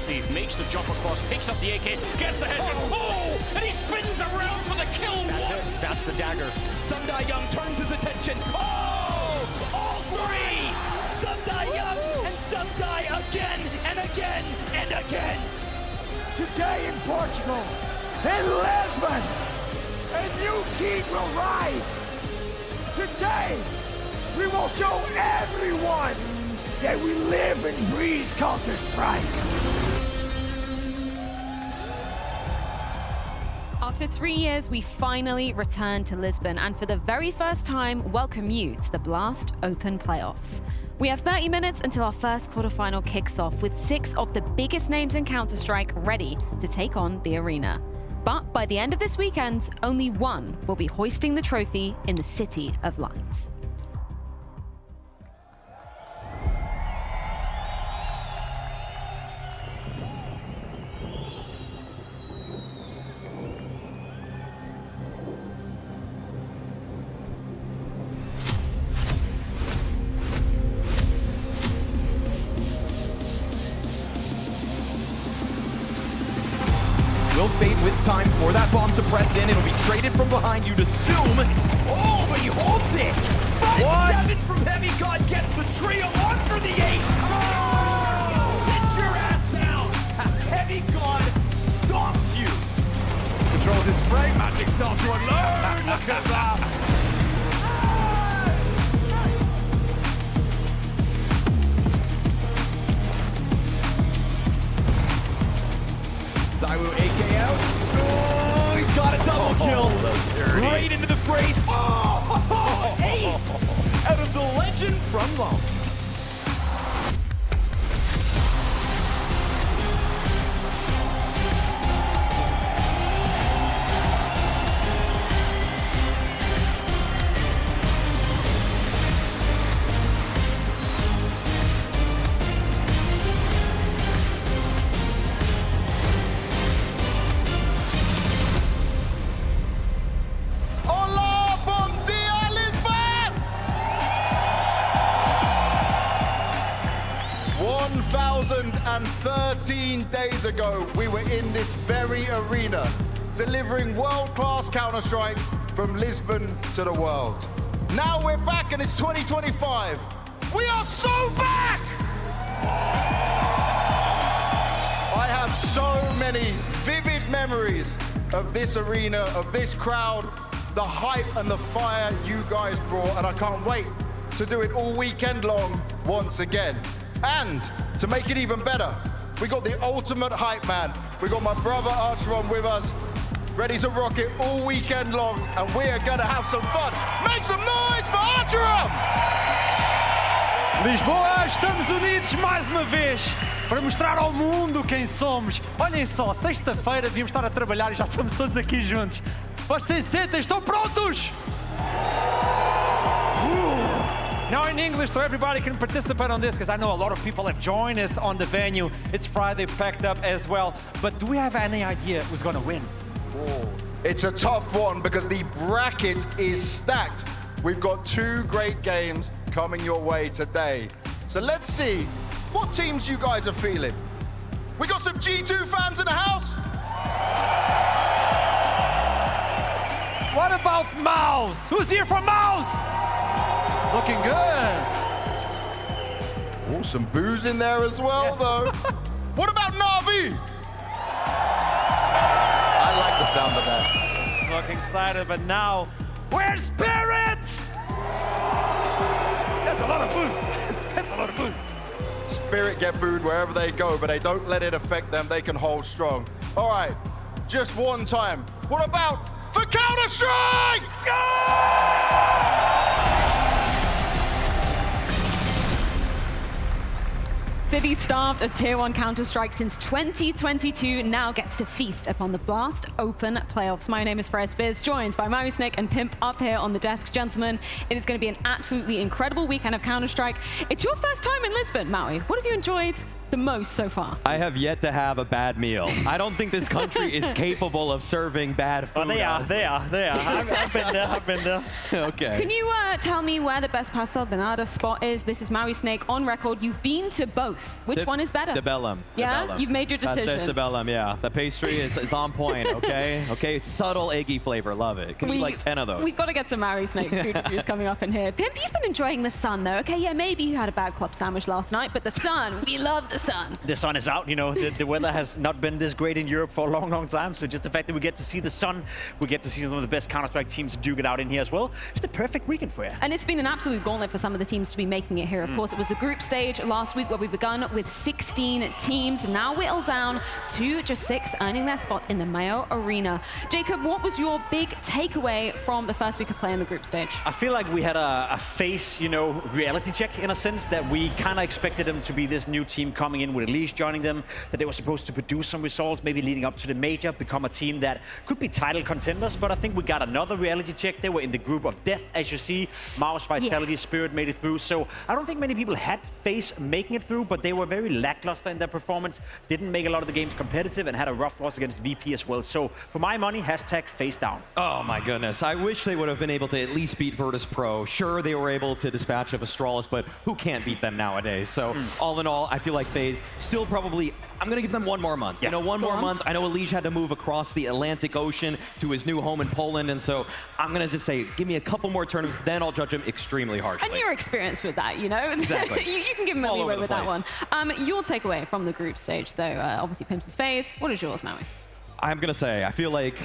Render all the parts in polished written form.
aggressive, makes the jump across, picks up the AK, gets the headshot, and he spins around for the kill. That's it, that's the dagger. Sundae Young turns his attention. Oh! All three! Sundae Young and Sundae again and again and again. Today in Portugal, in Lisbon, a new king will rise. Today, we will show everyone that we live and breathe Counter-Strike. After 3 years, we finally returned to Lisbon and for the very first time, welcome you to the Blast Open Playoffs. We have 30 minutes until our first quarterfinal kicks off with 6 of the biggest names in Counter-Strike ready to take on the arena. But by the end of this weekend, only one will be hoisting the trophy in the City of Lights. Will fade with time for that bomb to press in. It'll be traded from behind, you'd assume. Oh, but he holds it! 5-7 from Heavy God gets the trio on for the 8. Oh! Sit your ass down! Heavy God stomps you. Controls his spray, Magic starts to unload. Look at that. Zywoo AK out. Oh, he's got a double kill. Right into the face. Oh, ace out of the legend from Lost. And 13 days ago, we were in this very arena, delivering world-class Counter-Strike from Lisbon to the world. Now we're back and it's 2025. We are so back! I have so many vivid memories of this arena, of this crowd, the hype and the fire you guys brought, and I can't wait to do it all weekend long once again. And to make it even better, we got the ultimate hype man. We got my brother Archeron with us, ready to rock it all weekend long, and we are gonna have some fun. Make some noise for Archeron! Lisboa, estamos unidos mais uma vez para mostrar ao mundo quem somos. Olhem só, sexta-feira devíamos estar a trabalhar e já estamos todos aqui juntos. Vocês sentem, estão prontos? Now in English, so everybody can participate on this, because I know a lot of people have joined us on the venue. It's Friday, packed up as well. But do we have any idea who's going to win? Oh, it's a tough one because the bracket is stacked. We've got 2 great games coming your way today. So let's see what teams you guys are feeling. We got some G2 fans in the house. What about MOUZ? Who's here for MOUZ? Looking good. Oh, some booze in there as well, yes. Though. What about NAVI? I like the sound of that. Looking excited, but now, where's Spirit? That's a lot of booze. That's a lot of booze. Spirit get booed wherever they go, but they don't let it affect them. They can hold strong. All right, just one time. What about for Counter-Strike? Go! City starved of Tier 1 Counter-Strike since 2022 now gets to feast upon the Blast Open Playoffs. My name is Fresh Biz, joined by MOUZ and Pimp up here on the desk. Gentlemen, it is going to be an absolutely incredible weekend of Counter-Strike. It's your first time in Lisbon, Maui. What have you enjoyed the most so far? I have yet to have a bad meal. I don't think this country is capable of serving bad food. Oh, they are. I've been there. Okay. Can you tell me where the best pastel de nata spot is? This is Maui Snake on record. You've been to both. Which one is better? The Bellum. Yeah? The Bellum. You've made your decision. That's the Bellum, yeah. The pastry is on point, okay? Okay, subtle eggy flavor, love it. Can eat like 10 of those. We've got to get some Maui Snake food reviews coming up in here. Pimp, you've been enjoying the sun though. Okay, yeah, maybe you had a bad club sandwich last night, but the sun, we love the sun. The sun is out, you know, the weather has not been this great in Europe for a long, long time. So just the fact that we get to see the sun, we get to see some of the best Counter-Strike teams duke it out in here as well. It's the perfect weekend for you. And it's been an absolute gauntlet for some of the teams to be making it here. Of course, it was the group stage last week where we begun with 16 teams, now whittled down to just 6, earning their spot in the Mayo Arena. Jacob, what was your big takeaway from the first week of play in the group stage? I feel like we had a face, you know, reality check in a sense, that we kind of expected them to be this new team coming in with Elise joining them, that they were supposed to produce some results, maybe leading up to the major, become a team that could be title contenders. But I think we got another reality check. They were in the group of death, as you see. MOUZ, Vitality, Spirit made it through. So I don't think many people had face making it through, but they were very lackluster in their performance, didn't make a lot of the games competitive, and had a rough loss against VP as well. So for my money, hashtag face down. Oh my goodness. I wish they would have been able to at least beat Virtus.pro. Sure, they were able to dispatch of Astralis, but who can't beat them nowadays? So all in all, I feel like FaZe still probably, I'm going to give them one more month. Yeah. You know, one more month. I know Elige had to move across the Atlantic Ocean to his new home in Poland, and so I'm going to just say, give me a couple more tournaments, then I'll judge him extremely harshly. And you're experienced with that, you know? Exactly. you can give him a All leeway over the with that place. one. Your takeaway from the group stage, though, obviously Pimps was FaZe. What is yours, Maui? I'm going to say, I feel like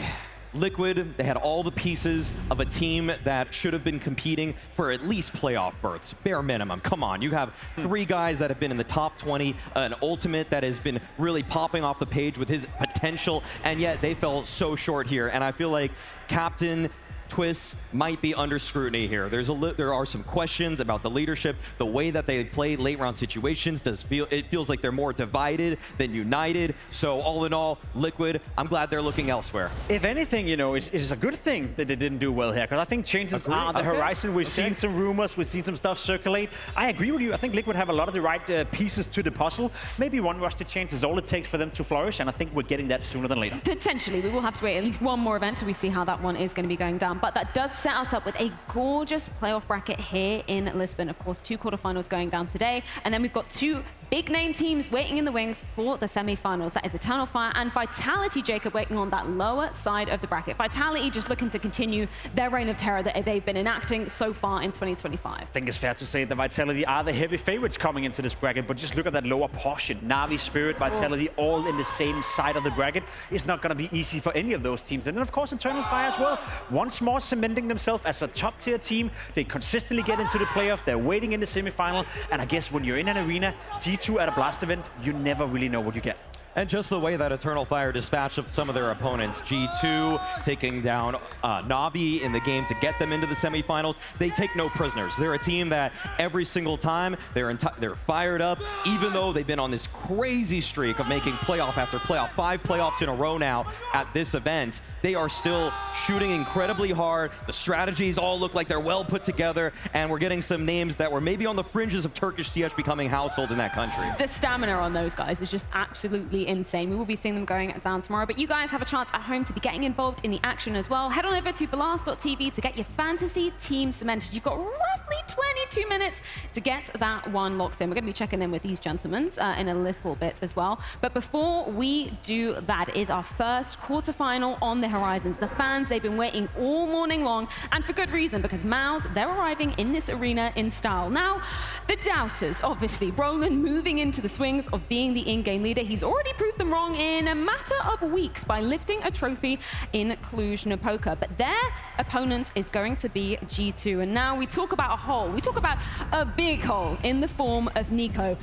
Liquid, they had all the pieces of a team that should have been competing for at least playoff berths, bare minimum. Come on, you have 3 guys that have been in the top 20, an Ultimate that has been really popping off the page with his potential, and yet they fell so short here. And I feel like Captain Twists might be under scrutiny here. There are some questions about the leadership, the way that they play late round situations. It feels like they're more divided than united. So all in all, Liquid, I'm glad they're looking elsewhere. If anything, you know, it's a good thing that they didn't do well here, because I think changes are on the horizon. We've seen some rumors, we've seen some stuff circulate. I agree with you. I think Liquid have a lot of the right pieces to the puzzle. Maybe one roster change is all it takes for them to flourish, and I think we're getting that sooner than later. Potentially. We will have to wait at least one more event till we see how that one is going to be going down. But that does set us up with a gorgeous playoff bracket here in Lisbon. Of course, 2 quarterfinals going down today, and then we've got 2 big-name teams waiting in the wings for the semi-finals. That is Eternal Fire and Vitality, Jacob, waiting on that lower side of the bracket. Vitality just looking to continue their reign of terror that they've been enacting so far in 2025. I think it's fair to say that Vitality are the heavy favorites coming into this bracket, but just look at that lower portion. NAVI, Spirit, Vitality, all in the same side of the bracket. It's not going to be easy for any of those teams. And then, of course, Eternal Fire as well. Once more cementing themselves as a top-tier team. They consistently get into the playoff. They're waiting in the semi-final. And I guess when you're in an arena, G2 at a blast event, you never really know what you get. And just the way that Eternal Fire dispatched of some of their opponents, G2 taking down NAVI in the game to get them into the semifinals, they take no prisoners. They're a team that every single time they're fired up, even though they've been on this crazy streak of making playoff after playoff, 5 playoffs in a row now at this event. They are still shooting incredibly hard. The strategies all look like they're well put together, and we're getting some names that were maybe on the fringes of Turkish CH becoming household in that country. The stamina on those guys is just absolutely insane. We will be seeing them going down tomorrow, but you guys have a chance at home to be getting involved in the action as well. Head on over to blast.tv to get your fantasy team cemented. You've got roughly 22 minutes to get that one locked in. We're going to be checking in with these gentlemen in a little bit as well. But before we do that, is our first quarterfinal on the horizons. The fans, they've been waiting all morning long, and for good reason, because MOUZ, they're arriving in this arena in style. Now, the doubters, obviously, Roland moving into the swings of being the in-game leader. He's already proved them wrong in a matter of weeks by lifting a trophy in Cluj-Napoca. But their opponent is going to be G2. And now we talk about a hole. We talk about a big hole in the form of Nico.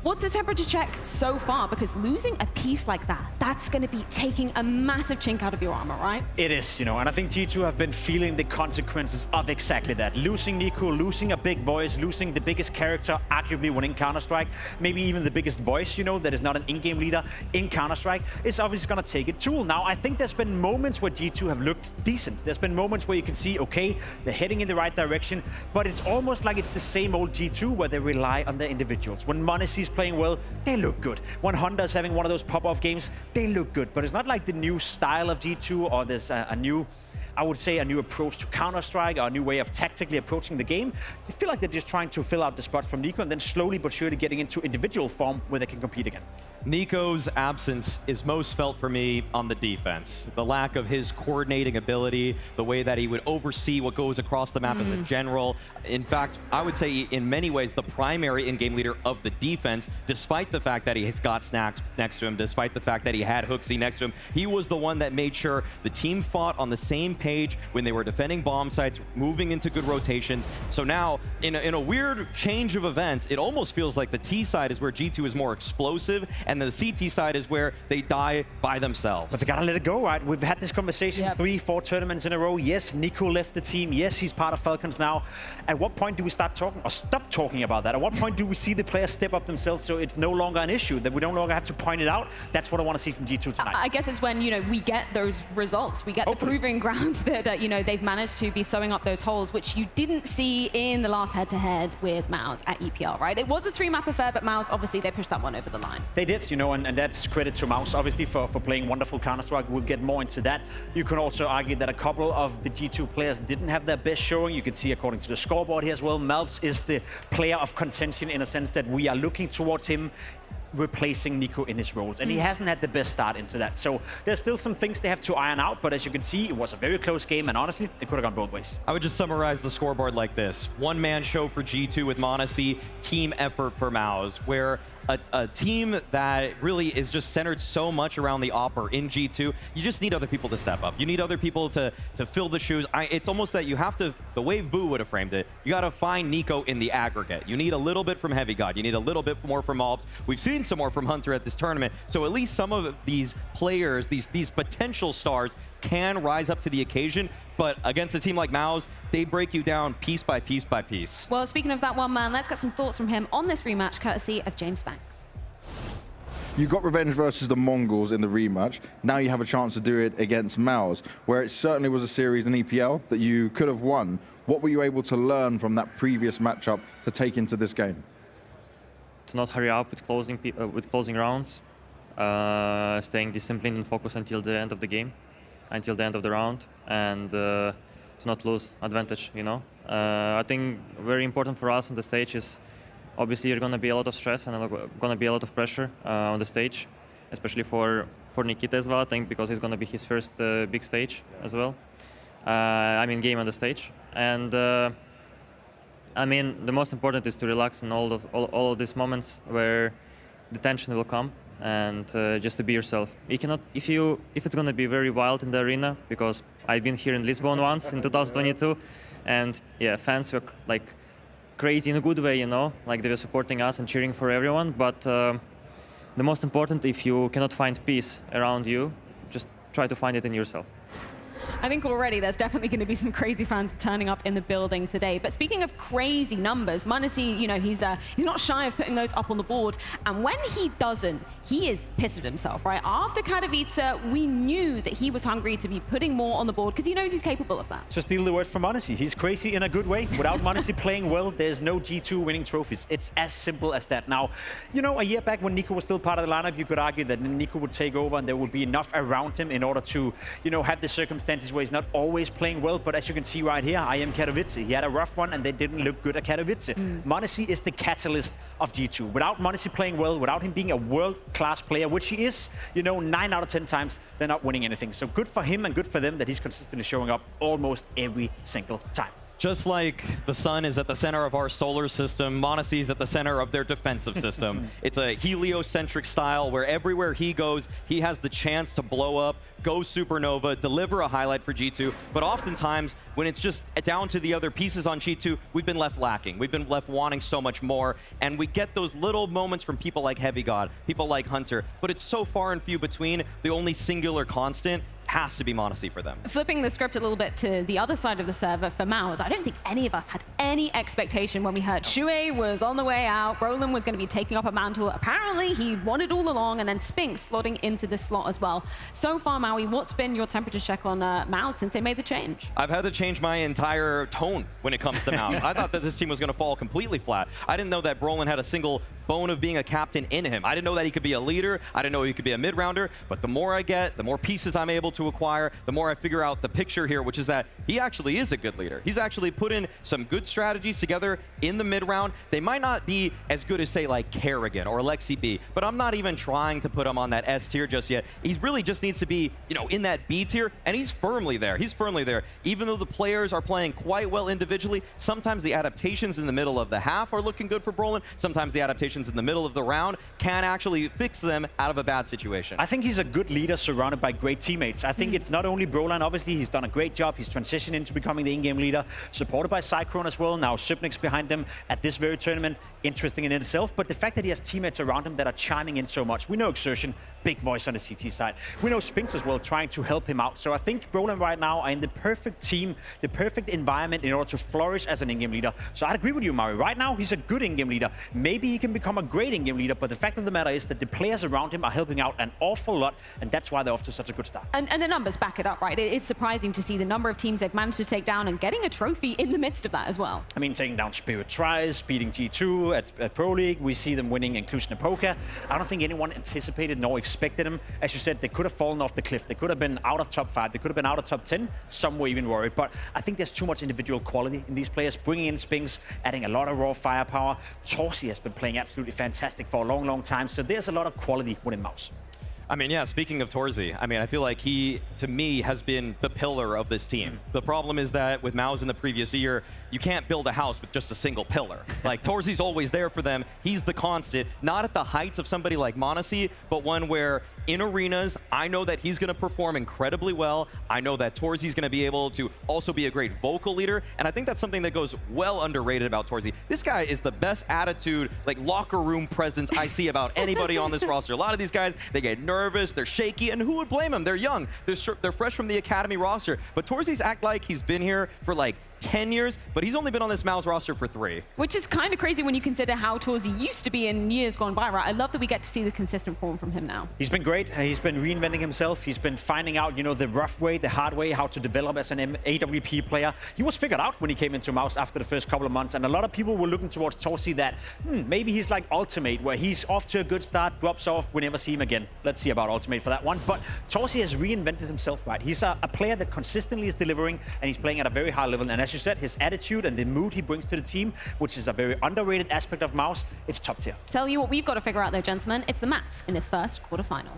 What's the temperature check so far? Because losing a piece like that, that's going to be taking a massive chink out of your armor, right? It is, you know, and I think G2 have been feeling the consequences of exactly that. Losing Nico, losing a big voice, losing the biggest character, arguably winning Counter-Strike, maybe even the biggest voice, you know, that is not an in-game leader in Counter-Strike, is obviously going to take a toll. Now, I think there's been moments where G2 have looked decent. There's been moments where you can see, okay, they're heading in the right direction, but it's almost like it's the same old G2 where they rely on their individuals. When Money sees playing well, they look good. When Honda's having one of those pop-off games, they look good. But it's not like the new style of G2 or there's a new, I would say, a new approach to Counter-Strike or a new way of tactically approaching the game. They feel like they're just trying to fill out the spot from NiKo and then slowly but surely getting into individual form where they can compete again. NiKo's absence is most felt for me on the defense. The lack of his coordinating ability, the way that he would oversee what goes across the map as a general. In fact, I would say in many ways the primary in-game leader of the defense, despite the fact that he has got Snacks next to him, despite the fact that he had Hooksy next to him. He was the one that made sure the team fought on the same page when they were defending bomb sites, moving into good rotations. So now, in a weird change of events, it almost feels like the T side is where G2 is more explosive, and the CT side is where they die by themselves. But they gotta let it go, right? We've had this conversation 3-4 tournaments in a row. Yes, NiKo left the team. Yes, he's part of Falcons now. At what point do we start talking or stop talking about that? At what point do we see the players step up themselves so it's no longer an issue, that we no longer have to point it out? That's what I want to see from G2 tonight. I guess it's when, you know, we get those results. We get the proving ground that, you know, they've managed to be sewing up those holes, which you didn't see in the last head-to-head with MOUZ at EPL, right? It was a 3-map affair, but MOUZ, obviously, they pushed that one over the line. They did, you know, and that's credit to MOUZ, obviously, for playing wonderful Counter-Strike. We'll get more into that. You can also argue that a couple of the G2 players didn't have their best showing. You can see, according to the scoreboard here as well, MOUZ is the player of contention in a sense that we are looking towards him replacing NiKo in his roles. And he hasn't had the best start into that. So there's still some things they have to iron out, but as you can see, it was a very close game, and honestly, it could have gone both ways. I would just summarize the scoreboard like this. One-man show for G2 with m0NESY, team effort for MOUZ, where a team that really is just centered so much around the Opper in G2, you just need other people to step up. You need other people to fill the shoes. It's almost that you have to, the way Vu would have framed it, you got to find NiKo in the aggregate. You need a little bit from Heavy God. You need a little bit more from MOUZ. We've seen some more from Hunter at this tournament, so at least some of these players, these potential stars, can rise up to the occasion, but against a team like MOUZ, they break you down piece by piece by piece. Well, speaking of that one man, let's get some thoughts from him on this rematch, courtesy of James Banks. You got revenge versus the Mongols in the rematch. Now you have a chance to do it against MOUZ, where it certainly was a series in EPL that you could have won. What were you able to learn from that previous matchup to take into this game? To not hurry up with closing rounds, staying disciplined and focused until the end of the game, until the end of the round, and to not lose advantage, you know. I think very important for us on the stage is obviously there's going to be a lot of stress and going to be a lot of pressure on the stage, especially for Nikita as well, I think, because it's going to be his first big stage as well. I mean, game on the stage. And I mean, the most important is to relax in all of these moments where the tension will come, and just to be yourself. You cannot, if it's going to be very wild in the arena, because I've been here in Lisbon once in 2022, and yeah, fans were like crazy in a good way, you know, like they were supporting us and cheering for everyone. But the most important, if you cannot find peace around you, just try to find it in yourself. I think already there's definitely going to be some crazy fans turning up in the building today. But speaking of crazy numbers, m0NESY, you know, he's not shy of putting those up on the board. And when he doesn't, he is pissed at himself, right? After Katowice, we knew that he was hungry to be putting more on the board because he knows he's capable of that. To steal the word from m0NESY, he's crazy in a good way. Without m0NESY playing well, there's no G2 winning trophies. It's as simple as that. Now, you know, a year back when NiKo was still part of the lineup, you could argue that NiKo would take over and there would be enough around him in order to, you know, have the circumstances where he's not always playing well. But as you can see right here, I am Katowice. He had a rough one and they didn't look good at Katowice. m0NESY is the catalyst of G2. Without m0NESY playing well, without him being a world-class player, which he is, you know, 9 out of 10 times, they're not winning anything. So good for him and good for them that he's consistently showing up almost every single time. Just like the sun is at the center of our solar system, m0NESY is at the center of their defensive system. It's a heliocentric style where everywhere he goes, he has the chance to blow up, go supernova, deliver a highlight for G2. But oftentimes, when it's just down to the other pieces on G2, we've been left lacking. We've been left wanting so much more. And we get those little moments from people like Heavy God, people like Hunter. But it's so far and few between. The only singular constant has to be m0NESY for them. Flipping the script a little bit to the other side of the server for MOUZ, I don't think any of us had any expectation when we heard Shuey was on the way out, Brolin was going to be taking up a mantle. Apparently, he wanted all along, and then Spinks slotting into this slot as well. So far, Maui, what's been your temperature check on MOUZ since they made the change? I've had to change my entire tone when it comes to MOUZ. I thought that this team was going to fall completely flat. I didn't know that Brolin had a single bone of being a captain in him. I didn't know that he could be a leader. I didn't know he could be a mid-rounder. But the more I get, the more pieces I'm able to acquire, the more I figure out the picture here, which is that he actually is a good leader. He's actually put in some good strategies together in the mid-round. They might not be as good as, say, like Kerrigan or Alexi B, but I'm not even trying to put him on that S tier just yet. He really just needs to be, you know, in that B tier, and he's firmly there. He's firmly there. Even though the players are playing quite well individually, sometimes the adaptations in the middle of the half are looking good for Brolin. Sometimes the adaptations in the middle of the round can actually fix them out of a bad situation. I think he's a good leader surrounded by great teammates. I think it's not only Brolin, obviously, he's done a great job. He's transitioned into becoming the in-game leader, supported by Cyclone as well. Now Sipnik's behind him at this very tournament. Interesting in itself, but the fact that he has teammates around him that are chiming in so much. We know Exertion, big voice on the CT side. We know Spinks as well, trying to help him out. So I think Brolin right now are in the perfect team, the perfect environment in order to flourish as an in-game leader. So I'd agree with you, Mari. Right now, he's a good in-game leader. Maybe he can become a great in-game leader, but the fact of the matter is that the players around him are helping out an awful lot, and that's why they're off to such a good start. And the numbers back it up, right? It's surprising to see the number of teams they've managed to take down and getting a trophy in the midst of that as well. I mean, taking down Spirit tries, beating G2 at Pro League. We see them winning Inclusion and Poker. I don't think anyone anticipated nor expected them. As you said, they could have fallen off the cliff. They could have been out of top 5. They could have been out of top 10. Some were even worried. But I think there's too much individual quality in these players, bringing in Spinks, adding a lot of raw firepower. Torsi has been playing absolutely fantastic for a long, long time. So there's a lot of quality within MOUZ. I mean, yeah, speaking of Torsi, I mean, I feel like he, to me, has been the pillar of this team. The problem is that with MOUZ in the previous year, you can't build a house with just a single pillar. Like, Torsi's always there for them. He's the constant, not at the heights of somebody like m0NESY, but one where in arenas, I know that he's going to perform incredibly well. I know that Torsi's going to be able to also be a great vocal leader, and I think that's something that goes well underrated about Torsi. This guy is the best attitude, like locker room presence I see about anybody on this roster. A lot of these guys, they get nervous, they're shaky, and who would blame them? They're young, they're fresh from the academy roster, but Torsi's act like he's been here for like 10 years, but he's only been on this MOUZ roster for 3. Which is kind of crazy when you consider how Torsi used to be in years gone by, right? I love that we get to see the consistent form from him now. He's been great. He's been reinventing himself. He's been finding out, you know, the rough way, the hard way, how to develop as an AWP player. He was figured out when he came into MOUZ after the first couple of months, and a lot of people were looking towards Torsi that, maybe he's like Ultimate, where he's off to a good start, drops off, we never see him again. Let's see about Ultimate for that one. But Torsi has reinvented himself, right? He's a player that consistently is delivering, and he's playing at a very high level. And as you said, his attitude and the mood he brings to the team, which is a very underrated aspect of MOUZ, it's top tier. Tell you what we've got to figure out though, gentlemen. It's the maps in this first quarterfinal.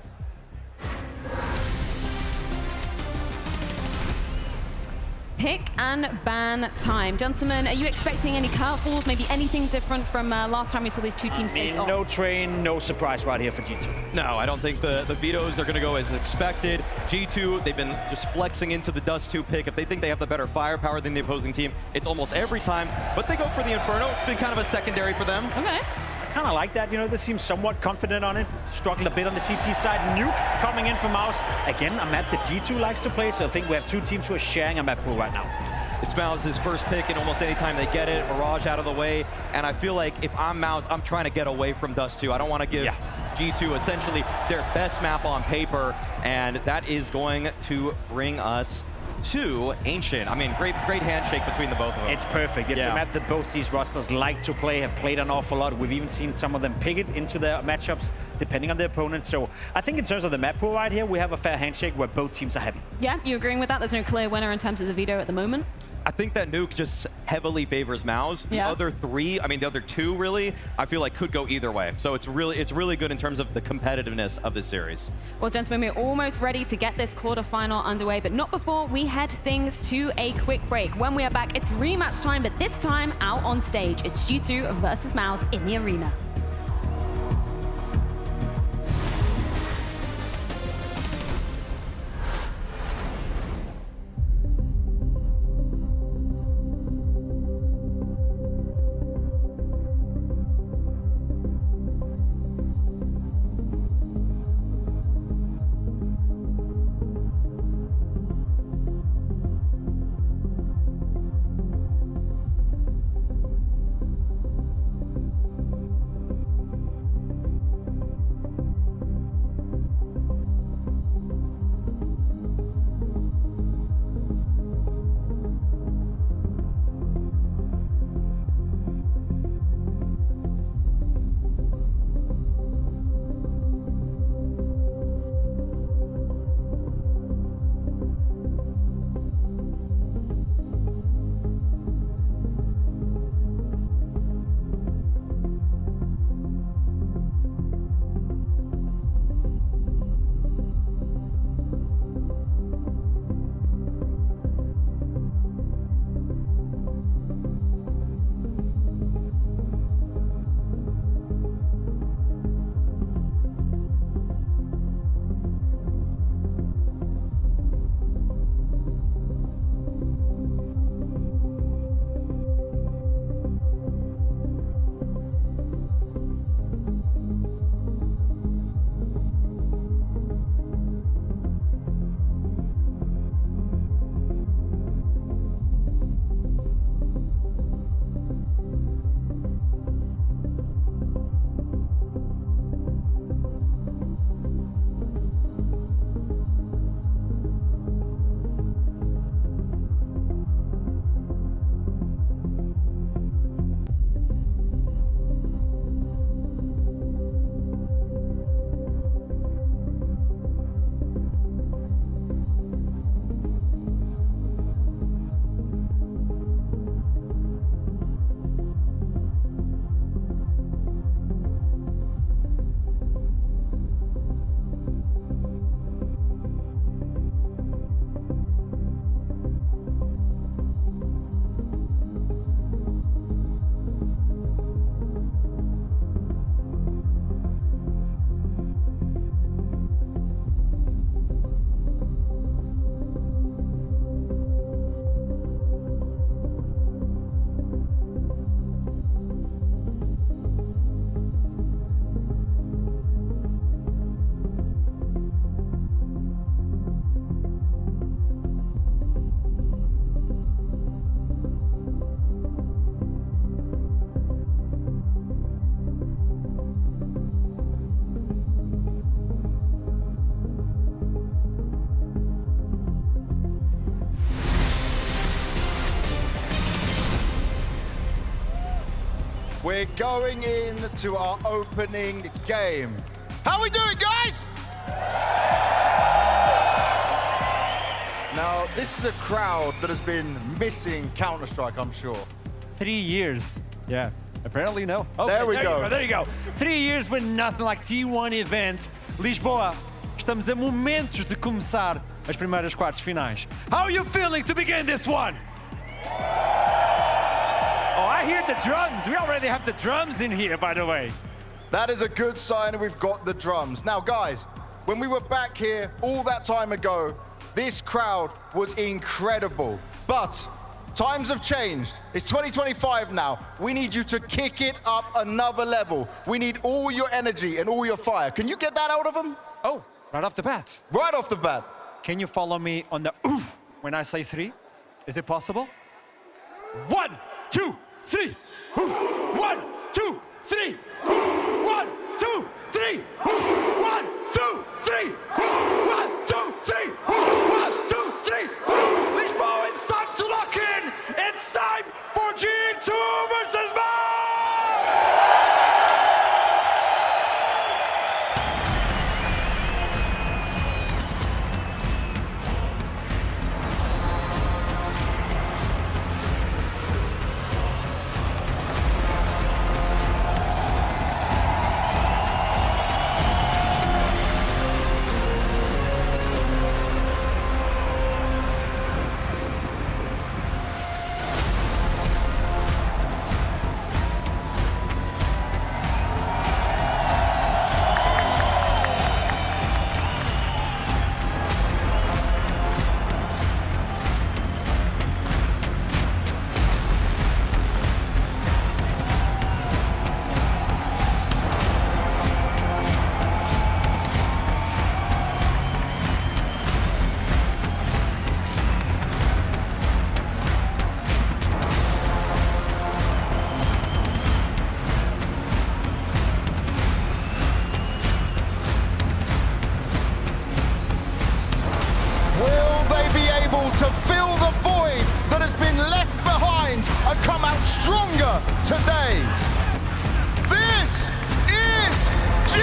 Pick and ban time. Gentlemen, are you expecting any curveballs, maybe anything different from last time we saw these two teams face off? No train, no surprise right here for G2. No, I don't think the vetoes are going to go as expected. G2, they've been just flexing into the Dust 2 pick. If they think they have the better firepower than the opposing team, it's almost every time. But they go for the Inferno. It's been kind of a secondary for them. Okay. Kind of like that, you know, they seem somewhat confident on it. Struggled a bit on the CT side. Nuke coming in for MOUZ. Again, a map that G2 likes to play, so I think we have two teams who are sharing a map pool right now. It's MOUZ's first pick, and almost any time they get it, Mirage out of the way. And I feel like if I'm MOUZ, I'm trying to get away from Dust 2. I don't want to give G2 essentially their best map on paper, and that is going to bring us to Ancient. I mean, great handshake between the both of them. It's perfect. It's a map that both these rosters like to play, have played an awful lot. We've even seen some of them pick it into their matchups, depending on their opponents. So I think in terms of the map pool right here, we have a fair handshake where both teams are happy. Yeah, you agreeing with that? There's no clear winner in terms of the veto at the moment? I think that Nuke just heavily favors MOUZ. The other 3, I mean, the other 2 really, I feel like could go either way. So it's really good in terms of the competitiveness of this series. Well, gentlemen, we're almost ready to get this quarterfinal underway, but not before we head things to a quick break. When we are back, it's rematch time, but this time out on stage. It's G2 versus MOUZ in the arena. We're going into our opening game. How we doing, guys? Now, this is a crowd that has been missing Counter-Strike, I'm sure. 3 years. Yeah, apparently no. Okay, there we go. There you go. 3 years with nothing like T1 event. Lisboa, estamos a momentos de começar as primeiras quartas finais. How are you feeling to begin this one? Oh, I hear the drums. We already have the drums in here, by the way. That is a good sign, and we've got the drums. Now, guys, when we were back here all that time ago, this crowd was incredible. But times have changed. It's 2025 now. We need you to kick it up another level. We need all your energy and all your fire. Can you get that out of them? Oh, right off the bat. Right off the bat. Can you follow me on the oof when I say 3? Is it possible? 1, 2, 3. 1, 2, 3. 1, 2, 3. 1, 2, 3. 1, 2, 3. 1, 2, 3. Lisbon, it's time to lock in. It's time for G2 versus MOUZ. To fill the void that has been left behind and come out stronger today. This is G2!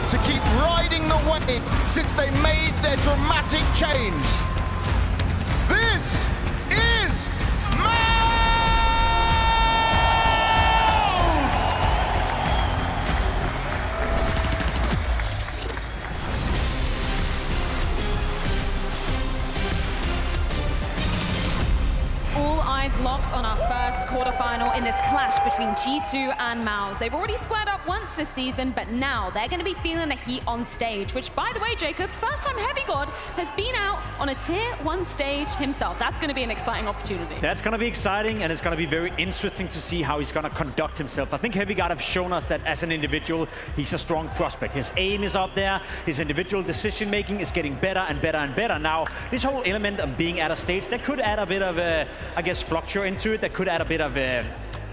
To keep riding the wave since they made their dramatic change. This is MOUZ! All eyes locked on our first quarterfinal in this clash between G2 and MOUZ. They've already squared up once this season, but now they're going to be feeling the heat on stage, which, by the way, Jacob, first time Heavy God has been out on a Tier 1 stage himself. That's going to be an exciting opportunity. That's going to be exciting, and it's going to be very interesting to see how he's going to conduct himself. I think Heavy God have shown us that as an individual, he's a strong prospect. His aim is up there. His individual decision-making is getting better and better and better. Now, this whole element of being at a stage, that could add a bit of a, I guess, fluctuate into it. That could add a bit of a,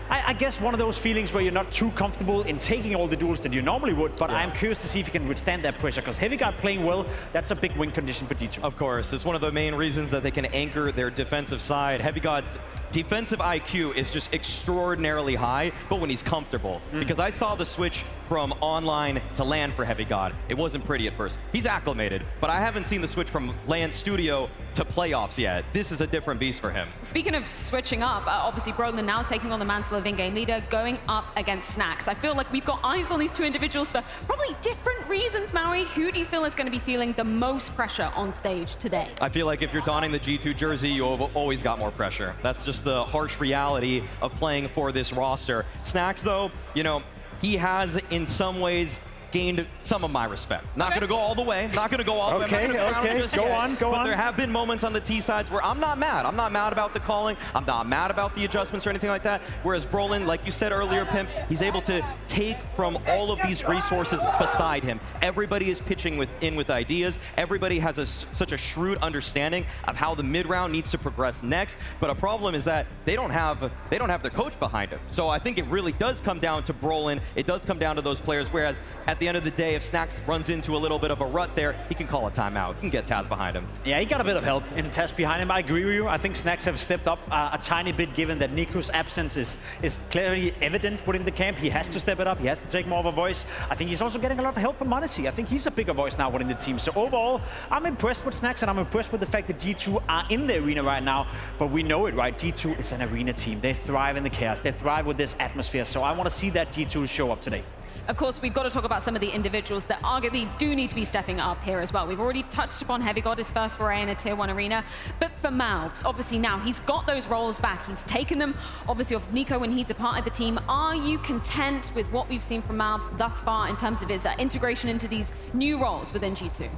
I guess, one of those feelings where you're not too comfortable in taking all the duels that you normally would, but I'm curious to see if he can withstand that pressure, because Heavy God playing well, that's a big win condition for G2. Of course, it's one of the main reasons that they can anchor their defensive side. Heavy God's defensive IQ is just extraordinarily high, but when he's comfortable. Because I saw the switch from online to LAN for Heavy God. It wasn't pretty at first. He's acclimated, but I haven't seen the switch from LAN Studio to playoffs yet. This is a different beast for him. Speaking of switching up, obviously Brolin now taking on the mantle of in-game leader, going up against Snacks. I feel like we've got eyes on these two individuals for probably different reasons, Maui. Who do you feel is going to be feeling the most pressure on stage today? I feel like if you're donning the G2 jersey, you've always got more pressure. That's just the harsh reality of playing for this roster. Snacks, though, you know, he has in some ways gained some of my respect. Not going to go all the way. Not going to go all the way. Okay. Go on. But there have been moments on the T sides where I'm not mad. I'm not mad about the calling. I'm not mad about the adjustments or anything like that. Whereas Brolin, like you said earlier, Pimp, he's able to take from all of these resources beside him. Everybody is pitching with ideas. Everybody has such a shrewd understanding of how the mid round needs to progress next. But a problem is that they don't have their coach behind him. So I think it really does come down to Brolin. It does come down to those players. Whereas at the end of the day, if Snacks runs into a little bit of a rut there, he can call a timeout. He can get Taz behind him. Yeah, he got a bit of help in Taz behind him. I agree with you. I think Snacks have stepped up a tiny bit, given that Nico's absence is clearly evident within the camp. He has to step it up. He has to take more of a voice. I think he's also getting a lot of help from Monesi. I think he's a bigger voice now within the team. So overall, I'm impressed with Snacks, and I'm impressed with the fact that G2 are in the arena right now. But we know it, right? G2 is an arena team. They thrive in the chaos. They thrive with this atmosphere. So I want to see that G2 show up today. Of course, we've got to talk about some of the individuals that arguably do need to be stepping up here as well. We've already touched upon Heavy God, his first foray in a Tier 1 arena. But for MOUZ, obviously now he's got those roles back. He's taken them, obviously, off Nico when he departed the team. Are you content with what we've seen from MOUZ thus far in terms of his integration into these new roles within G2?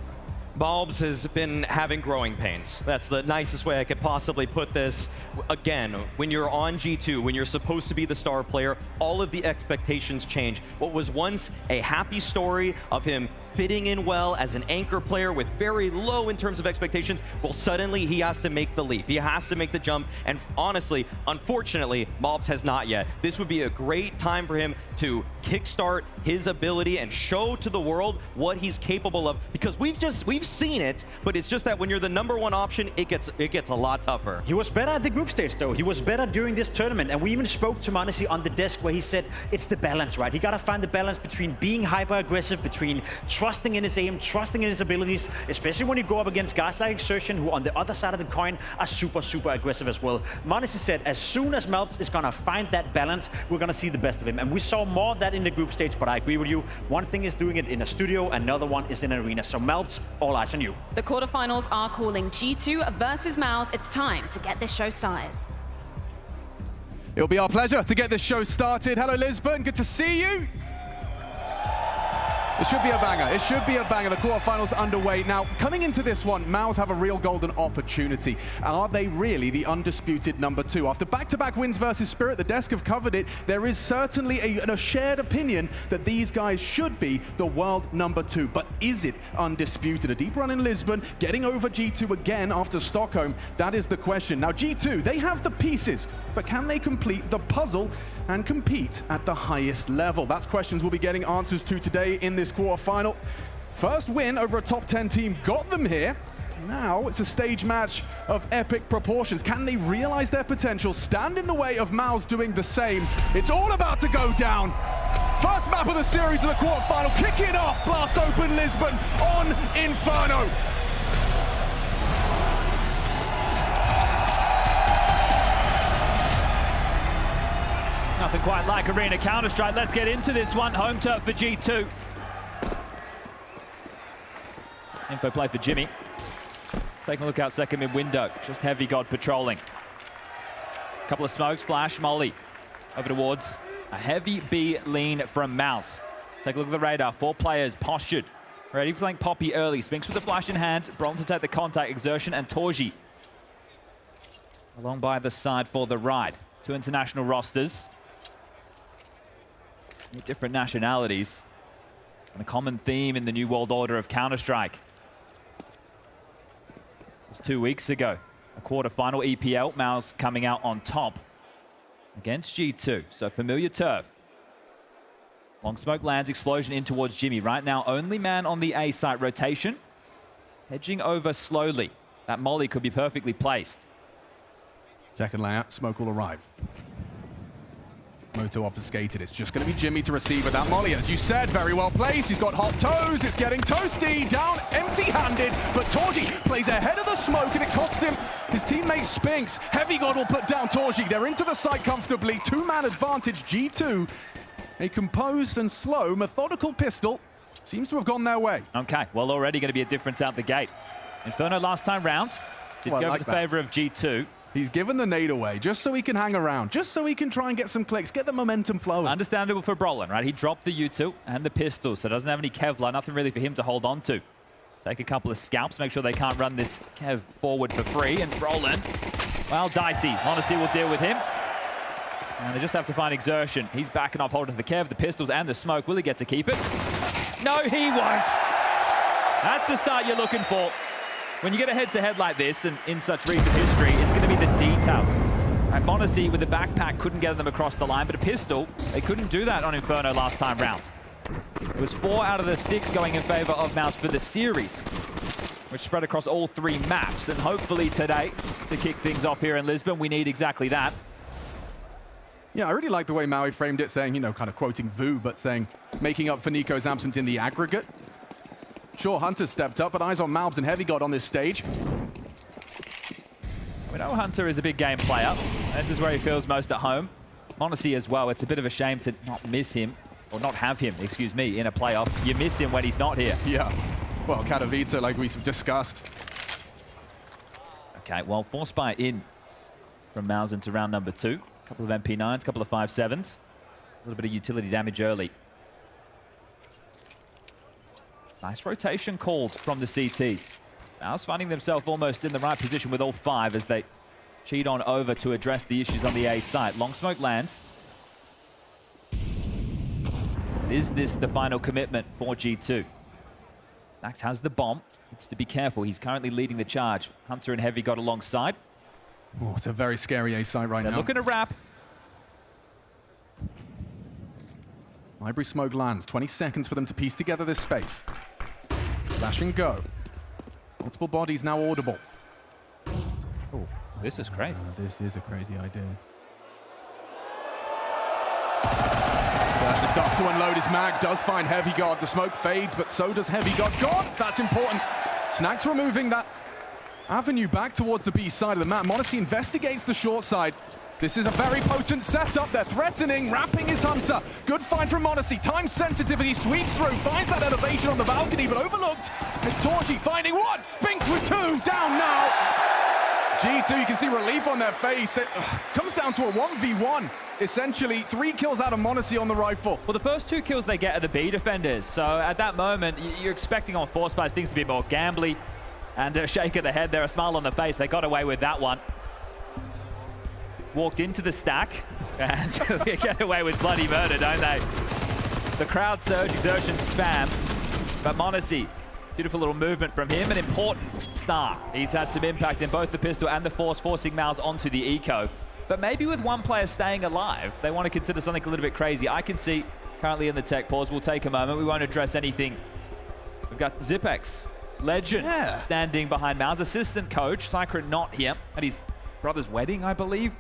MOUZ has been having growing pains. That's the nicest way I could possibly put this. Again, when you're on G2, when you're supposed to be the star player, all of the expectations change. What was once a happy story of him fitting in well as an anchor player with very low in terms of expectations, well, suddenly he has to make the leap. He has to make the jump. And honestly, unfortunately, MOUZ has not yet. This would be a great time for him to kickstart his ability and show to the world what he's capable of, because we've seen it, but it's just that when you're the #1 option, it gets a lot tougher. He was better at the group stage, though. He was better during this tournament, and we even spoke to Monesi on the desk where he said it's the balance, right? He got to find the balance between being hyper-aggressive, between trusting in his aim, trusting in his abilities, especially when you go up against guys like Exertion, who on the other side of the coin are super, super aggressive as well. Monesi said as soon as MOUZ is going to find that balance, we're going to see the best of him. And we saw more of that in the group stage, but I agree with you. One thing is doing it in a studio, another one is in an arena. So MOUZ, all eyes on you. The quarterfinals are calling G2 versus MOUZ. It's time to get this show started. It'll be our pleasure to get this show started. Hello, Lisbon. Good to see you. It should be a banger. It should be a banger. The quarterfinals underway. Now, coming into this one, MOUZ have a real golden opportunity. Are they really the undisputed #2? After back-to-back wins versus Spirit, the desk have covered it. There is certainly a shared opinion that these guys should be the world #2. But is it undisputed? A deep run in Lisbon, getting over G2 again after Stockholm. That is the question. Now, G2, they have the pieces, but can they complete the puzzle and compete at the highest level? That's questions we'll be getting answers to today in this quarterfinal. First win over a top 10 team got them here. Now it's a stage match of epic proportions. Can they realize their potential, stand in the way of MOUZ doing the same? It's all about to go down. First map of the series of the quarterfinal, kick it off, Blast Open Lisbon on Inferno. Nothing quite like Arena Counter-Strike. Let's get into this one. Home turf for G2. Info play for Jimmy. Taking a look out second mid window. Just Heavy God patrolling. Couple of smokes, flash, molly. Over towards a heavy B lean from MOUZ. Take a look at the radar. 4 players postured. Ready for flank Poppy early. Spinks with the flash in hand. Bronze to take the contact. Exertion and Torji. Along by the side for the ride. 2 international rosters. Different nationalities. And a common theme in the new world order of Counter-Strike. It was 2 weeks ago. A quarterfinal EPL. MOUZ coming out on top against G2. So familiar turf. Long smoke lands, explosion in towards Jimmy. Right now, only man on the A site. Rotation. Hedging over slowly. That molly could be perfectly placed. Second layout, smoke will arrive. Moto obfuscated. It's just going to be Jimmy to receive with that molly. As you said, very well placed. He's got hot toes. It's getting toasty. Down empty-handed. But Torji plays ahead of the smoke, and it costs him his teammate Spinks. Heavy God will put down Torji. They're into the site comfortably. Two-man advantage, G2. A composed and slow, methodical pistol seems to have gone their way. Okay, well, already going to be a difference out the gate. Inferno last time round did go in the favor of G2. He's given the nade away just so he can hang around, just so he can try and get some clicks, get the momentum flowing. Understandable for Brolin, right? He dropped the U2 and the pistol, so doesn't have any Kevlar, nothing really for him to hold on to. Take a couple of scalps, make sure they can't run this Kev forward for free, and Brolin, well, dicey. Honesty will deal with him. And they just have to find exertion. He's backing off, holding the Kev, the pistols, and the smoke. Will he get to keep it? No, he won't. That's the start you're looking for. When you get a head-to-head like this, and in such recent history, it's going to be the details. And Monacy with the backpack couldn't get them across the line, but a pistol, they couldn't do that on Inferno last time round. It was 4 out of the 6 going in favor of MOUZ for the series, which spread across all 3 maps. And hopefully today, to kick things off here in Lisbon, we need exactly that. Yeah, I really like the way Maui framed it, saying, you know, kind of quoting Vu, but saying, making up for Nico's absence in the aggregate. Sure, Hunter stepped up, but eyes on MOUZ and Heavy God on this stage. We know Hunter is a big game player. This is where he feels most at home. Monacy as well. It's a bit of a shame to not miss him, or not have him, excuse me, in a playoff. You miss him when he's not here. Yeah. Well, Katowice, like we've discussed. Okay, well, force buy in from MOUZ into round number 2. A couple of MP9s, a couple of 5.7s. A little bit of utility damage early. Nice rotation called from the CTs. MOUZ finding themselves almost in the right position with all 5 as they cheat on over to address the issues on the A site. Long smoke lands. Is this the final commitment for G2? Snax has the bomb. Needs to be careful. He's currently leading the charge. Hunter and Heavy got alongside. Oh, it's a very scary A site right now. They're looking to wrap. Library smoke lands. 20 seconds for them to piece together this space. Flash and go. Multiple bodies now audible. Oh, this is crazy. This is a crazy idea. Flash starts to unload his mag, does find Heavy God. The smoke fades, but so does Heavy God. God, that's important. Snax removing that avenue back towards the B side of the map. Monacy investigates the short side. This is a very potent setup. They're threatening, wrapping his Hunter. Good find from Monacy. Time sensitive as he sweeps through, finds that elevation on the balcony, but overlooked. It's Torji finding one. Spinks with 2, down now. G2, you can see relief on their face. That comes down to a 1v1. Essentially, 3 kills out of Monacy on the rifle. Well, the first 2 kills they get are the B defenders. So at that moment, you're expecting on force buys things to be more gambly. And a shake of the head there, a smile on the face. They got away with that one. Walked into the stack, and they get away with bloody murder, don't they? The crowd surge, exertion, spam. But Monacy, beautiful little movement from him, an important star. He's had some impact in both the pistol and the force, forcing MOUZ onto the eco. But maybe with one player staying alive, they want to consider something a little bit crazy. I can see currently in the tech pause. We'll take a moment. We won't address anything. We've got Zipex, legend, standing behind MOUZ. Assistant coach, Cycron not here, at his brother's wedding, I believe.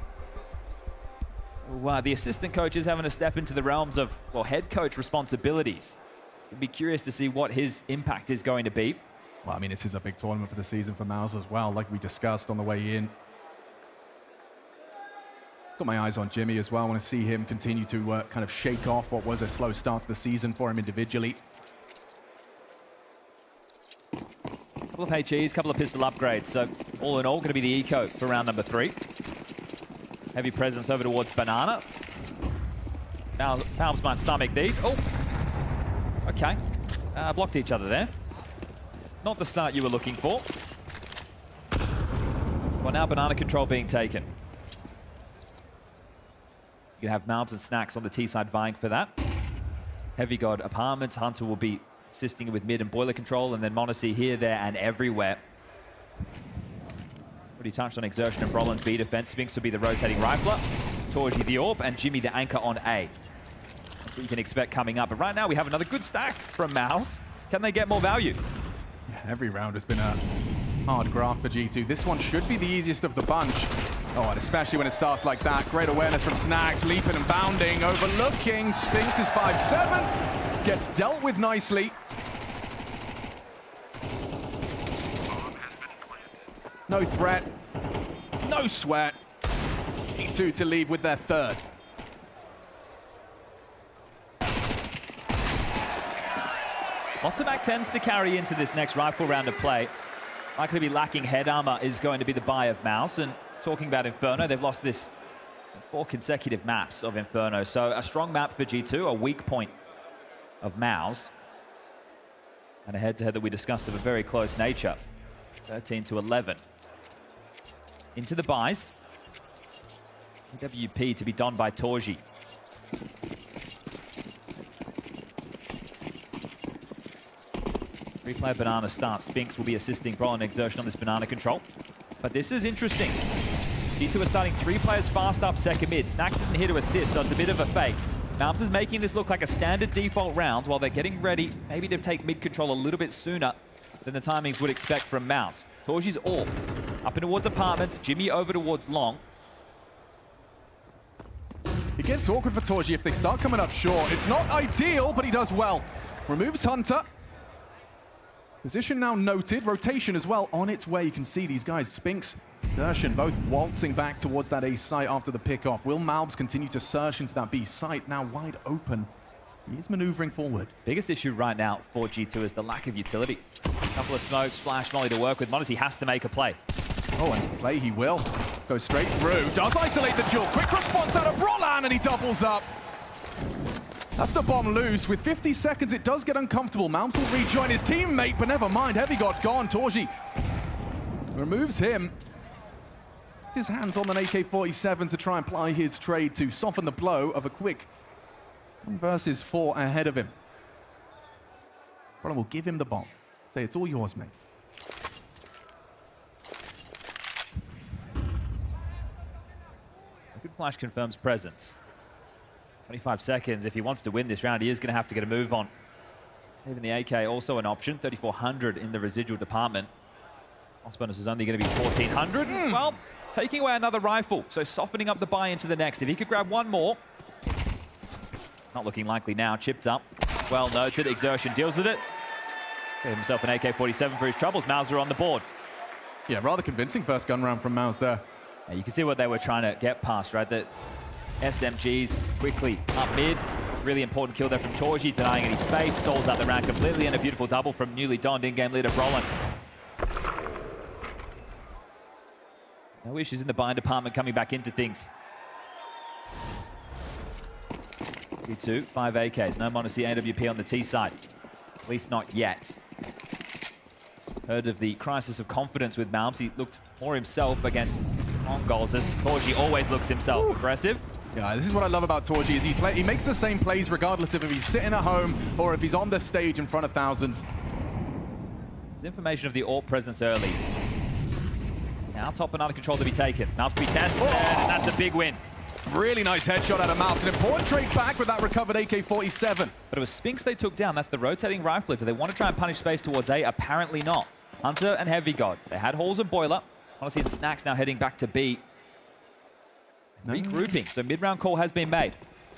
Wow, the assistant coach is having to step into the realms of, well, head coach responsibilities. I'd be curious to see what his impact is going to be. Well, I mean, this is a big tournament for the season for MOUZ as well, like we discussed on the way in. Got my eyes on Jimmy as well. I want to see him continue to kind of shake off what was a slow start to the season for him individually. Couple of HEs, couple of pistol upgrades. So all in all, going to be the eco for round number 3. Heavy presence over towards Banana. Now, Palms might stomach these. Oh, okay. Blocked each other there. Not the start you were looking for. Well, now Banana control being taken. You can have MOUZ and Snax on the T side vying for that. Heavy God apartments. Hunter will be assisting with mid and boiler control, and then Monacy here, there, and everywhere. Already touched on exertion and Brolin's B defense. Spinks will be the rotating rifler. Torji the AWP, and Jimmy the anchor on A. That's what you can expect coming up. But right now we have another good stack from MOUZ. Can they get more value? Yeah, every round has been a hard graft for G2. This one should be the easiest of the bunch. Oh, and especially when it starts like that. Great awareness from Snax, leaping and bounding, overlooking. Spinks is 5-7. Gets dealt with nicely. No threat. No sweat. G2 to leave with their third. Lots of Act 10s to carry into this next rifle round of play. Likely to be lacking head armor is going to be the buy of MOUZ. And talking about Inferno, they've lost this 4 consecutive maps of Inferno. So a strong map for G2, a weak point of MOUZ. And a head-to-head that we discussed of a very close nature. 13-11. Into the buys. WP to be donned by Torji. Three-player banana starts. Spinks will be assisting Bro and Exertion on this banana control. But this is interesting. G2 are starting 3 players fast up second mid. Snax isn't here to assist, so it's a bit of a fake. MOUZ is making this look like a standard default round while they're getting ready, maybe to take mid control a little bit sooner than the timings would expect from MOUZ. Torji's off. Up and towards apartments, Jimmy over towards long. It gets awkward for Torji if they start coming up short. It's not ideal, but he does well. Removes Hunter. Position now noted. Rotation as well on its way. You can see these guys, Spinks, Exertion, both waltzing back towards that A site after the pickoff. Will MOUZ continue to surge into that B site, now wide open? He is maneuvering forward. Biggest issue right now for G2 is the lack of utility. A couple of smokes, flash molly to work with. m0NESY has to make a play. Oh, and play he will. Goes straight through. Does isolate the duel. Quick response out of Brolan, and he doubles up. That's the bomb loose. With 50 seconds, it does get uncomfortable. MOUZ will rejoin his teammate, but never mind. Heavy got gone. Torji removes him. It's his hands on an AK-47 to try and ply his trade to soften the blow of a quick 1 versus 4 ahead of him. Brolan will give him the bomb. Say, it's all yours, mate. Good flash confirms presence. 25 seconds. If he wants to win this round, he is going to have to get a move on. Saving the AK, also an option. 3,400 in the residual department. Loss bonus is only going to be 1,400. Well, taking away another rifle, so softening up the buy into the next. If he could grab one more. Not looking likely now. Chipped up. Well noted. Exertion deals with it. Gave himself an AK-47 for his troubles. MOUZ are on the board. Yeah, rather convincing first gun round from MOUZ there. Yeah, you can see what they were trying to get past, right? That SMGs quickly up mid. Really important kill there from Torji, denying any space. Stalls out the round completely, and a beautiful double from newly donned in-game leader Brolan. No issues in the buy department coming back into things. G2, 5 AKs. No m0NESY AWP on the T side. At least not yet. Heard of the crisis of confidence with MOUZ. He looked more himself against Mongols, as Torji always looks himself. Aggressive. Yeah, this is what I love about Torji, is he makes the same plays regardless of if he's sitting at home or if he's on the stage in front of thousands. There's information of the AWP presence early. Now top banana control to be taken. MOUZ to be tested, and that's a big win. Really nice headshot out of MOUZ. An important trade back with that recovered AK-47. But it was Spinks they took down. That's the rotating rifle. Do they want to try and punish space towards A? Apparently not. Hunter and Heavy God. They had Halls and Boiler. Honestly, and Snax now heading back to B. Regrouping, so mid-round call has been made.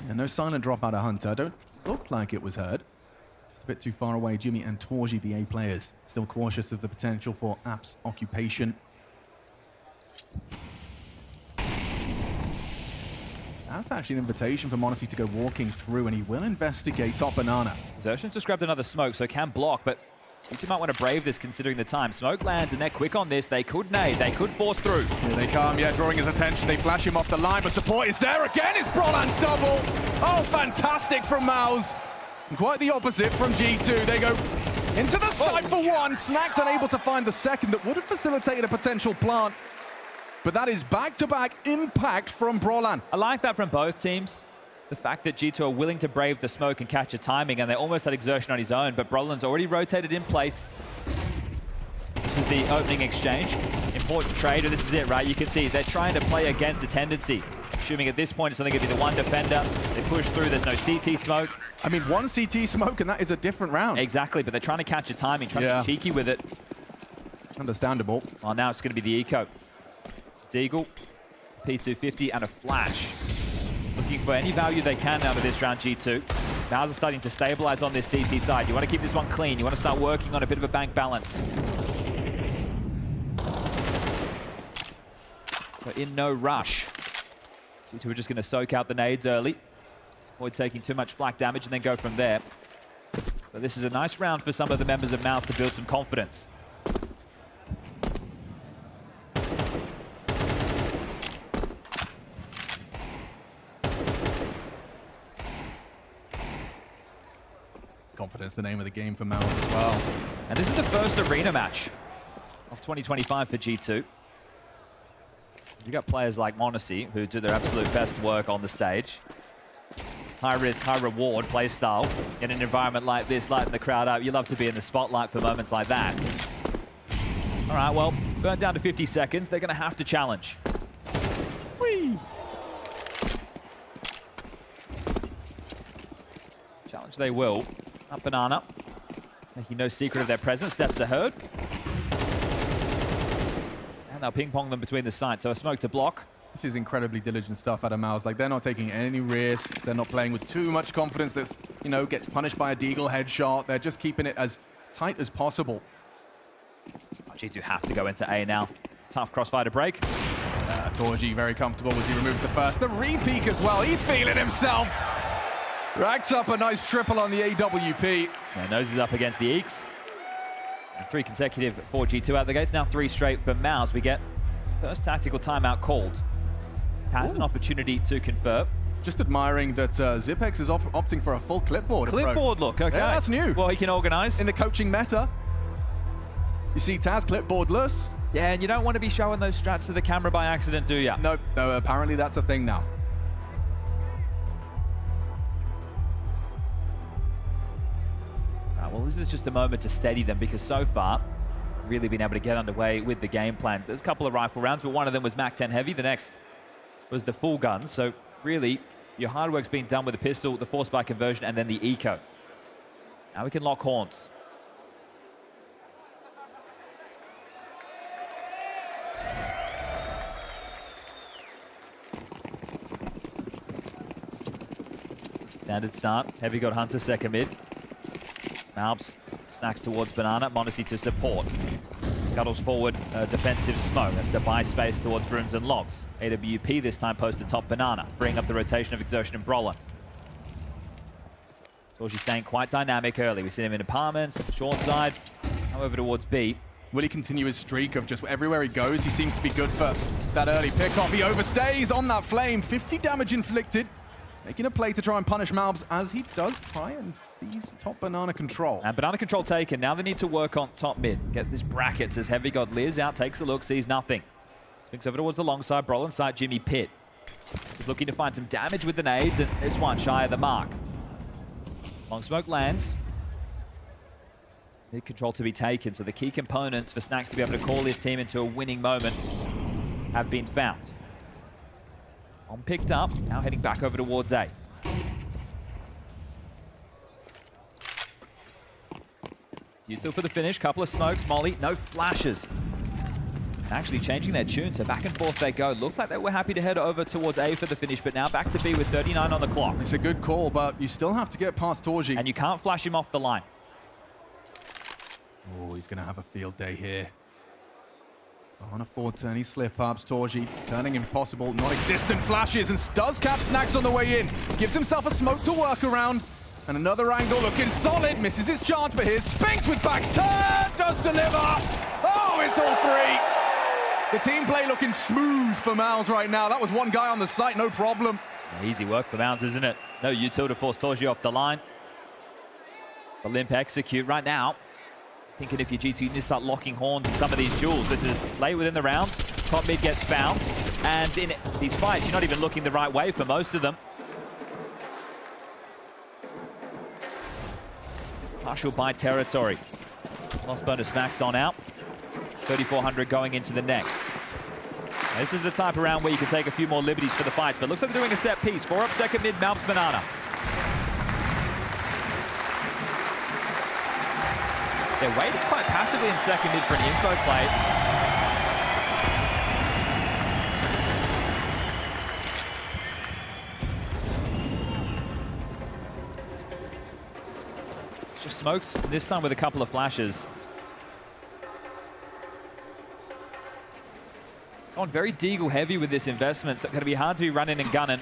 Yeah, no silent drop out of Hunter. Don't look like it was heard. Just a bit too far away. Jimmy and Torji, the A players, still cautious of the potential for App's occupation. That's actually an invitation for m0NESY to go walking through, and he will investigate top banana. Exertion's just grabbed another smoke, so can block, but you two might want to brave this considering the time. Smoke lands and they're quick on this. They could nade. They could force through. Here they come, yeah, drawing his attention. They flash him off the line, but support is there again. It's Brolan's double. Oh, fantastic from MOUZ. And quite the opposite from G2. They go into the side for one. Snax unable to find the second that would have facilitated a potential plant. But that is back-to-back impact from Brolan. I like that from both teams. The fact that G2 are willing to brave the smoke and catch a timing, and they almost had Exertion on his own, but Brolan's already rotated in place. This is the opening exchange. Important trade, and this is it, right? You can see they're trying to play against a tendency. Assuming at this point it's only going to be the one defender. They push through, there's no CT smoke. I mean, one CT smoke, and that is a different round. Exactly, but they're trying to catch a timing, trying to be cheeky with it. Understandable. Well, now it's going to be the eco. Deagle P250 and a flash. Looking for any value they can out of this round, G2. MOUZ are starting to stabilize on this CT side. You want to keep this one clean. You want to start working on a bit of a bank balance. So in no rush. G2 are just going to soak out the nades early. Avoid taking too much flak damage and then go from there. But this is a nice round for some of the members of MOUZ to build some confidence. Confidence, the name of the game for MOUZ as well. And this is the first arena match of 2025 for G2. You got players like Monacy who do their absolute best work on the stage. High risk, high reward play style in an environment like this, lighting the crowd up. You love to be in the spotlight for moments like that. All right, well, burnt down to 50 seconds. They're going to have to challenge. Whee! Challenge they will. Up Banana, making no secret of their presence. Steps ahead. And they'll ping pong them between the sides. So a smoke to block. This is incredibly diligent stuff out of MOUZ. Like, they're not taking any risks. They're not playing with too much confidence that, you know, gets punished by a Deagle headshot. They're just keeping it as tight as possible. G2 have to go into A now. Tough crossfire to break. Torji very comfortable as he removes the first. The re-peek as well. He's feeling himself. Racks up a nice triple on the AWP. Yeah, noses up against the Eeks. And 3 consecutive for G2 out the gates. Now 3 straight for MOUZ. We get first tactical timeout called. Has an opportunity to convert. Just admiring that Zipex is opting for a full clipboard. Clipboard look, okay. Yeah, that's new. Well, he can organize. In the coaching meta. You see Taz clipboardless. Yeah, and you don't want to be showing those strats to the camera by accident, do you? No, apparently that's a thing now. Well, this is just a moment to steady them because so far, really been able to get underway with the game plan. There's a couple of rifle rounds, but one of them was Mac 10 heavy. The next was the full gun. So really, your hard work's being done with the pistol, the force by conversion, and then the eco. Now we can lock horns. Standard start. Heavy got Hunter second mid. MOUZ snacks towards Banana. Monacy to support. Scuttles forward, defensive smoke. That's to buy space towards rooms and logs. AWP this time posted top Banana, freeing up the rotation of Exertion and Brolin. Torji staying quite dynamic early. We see him in apartments, short side, however towards B. Will he continue his streak of just everywhere he goes? He seems to be good for that early pickoff. He overstays on that flame. 50 damage inflicted. Making a play to try and punish MOUZ as he does try and seize top Banana control. And Banana control taken. Now they need to work on top mid. Get this brackets as Heavy God Liz out, takes a look, sees nothing. Swings over towards the long side. Brolin side, Jimmy Pitt. He's looking to find some damage with the nades, and this one shy of the mark. Long smoke lands. Mid control to be taken, so the key components for Snacks to be able to call his team into a winning moment have been found. On picked up, now heading back over towards A. Util for the finish, couple of smokes, Molly, no flashes. Actually changing their tune, so back and forth they go. Looked like they were happy to head over towards A for the finish, but now back to B with 39 on the clock. It's a good call, but you still have to get past Torji. And you can't flash him off the line. Oh, he's going to have a field day here. On a forward turn, he slip-ups. Torji turning impossible, non-existent flashes, and does cap Snacks on the way in. Gives himself a smoke to work around. And another angle looking solid. Misses his chance, but here's Spinks with backs turn. Does deliver. Oh, it's all three. The team play looking smooth for MOUZ right now. That was one guy on the site, no problem. Easy work for MOUZ, isn't it? No util to force Torji off the line. The limp execute right now. Thinking if you're G2, you need to start locking horns in some of these duels. This is late within the rounds. Top mid gets found. And in these fights, you're not even looking the right way for most of them. Partial buy territory. Lost bonus maxed on out. 3,400 going into the next. Now, this is the type of round where you can take a few more liberties for the fights, but looks like they're doing a set piece. 4 up second mid, MOUZ Banana. They're waiting quite passively in second mid for an info play. smokes, this time with a couple of flashes. On very Deagle heavy with this investment, so it's going to be hard to be running and gunning.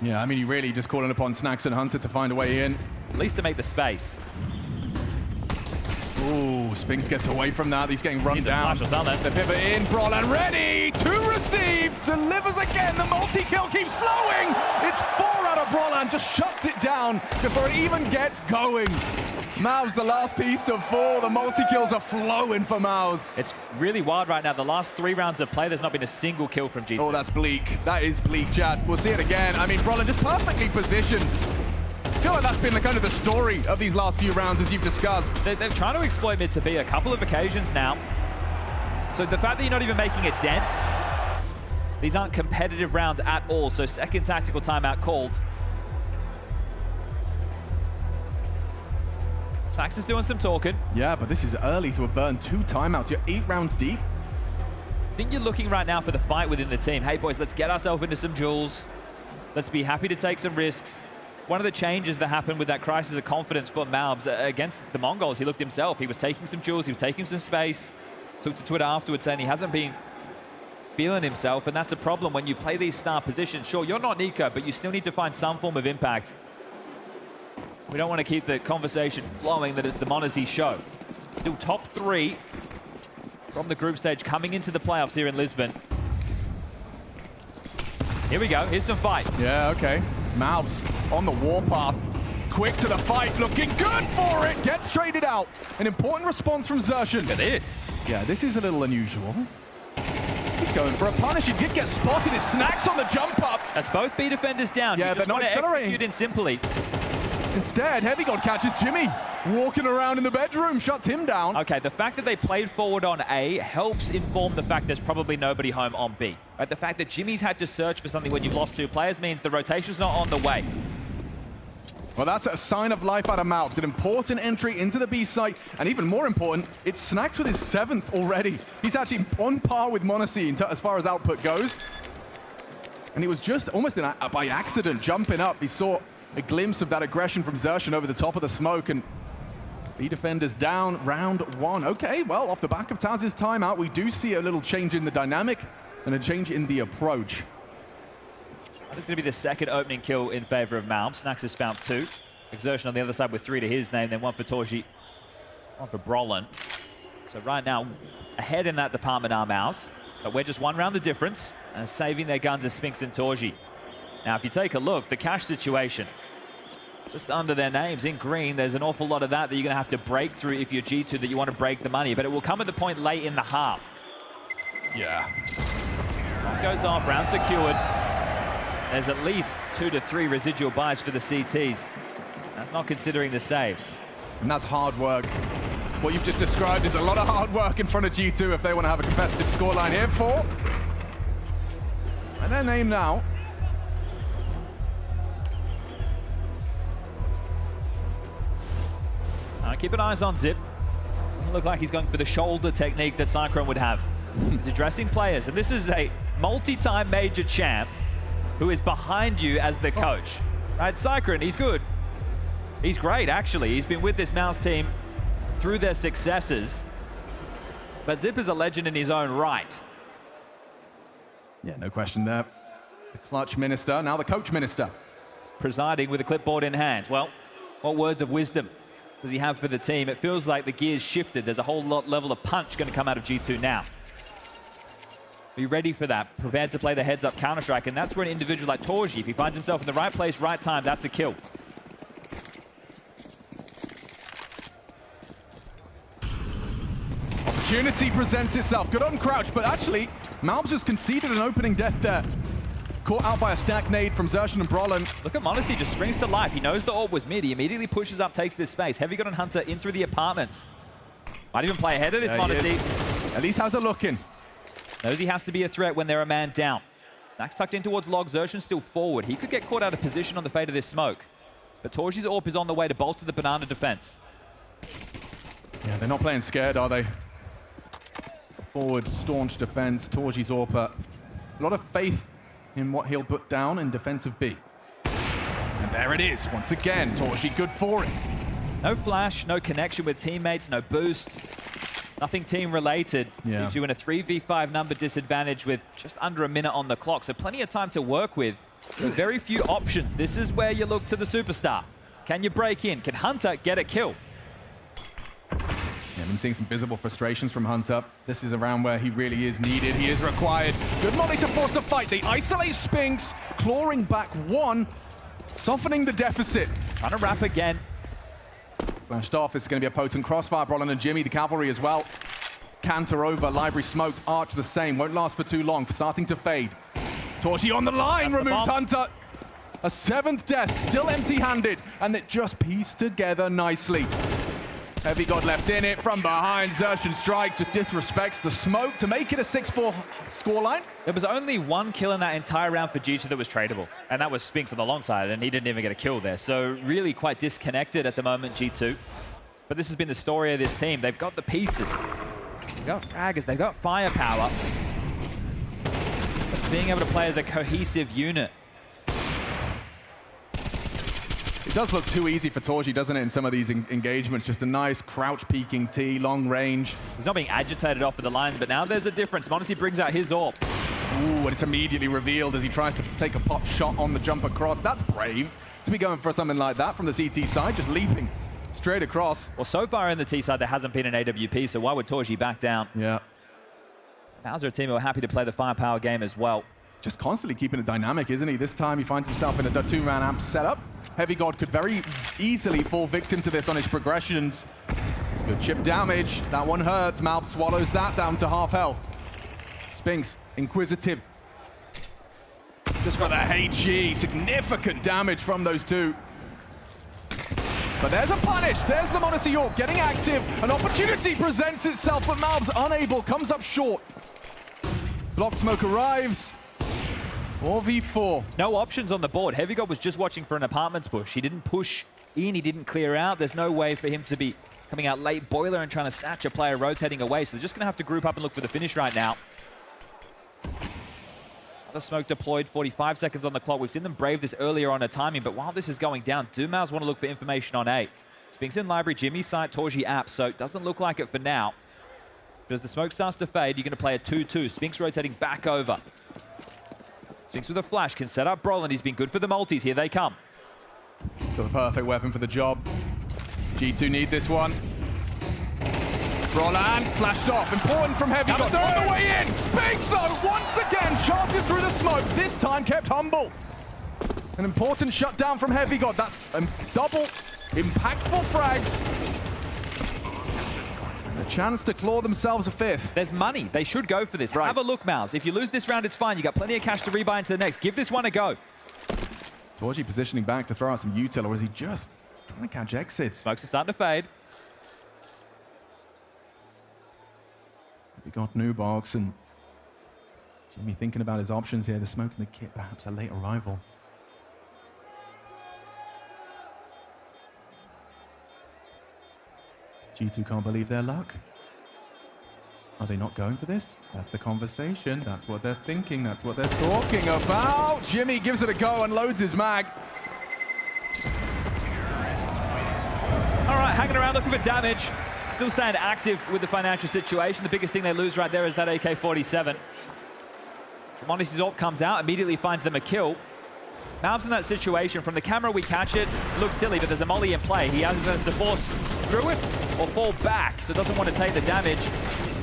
Yeah, I mean, you're really just calling upon Snax and Hunter to find a way in. At least to make the space. Ooh, Spinks gets away from that. He's getting run down. Flash or something. The pivot in, Brolin ready to receive. Delivers again. The multi-kill keeps flowing. It's 4 out of Brolin. Just shuts it down before it even gets going. MOUZ, the last piece to 4. The multi-kills are flowing for MOUZ. It's really wild right now. The last 3 rounds of play, there's not been a single kill from G2. Oh, that's bleak. That is bleak, Chad. We'll see it again. I mean, Brolin just perfectly positioned. I feel like that's been kind of the story of these last few rounds, as you've discussed. They're trying to exploit mid to B a couple of occasions now. So the fact that you're not even making a dent, these aren't competitive rounds at all. So second tactical timeout called. Snax is doing some talking. Yeah, but this is early to have burned 2 timeouts. You're 8 rounds deep. I think you're looking right now for the fight within the team. Hey, boys, let's get ourselves into some duels. Let's be happy to take some risks. One of the changes that happened with that crisis of confidence for MOUZ against the Mongols, he looked himself. He was taking some duels, he was taking some space. Took to Twitter afterwards saying he hasn't been feeling himself, and that's a problem when you play these star positions. Sure, you're not Nika, but you still need to find some form of impact. We don't want to keep the conversation flowing that it's the m0NESY show. Still top 3 from the group stage coming into the playoffs here in Lisbon. Here we go, here's some fight. Yeah, okay. MOUZ on the warpath. Quick to the fight, looking good for it. Gets traded out. An important response from Xerxen. Look at this. Yeah, this is a little unusual. He's going for a punish. He did get spotted. His Snax on the jump up. That's both B defenders down. Yeah, you they're just not want to accelerating. execute in simply. Instead, Heavy God catches Jimmy. Walking around in the bedroom, shuts him down. Okay, the fact that they played forward on A helps inform the fact there's probably nobody home on B. Right? The fact that Jimmy's had to search for something when you've lost 2 players means the rotation's not on the way. Well, that's a sign of life out of MOUZ. An important entry into the B site, and even more important, it's Snax with his 7th already. He's actually on par with m0NESY as far as output goes. And he was just almost by accident jumping up. He saw a glimpse of that aggression from Xerxen over the top of the smoke, and B defenders down round 1. Okay, well, off the back of Taz's timeout, we do see a little change in the dynamic and a change in the approach. That's going to be the second opening kill in favor of MOUZ. Snax has found 2. Xerxen on the other side with 3 to his name, then 1 for Torji, 1 for Brolin. So right now, ahead in that department are MOUZ, but we're just 1 round the difference, and saving their guns as Spinks and Torji. Now, if you take a look, the cash situation, just under their names in green, there's an awful lot of that you're going to have to break through if you're G2 that you want to break the money, but it will come at the point late in the half. Yeah. One goes off, round secured. There's at least 2 to 3 residual buys for the CTs. That's not considering the saves. And that's hard work. What you've just described is a lot of hard work in front of G2 if they want to have a competitive scoreline here. 4. And their name now. Keep an eye on Zip. Doesn't look like he's going for the shoulder technique that Cyclone would have. He's addressing players, and this is a multi-time major champ who is behind you as the coach. Right, Cyclone, he's good. He's great, actually. He's been with this MOUZ team through their successes. But Zip is a legend in his own right. Yeah, no question there. The clutch minister, now the coach minister. Presiding with a clipboard in hand. Well, what words of wisdom does he have for the team? It feels like the gears shifted. There's a whole lot level of punch going to come out of G2 now. Be ready for that. Prepared to play the heads-up Counter-Strike, and that's where an individual like Torji, if he finds himself in the right place, right time, that's a kill. Opportunity presents itself. Good on Crouch, but actually, MOUZ has conceded an opening death there. Caught out by a stack nade from Xerxen and Brolin. Look at m0NESY, just springs to life. He knows the orb was mid. He immediately pushes up, takes this space. Heavy Gun and Hunter in through the apartments. Might even play ahead of this m0NESY. At least has a look in. Knows he has to be a threat when they're a man down. Snax tucked in towards Log. Xerxen still forward. He could get caught out of position on the fate of this smoke. But Torji's AWP is on the way to bolster the banana defense. Yeah, they're not playing scared, are they? Forward, staunch defense. Torji's AWP. A lot of faith in what he'll put down in defense of B. And there it is, once again. Torji good for it. No flash, no connection with teammates, no boost. Nothing team-related. Yeah. Leaves you in a 3v5 number disadvantage with just under a minute on the clock, so plenty of time to work with. Very few options. This is where you look to the superstar. Can you break in? Can Hunter get a kill? Yeah, I've been seeing some visible frustrations from Hunter. This is a round where he really is needed. He is required. Good molly to force a fight. They isolate Spinks, clawing back one, softening the deficit. Trying to wrap again. Flashed off. It's going to be a potent crossfire. Brolin and Jimmy, the cavalry as well. Canter over. Library smoked. Arch the same. Won't last for too long. Starting to fade. Torchy on the line. That's removes the Hunter. A 7th death. Still empty-handed. And it just pieced together nicely. Heavy God left in it from behind. Xerxes strikes. Just disrespects the smoke to make it a 6-4 scoreline. There was only one kill in that entire round for G2 that was tradable, and that was Spinks on the long side, and he didn't even get a kill there. So really quite disconnected at the moment, G2. But this has been the story of this team. They've got the pieces. They've got fraggers. They've got firepower. It's being able to play as a cohesive unit. It does look too easy for Torchy, doesn't it, in some of these engagements? Just a nice crouch-peeking T, long range. He's not being agitated off of the lines, but now there's a difference. m0NESY brings out his AWP. Ooh, and it's immediately revealed as he tries to take a pot shot on the jump across. That's brave to be going for something like that from the CT side, just leaping straight across. Well, so far in the T side, there hasn't been an AWP, so why would Torchy back down? Yeah. MOUZ are a team who are happy to play the firepower game as well. Just constantly keeping it dynamic, isn't he? This time he finds himself in a 2-man amp setup. Heavy God could very easily fall victim to this on his progressions. Good chip damage. That one hurts. MOUZ swallows that down to half health. Spinks, inquisitive. Just for the HE. Significant damage from those two. But there's a punish. There's the m0NESY AWP getting active. An opportunity presents itself, but MOUZ unable. Comes up short. Block smoke arrives. 4v4. No options on the board. Heavy God was just watching for an apartments push. He didn't push in, he didn't clear out. There's no way for him to be coming out late boiler and trying to snatch a player rotating away. So they're just going to have to group up and look for the finish right now. Another smoke deployed, 45 seconds on the clock. We've seen them brave this earlier on a timing, but while this is going down, do MOUZ want to look for information on A? Spinks in library, Jimmy site, Torchy app, so it doesn't look like it for now. But as the smoke starts to fade, you're going to play a 2-2. Spinks rotating back over. Spinks with a flash, can set up Brolin. He's been good for the multis. Here they come. He's got the perfect weapon for the job. G2 need this one. Brolin flashed off. Important from Heavy God. On the way in. Spinks, though, once again charges through the smoke. This time kept humble. An important shutdown from Heavy God. That's double impactful frags. A chance to claw themselves a 5th. There's money. They should go for this. Right. Have a look, MOUZ. If you lose this round, it's fine. You got plenty of cash to rebuy into the next. Give this one a go. Torchy positioning back to throw out some util, or is he just trying to catch exits? Smokes are starting to fade. We got new box, and Jimmy thinking about his options here. The smoke and the kit, perhaps a late arrival. G2 can't believe their luck. Are they not going for this? That's the conversation. That's what they're thinking. That's what they're talking about. Jimmy gives it a go and loads his mag. All right, hanging around looking for damage. Still staying active with the financial situation. The biggest thing they lose right there is that AK-47. m0NESY's AWP comes out, immediately finds them a kill. MOUZ in that situation, from the camera we catch it, looks silly, but there's a molly in play. He has to force through it or fall back, so doesn't want to take the damage.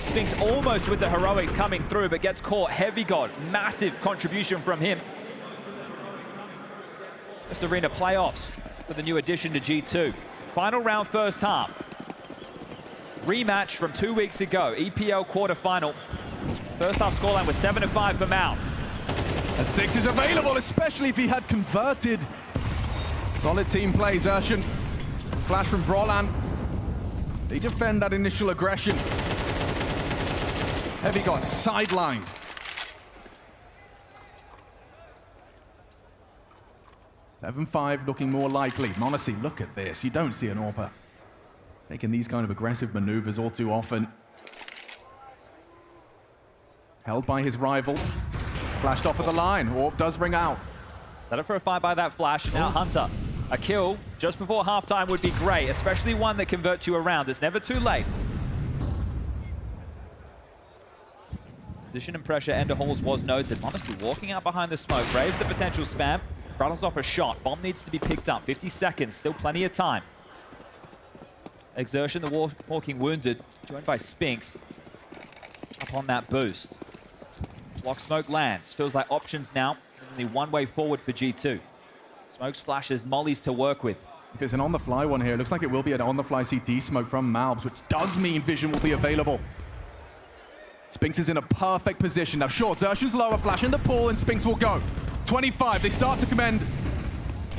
Spinks almost with the heroics coming through, but gets caught. Heavy God, massive contribution from him. Just arena playoffs for the new addition to G2. Final round, first half. Rematch from 2 weeks ago, EPL quarterfinal. First half scoreline was 7-5 for MOUZ. A 6 is available, especially if he had converted. Solid team play, Xerxes. Flash from Brolin. They defend that initial aggression. Heavy God sidelined. 7-5 looking more likely. m0NESY, look at this. You don't see an AWPer taking these kind of aggressive maneuvers all too often. Held by his rival. Flashed off at the line. AWP does ring out. Set up for a fight by that flash. Now Hunter A kill just before halftime would be great, especially one that converts you around. It's never too late. Position and pressure, Ender Halls was noted. Honestly, walking out behind the smoke, braves the potential spam, rattles off a shot. Bomb needs to be picked up. 50 seconds, still plenty of time. Exertion, the walking wounded, joined by Spinks. Up on that boost. Block smoke lands. Feels like options now. Only one way forward for G2. Smokes flashes, mollies to work with. If it's an on-the-fly one here, it looks like it will be an on-the-fly CT smoke from MOUZ, which does mean vision will be available. Spinks is in a perfect position. Now, sure, Xerxion's lower, flash in the pool, and Spinks will go. 25, they start to commend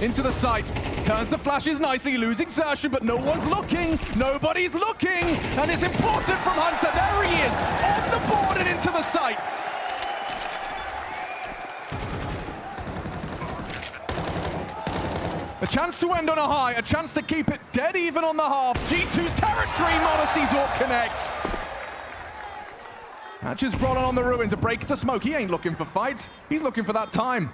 into the site. Turns the flashes nicely, losing Xerxion, but no one's looking. Nobody's looking, and it's important from Hunter. There he is, on the board and into the site. A chance to end on a high, a chance to keep it dead even on the half. G2's territory, m0NESY's AWP connects. Matches Brolin on the ruins, a break the smoke. He ain't looking for fights, he's looking for that time.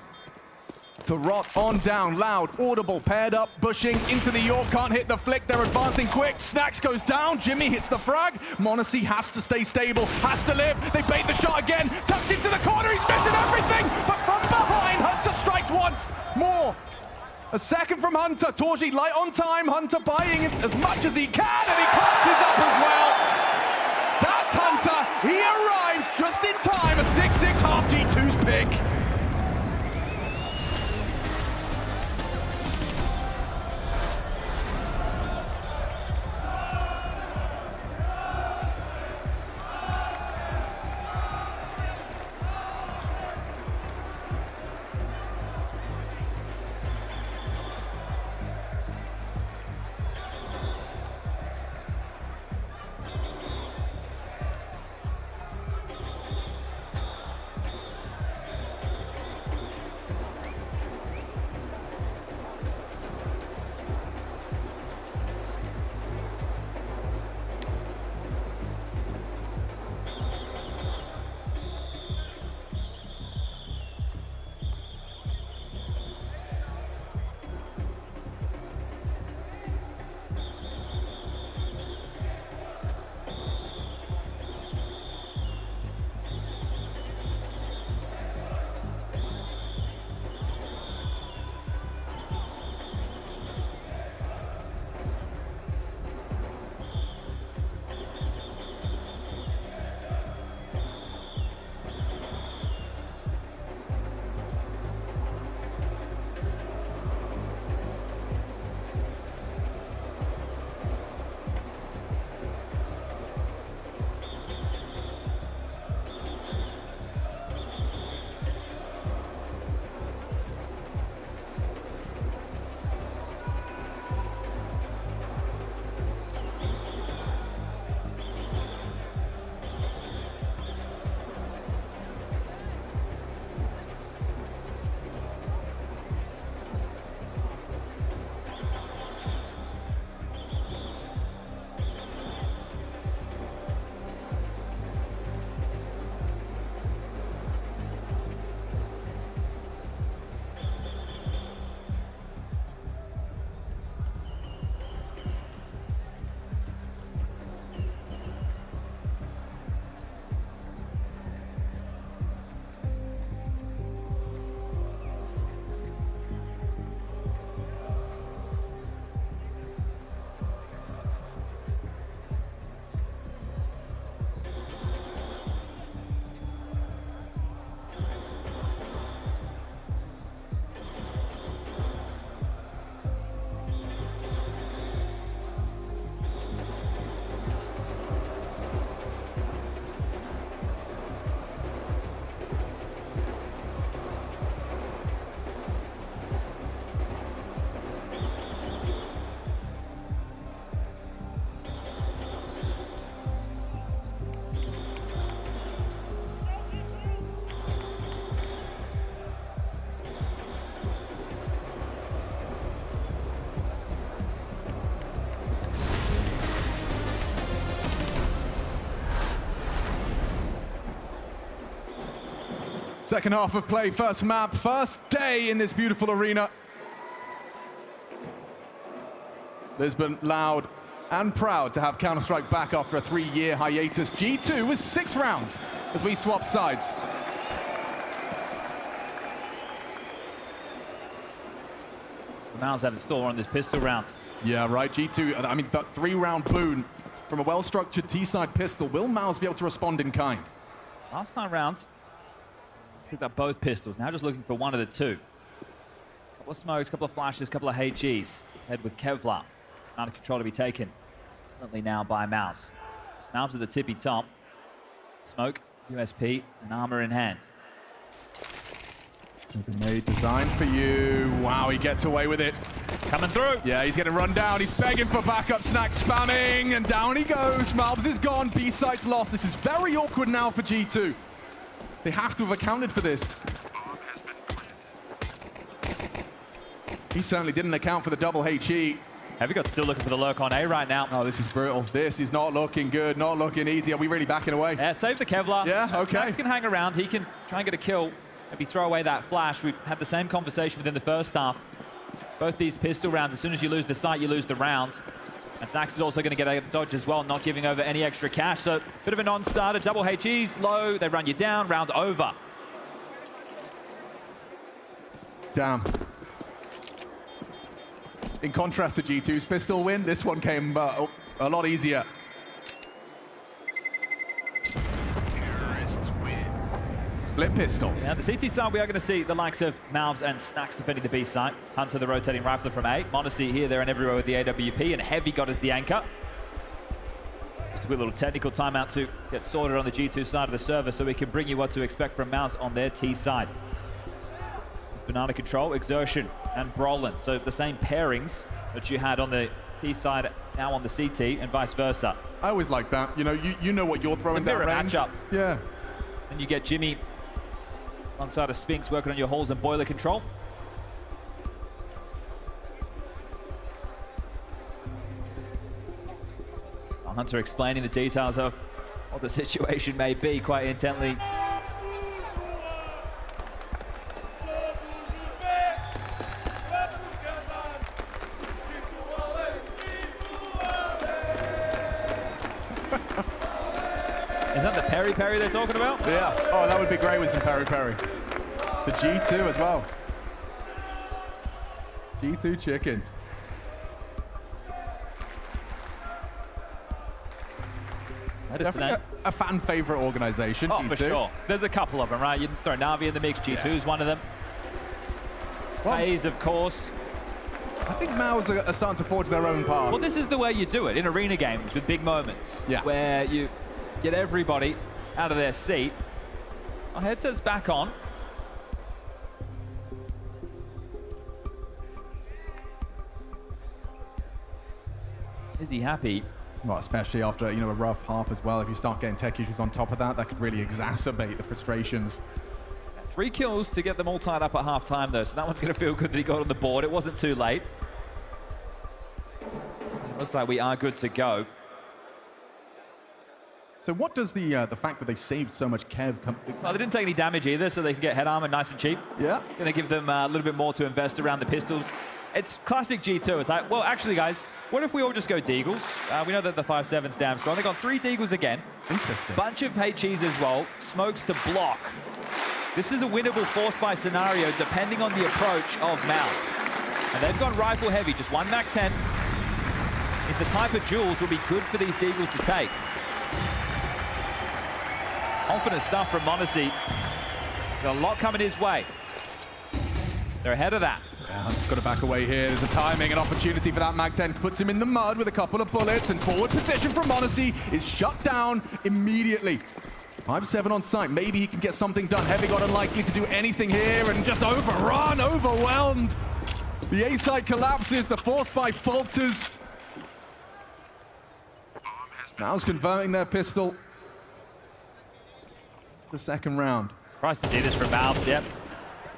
To rot on down, loud, audible, paired up, bushing into the York, can't hit the flick, they're advancing quick. Snacks goes down, Jimmy hits the frag. m0NESY has to stay stable, has to live. They bait the shot again, tucked into the corner, he's missing everything. But from behind, Hunter strikes once more. A second from Hunter, Torji light on time, Hunter buying it as much as he can, and he clutches up as well. That's Hunter, he arrives just in time, a 6-6 half G2's pick. Second half of play, first map, first day in this beautiful arena. Lisbon loud and proud to have Counter-Strike back after a 3-year hiatus. G2 with 6 rounds as we swap sides. MOUZ have in store on this pistol round. Yeah, right, G2, I mean, that 3-round boon from a well-structured T-side pistol. Will MOUZ be able to respond in kind? Last time round, let's pick up both pistols. Now just looking for one of the two. Couple of smokes, couple of flashes, couple of HGs. Head with Kevlar. Under control to be taken. Silently now by MOUZ. Just MOUZ at the tippy top. Smoke, USP, and armor in hand. There's a nade designed for you. Wow, he gets away with it. Coming through. Yeah, he's getting run down. He's begging for backup. Snack spamming, and down he goes. MOUZ is gone. B-site's lost. This is very awkward now for G2. They have to have accounted for this. He certainly didn't account for the double HE. Have you got still looking for the lurk on A right now? Oh, this is brutal. This is not looking good, not looking easy. Are we really backing away? Yeah, save the Kevlar. Yeah, okay. Snax can hang around. He can try and get a kill. Maybe throw away that flash. We had the same conversation within the first half. Both these pistol rounds, as soon as you lose the sight, you lose the round. And Snax is also going to get a dodge as well, not giving over any extra cash. So, bit of a non-starter. Double HEs, low. They run you down. Round over. Damn. In contrast to G2's pistol win, this one came a lot easier. Split pistols. Now, the CT side, we are going to see the likes of MOUZ and Snax defending the B side. Hunter, the rotating rifler from A. m0NESY here, there, and everywhere with the AWP. And Heavy got as the anchor. Just a quick little technical timeout to get sorted on the G2 side of the server so we can bring you what to expect from MOUZ on their T side. It's banana control, exertion, and Brolin. So the same pairings that you had on the T side, now on the CT, and vice versa. I always like that. You know, you know what you're throwing down range. Matchup. Yeah. Then you get Jimmy alongside of Spinks working on your holes and boiler control. Hunter explaining the details of what the situation may be quite intently. Is that the peri-peri they're talking about? Yeah. Oh, that would be great with some peri-peri. The G2 as well. G2 chickens. Definitely a fan favorite organization. Oh, G2. for sure. There's a couple of them, right? You can throw NAVI in the mix. G2 is one of them. FaZe, of course. I think MOUZ are starting to forge their own path. Well, this is the way you do it in arena games with big moments. Where you get everybody out of their seat. Our headset's back on. Is he happy? Well, especially after, you know, a rough half as well. If you start getting tech issues on top of that, that could really exacerbate the frustrations. 3 kills to get them all tied up at half-time, though, so that one's going to feel good that he got on the board. It wasn't too late. It looks like we are good to go. So what does the fact that they saved so much Kev come... Well, they didn't take any damage either, so they can get head armor nice and cheap. Yeah. Going to give them a little bit more to invest around the pistols. It's classic G2. It's like, well, actually, guys, what if we all just go Deagles? We know that the 5.7's damn strong. They've got 3 Deagles again. Interesting. Bunch of HEs as well. Smokes to block. This is a winnable force buy scenario depending on the approach of MOUZ. And they've gone rifle heavy, just 1 MAC-10. If the type of duels will be good for these Deagles to take. Confident stuff from m0NESY. He's got a lot coming his way. They're ahead of that. Yeah, Hunt's got to back away here. There's a timing, an opportunity for that MAC-10. Puts him in the mud with a couple of bullets, and forward position from m0NESY is shut down immediately. 5-7 on site. Maybe he can get something done. Heavy got unlikely to do anything here, and just overrun, overwhelmed. The A site collapses. The force buy falters. MOUZ converting their pistol. The second round. Surprised to see this from MOUZ, yep.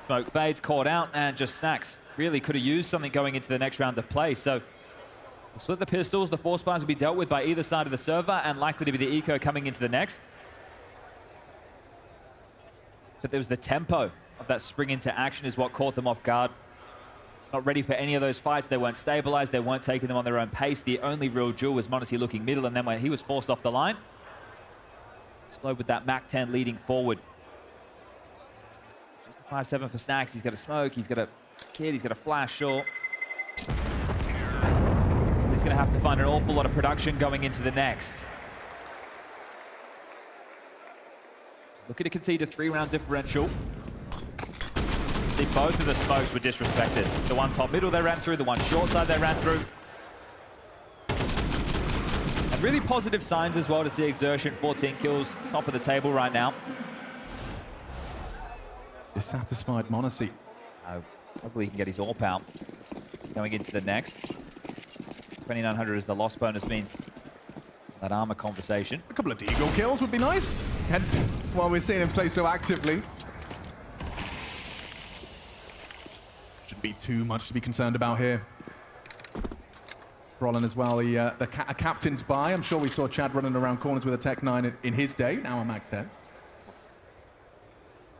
Smoke fades, caught out, and just Snax really could have used something going into the next round of play. So we'll split the pistols. The force buys will be dealt with by either side of the server and likely to be the eco coming into the next. But there was the tempo of that spring into action is what caught them off guard. not ready for any of those fights. They weren't stabilized. They weren't taking them on their own pace. The only real duel was m0NESY looking middle, and then when he was forced off the line, explode with that MAC-10 leading forward. Just a 5-7 for Snax. He's got a smoke. He's got a kid. He's got a flash short. He's going to have to find an awful lot of production going into the next. Looking to concede a 3-round differential. See, both of the smokes were disrespected. The one top middle they ran through, the one short side they ran through. And really positive signs as well to see Exertion, 14 kills, top of the table right now. Dissatisfied m0NESY. Hopefully he can get his AWP out going into the next. 2,900 as the loss bonus means that armor conversation. A couple of Deagle kills would be nice. Hence why we're seeing him play so actively. Shouldn't be too much to be concerned about here. Brolin as well, a captain's buy. I'm sure we saw Chad running around corners with a Tech 9 in his day, now a MAC-10.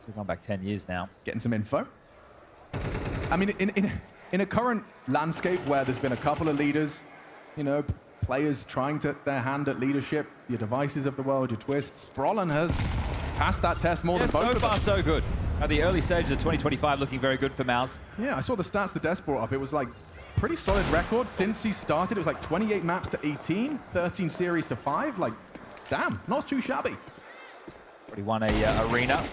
We've gone back 10 years now. Getting some info. I mean, in a current landscape where there's been a couple of leaders, you know, players trying their hand at leadership, your devices of the world, your twists, Brolin has passed that test more than both of them. So far, so good. At the early stages of 2025, looking very good for MOUZ. Yeah, I saw the stats the Desk brought up. It was like pretty solid record since he started. It was like 28 maps to 18, 13 series to 5. Like, damn, not too shabby. Already won a arena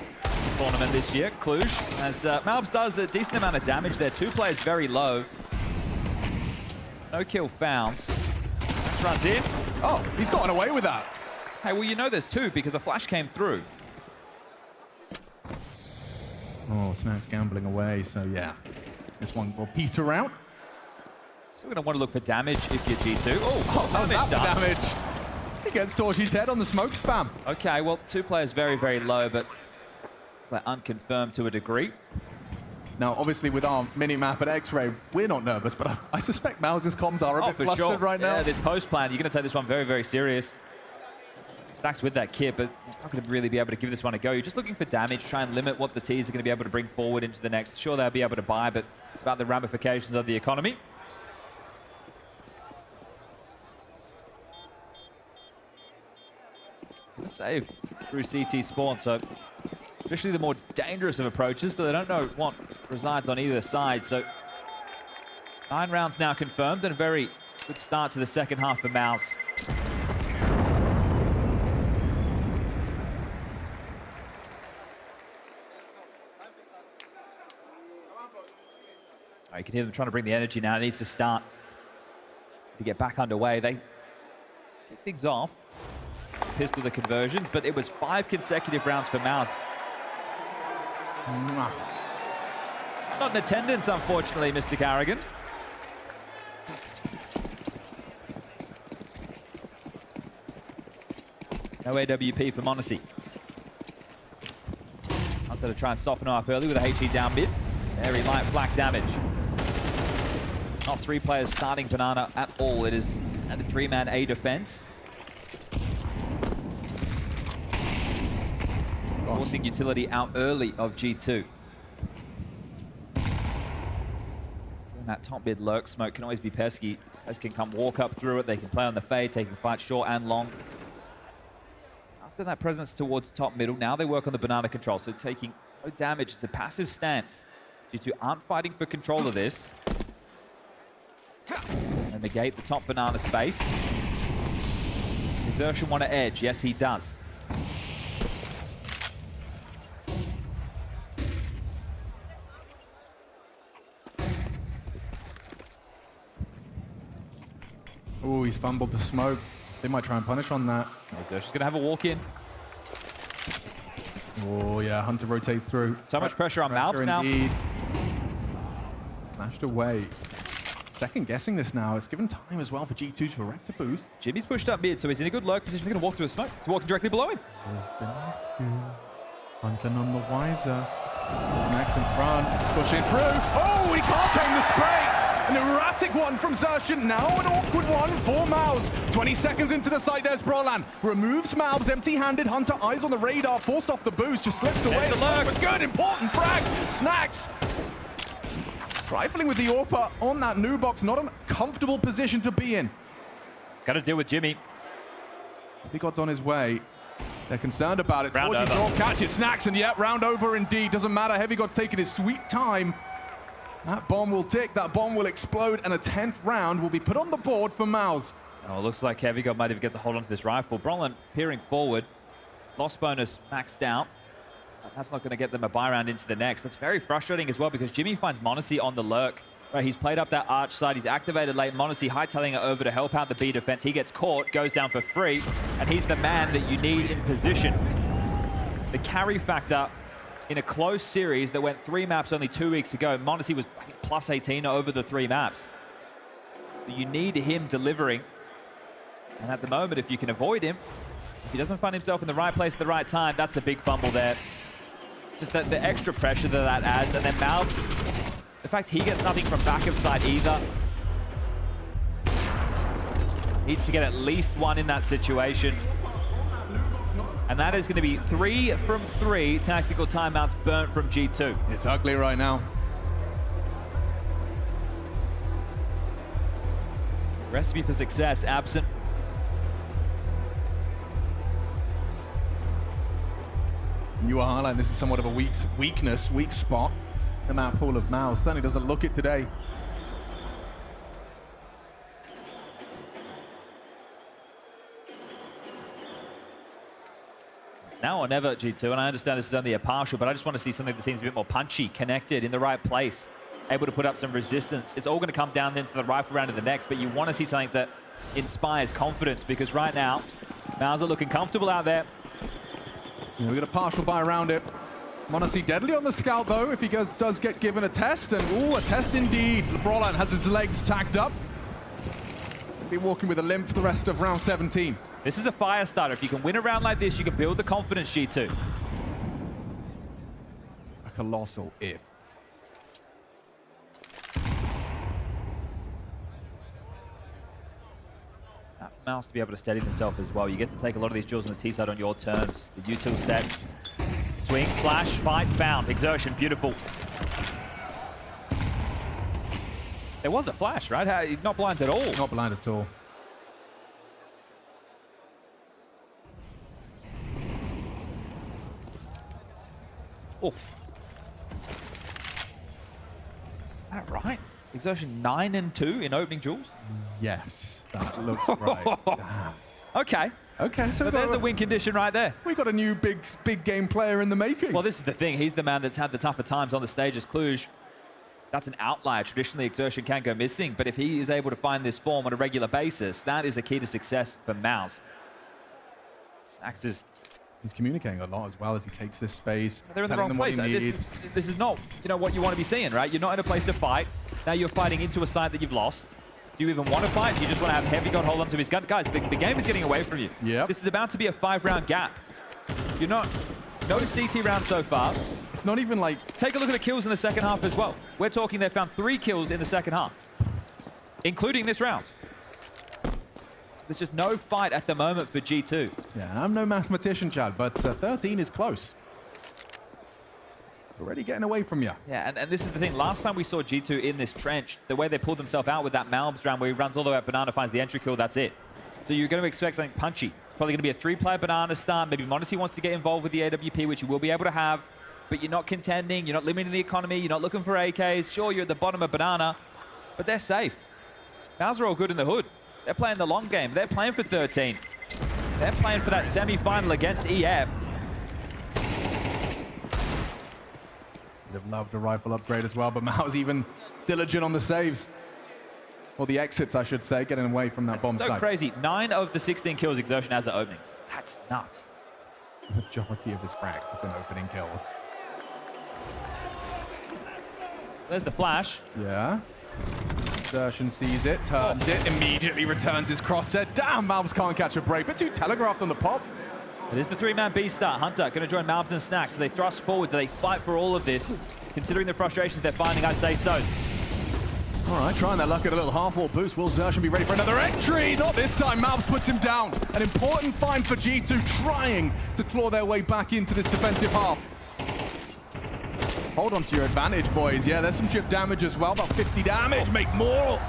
tournament this year, Cluj, as MOUZ does a decent amount of damage there. 2 players very low. No kill found. Runs in. Oh, he's gotten away with that. Hey, well, you know there's 2 because a flash came through. Oh, Snax gambling away, so yeah. This one will peter out. Still going to want to look for damage if you're G2. Oh, how's that for damage? He gets Torchy's head on the smoke spam. Okay, well, 2 players very, very low, but it's like unconfirmed to a degree. Now, obviously, with our mini-map at X-Ray, we're not nervous, but I suspect MOUZ's comms are a bit flustered right now. Yeah, this post-plan, you're going to take this one very, very serious. Stacks with that kit, but not going to really be able to give this one a go. You're just looking for damage, try and limit what the Ts are going to be able to bring forward into the next. Sure, they'll be able to buy, but it's about the ramifications of the economy. Save through CT spawn, so especially the more dangerous of approaches, but they don't know what resides on either side. So 9 rounds now confirmed, and a very good start to the second half for MOUZ. Oh, you can hear them trying to bring the energy now. It needs to start to get back underway. They kick things off. Pistol the conversions, but it was 5 consecutive rounds for MOUZ. Not in attendance, unfortunately, Mr. Carrigan. No AWP for m0NESY. Hunter to try and soften him up early with a HE down mid. Very light flak damage. Not 3 players starting Banana at all. It is standard 3-man A defense. Forcing utility out early of G2. That top mid lurk smoke can always be pesky. Guys can come walk up through it. They can play on the fade, taking fights short and long. After that presence towards top middle, now they work on the banana control. So taking no damage. It's a passive stance. G2 aren't fighting for control of this. And negate the top banana space. Does Exertion want to edge? Yes, he does. Oh, he's fumbled the smoke. They might try and punish on that. Exertion's gonna have a walk in. Oh yeah, Hunter rotates through. So much pressure on MOUZ now. Flashed away. Second guessing this now. It's given time as well for G2 to erect a boost. Jimmy's pushed up mid, so he's in a good lurk position. He's gonna walk through a smoke. He's walking directly below him. Hunter none the wiser. Snax in front, pushing through. Oh, he can't tame the spray. An erratic one from Xertion, now an awkward one for MOUZ. 20 seconds into the site, there's Brolan. Removes MOUZ, empty-handed. Hunter, eyes on the radar, forced off the boost, just slips away. The lurk was good, important frag. Snax. Trifling with the AWPer on that new box, not a comfortable position to be in. Got to deal with Jimmy. Vigod's on his way. They're concerned about it. Round Torchy over. short catches, snacks, and yep, round over indeed. Doesn't matter. Heavygod's taking his sweet time. That bomb will tick, that bomb will explode, and a 10th round will be put on the board for MOUZ. Oh, it looks like Heavygod might even get to hold on to this rifle. Brolin peering forward. Loss bonus maxed out. That's not going to get them a buy round into the next. That's very frustrating as well because Jimmy finds m0NESY on the lurk. Right, he's played up that arch side. He's activated late. m0NESY hightailing it over to help out the B defense. He gets caught, goes down for free, and he's the man that you need in position. The carry factor in a close series that went 3 maps only 2 weeks ago, m0NESY was, I think, plus 18 over the 3 maps. So you need him delivering. And at the moment, if you can avoid him, if he doesn't find himself in the right place at the right time, that's a big fumble there. Just the extra pressure that adds. And then MOUZ, the fact he gets nothing from back of side either. Needs to get at least 1 in that situation. And that is going to be 3 from 3 tactical timeouts burnt from G2. It's ugly right now. Recipe for success absent. You are highlighting this is somewhat of a weak spot. The map pool of MOUZ certainly doesn't look it today. It's now or never, G2, and I understand this is only a partial, but I just want to see something that seems a bit more punchy, connected, in the right place, able to put up some resistance. It's all going to come down into the rifle round of the next, but you want to see something that inspires confidence, because right now, MOUZ are looking comfortable out there. Yeah, we got a partial buy around it. m0NESY deadly on the scout, though, if he does get given a test. And, ooh, a test indeed. Brolin has his legs tagged up. He'll be walking with a limp for the rest of round 17. This is a fire starter. If you can win a round like this, you can build the confidence, G2. A colossal if. For MOUZ to be able to steady themselves as well. You get to take a lot of these duels on the T side on your terms. The util sets. Swing, flash, fight, found. Exertion, beautiful. There was a flash, right? He's not blind at all. Not blind at all. Oof. Is that right? Exertion 9 and 2 in opening duels? Yes, that looks right. Damn. Okay. Okay, so there's a win condition right there. We got a new big game player in the making. Well, this is the thing. He's the man that's had the tougher times on the stage as Cluj. That's an outlier. Traditionally, Exertion can go missing, but if he is able to find this form on a regular basis, that is a key to success for MOUZ. Snax is... He's communicating a lot as well as he takes this space. They're in the wrong place. This is not, what you want to be seeing, right? You're not in a place to fight. Now you're fighting into a site that you've lost. Do you even want to fight? Do you just want to have Heavygod hold on to his gun? Guys, the game is getting away from you. Yep. This is about to be a 5-round gap. You're not... No CT round so far. It's not even like... Take a look at the kills in the second half as well. We're talking they found 3 kills in the second half, including this round. There's just no fight at the moment for G2. Yeah, I'm no mathematician, Chad, but 13 is close. It's already getting away from you. Yeah, and this is the thing. Last time we saw G2 in this trench, the way they pulled themselves out with that MOUZ round where he runs all the way up Banana, finds the entry kill, that's it. So you're going to expect something punchy. It's probably going to be a 3-player Banana start. Maybe m0NESY wants to get involved with the AWP, which you will be able to have, but you're not contending, you're not limiting the economy, you're not looking for AKs. Sure, you're at the bottom of Banana, but they're safe. MOUZ are all good in the hood. They're playing the long game. They're playing for 13. They're playing for that semi-final against EF. Would have loved a rifle upgrade as well, but MOUZ even diligent on the saves. Or the exits, I should say, getting away from that bomb site. So crazy. 9 of the 16 kills Exertion has at openings. That's nuts. The majority of his frags have been opening kills. There's the flash. Yeah. Exertion sees it, turns it, immediately returns his crossset. Damn, MOUZ can't catch a break, but too telegraphed on the pop. It is the 3-man B start. Hunter going to join MOUZ and Snax. Do they thrust forward? Do they fight for all of this? Considering the frustrations they're finding, I'd say so. All right, trying their luck at a little half-wall boost. Will Xertion be ready for another entry? Not this time. MOUZ puts him down. An important find for G2, trying to claw their way back into this defensive half. Hold on to your advantage, boys. Yeah, there's some chip damage as well. About 50 damage. Make more.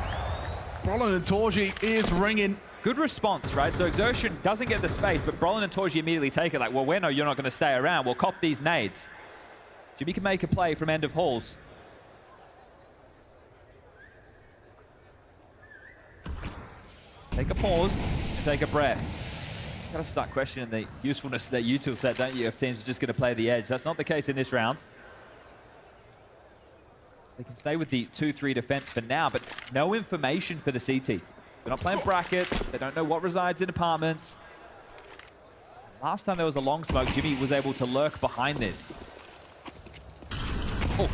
Brolin and Torji is ringing. Good response, right? So Exertion doesn't get the space, but Brolin and Torji immediately take it. Like, well, we know you're not going to stay around. We'll cop these nades. Jimmy can make a play from end of halls. Take a pause and take a breath. Got to start questioning the usefulness of that util set, don't you, if teams are just going to play the edge. That's not the case in this round. So they can stay with the 2-3 defense for now, but no information for the CTs. They're not playing brackets. They don't know what resides in apartments. Last time there was a long smoke, Jimmy was able to lurk behind this. Oh.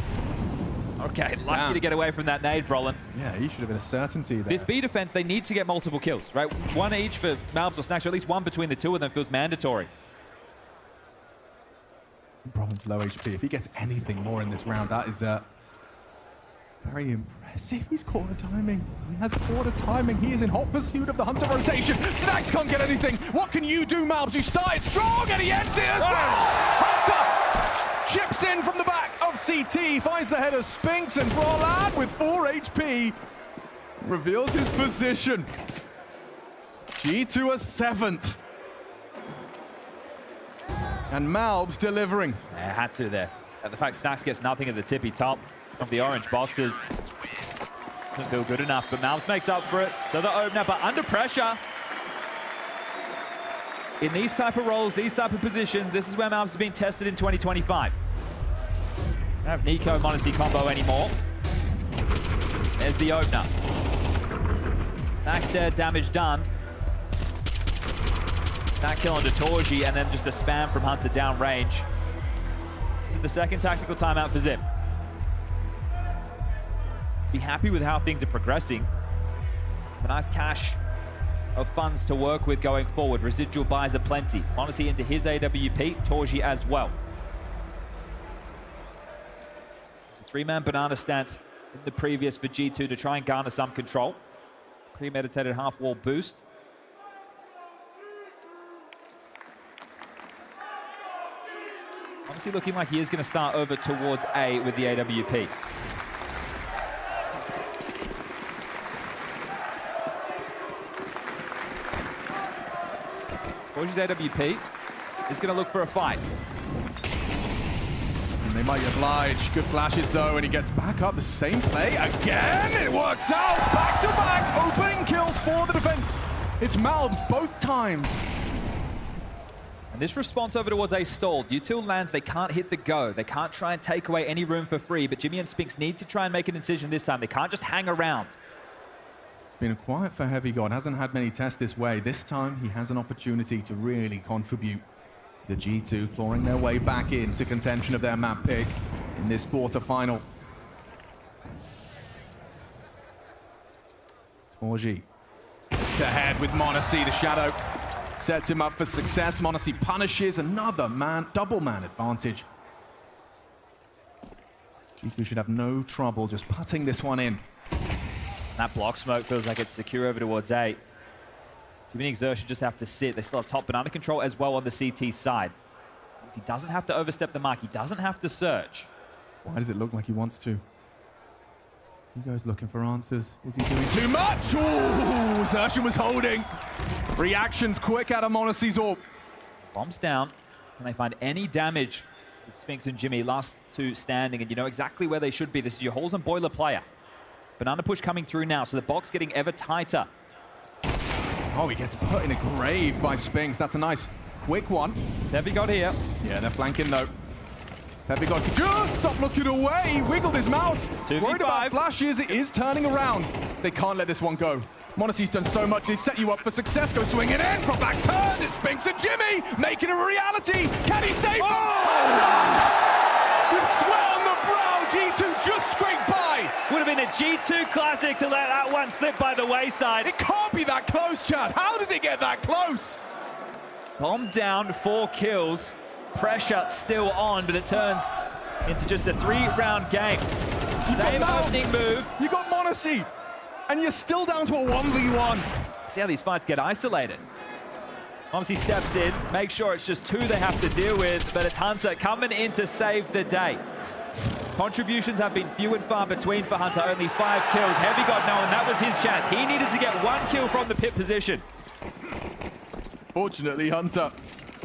Okay, lucky to get away from that nade, Brolin. Yeah, he should have been a certainty there. This B defense, they need to get multiple kills, right? One each for MOUZ or Snacks, or at least one between the two of them feels mandatory. Brolin's low HP. If he gets anything more in this round, that is very impressive. He's quarter timing. He has quarter timing. He is in hot pursuit of the Hunter rotation. Snacks can't get anything. What can you do, MOUZ? You started strong and he ends it as well. Hunter chips in from the back of CT, finds the head of Spinks, and Brolin with 4 HP reveals his position. G2 a 7th. And MOUZ delivering. Yeah, had to there. The fact Snacks gets nothing at the tippy top of the orange boxes doesn't feel good enough, but MOUZ makes up for it. So the opener, but under pressure. In these type of roles, these type of positions, this is where MOUZ is being tested in 2025. Don't have Nico m0NESY combo anymore. There's the opener. Snacks dead, damage done. Snack kill onto Torji, and then just the spam from Hunter downrange. This is the second tactical timeout for Zip. Be happy with how things are progressing. A nice cache of funds to work with going forward. Residual buys are plenty. m0NESY into his AWP, Torji as well. It's a 3-man banana stance in the previous for G2 to try and garner some control. Premeditated half-wall boost. m0NESY looking like he is going to start over towards A with the AWP. Torji's AWP is going to look for a fight. And they might oblige. Good flashes though, and he gets back up. The same play again. It works out. Back-to-back opening kills for the defense. It's MOUZ both times. And this response over towards A stalled. Util lands, they can't hit the go. They can't try and take away any room for free, but Jimmy and Spinks need to try and make an incision this time. They can't just hang around. Been quiet for Heavy God, hasn't had many tests this way. This time he has an opportunity to really contribute to G2 clawing their way back into contention of their map pick in this quarterfinal. Torji to head with m0NESY. The shadow sets him up for success. m0NESY punishes another man, double man advantage. G2 should have no trouble just putting this one in. That block smoke feels like it's secure over towards A. Jimmy and Exertion just have to sit. They still have top banana control as well on the CT side. He doesn't have to overstep the mark. He doesn't have to search. Why does it look like he wants to? He goes looking for answers. Is he doing too much? Ooh, Exertion was holding. Reactions quick out of m0NESY's orb. Bombs down. Can they find any damage with Spinks and Jimmy? Last two standing, and you know exactly where they should be. This is your Halls and Boiler player. Banana push coming through now, so the box getting ever tighter. Oh, he gets put in a grave by Spinks. That's a nice quick one. Heavy God here. Yeah, they're flanking though. Heavy God could just stop looking away. He wiggled his mouse. 2v5. Worried about flashes. It is turning around. They can't let this one go. m0NESY's done so much. They set you up for success. Go swinging in. From back turn. It's Spinks and Jimmy making it a reality. Can he save them? With sweat on the brow, G2 just scraped by. Would have been a G2 classic to let that one slip by the wayside. It can't be that close, Chad. How does it get that close? Bomb down, 4 kills. Pressure still on, but it turns into just a 3-round game. Same opening move. You got m0NESY, and you're still down to a 1v1. See how these fights get isolated. m0NESY steps in, make sure it's just 2 they have to deal with, but it's Hunter coming in to save the day. Contributions have been few and far between for Hunter. Only 5 kills. Heavy got no, and that was his chance. He needed to get 1 kill from the pit position. Fortunately, Hunter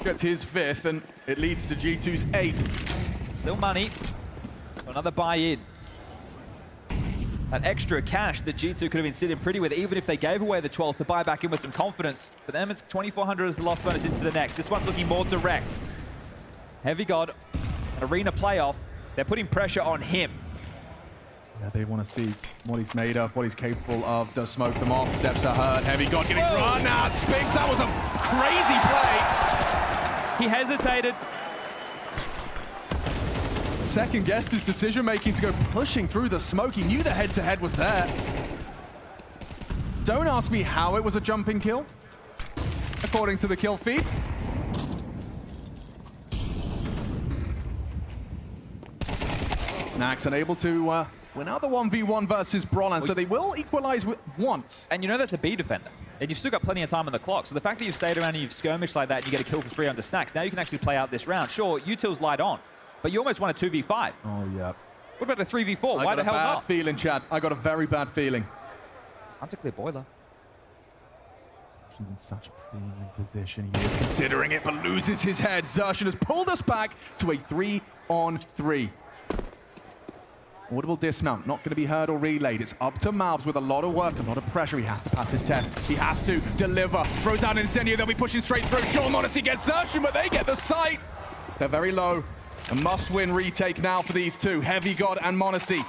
gets his 5th, and it leads to G2's 8th. Still money. So another buy-in. That extra cash that G2 could have been sitting pretty with, even if they gave away the 12th to buy back in with some confidence. For them, it's 2,400 as the loss bonus into the next. This one's looking more direct. Heavy God, an arena playoff. They're putting pressure on him. Yeah, they want to see what he's made of, what he's capable of. Does smoke them off. Steps ahead. Heavy God getting run out. Spinks. That was a crazy play. He hesitated. Second guessed his decision making to go pushing through the smoke. He knew the head-to-head was there. Don't ask me how it was a jumping kill, according to the kill feed. Snax unable to win out the 1v1 versus Brollan, so they will equalize once. And you know that's a B defender. And you've still got plenty of time on the clock. So the fact that you've stayed around and you've skirmished like that and you get a kill for 3 under Snax, now you can actually play out this round. Sure, Util's light on, but you almost won a 2v5. Oh, yeah. What about the 3v4? Why the hell not? I got a bad feeling, Chad. I got a very bad feeling. It's time to clear boiler. Zershan's in such a premium position. He is considering it, but loses his head. Zershan has pulled us back to a 3-on-3. Audible dismount, not going to be heard or relayed. It's up to MOUZ with a lot of work, a lot of pressure. He has to pass this test. He has to deliver. Throws out Incendio, they'll be pushing straight through. Sean Odyssey gets Zershan, but they get the sight. They're very low. A must-win retake now for these two, Heavy God and Monacy.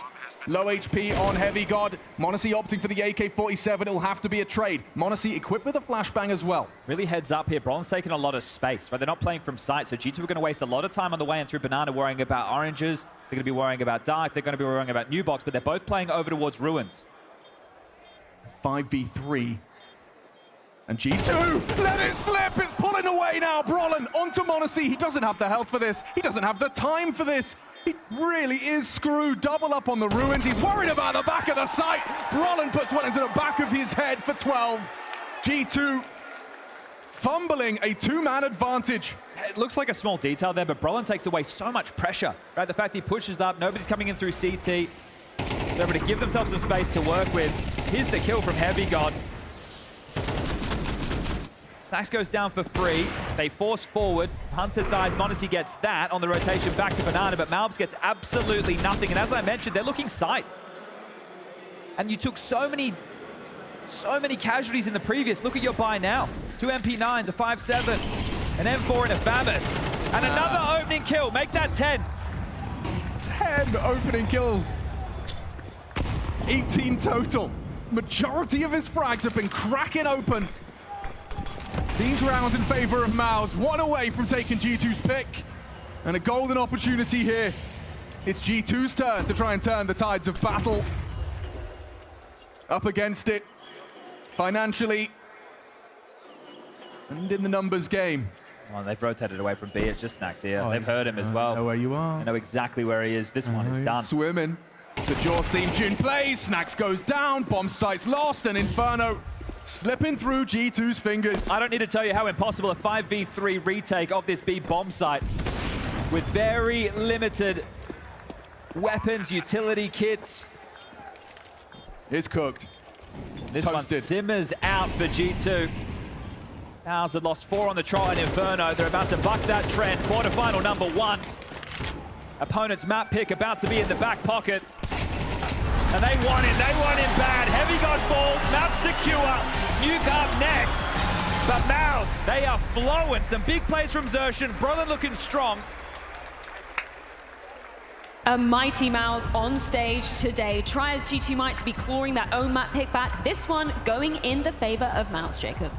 Low HP on Heavy God. Monacy opting for the AK-47. It'll have to be a trade. Monacy equipped with a flashbang as well. Really heads up here. Brollan's taking a lot of space, right? They're not playing from sight, so G2 are going to waste a lot of time on the way in through Banana worrying about oranges. They're going to be worrying about dark. They're going to be worrying about new box, but they're both playing over towards ruins. 5v3. And G2, let it slip. It's pulling away now. Brollan onto Monacy. He doesn't have the health for this. He doesn't have the time for this. He really is screwed. Double up on the ruins. He's worried about the back of the site. Brollan puts one into the back of his head for 12. G2 fumbling a 2-man advantage. It looks like a small detail there, but Brollan takes away so much pressure, right? The fact he pushes up, nobody's coming in through CT. They're able to give themselves some space to work with. Here's the kill from Heavy God. Snax goes down for free. They force forward. Hunter dies. Monacy gets that on the rotation back to Banana, but MOUZ gets absolutely nothing. And as I mentioned, they're looking sight. And you took so many casualties in the previous. Look at your buy now. 2 MP9s, a 5.7, an M4 and a Fabus. And another opening kill. Make that 10. 10 opening kills. 18 total. Majority of his frags have been cracking open. These rounds in favor of MOUZ, one away from taking G2's pick. And a golden opportunity here. It's G2's turn to try and turn the tides of battle. Up against it, financially, and in the numbers game. Well, they've rotated away from B, it's just Snax here. They've heard him as well. I know where you are. I know exactly where he is. This one is done. Swimming. The Jaws theme tune plays, Snax goes down, bomb site's lost, and Inferno slipping through G2's fingers. I don't need to tell you how impossible a 5v3 retake of this B bomb site with very limited weapons, utility kits. It's cooked. This one simmers out for G2. MOUZ had lost 4 on the trot and Inferno. They're about to buck that trend. Quarterfinal number 1. Opponent's map pick about to be in the back pocket. And they want him bad. Heavy God falls, map secure. Nuke up next. But MOUZ, they are flowing. Some big plays from Zershan. Brollan looking strong. A mighty MOUZ on stage today. Try as G2 might to be clawing their own map pick back. This one going in the favor of MOUZ, Jacob.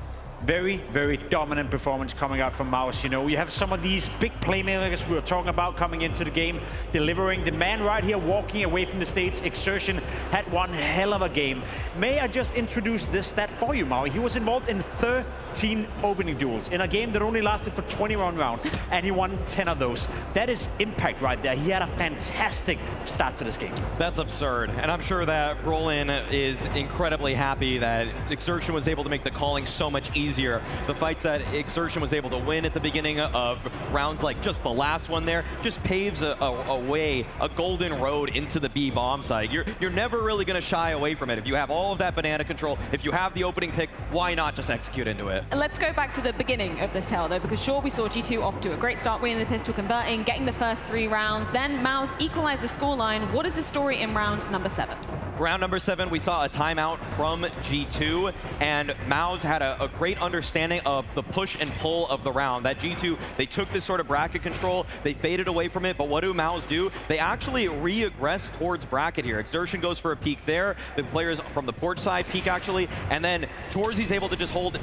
Very, very dominant performance coming out from MOUZ. You know, you have some of these big playmakers we were talking about coming into the game, delivering. The man right here walking away from the stage, Exertion, had one hell of a game. May I just introduce this stat for you, Maui? He was involved in 13 opening duels in a game that only lasted for 21 rounds, and he won 10 of those. That is impact right there. He had a fantastic start to this game. That's absurd, and I'm sure that Brollan is incredibly happy that Exertion was able to make the calling so much easier easier. The fights that Exertion was able to win at the beginning of rounds, like just the last one there, just paves a way, a golden road into the B bomb site. You're never really going to shy away from it. If you have all of that banana control, if you have the opening pick, why not just execute into it? Let's go back to the beginning of this tale, though, because sure, we saw G2 off to a great start, winning the pistol, converting, getting the first 3 rounds. Then MOUZ equalized the scoreline. What is the story in round number 7? Round number 7, we saw a timeout from G2, and MOUZ had a great understanding of the push and pull of the round. That G2, they took this sort of bracket control, they faded away from it, but what do MOUZ do? They actually re-aggress towards bracket here. Exertion goes for a peek there, the players from the Porch side peek actually, and then Torzy's able to just hold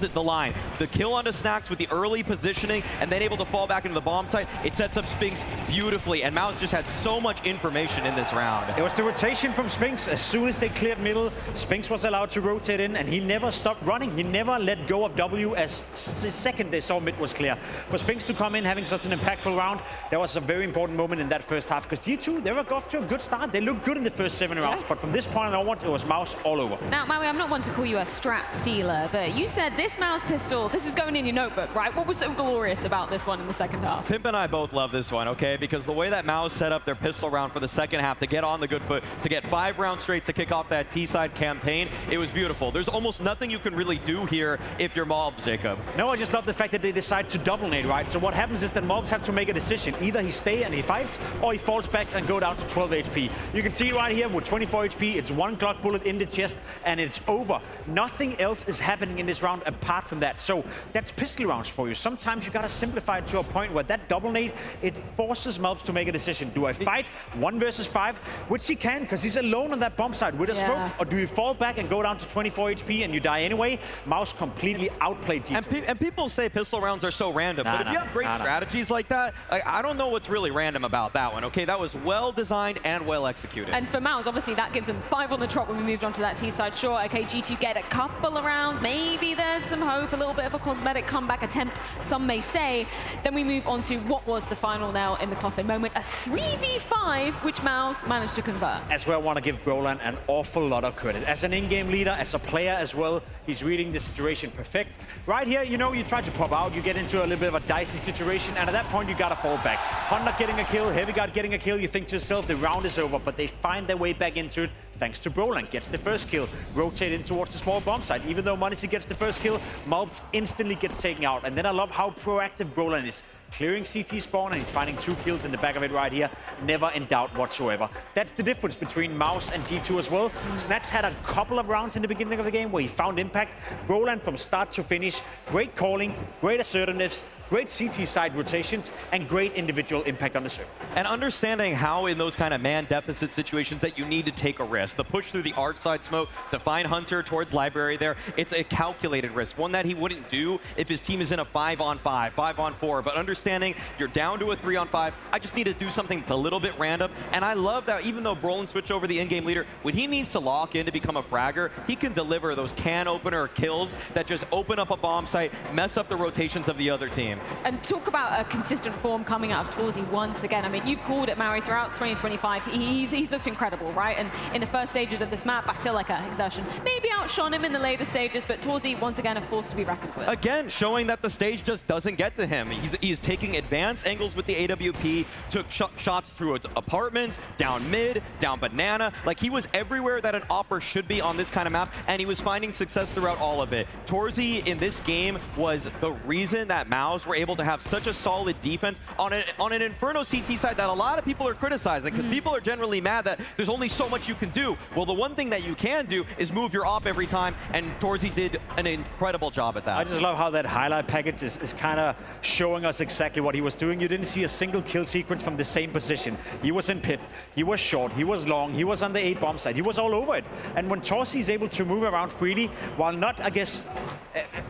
the line. The kill onto Snacks with the early positioning, and then able to fall back into the bomb site, it sets up Spinx beautifully, and MOUZ just had so much information in this round. It was the rotation from Spinx. As soon as they cleared middle, Spinx was allowed to rotate in, and he never stopped running. He never let go of W as the second they saw mid was clear. For Spinx to come in having such an impactful round, that was a very important moment in that first half, because G2, they were off to a good start. They looked good in the first 7 rounds, but from this point onwards, it was MOUZ all over. Now, Maui, I'm not one to call you a strat stealer, but you said this MOUZ pistol, this is going in your notebook, right? What was so glorious about this one in the second half? Pimp and I both love this one, okay? Because the way that MOUZ set up their pistol round for the second half to get on the good foot, to get 5 rounds straight to kick off that T-side campaign, it was beautiful. There's almost nothing you can really do here if you're MOUZ, Jacob. No, I just love the fact that they decide to double nade, right? So what happens is that MOUZ have to make a decision. Either he stay and he fights, or he falls back and go down to 12 HP. You can see right here with 24 HP, it's 1 Glock bullet in the chest, and it's over. Nothing else is happening in this round apart from that. So that's pistol rounds for you. Sometimes you gotta simplify it to a point where that double nade, it forces MOUZ to make a decision. Do I fight 1 versus 5? Which he can, because he's alone on that bomb side with a smoke, or do you fall back and go down to 24 HP and you die anyway? MOUZ completely outplayed G2. And people say pistol rounds are so random, but if you have great strategies like that, I don't know what's really random about that one, okay? That was well designed and well executed. And for MOUZ, obviously that gives them 5 on the trot when we moved on to that T-side. Sure, okay, G2 get a couple of rounds, maybe there's some hope, a little bit of a cosmetic comeback attempt, some may say. Then we move on to what was the final nail in the coffin moment, a 3v5, which MOUZ managed to convert. As well, I want to give Brolan an awful lot of credit. As an in-game leader, as a player as well, he's reading the situation perfect. Right here, you know, you try to pop out, you get into a little bit of a dicey situation, and at that point, you gotta fall back. Honda getting a kill, Heavy God getting a kill, you think to yourself, the round is over, but they find their way back into it, thanks to Brolan. Gets the first kill, rotate in towards the small bomb site. Even though m0NESY gets the first kill, MOUZ instantly gets taken out. And then I love how proactive Brolan is. Clearing CT spawn, and he's finding 2 kills in the back of it right here. Never in doubt whatsoever. That's the difference between MOUZ and G2 as well. Snacks had a couple of rounds in the beginning of the game where he found impact. Brolan from start to finish, great calling, great assertiveness, great CT side rotations, and great individual impact on the serve. And understanding how in those kind of man deficit situations that you need to take a risk. The push through the arch side smoke to find Hunter towards Library there, it's a calculated risk, one that he wouldn't do if his team is in a 5-on-5, 5-on-4, but understanding you're down to a 3-on-5, I just need to do something that's a little bit random, and I love that even though Brolan switched over the in-game leader, when he needs to lock in to become a fragger, he can deliver those can opener kills that just open up a bomb site, mess up the rotations of the other team. And talk about a consistent form coming out of Torzy once again. I mean, you've called it, Maui, throughout 2025. He's looked incredible, right? And in the first stages of this map, I feel like Exertion maybe outshone him in the later stages, but Torzy, once again, a force to be reckoned with. Again, showing that the stage just doesn't get to him. He's taking advanced angles with the AWP, took shots through apartments, down mid, down banana. Like, he was everywhere that an opper should be on this kind of map, and he was finding success throughout all of it. Torzy, in this game, was the reason that MOUZ were able to have such a solid defense on an Inferno CT side that a lot of people are criticizing, because people are generally mad that there's only so much you can do. Well, the one thing that you can do is move your op every time, and Torzy did an incredible job at that. I just love how that highlight package is kind of showing us exactly what he was doing. You didn't see a single kill sequence from the same position. He was in pit, he was short, he was long, he was on the A bomb side, he was all over it. And when Torzy is able to move around freely, while not, I guess,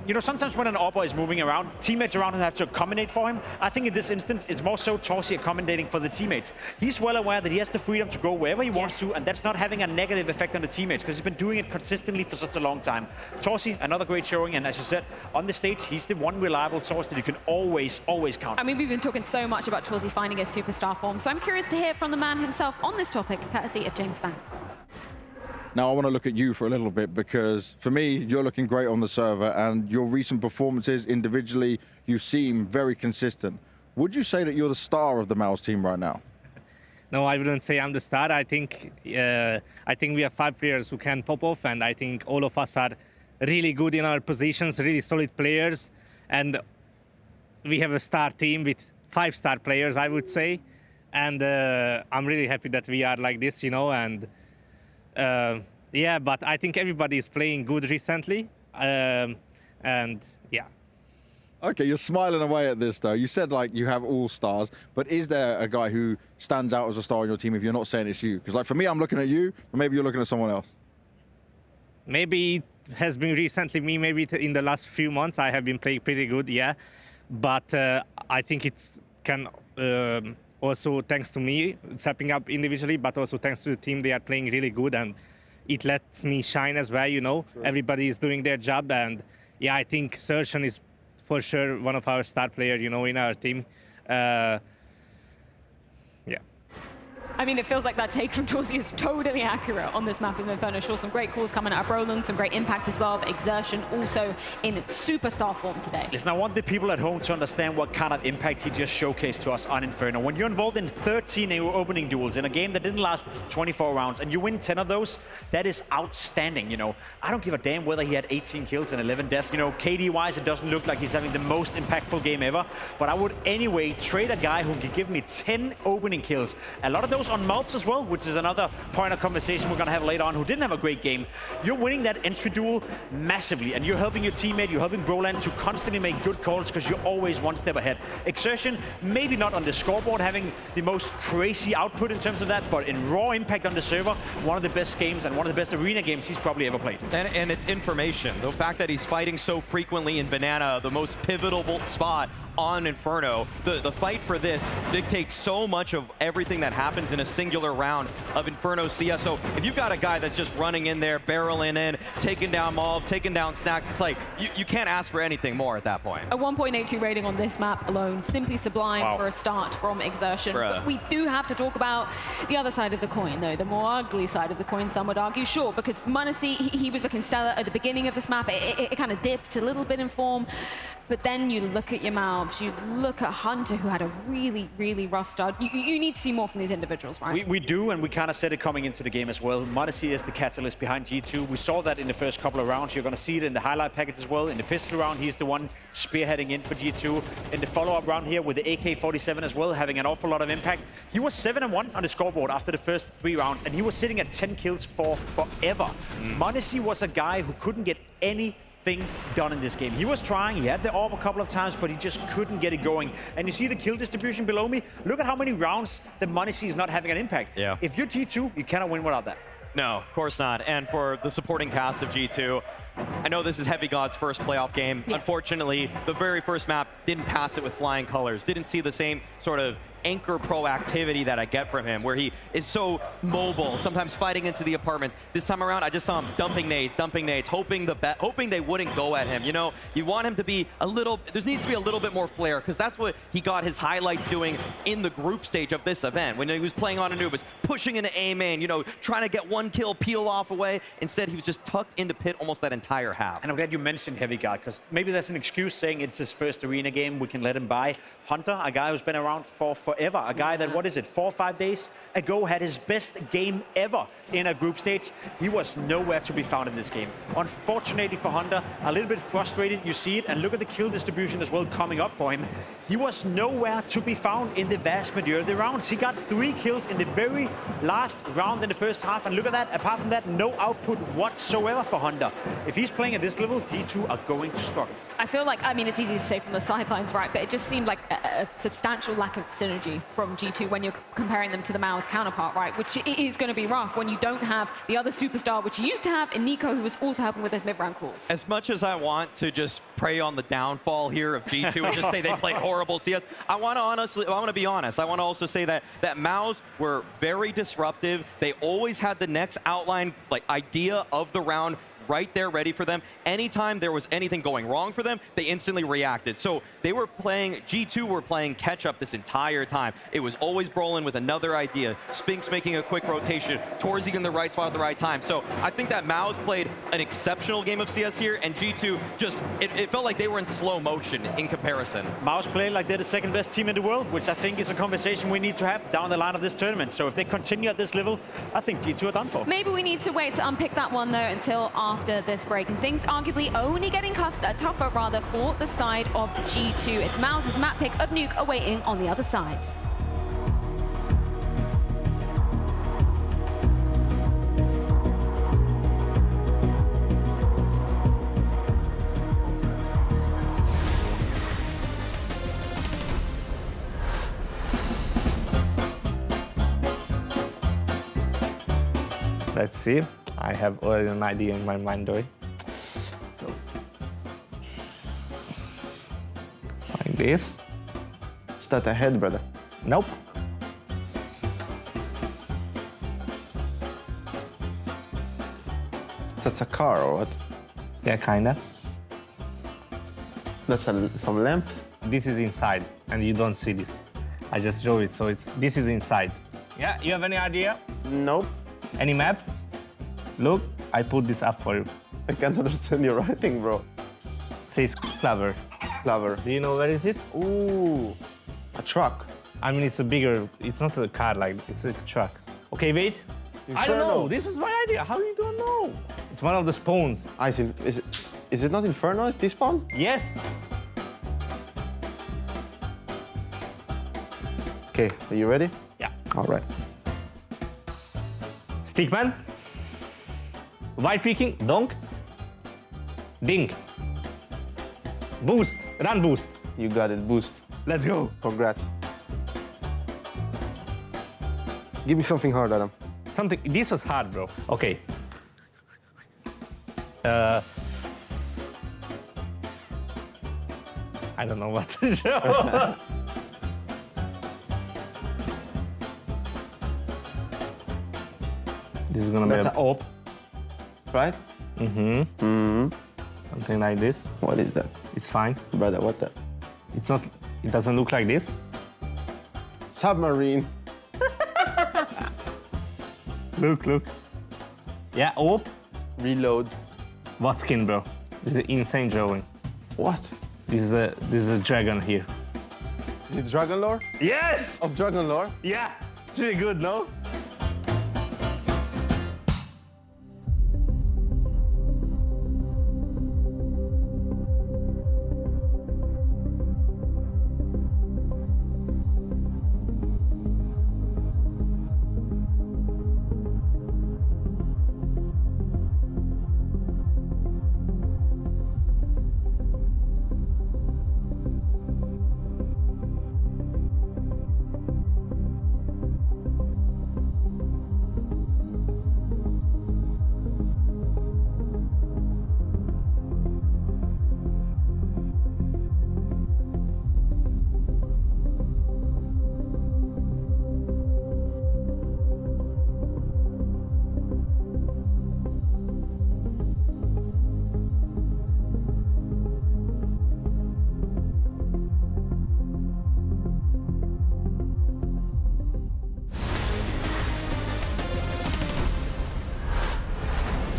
you know, sometimes when an opper is moving around, teammates around him have to accommodate for him. I think in this instance, it's more so Torzy accommodating for the teammates. He's well aware that he has the freedom to go wherever he wants to, and that's not having a negative effect on the teammates, because he's been doing it consistently for such a long time. Torzy, another great showing, and as you said, on the stage, he's the one reliable source that you can always count on. I mean, we've been talking so much about Torzy finding his superstar form, so I'm curious to hear from the man himself on this topic, courtesy of James Banks. Now I want to look at you for a little bit, because for me, you're looking great on the server, and your recent performances individually, you seem very consistent. Would you say that you're the star of the MOUZ team right now? No, I wouldn't say I'm the star. I think we have 5 players who can pop off, and I think all of us are really good in our positions, really solid players, and we have a star team with 5-star players, I would say, and I'm really happy that we are like this, you know, and yeah, but I think everybody is playing good recently, and yeah. Okay, you're smiling away at this though. You said like you have all stars, but is there a guy who stands out as a star on your team if you're not saying it's you? Because like for me, I'm looking at you, but maybe you're looking at someone else. Maybe it has been recently me, maybe in the last few months I have been playing pretty good, yeah. But I think it can also thanks to me stepping up individually, but also thanks to the team, they are playing really good, and it lets me shine as well, you know. Sure. Everybody is doing their job, and yeah, I think Sertian is for sure one of our star players, you know, in our team. Yeah. I mean, it feels like that take from Dorsey is totally accurate on this map in Inferno. Sure, some great calls coming out of Roland, some great impact as well, but Exertion also in superstar form today. Listen, I want the people at home to understand what kind of impact he just showcased to us on Inferno. When you're involved in 13 opening duels in a game that didn't last 24 rounds and you win 10 of those, that is outstanding, you know. I don't give a damn whether he had 18 kills and 11 deaths. You know, KD-wise, it doesn't look like he's having the most impactful game ever, but I would anyway trade a guy who could give me 10 opening kills. A lot of those on MOUZ as well, which is another point of conversation we're going to have later on, who didn't have a great game. You're winning that entry duel massively, and you're helping your teammate, you're helping Broland to constantly make good calls because you're always one step ahead. Exertion, maybe not on the scoreboard having the most crazy output in terms of that, but in raw impact on the server, one of the best games and one of the best arena games he's probably ever played. And it's information. The fact that he's fighting so frequently in Banana, the most pivotal spot on Inferno, the fight for this dictates so much of everything that happens in a singular round of Inferno CS. So if you've got a guy that's just running in there, barreling in, taking down Mob, taking down Snacks, it's like you can't ask for anything more at that point. A 1.82 rating on this map alone, simply sublime for a start from Exertion. But we do have to talk about the other side of the coin, though, the more ugly side of the coin, some would argue. Sure, because m0NESY, he was looking stellar at the beginning of this map. It kind of dipped a little bit in form, but then you look at your MOUZ, you look at Hunter, who had a really, really rough start. You need to see more from these individuals, right? We do, and we kind of said it coming into the game as well. m0NESY is the catalyst behind G2. We saw that in the first couple of rounds. You're going to see it in the highlight package as well. In the pistol round, he's the one spearheading in for G2. In the follow-up round here with the AK-47 as well, having an awful lot of impact. He was 7-1 on the scoreboard after the first 3 rounds, and he was sitting at 10 kills for forever. m0NESY was a guy who couldn't get anything done in this game. He was trying, he had the orb a couple of times, but he just couldn't get it going. And you see the kill distribution below me? Look at how many rounds the m0NESY is not having an impact. Yeah. If you're G2, you cannot win without that. No, of course not. And for the supporting cast of G2, I know this is Heavy God's first playoff game. Yes. Unfortunately, the very first map didn't pass it with flying colors. Didn't see the same sort of anchor pro activity that I get from him, where he is so mobile, sometimes fighting into the apartments. This time around, I just saw him dumping nades, hoping they wouldn't go at him. You know, you want him to be a little, there needs to be a little bit more flair, because that's what he got his highlights doing in the group stage of this event, when he was playing on Anubis, pushing into A main, you know, trying to get one kill, peel off away. Instead, he was just tucked into pit almost that entire half. And I'm glad you mentioned Heavy God, because maybe that's an excuse saying it's his first arena game, we can let him by. Hunter, a guy who's been around for forever, a guy that, what is it, 4 or 5 days ago had his best game ever in a group stage. He was nowhere to be found in this game. Unfortunately for Hunter, a little bit frustrated, you see it, and look at the kill distribution as well coming up for him. He was nowhere to be found in the vast majority of the rounds. He got 3 kills in the very last round in the first half, and look at that, apart from that, no output whatsoever for Hunter. If he's playing at this level, G2 are going to struggle. I feel like, I mean, it's easy to say from the sidelines, right, but it just seemed like a substantial lack of synergy from G2 when you're comparing them to the MOUZ counterpart, right, which is going to be rough when you don't have the other superstar, which you used to have in Nico, who was also helping with those mid-round calls. As much as I want to just prey on the downfall here of G2 and just say they played horrible CS, I want to be honest. I want to also say that MOUZ were very disruptive. They always had the next outline, like, idea of the round right there ready for them. Anytime there was anything going wrong for them, they instantly reacted. So they were playing, G2 were playing catch-up this entire time. It was always Brolin with another idea, Spinks making a quick rotation, Torzy in the right spot at the right time. So I think that MOUZ played an exceptional game of CS here, and G2 just, it felt like they were in slow motion in comparison. MOUZ played like they're the second best team in the world, which I think is a conversation we need to have down the line of this tournament. So if they continue at this level, I think G2 are done for. Maybe we need to wait to unpick that one, though, until after this break. And things arguably only getting tougher, rather, for the side of G2. It's MOUZ's map pick of Nuke awaiting on the other side. Let's see. I have already an idea in my mind, though. So, like this. Is that a head, brother? Nope. That's a car or what? Yeah, kinda. That's some lamps? This is inside, and you don't see this. I just draw it, so this is inside. Yeah, you have any idea? Nope. Any map? Look, I put this up for you. I can't understand your writing, bro. Says Clover. Clover. Do you know where is it? Ooh, a truck. I mean, it's a bigger, it's not a car, like, it's a truck. Okay, wait. I don't know. This was my idea. How you don't know? It's one of the spawns. Is it not Inferno? Is this spawn? Yes. Okay, are you ready? Yeah. All right. Stickman. White picking. Donk. Ding. Boost. Run boost. You got it. Boost. Let's go. Congrats. Give me something hard, Adam. Something. This was hard, bro. Okay. I don't know what to show. This is gonna be an op, right? Mm-hmm. Mm-hmm. Something like this. What is that? It's fine. Brother, what the? It's not, it doesn't look like this. Submarine. Look, look. Yeah, op. Reload. What skin, bro? This is an insane drawing. What? This is a dragon here. Is it Dragon Lore? Yes! Of Dragon Lore? Yeah, it's really good, no?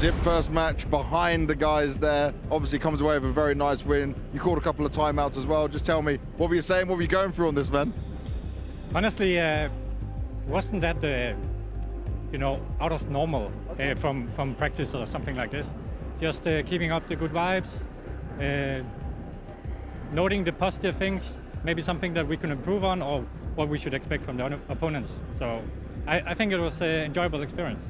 Zip first match behind the guys there. Obviously comes away with a very nice win. You called a couple of timeouts as well. Just tell me, what were you saying? What were you going through on this, man? Honestly, wasn't that, you know, out of normal from practice or something like this. Just keeping up the good vibes, noting the positive things, maybe something that we can improve on or what we should expect from the opponents. So I think it was an enjoyable experience.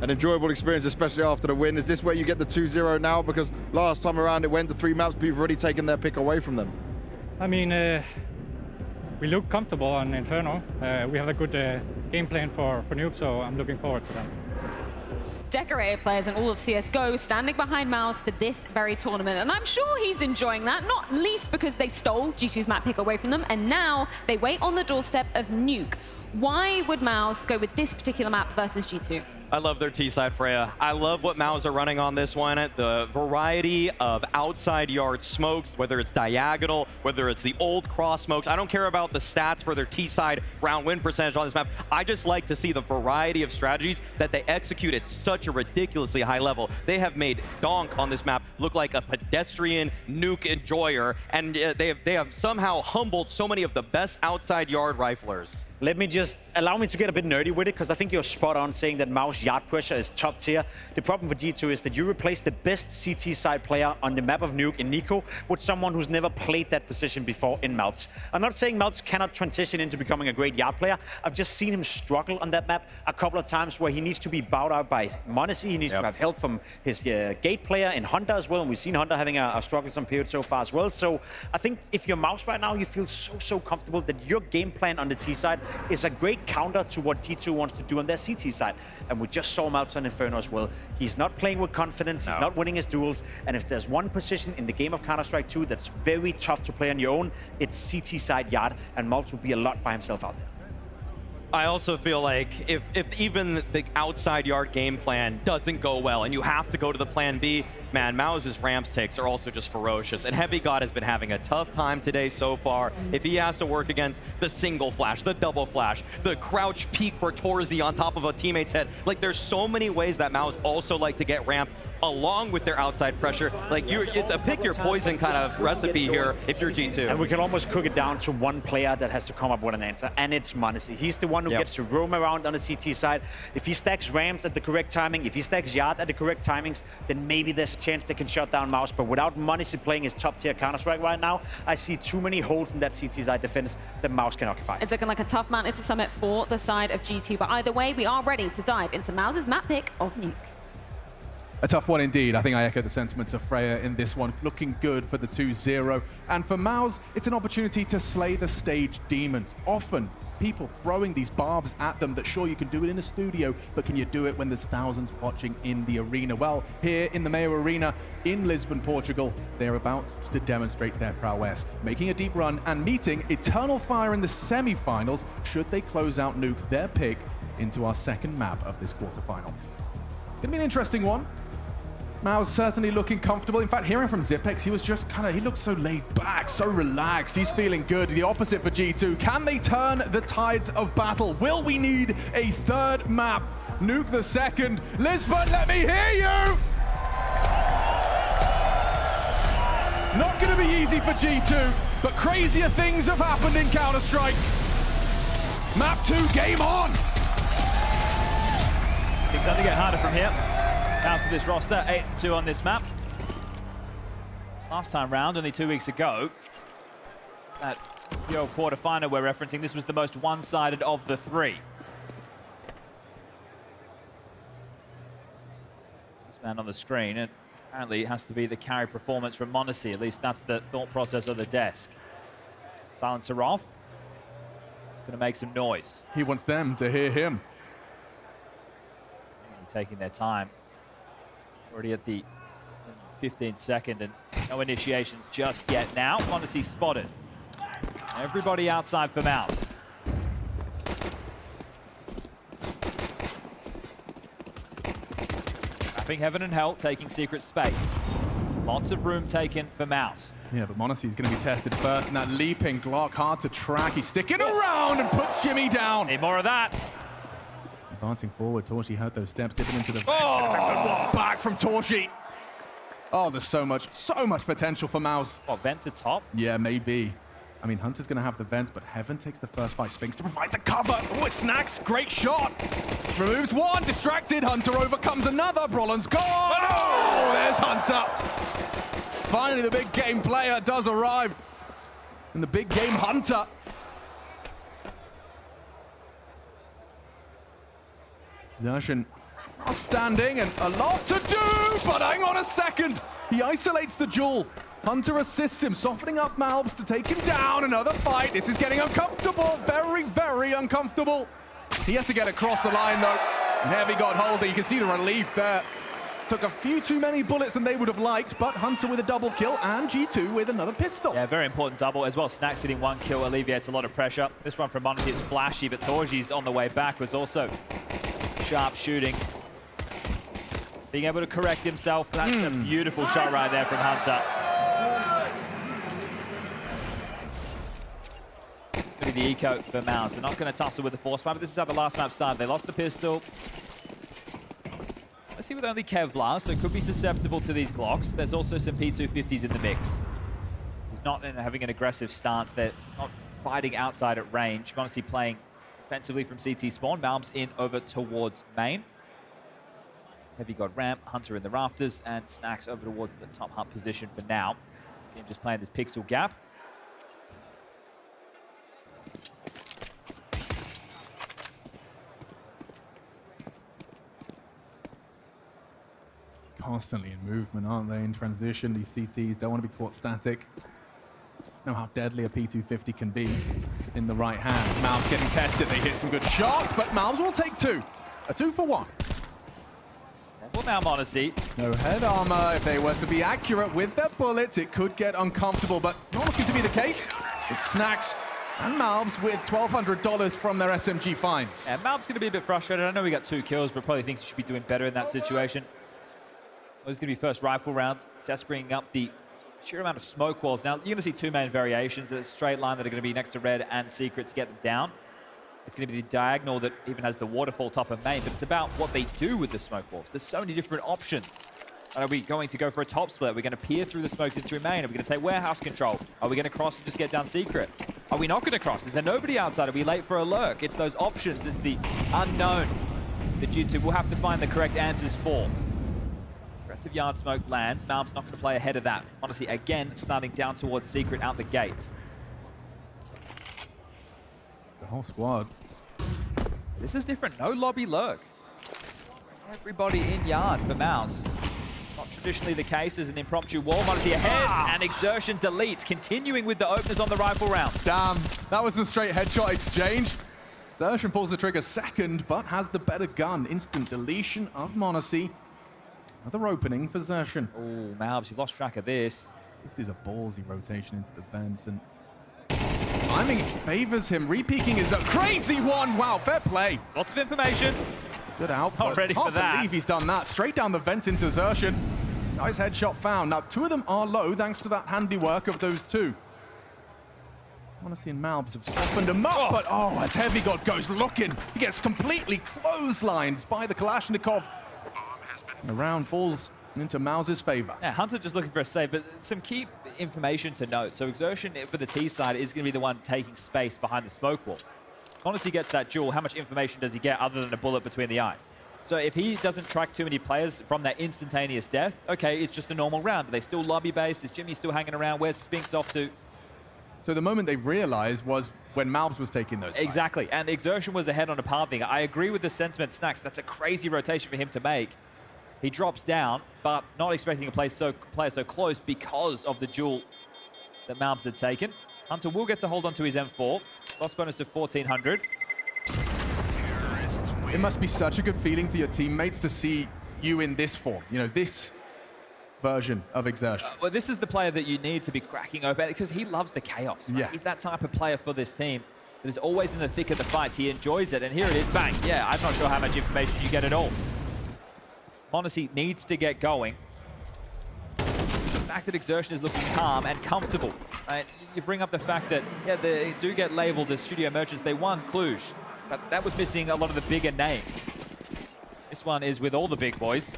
An enjoyable experience, especially after the win. Is this where you get the 2-0 now? Because last time around it went to 3 maps, but you've already taken their pick away from them. I mean, we look comfortable on Inferno. We have a good game plan for Noob, so I'm looking forward to that. Decorated players and all of CSGO standing behind MOUZ for this very tournament. And I'm sure he's enjoying that, not least because they stole G2's map pick away from them, and now they wait on the doorstep of Nuke. Why would MOUZ go with this particular map versus G2? I love their T-side, Freya. I love what MOUZ are running on this one. The variety of outside yard smokes, whether it's diagonal, whether it's the old cross smokes. I don't care about the stats for their T-side round win percentage on this map. I just like to see the variety of strategies that they execute at such a ridiculously high level. They have made Donk on this map look like a pedestrian nuke enjoyer, and they have somehow humbled so many of the best outside yard riflers. Let me just allow me to get a bit nerdy with it, because I think you're spot on saying that MOUZ yard pressure is top tier. The problem for G2 is that you replace the best CT side player on the map of Nuke in Nico with someone who's never played that position before in MOUZ. I'm not saying MOUZ cannot transition into becoming a great yard player. I've just seen him struggle on that map a couple of times where he needs to be bowed out by m0NESY. He needs to have help from his gate player in Hunter as well. And we've seen Hunter having a struggle some period so far as well. So I think if you're MOUZ right now, you feel so comfortable that your game plan on the T side is a great counter to what G2 wants to do on their CT side. And we just saw MOUZ on Inferno as well. He's not playing with confidence, he's not winning his duels, and if there's one position in the game of Counter-Strike 2 that's very tough to play on your own, it's CT side yard, and MOUZ will be a lot by himself out there. I also feel like if even the outside yard game plan doesn't go well and you have to go to the plan B, man, MOUZ's ramps takes are also just ferocious. And Heavy God has been having a tough time today so far. If he has to work against the single flash, the double flash, the crouch peek for Torzi on top of a teammate's head, like there's so many ways that MOUZ also like to get ramped along with their outside pressure. Like it's a pick your poison kind of recipe here if you're G2. And we can almost cook it down to one player that has to come up with an answer, and it's m0NESY. He's the one who gets to roam around on the CT side. If he stacks ramps at the correct timing, if he stacks yard at the correct timings, then maybe there's a chance they can shut down MOUZ. But without m0NESY playing his top tier Counter-Strike right now, I see too many holes in that CT side defense that MOUZ can occupy. It's looking like a tough mountain to summit for the side of G2, but either way, we are ready to dive into MOUZ's map pick of Nuke. A tough one indeed. I think I echo the sentiments of Freya in this one. Looking good for the 2-0. And for MOUZ, it's an opportunity to slay the stage demons. Often, people throwing these barbs at them that sure you can do it in a studio, but can you do it when there's thousands watching in the arena? Well, here in the Mayo Arena in Lisbon, Portugal, they're about to demonstrate their prowess, making a deep run and meeting Eternal Fire in the semi-finals should they close out Nuke, their pick, into our second map of this quarterfinal. It's gonna be an interesting one. MOUZ certainly looking comfortable. In fact, hearing from Zipex, he was just he looked so laid back, so relaxed. He's feeling good. The opposite for G2. Can they turn the tides of battle? Will we need a third map? Nuke the second. Lisbon, let me hear you! Not gonna be easy for G2, but crazier things have happened in Counter-Strike. Map 2, game on! Things only get harder from here. MOUZ to this roster, 8-2 on this map. Last time round, only 2 weeks ago, that Euro quarterfinal we're referencing, this was the most one-sided of the three. This man on the screen, and apparently it has to be the carry performance from m0NESY, at least that's the thought process of the desk. Silencer off, gonna make some noise. He wants them to hear him. Taking their time. Already at the 15th second and no initiations just yet now. m0NESY spotted. Everybody outside for MOUZ. Trapping Heaven and Hell, taking secret space. Lots of room taken for MOUZ. Yeah, but m0NESY is going to be tested first, and that leaping Glock, hard to track. He's sticking around and puts Jimmy down. Need more of that. Advancing forward, Torshi heard those steps, dipping into the vents. It's a good one back from Torshi. Oh, there's so much potential for MOUZ. What, vent to top? Yeah, maybe. I mean, Hunter's going to have the vents, but Heaven takes the first fight. Spinks to provide the cover. Oh, it snacks. Great shot. Removes one. Distracted. Hunter overcomes another. Brollan's gone. Oh, there's Hunter. Finally, the big game player does arrive. And the big game Hunter. Zershin standing and a lot to do, but hang on a second. He isolates the Jewel. Hunter assists him, softening up MOUZ to take him down. Another fight. This is getting uncomfortable. Very, very uncomfortable. He has to get across the line, though. And Heavy got hold. You can see the relief there. took a few too many bullets than they would have liked, but Hunter with a double kill and G2 with another pistol. Yeah, very important double as well. Snacks hitting 1 kill alleviates a lot of pressure. This one from MOUZ is flashy, but Torji's on the way back was also sharp shooting. Being able to correct himself. That's a beautiful shot right there from Hunter. It's going to be the eco for MOUZ. They're not going to tussle with the force fight, but this is how the last map started. They lost the pistol. Let's see with only Kevlar, so it could be susceptible to these Glocks. There's also some P250s in the mix. He's not having an aggressive stance. They're not fighting outside at range. MOUZ playing defensively from CT spawn. MOUZ in over towards main. Heavy got ramp, Hunter in the rafters, and Snacks over towards the top hut position for now. See him just playing this pixel gap. Constantly in movement, aren't they? In transition, these CTs don't want to be caught static. Know how deadly a P250 can be in the right hands. MOUZ getting tested. They hit some good shots, but MOUZ will take 2. A 2 for 1. Well, now MOUZ. No head armor. If they were to be accurate with their bullets, it could get uncomfortable, but not looking to be the case. It's Snacks and MOUZ with $1,200 from their SMG finds. Yeah, MOUZ going to be a bit frustrated. I know we got 2 kills, but probably thinks he should be doing better in that situation. Well, it's going to be first rifle round. Test bringing up the sheer amount of smoke walls. Now, you're going to see 2 main variations. There's a straight line that are going to be next to red and secret to get them down. It's going to be the diagonal that even has the waterfall top of main, but it's about what they do with the smoke walls. There's so many different options. Are we going to go for a top split? Are we going to peer through the smokes into main? Are we going to take warehouse control? Are we going to cross and just get down secret? Are we not going to cross? Is there nobody outside? Are we late for a lurk? It's those options. It's the unknown that G2 will have to find the correct answers for. Aggressive yard smoke lands. MOUZ not going to play ahead of that. Honestly, again, starting down towards secret out the gates. The whole squad. This is different. No lobby lurk. Everybody in yard for MOUZ. Not traditionally the case as an impromptu wall. MOUZ ahead, and Exertion deletes, continuing with the openers on the rifle round. Damn, that was a straight headshot exchange. Exertion pulls the trigger second, but has the better gun. Instant deletion of MOUZ. Another opening for Exertion. Oh, MOUZ, you've lost track of this. This is a ballsy rotation into the vents, and timing favors him. Repeaking is a crazy one. Wow, fair play. Lots of information. Good output. Not ready for that. Can't believe he's done that. Straight down the vents into Exertion. Nice headshot found. Now, 2 of them are low thanks to that handiwork of those 2. MOUZ and MOUZ have softened him up, but as Heavy God goes looking, he gets completely clotheslined by the Kalashnikov. And the round falls into MOUZ's favor. Yeah, Hunter just looking for a save, but some key information to note. So Exertion for the T side is going to be the one taking space behind the smoke wall. Once he gets that duel, how much information does he get other than a bullet between the eyes? So if he doesn't track too many players from that instantaneous death, okay, it's just a normal round. Are they still lobby-based? Is Jimmy still hanging around? Where's Spinks off to? So the moment they realized was when MOUZ was taking those fights. Exactly, and Exertion was ahead on a pathing. I agree with the sentiment, Snacks. That's a crazy rotation for him to make. He drops down, but not expecting a player so close because of the duel that MOUZ had taken. Hunter will get to hold on to his M4. Lost bonus of 1,400. It must be such a good feeling for your teammates to see you in this form. You know, this version of Exertion. Well, this is the player that you need to be cracking open because he loves the chaos. Right? Yeah. He's that type of player for this team that is always in the thick of the fights. He enjoys it, and here it is, bang. Yeah, I'm not sure how much information you get at all. MOUZ needs to get going. The fact that Exertion is looking calm and comfortable. You bring up the fact that, yeah, they do get labeled as studio merchants. They won Cluj, but that was missing a lot of the bigger names. This one is with all the big boys.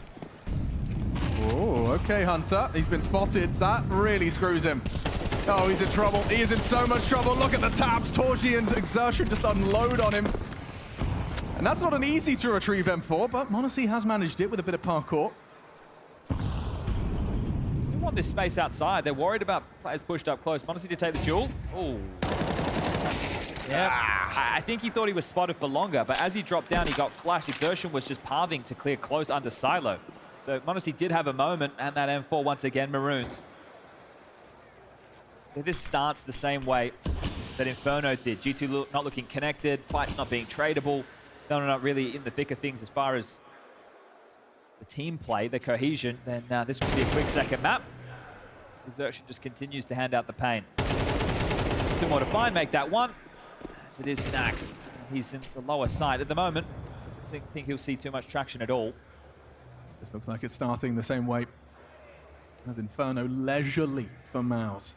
Oh, okay, Hunter. He's been spotted. That really screws him. Oh, he's in trouble. He is in so much trouble. Look at the tabs. Torji and Exertion just unload on him. And that's not an easy to retrieve M4, but MOUZ has managed it with a bit of parkour. Still want this space outside. They're worried about players pushed up close. MOUZ to take the duel. Oh. Yeah, I think he thought he was spotted for longer, but as he dropped down, he got flashed. Exertion was just pathing to clear close under silo. So MOUZ did have a moment, and that M4 once again marooned. This starts the same way that Inferno did. G2 not looking connected, fights not being tradable. They're not really in the thick of things as far as the team play, the cohesion, then this could be a quick second map. As Exertion just continues to hand out the pain. 2 more to find, make that 1. As it is Snacks. He's in the lower side at the moment. Doesn't think he'll see too much traction at all. This looks like it's starting the same way as Inferno, leisurely for MOUZ.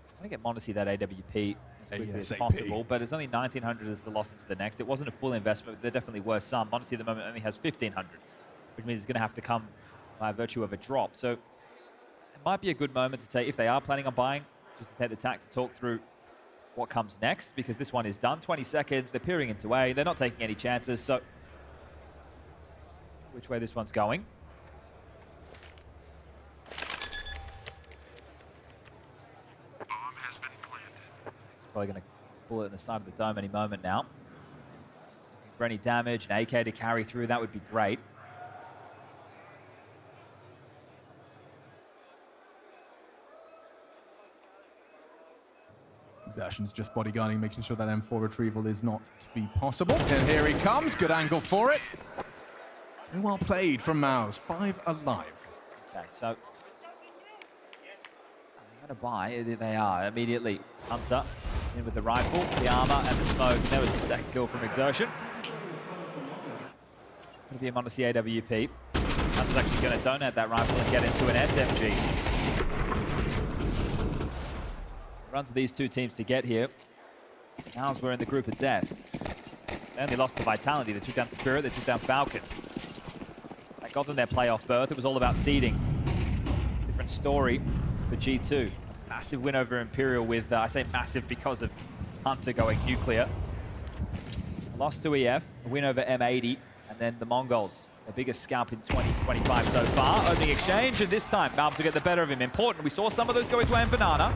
I want to get Monacy that AWP as quickly as possible, but it's only 1,900 as the loss into the next. It wasn't a full investment, but there definitely were some. Monacy at the moment only has 1,500, which means it's going to have to come by virtue of a drop. So it might be a good moment to take, if they are planning on buying, just to take the tack to talk through what comes next, because this one is done. 20 seconds, they're peering into A, they're not taking any chances, so which way this one's going. He's probably going to bullet in the side of the dome any moment now. Looking for any damage, an AK to carry through, that would be great. Exertion's just bodyguarding, making sure that M4 retrieval is not to be possible. And here he comes, good angle for it. And well played from MOUZ, 5 alive. Okay, so are they going to buy? They are immediately. Hunter in with the rifle, the armor, and the smoke. And there was the second kill from Exertion. Going to be a Monacy AWP. Hunter's actually going to donate that rifle and get into an SMG. Runs of these two teams to get here. MOUZ were in the group of death. They only lost to Vitality. They took down Spirit, they took down Falcons. That got them their playoff berth. It was all about seeding. Different story for G2. A massive win over Imperial with, I say massive because of Hunter going nuclear. A loss to EF, a win over M80, and then the Mongols, the biggest scalp in 2025 so far. Opening exchange, and this time MOUZ to get the better of him. Important, we saw some of those go into Banana.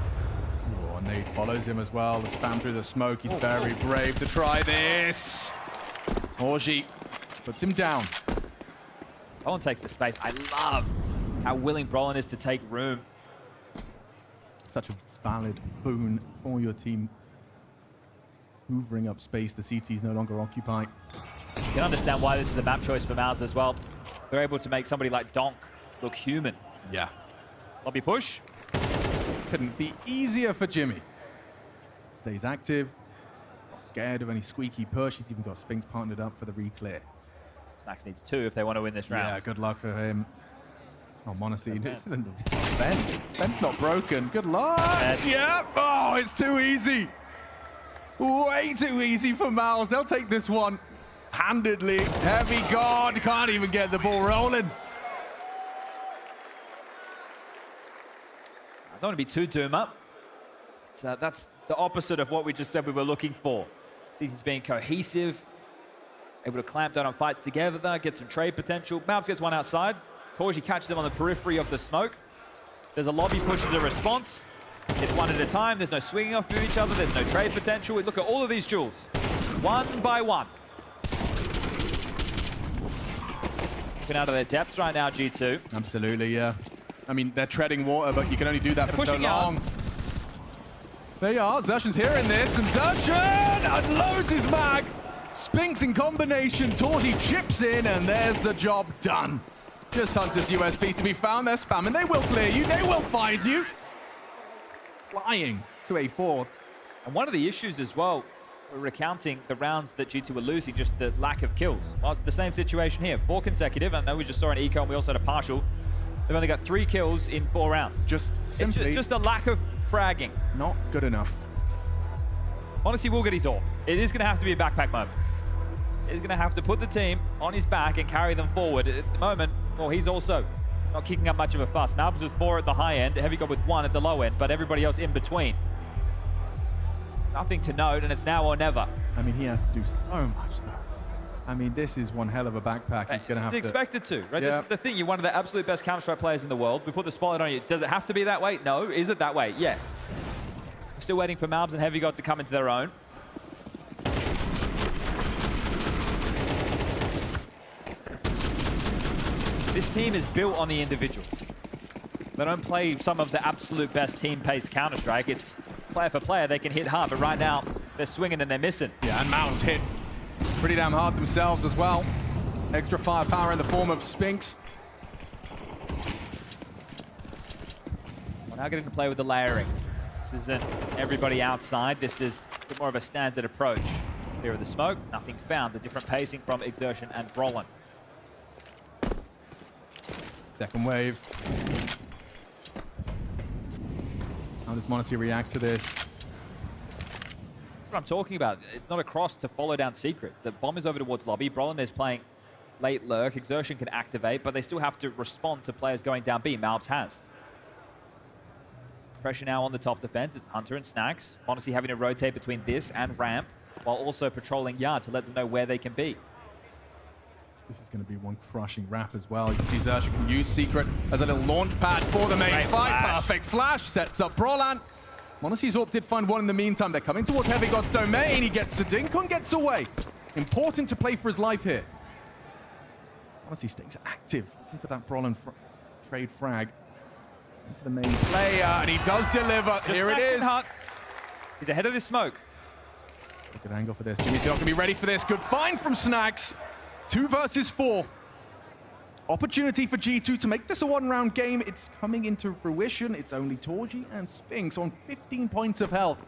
Nade follows him as well. The spam through the smoke. He's very brave to try this. Torji puts him down. Brolin takes the space. I love how willing Brolin is to take room. Such a valid boon for your team. Hoovering up space the CTs no longer occupy. You can understand why this is the map choice for MOUZ as well. They're able to make somebody like Donk look human. Yeah. Lobby push. Couldn't be easier for Jimmy. Stays active, not scared of any squeaky push. He's even got Spinks partnered up for the re-clear. Snacks needs 2 if they want to win this round. Yeah, good luck for him. Oh, Monacy. Ben's not broken. Good luck. Yeah. Oh, it's too easy. Way too easy for MOUZ. They'll take this one handedly. Heavy God. Can't even get the ball rolling. I don't want to be too doom up. That's the opposite of what we just said we were looking for. Season's being cohesive, able to clamp down on fights together, get some trade potential. MOUZ gets one outside. Torji catches them on the periphery of the smoke. There's a lobby push as a response. It's one at a time. There's no swinging off of each other. There's no trade potential. We look at all of these duels, one by one. Looking out of their depths right now, G2. Absolutely, yeah. I mean, they're treading water, but you can only do that for so long. They are. Xertion's hearing this, and Xertion unloads his mag. Spinks in combination. Torji chips in, and there's the job done. Just Hunter's USP to be found. They're spamming. They will clear you. They will find you. Flying to a 4th. And one of the issues as well, we're recounting the rounds that G2 were losing, just the lack of kills. Well, it's the same situation here. 4 consecutive. I know we just saw an eco, and we also had a partial. They've only got 3 kills in 4 rounds. Just simply... just a lack of fragging. Not good enough. Honestly, will get his all. It is going to have to be a backpack moment. He's going to have to put the team on his back and carry them forward. At the moment, well, he's also not kicking up much of a fuss. MOUZ with 4 at the high end, Heavy God with 1 at the low end, but everybody else in between. Nothing to note, and it's now or never. I mean, he has to do so much, though. I mean, this is one hell of a backpack. He's going to have to... expected to, right? Yeah. This is the thing. You're one of the absolute best Counter-Strike players in the world. We put the spotlight on you. Does it have to be that way? No. Is it that way? Yes. We're still waiting for MOUZ and Heavy God to come into their own. This team is built on the individuals. They don't play some of the absolute best team-paced Counter-Strike. It's player for player. They can hit hard, but right now, they're swinging and they're missing. Yeah, and MOUZ hit pretty damn hard themselves as well. Extra firepower in the form of Spinks. We're now getting to play with the layering. This isn't everybody outside. This is a bit more of a standard approach. Here of the smoke, nothing found. The different pacing from Exertion and Brolin. Second wave. How does m0NESY react to this? That's what I'm talking about. It's not a cross to follow down Secret. The bomb is over towards lobby. Brolin is playing late lurk. Exertion can activate, but they still have to respond to players going down B. MOUZ has. Pressure now on the top defense. It's Hunter and Snacks. m0NESY having to rotate between this and ramp, while also patrolling yard to let them know where they can be. This is going to be one crushing wrap as well. You can see Xerxia can use Secret as a little launch pad for the main fight. Perfect flash, sets up Brolan. m0NESY's Orb did find one in the meantime. They're coming towards Heavy God's domain. He gets to Dinkun, gets away. Important to play for his life here. m0NESY stays active, looking for that Brolan trade frag. Into the main player, and he does deliver. Here it is. He's ahead of the smoke. Good angle for this. Jimmy's not going to be ready for this. Good find from Snacks. 2 versus 4. Opportunity for G2 to make this a one-round game. It's coming into fruition. It's only Torji and Spinks on 15 points of health.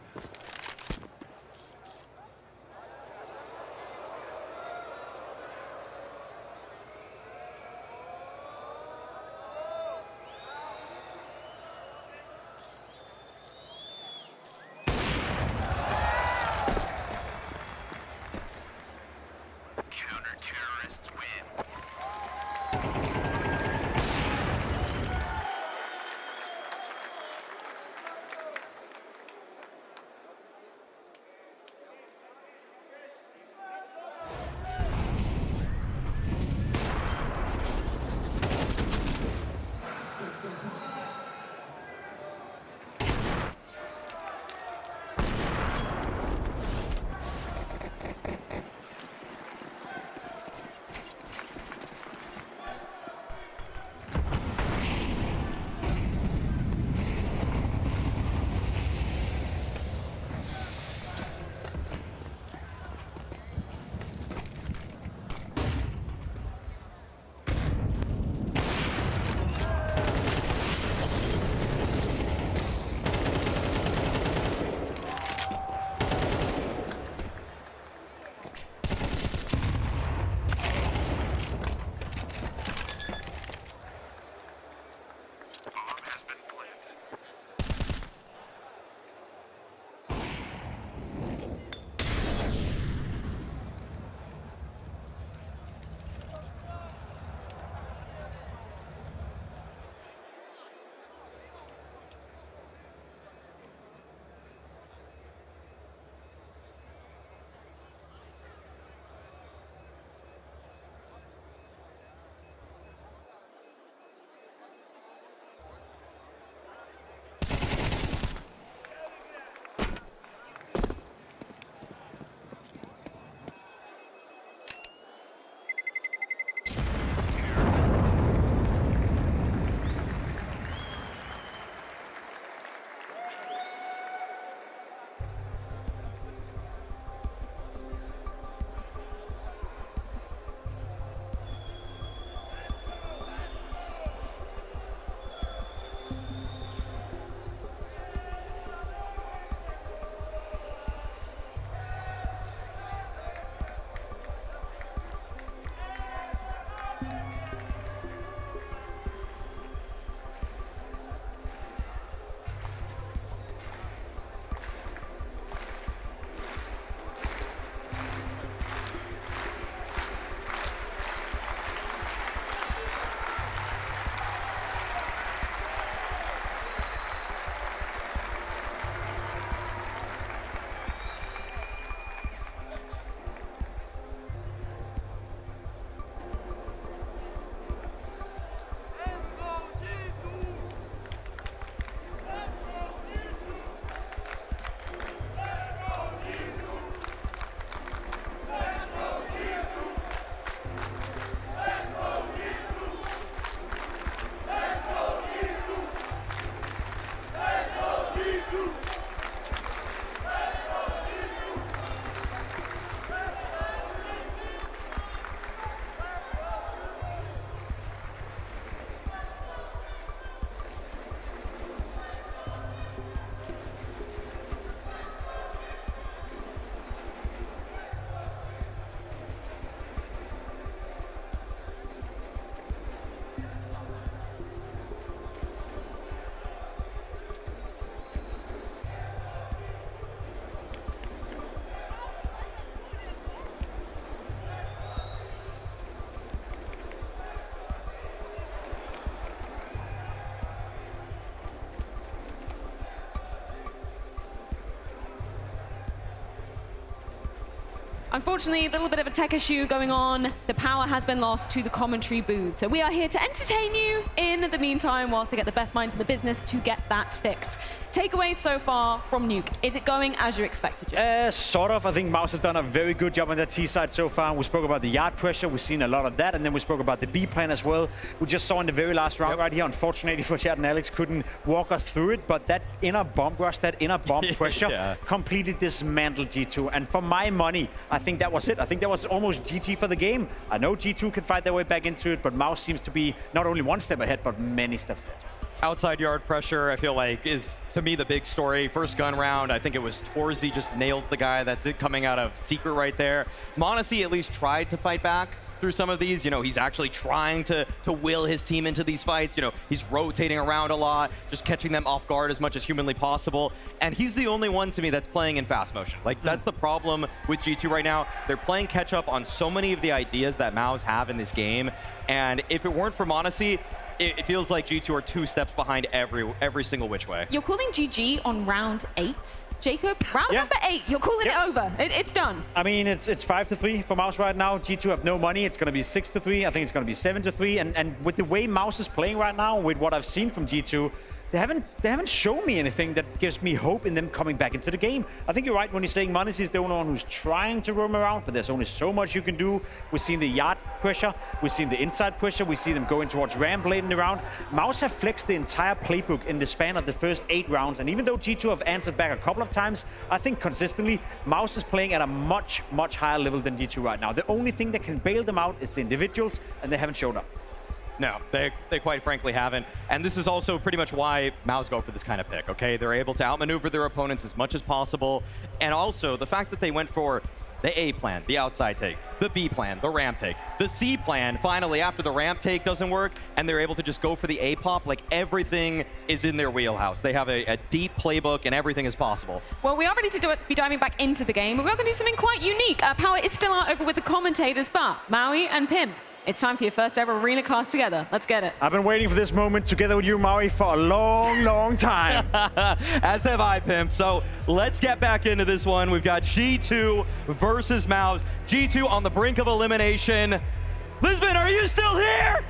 Unfortunately, a little bit of a tech issue going on. The power has been lost to the commentary booth. So we are here to entertain you in the meantime whilst they get the best minds in the business to get that fixed. Takeaways so far from Nuke. Is it going as you expected, Jim? Sort of. I think MOUZ have done a very good job on that T side so far. We spoke about the yard pressure. We've seen a lot of that. And then we spoke about the B plan as well. We just saw in the very last round right here. Unfortunately for Chad and Alex couldn't walk us through it. But that inner bomb rush, that inner bomb pressure completely dismantled G2. And for my money, I think that was it. I think that was almost GT for the game. I know G2 can fight their way back into it, but MOUZ seems to be not only one step ahead, but many steps ahead. Outside yard pressure, I feel like, is, to me, the big story. First gun round, I think it was Torzy just nails the guy. That's it coming out of Secret right there. m0NESY at least tried to fight back through some of these. You know, he's actually trying to will his team into these fights. You know, he's rotating around a lot, just catching them off guard as much as humanly possible. And he's the only one, to me, that's playing in fast motion. Like, that's the problem with G2 right now. They're playing catch up on so many of the ideas that MOUZ have in this game. And if it weren't for m0NESY, it feels like G2 are 2 steps behind every single which way. You're calling GG on round 8, Jacob? Round number 8, you're calling it over. It's done. I mean, it's 5-3 for MOUZ right now. G2 have no money. It's going to be 6-3. I think it's going to be 7-3. And with the way MOUZ is playing right now, with what I've seen from G2, they haven't shown me anything that gives me hope in them coming back into the game. I think you're right when you're saying m0NESY is the only one who's trying to roam around, but there's only so much you can do. We've seen the yard pressure, we've seen the inside pressure, we see them going towards ramp late in the round. MOUZ have flexed the entire playbook in the span of the first 8 rounds, and even though G2 have answered back a couple of times, I think consistently MOUZ is playing at a much, much higher level than G2 right now. The only thing that can bail them out is the individuals, and they haven't showed up. No, they quite frankly haven't. And this is also pretty much why MOUZ go for this kind of pick, okay? They're able to outmaneuver their opponents as much as possible. And also, the fact that they went for the A plan, the outside take, the B plan, the ramp take, the C plan, finally, after the ramp take doesn't work, and they're able to just go for the A pop, like everything is in their wheelhouse. They have a deep playbook, and everything is possible. Well, we are ready to be diving back into the game, but we're going to do something quite unique. Power is still out over with the commentators, but Maui and Pimp, it's time for your first ever arena cast together. Let's get it. I've been waiting for this moment together with you, Maui, for a long, long time. As have I, Pimp. So let's get back into this one. We've got G2 versus MOUZ. G2 on the brink of elimination. Lisbon, are you still here?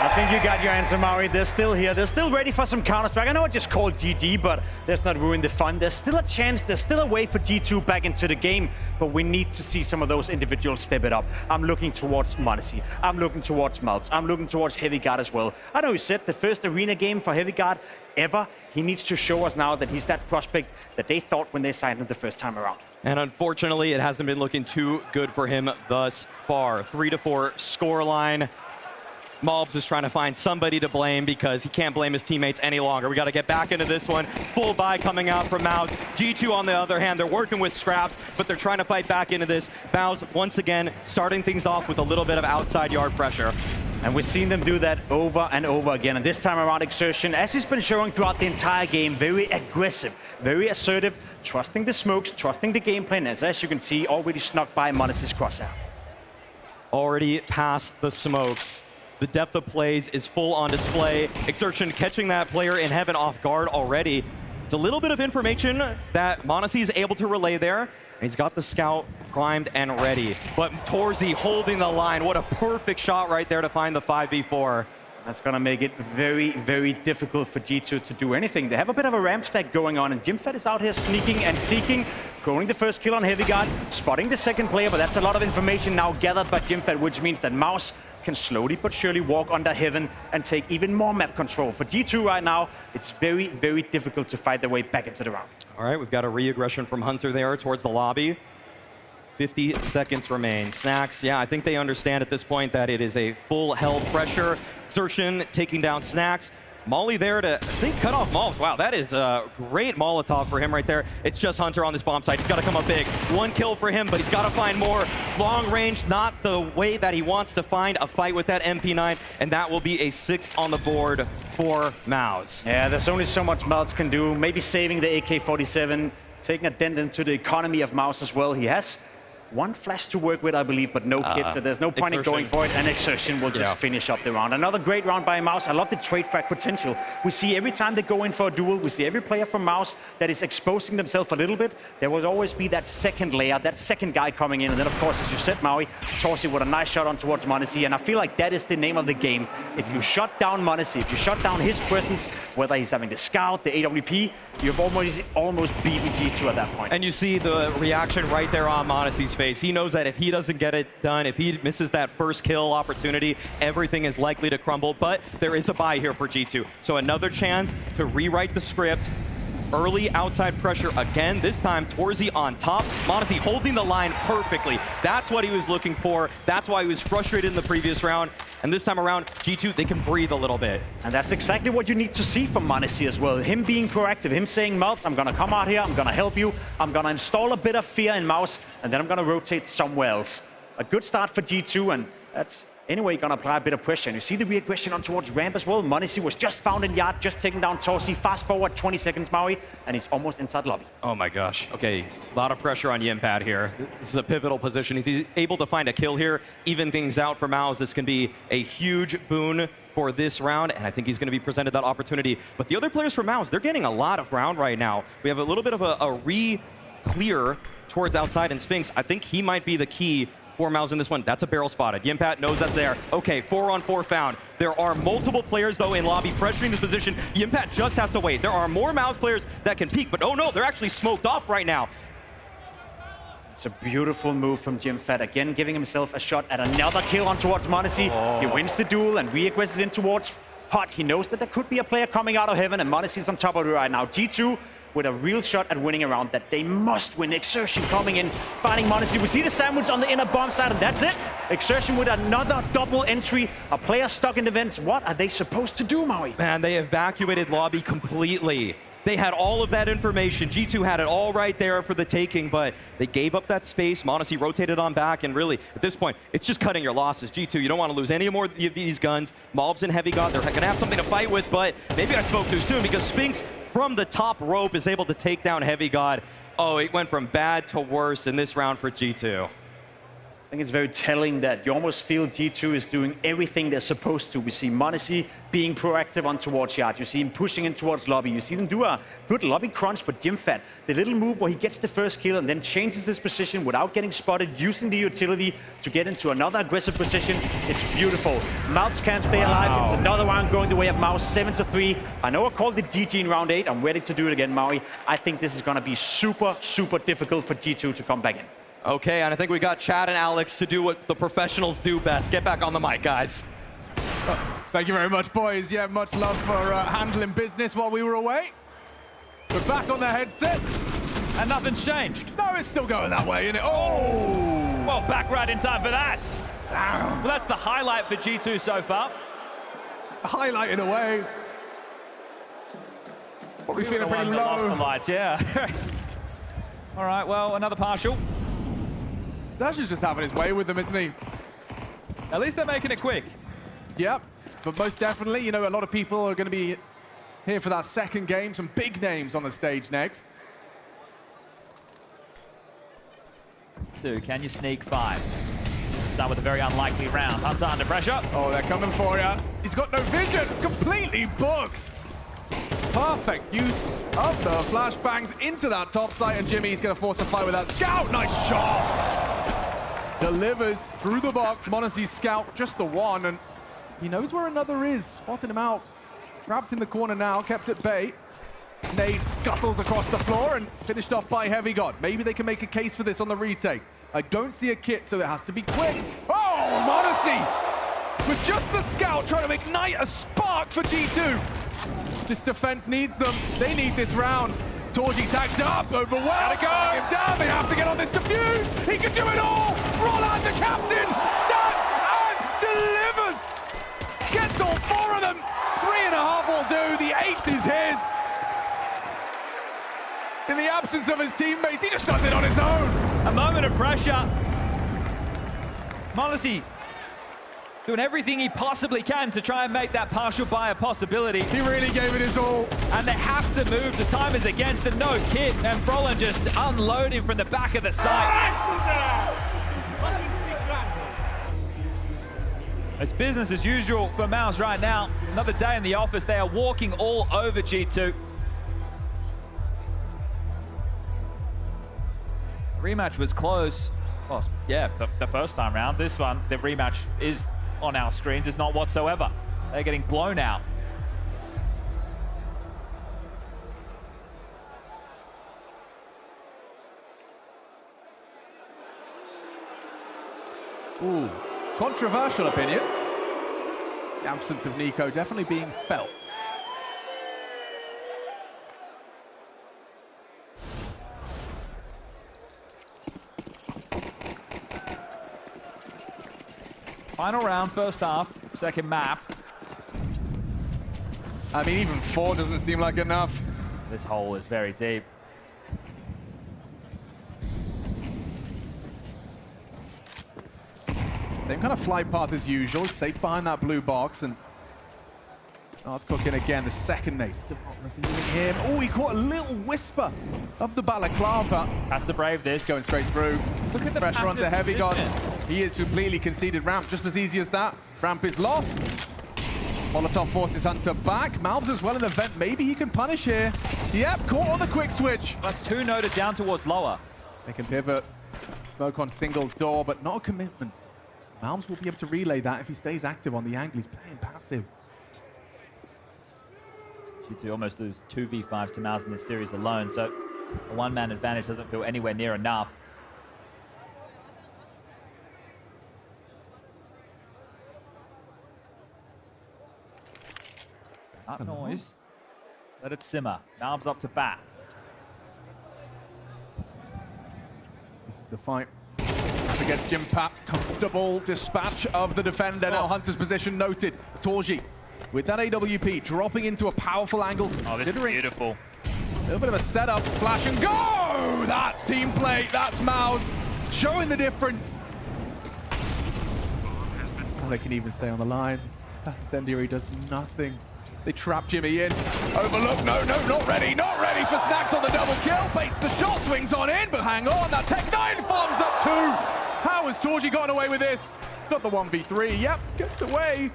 I think you got your answer, Maui. They're still here. They're still ready for some Counter-Strike. I know I just called GG, but let's not ruin the fun. There's still a chance. There's still a way for G2 back into the game, but we need to see some of those individuals step it up. I'm looking towards m0NESY. I'm looking towards MOUZ. I'm looking towards Heavy Guard as well. I know he said the first arena game for Heavy Guard ever. He needs to show us now that he's that prospect that they thought when they signed him the first time around. And unfortunately, it hasn't been looking too good for him thus far. 3-4 scoreline. MOUZ is trying to find somebody to blame because he can't blame his teammates any longer. We got to get back into this one. Full buy coming out from MOUZ. G2, on the other hand, they're working with scraps, but they're trying to fight back into this. MOUZ, once again, starting things off with a little bit of outside yard pressure. And we've seen them do that over and over again. And this time around, Exertion, as he's been showing throughout the entire game, very aggressive, very assertive, trusting the smokes, trusting the game plan. As you can see, already snuck by m0NESY's crosshair. Already past the smokes. The depth of plays is full on display. Exertion catching that player in heaven off guard already. It's a little bit of information that m0NESY is able to relay there. He's got the scout primed and ready. But Torzy holding the line. What a perfect shot right there to find the 5v4. That's going to make it very, very difficult for G2 to do anything. They have a bit of a ramp stack going on, and Jimfed is out here sneaking and seeking, scoring the first kill on Heavy Guard, spotting the second player, but that's a lot of information now gathered by Jimfed, which means that MOUZ can slowly but surely walk under heaven and take even more map control. For G2 right now, it's very, very difficult to fight their way back into the round. All right, we've got a re-aggression from Hunter there towards the lobby. 50 seconds remain. Snacks, yeah, I think they understand at this point that it is a full hell pressure. Exertion taking down Snacks. Molly there to, I think, cut off MOUZ. Wow, that is a great Molotov for him right there. It's just Hunter on this bomb site. He's got to come up big. 1 kill for him, but he's got to find more. Long range, not the way that he wants to find a fight with that MP9, and that will be a 6th on the board for MOUZ. Yeah, there's only so much MOUZ can do. Maybe saving the AK-47, taking a dent into the economy of MOUZ as well. He has one flash to work with, I believe, but no kit, so there's no point in going for it, and Exertion will just finish up the round. Another great round by MOUZ. I love the trade frag potential. We see every time they go in for a duel, we see every player from MOUZ that is exposing themselves a little bit. There will always be that second layer, that second guy coming in, and then, of course, as you said, Maui, Torsi with a nice shot on towards m0NESY, and I feel like that is the name of the game. If you shut down m0NESY, if you shut down his presence, whether he's having the scout, the AWP, you've almost beaten G2 at that point. And you see the reaction right there on m0NESY's face. He knows that if he doesn't get it done, if he misses that first kill opportunity, everything is likely to crumble. But there is a buy here for G2. So another chance to rewrite the script. Early outside pressure again, this time Torsi on top. m0NESY holding the line perfectly. That's what he was looking for. That's why he was frustrated in the previous round. And this time around, G2, they can breathe a little bit. And that's exactly what you need to see from m0NESY as well. Him being proactive, him saying, MOUZ, I'm gonna come out here, I'm gonna help you, I'm gonna install a bit of fear in MOUZ, and then I'm gonna rotate somewhere else. A good start for G2, and that's anyway gonna apply a bit of pressure. And you see the reaggression on towards ramp as well. m0NESY was just found in yard, just taking down Torsi. Fast forward 20 seconds, Maui, and he's almost inside lobby. Oh my gosh. Okay, a lot of pressure on Yimpad here. This is a pivotal position. If he's able to find a kill here, even things out for MOUZ, this can be a huge boon for this round, and I think he's going to be presented that opportunity. But the other players for MOUZ, they're getting a lot of ground right now. We have a little bit of a re-clear towards outside, and Spinks, I think he might be the key for MOUZ in this one. That's a barrel spotted. Yimpad knows that's there. Okay, 4-on-4 found. There are multiple players, though, in lobby pressuring this position. Yimpad just has to wait. There are more MOUZ players that can peek, but oh no, they're actually smoked off right now. It's a beautiful move from Yimpad, again giving himself a shot at another kill on towards m0NESY. He wins the duel and re-aggresses in towards Hot. He knows that there could be a player coming out of heaven, and m0NESY's on top of it right now. G2 with a real shot at winning a round that they must win. Exertion coming in, fighting m0NESY. We see the sandwich on the inner bomb side, and that's it. Exertion with another double entry. A player stuck in the vents. What are they supposed to do, Maui? Man, they evacuated lobby completely. They had all of that information. G2 had it all right there for the taking, but they gave up that space. m0NESY rotated on back, and really, at this point, it's just cutting your losses. G2, you don't want to lose any more of these guns. MOUZ and Heavy God, they're going to have something to fight with, but maybe I spoke too soon because Spinks from the top rope is able to take down Heavy God. Oh, it went from bad to worse in this round for G2. I think it's very telling that you almost feel G2 is doing everything they're supposed to. We see m0NESY being proactive on towards yard. You see him pushing in towards lobby. You see them do a good lobby crunch, but Yimpad, the little move where he gets the first kill and then changes his position without getting spotted, using the utility to get into another aggressive position. It's beautiful. MOUZ can't stay alive. It's another round going the way of MOUZ, 7-3. I know I called it GG in round 8. I'm ready to do it again, Maui. I think this is going to be super, super difficult for G2 to come back in. Okay, and I think we got Chad and Alex to do what the professionals do best. Get back on the mic, guys. Thank you very much, boys. Yeah, much love for handling business while we were away. We're back on the headsets. And nothing's changed. No, it's still going that way, isn't it? Oh! Well, back right in time for that. Damn. Well, that's the highlight for G2 so far. Highlighted away. Probably feeling pretty low. Lost the lights, yeah. All right, well, another partial. Dash's just having his way with them, isn't he? At least they're making it quick. Yep, but most definitely, you know, a lot of people are going to be here for that second game. Some big names on the stage next. So, can you sneak 5? This is start with a very unlikely round. Hunter under pressure. Oh, they're coming for you. He's got no vision. Completely booked. Perfect use of the flashbangs into that top site, and Jimmy's going to force a fight with that scout. Nice shot. Delivers through the box. m0NESY's scout, just the one, and he knows where another is. Spotting him out. Trapped in the corner now, kept at bay. Nade scuttles across the floor and finished off by Heavy God. Maybe they can make a case for this on the retake. I don't see a kit, so it has to be quick. Oh, m0NESY! With just the scout trying to ignite a spark for G2. This defense needs them. They need this round. Torji tagged up, overwhelmed. Gotta go. Him down. They have to get on this defuse. He can do it all. Roland, the captain, stands and delivers. Gets all 4 of them. 3.5 will do. The 8th is his. In the absence of his teammates, he just does it on his own. A moment of pressure. m0NESY doing everything he possibly can to try and make that partial buy a possibility. He really gave it his all. And they have to move. The time is against them. No kit. And Brolin just unloading from the back of the site. It's business as usual for MOUZ right now. Another day in the office. They are walking all over G2. The rematch was close. Well, yeah, the first time round. This one, the rematch is on our screens. It's not whatsoever. They're getting blown out. Ooh, controversial opinion. The absence of Nico definitely being felt. Final round, first half, second map. I mean, even 4 doesn't seem like enough. This hole is very deep. Same kind of flight path as usual, safe behind that blue box, and starts cooking again. The second nade, still not revealing him. Oh, he caught a little whisper of the balaclava. Has to brave this. Going straight through. Look at the pressure onto passive Heavy God. position. He is completely conceded ramp, just as easy as that. Ramp is lost. Molotov forces Hunter back. MOUZ as well in the vent. Maybe he can punish here. Yep, caught on the quick switch. That's 2 noted down towards lower. They can pivot. Smoke on single door, but not a commitment. MOUZ will be able to relay that if he stays active on the angle. He's playing passive. G2 almost lose 2v5s to MOUZ in this series alone, so a one-man advantage doesn't feel anywhere near enough. That noise. Let it simmer. MOUZ up to bat. This is the fight. Up against Jim Pat. Comfortable dispatch of the defender. Now Hunter's position noted. Torji with that AWP dropping into a powerful angle. Oh, this is beautiful. A little bit of a setup. Flash and go! That's team play. That's MOUZ. Showing the difference. Oh, they can even stay on the line. Incendiary does nothing. They trap Jimmy in. Overlook. No, not ready. Not ready for Snacks on the double kill. Baits the shot, swings on in, but hang on. That Tech-9 farms up 2. How has Torji gotten away with this? Got the 1v3. Yep, gets away.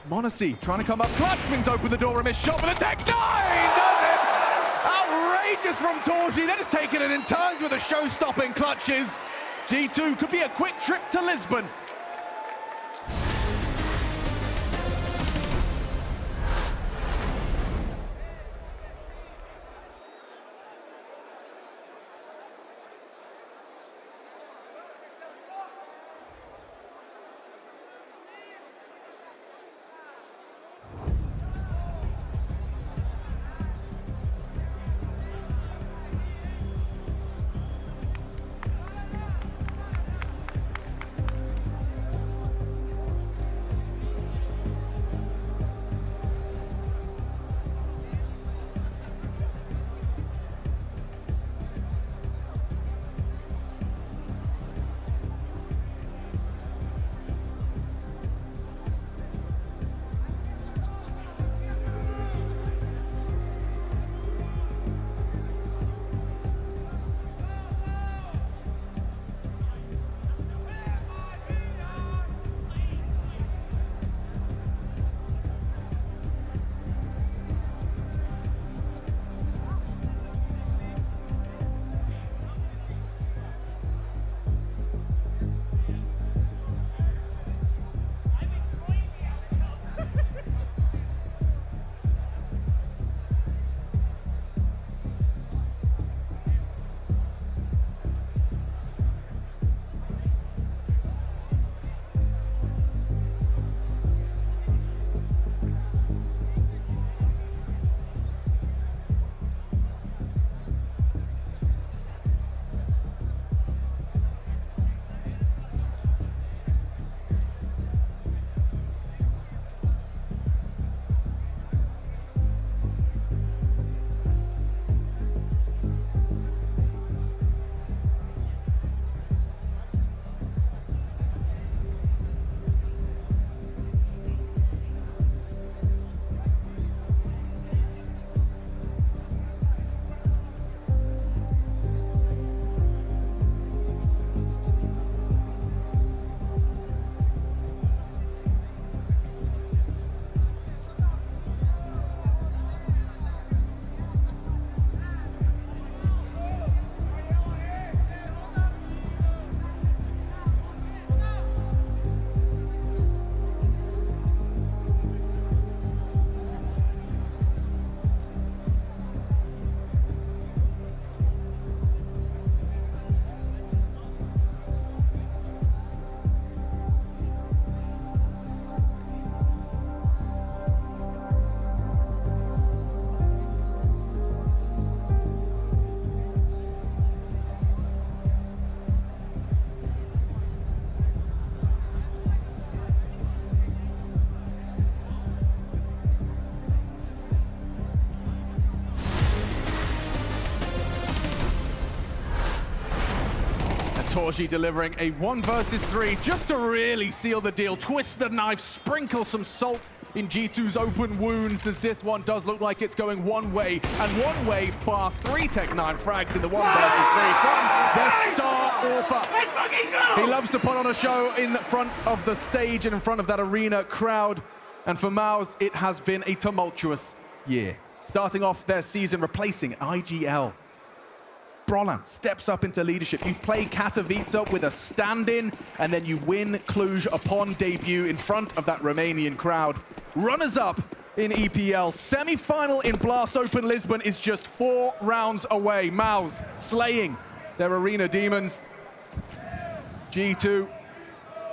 Monacy trying to come up clutch. Swings open the door, a missed shot, but the Tech-9 does it! Outrageous from Torji. They're just taking it in turns with the show-stopping clutches. G2 could be a quick trip to Lisbon. Torji delivering a 1 versus 3 just to really seal the deal. Twist the knife, sprinkle some salt in G2's open wounds, as this one does look like it's going one way, and one way far. 3 Tech-9 frags in the 1 versus 3 from the star AWPer. He loves to put on a show in front of the stage and in front of that arena crowd. And for MOUZ, it has been a tumultuous year. Starting off their season replacing IGL. Brolan steps up into leadership. You play Katowice with a stand-in, and then you win Cluj upon debut in front of that Romanian crowd. Runners-up in EPL. Semi-final in Blast Open Lisbon is just 4 rounds away. MOUZ slaying their arena demons. G2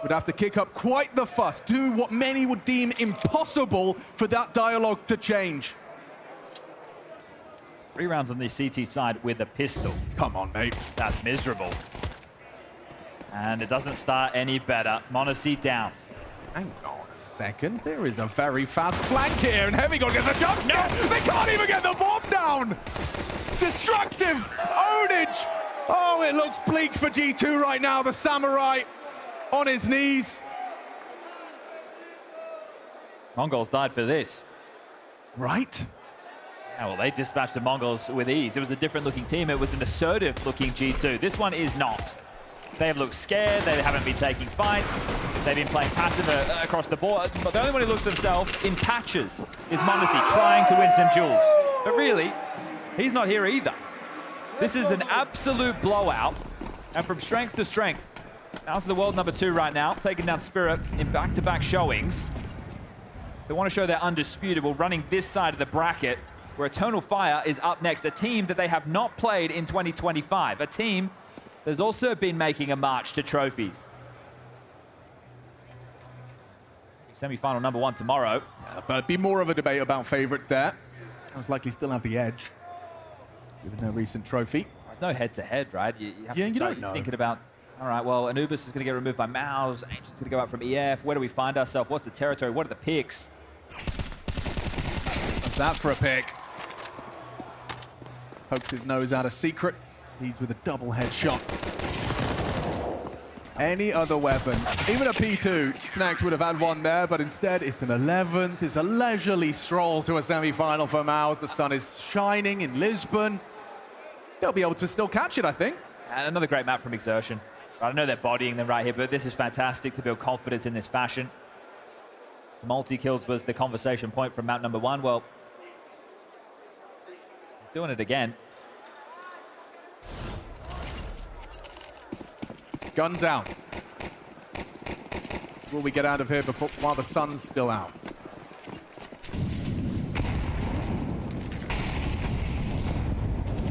would have to kick up quite the fuss, do what many would deem impossible for that dialogue to change. 3 rounds on the CT side with a pistol. Come on, mate. That's miserable. And it doesn't start any better. m0NESY down. Hang on a second. There is a very fast flank here, and Heavygod gets a jump scare. No. They can't even get the bomb down. Destructive ownage. Oh, it looks bleak for G2 right now. The Samurai on his knees. Mongols died for this. Right? Yeah, well, they dispatched the Mongols with ease. It was a different looking team. It was an assertive looking G2. This one is not. They have looked scared. They haven't been taking fights. They've been playing passive across the board. But the only one who looks at himself in patches is m0NESY, trying to win some jewels. But really, he's not here either. This is an absolute blowout. And from strength to strength. MOUZ are the world number 2 right now, taking down Spirit in back-to-back showings. If they want to show they're undisputable, running this side of the bracket, where Eternal Fire is up next, a team that they have not played in 2025, a team that's also been making a march to trophies. Semi-final number 1 tomorrow. Yeah, but it'd be more of a debate about favorites there. Most likely still have the edge, given their recent trophy. No head-to-head, right? You have to you start don't know. thinking about, all right, well, Anubis is going to get removed by MOUZ, Ancient's going to go out from EF. Where do we find ourselves? What's the territory? What are the picks? What's that for a pick? Pokes his nose out a secret. Leads with a double headshot. Any other weapon, even a P2, Snax would have had one there, but instead it's an 11th. It's a leisurely stroll to a semi-final for MOUZ. The sun is shining in Lisbon. They'll be able to still catch it, I think. And another great map from Exertion. I know they're bodying them right here, but this is fantastic to build confidence in this fashion. Multi-kills was the conversation point from map number 1. Well, he's doing it again. Guns out. Will we get out of here before, while the sun's still out?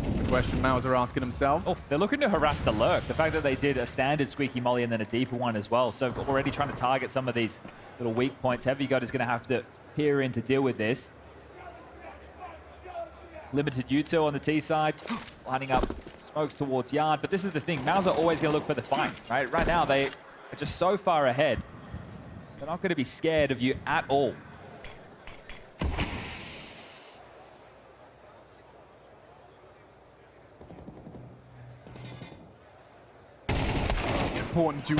That's the question MOUZ are asking themselves. Oh, they're looking to harass the lurk. The fact that they did a standard squeaky molly and then a deeper one as well. So already trying to target some of these little weak points. Heavygod is going to have to peer in to deal with this. Limited Yuto on the T side, lining up smokes towards Yard. But this is the thing, MOUZ are always going to look for the fight, right? Right now, they are just so far ahead. They're not going to be scared of you at all. Important duel.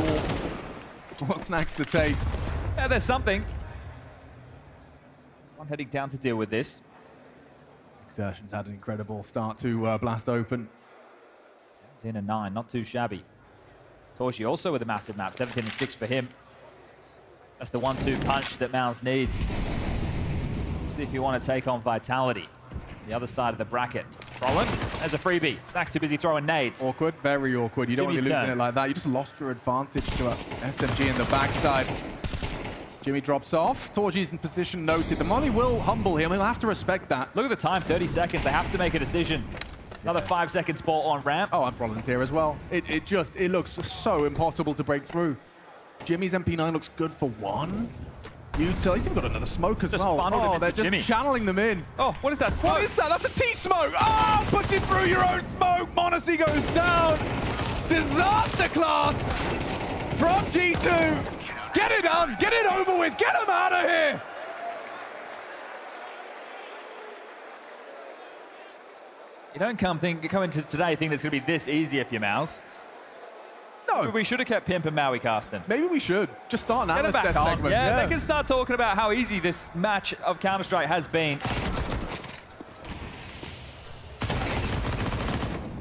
What's next to take? Yeah, there's something. One heading down to deal with this. Exertion's had an incredible start to Blast Open. 17 and 9, not too shabby. Torji also with a massive map, 17 and 6 for him. That's the 1-2 punch that MOUZ needs. See if you want to take on Vitality. The other side of the bracket. Roland, there's a freebie. Snax too busy throwing nades. Awkward, very awkward. You don't want to be losing it like that. You just lost your advantage to a SMG in the backside. Jimmy drops off. Torji's in position noted. The molly will humble him. He'll have to respect that. Look at the time, 30 seconds. They have to make a decision. Another 5 seconds ball on ramp. Oh, and Brolan's here as well. It looks so impossible to break through. Jimmy's MP9 looks good for 1. Yuto, he's even got another smoke as well. Oh, they're just channeling them in. Oh, what is that smoke? What is that? That's a T-smoke. Oh, pushing through your own smoke. m0NESY goes down. Disaster class from G2. Get it done. Get it over with. Get him out of here. You don't come into today think it's going to be this easy if you're MOUZ. go. We should have kept Pimp and Maui casting. Maybe we should. Just start an Get them analyst back desk on. segment. Yeah, they can start talking about how easy this match of Counter-Strike has been.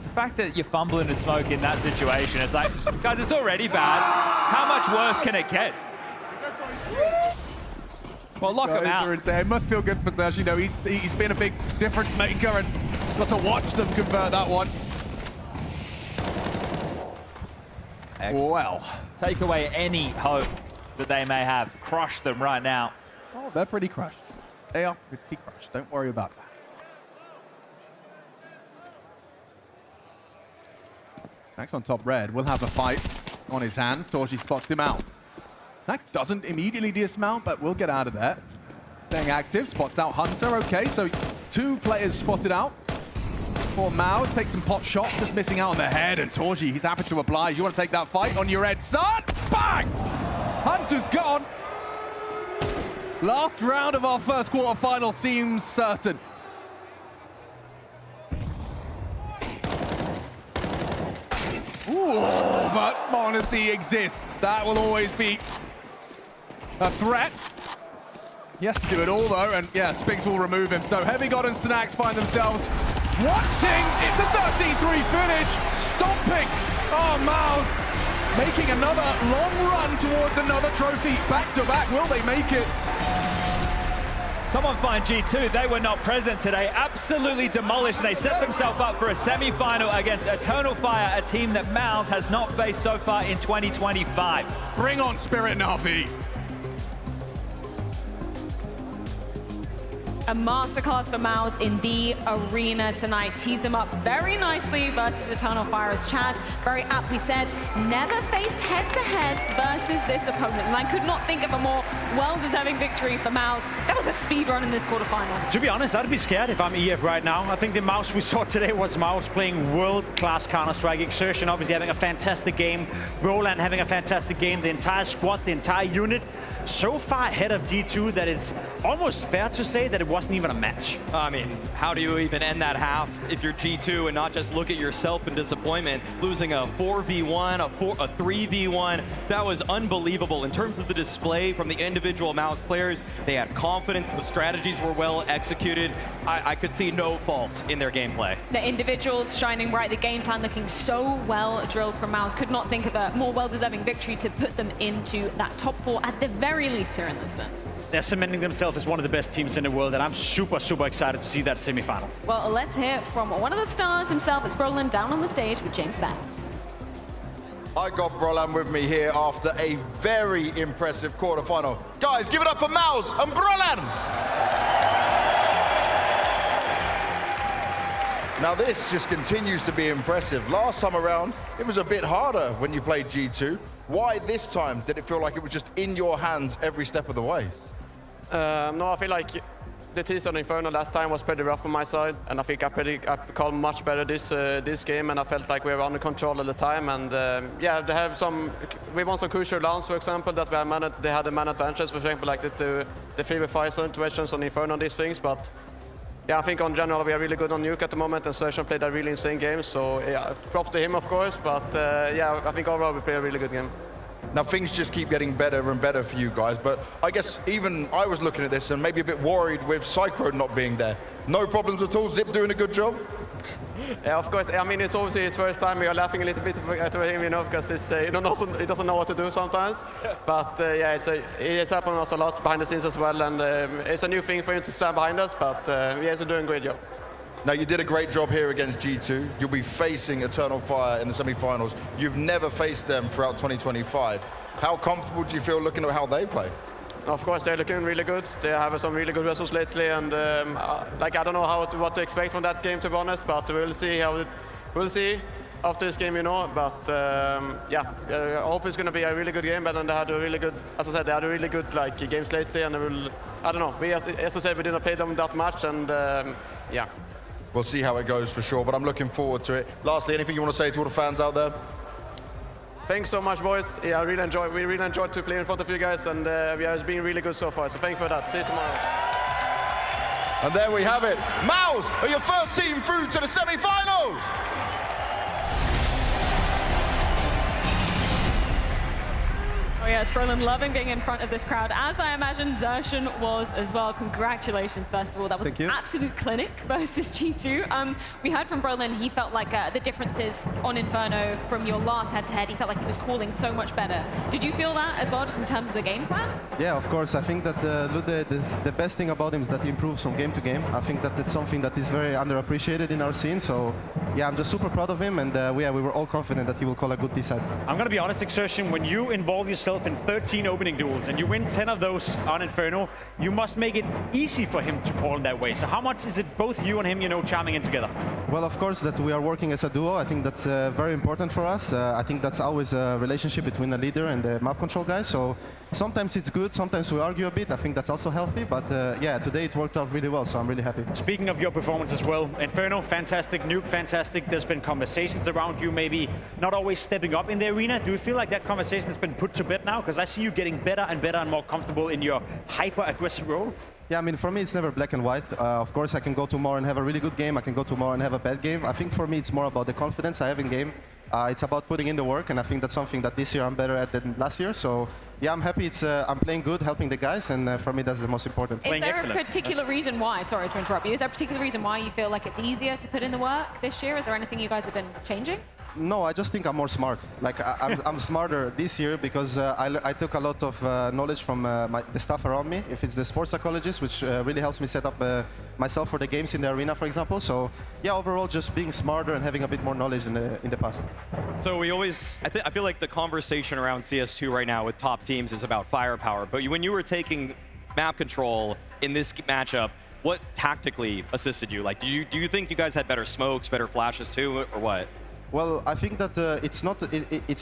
The fact that you're fumbling and smoke in that situation, it's like, guys, it's already bad. How much worse can it get? Well, lock him out. It must feel good for Serge. You know, he's been a big difference maker and got to watch them convert that one. Well. Take away any hope that they may have. Crush them right now. Oh, they're pretty crushed. They are pretty crushed. Don't worry about that. Snax on top red will have a fight on his hands. Torji spots him out. Snax doesn't immediately dismount, but will get out of there. Staying active, spots out Hunter. Okay, so 2 players spotted out. For MOUZ, takes some pot shots, just missing out on the head. And Torji, he's happy to oblige. You want to take that fight on your head, son? Bang! Hunter's gone. Last round of our first quarterfinal seems certain. Ooh, but Monacy exists. That will always be a threat. He has to do it all, though, and yeah, Spigs will remove him. So Heavy God and Snax find themselves watching. It's a 13-3 finish. Stomping. Oh, MOUZ making another long run towards another trophy. Back-to-back, will they make it? Someone find G2. They were not present today. Absolutely demolished. They set themselves up for a semi-final against Eternal Fire, a team that MOUZ has not faced so far in 2025. Bring on Spirit, NAVI. A masterclass for MOUZ in the arena tonight. Tees them up very nicely versus Eternal Fire, as Chad very aptly said. Never faced head-to-head versus this opponent. And I could not think of a more well-deserving victory for MOUZ. That was a speed run in this quarterfinal. To be honest, I'd be scared if I'm EF right now. I think the MOUZ we saw today was MOUZ playing world-class Counter-Strike. Exertion obviously having a fantastic game. Roland having a fantastic game. The entire squad, the entire unit, so far ahead of G2 that it's almost fair to say that it wasn't even a match. I mean, how do you even end that half if you're G2 and not just look at yourself in disappointment? Losing a 4v1, a 3v1, that was unbelievable. In terms of the display from the individual MOUZ players, they had confidence, the strategies were well executed. I could see no fault in their gameplay. The individuals shining bright, the game plan looking so well drilled from MOUZ. Could not think of a more well-deserving victory to put them into that top 4 at the very least here in Lisbon. They're cementing themselves as one of the best teams in the world, and I'm super, super excited to see that semi-final. Well, let's hear from one of the stars himself. It's Roland down on the stage with James Banks. I got Brolan with me here after a very impressive quarterfinal. Guys, give it up for MOUZ and Brolan! Now this just continues to be impressive. Last time around, it was a bit harder when you played G2. Why this time did it feel like it was just in your hands every step of the way? No, I feel like the tease on Inferno last time was pretty rough on my side, and I think I called much better this game, and I felt like we were under control all the time. And yeah, we won some crucial rounds, for example, that they had a man advantage, for example, like the 3v5 situations on Inferno and these things. But yeah, I think on general we are really good on Nuke at the moment, and Session played a really insane game. So yeah, props to him, of course. But yeah, I think overall we played a really good game. Now things just keep getting better and better for you guys, but I guess even I was looking at this and maybe a bit worried with Psycho not being there. No problems at all, Zip doing a good job? Yeah, of course. I mean, it's obviously his first time. We are laughing a little bit at him, you know, because he doesn't know what to do sometimes. But yeah, it's happened us a lot behind the scenes as well, and it's a new thing for him to stand behind us, but yeah, he's doing a great job. Now, you did a great job here against G2. You'll be facing Eternal Fire in the semi-finals. You've never faced them throughout 2025. How comfortable do you feel looking at how they play? Of course, they're looking really good. They have some really good results lately, and like I don't know what to expect from that game, to be honest. But we'll see we'll see after this game, you know. But yeah, I hope it's going to be a really good game. But then they had a really good, as I said, they had a really good games lately, and I don't know. As I said, we didn't play them that much, and yeah. We'll see how it goes for sure, but I'm looking forward to it. Lastly, anything you want to say to all the fans out there? Thanks so much, boys. Yeah, we really enjoyed to play in front of you guys, and yeah, it's been really good so far. So thank you for that. See you tomorrow. And there we have it. MOUZ are your first team through to the semi-finals. Oh yes, Brolin loving being in front of this crowd, as I imagine Xerxon was as well. Congratulations, first of all. That was an absolute clinic versus G2. We heard from Brolin, he felt like the differences on Inferno from your last head-to-head, he felt like he was calling so much better. Did you feel that as well, just in terms of the game plan? Yeah, of course. I think that Lude, the best thing about him is that he improves from game to game. I think that it's something that is very underappreciated in our scene. So yeah, I'm just super proud of him, and we were all confident that he will call a good T-side. I'm going to be honest, Xerxon, when you involve yourself in 13 opening duels and you win 10 of those on Inferno, you must make it easy for him to call in that way. So how much is it both you and him, you know, charming in together? Well, of course, that we are working as a duo. I think that's very important for us. I think that's always a relationship between the leader and the map control guy. So sometimes it's good, sometimes we argue a bit. I think that's also healthy. But yeah, today it worked out really well, so I'm really happy. Speaking of your performance as well, Inferno, fantastic, Nuke, fantastic. There's been conversations around you maybe not always stepping up in the arena. Do you feel like that conversation has been put to bed now? Because I see you getting better and better and more comfortable in your hyper-aggressive role. Yeah, I mean, for me, it's never black and white. Of course, I can go tomorrow and have a really good game. I can go tomorrow and have a bad game. I think for me, it's more about the confidence I have in game. It's about putting in the work, and I think that's something that this year I'm better at than last year. So yeah, I'm happy. I'm playing good, helping the guys, and for me, that's the most important. Is there a particular reason why, sorry to interrupt you, is there a particular reason why you feel like it's easier to put in the work this year? Is there anything you guys have been changing? No, I just think I'm more smart. Like I'm smarter this year because I took a lot of knowledge from the staff around me. If it's the sports psychologist, which really helps me set up myself for the games in the arena, for example. So yeah, overall, just being smarter and having a bit more knowledge in the past. So we always, I feel like the conversation around CS2 right now with top teams is about firepower. But when you were taking map control in this matchup, what tactically assisted you? Like, do you think you guys had better smokes, better flashes too, or what? Well, I think that it's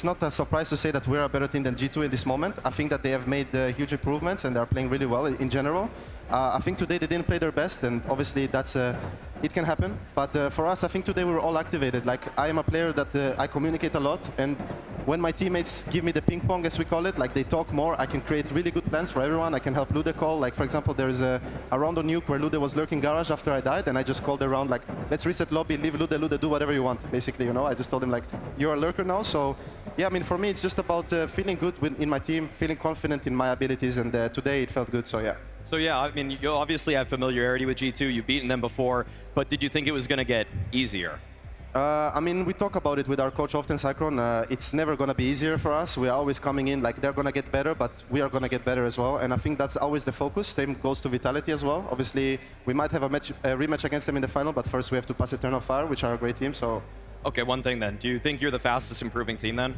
not a surprise to say that we're a better team than G2 in this moment. I think that they have made huge improvements and they're playing really well in general. I think today they didn't play their best, and obviously that's it can happen. But for us, I think today we were all activated. Like, I am a player that I communicate a lot, and when my teammates give me the ping pong, as we call it, like they talk more, I can create really good plans for everyone. I can help Lude call. Like, for example, there's a round on Nuke where Lude was lurking garage after I died, and I just called around like, let's reset lobby, leave Lude, do whatever you want, basically, you know. I just told him like, you're a lurker now. So yeah, I mean, for me, it's just about feeling good in my team, feeling confident in my abilities, and today it felt good, so yeah. So yeah, I mean, you obviously have familiarity with G2, you've beaten them before, but did you think it was going to get easier? I mean, we talk about it with our coach often, Cyclone. It's never going to be easier for us. We're always coming in like they're going to get better, but we are going to get better as well. And I think that's always the focus. Same goes to Vitality as well. Obviously, we might have a rematch against them in the final, but first we have to pass Eternal Fire, which are a great team. So. Okay, one thing then. Do you think you're the fastest improving team then?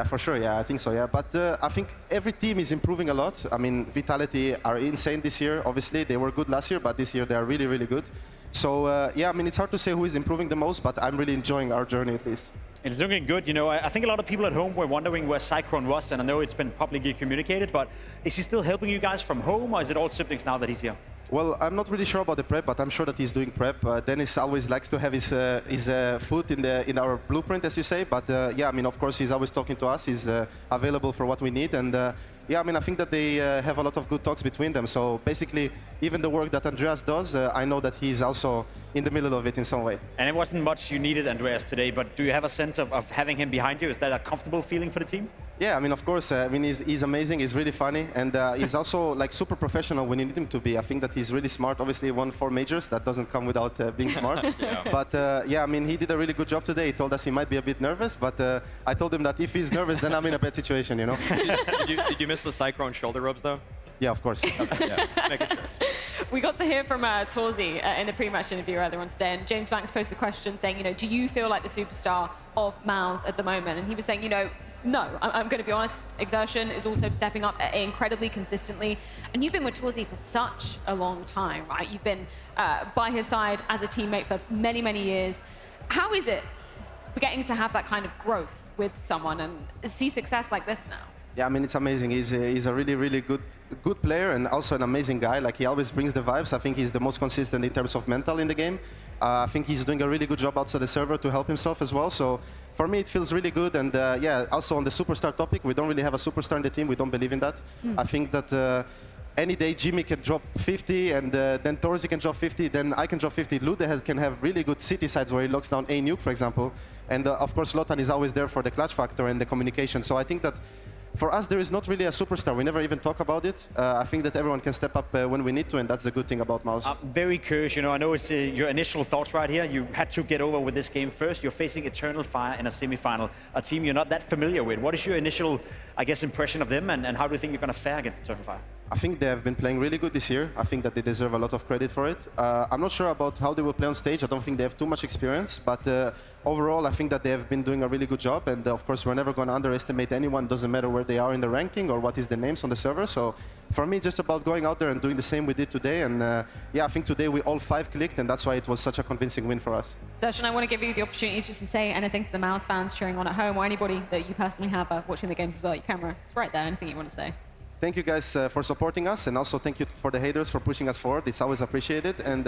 For sure, yeah, I think so, yeah. But I think every team is improving a lot. I mean, Vitality are insane this year, obviously. They were good last year, but this year they are really, really good. So, yeah, I mean, it's hard to say who is improving the most, but I'm really enjoying our journey at least. It's looking good. You know, I think a lot of people at home were wondering where Cyclone was, and I know it's been publicly communicated, but is he still helping you guys from home, or is it all siblings now that he's here? Well, I'm not really sure about the prep, but I'm sure that he's doing prep. Dennis always likes to have his foot in our blueprint, as you say. But yeah, I mean, of course, he's always talking to us. He's available for what we need. And yeah, I mean, I think that they have a lot of good talks between them. So basically, even the work that Andreas does, I know that he's also in the middle of it in some way. And it wasn't much you needed, Andreas, today, but do you have a sense of having him behind you? Is that a comfortable feeling for the team? Yeah, I mean, of course. I mean, he's amazing. He's really funny, and he's also like super professional when you need him to be. I think that he's really smart. Obviously, he won 4 majors. That doesn't come without being smart. Yeah. But yeah, I mean, he did a really good job today. He told us he might be a bit nervous, but I told him that if he's nervous, then I'm in a bad situation, you know. Did you miss the Cyclone shoulder rubs though? Yeah, of course. Yeah, making sure. We got to hear from Torzi in the pre-match interview earlier on today, and James Banks posted a question saying, you know, do you feel like the superstar of MOUZ at the moment? And he was saying, you know, no, I'm going to be honest, Xerxon is also stepping up incredibly consistently. And you've been with Torzi for such a long time, right? You've been by his side as a teammate for many, many years. How is it getting to have that kind of growth with someone and see success like this now? Yeah, I mean, it's amazing. He's a really, really good player and also an amazing guy. Like, he always brings the vibes. I think he's the most consistent in terms of mental in the game. I think he's doing a really good job outside the server to help himself as well. So for me, it feels really good. And yeah, also on the superstar topic, we don't really have a superstar in the team. We don't believe in that. I think that any day Jimmy can drop 50 and then Torzi can drop 50, then I can drop 50. Lude can have really good city sides where he locks down a nuke, for example. And of course, Lotan is always there for the clutch factor and the communication. So I think that for us, there is not really a superstar. We never even talk about it. I think that everyone can step up when we need to, and that's the good thing about MOUZ. I'm very curious, you know, I know it's your initial thoughts right here. You had to get over with this game first. You're facing Eternal Fire in a semi-final, a team you're not that familiar with. What is your initial, I guess, impression of them, and how do you think you're going to fare against Eternal Fire? I think they have been playing really good this year. I think that they deserve a lot of credit for it. I'm not sure about how they will play on stage. I don't think they have too much experience, but overall, I think that they have been doing a really good job. And of course, we're never going to underestimate anyone. Doesn't matter where they are in the ranking or what is the names on the server. So for me, it's just about going out there and doing the same we did today. And yeah, I think today we all 5 clicked, and that's why it was such a convincing win for us. Zershan, I want to give you the opportunity just to say anything to the MOUZ fans cheering on at home, or anybody that you personally have watching the games as well. Your camera, it's right there. Anything you want to say? Thank you guys for supporting us, and also thank you for the haters for pushing us forward. It's always appreciated. And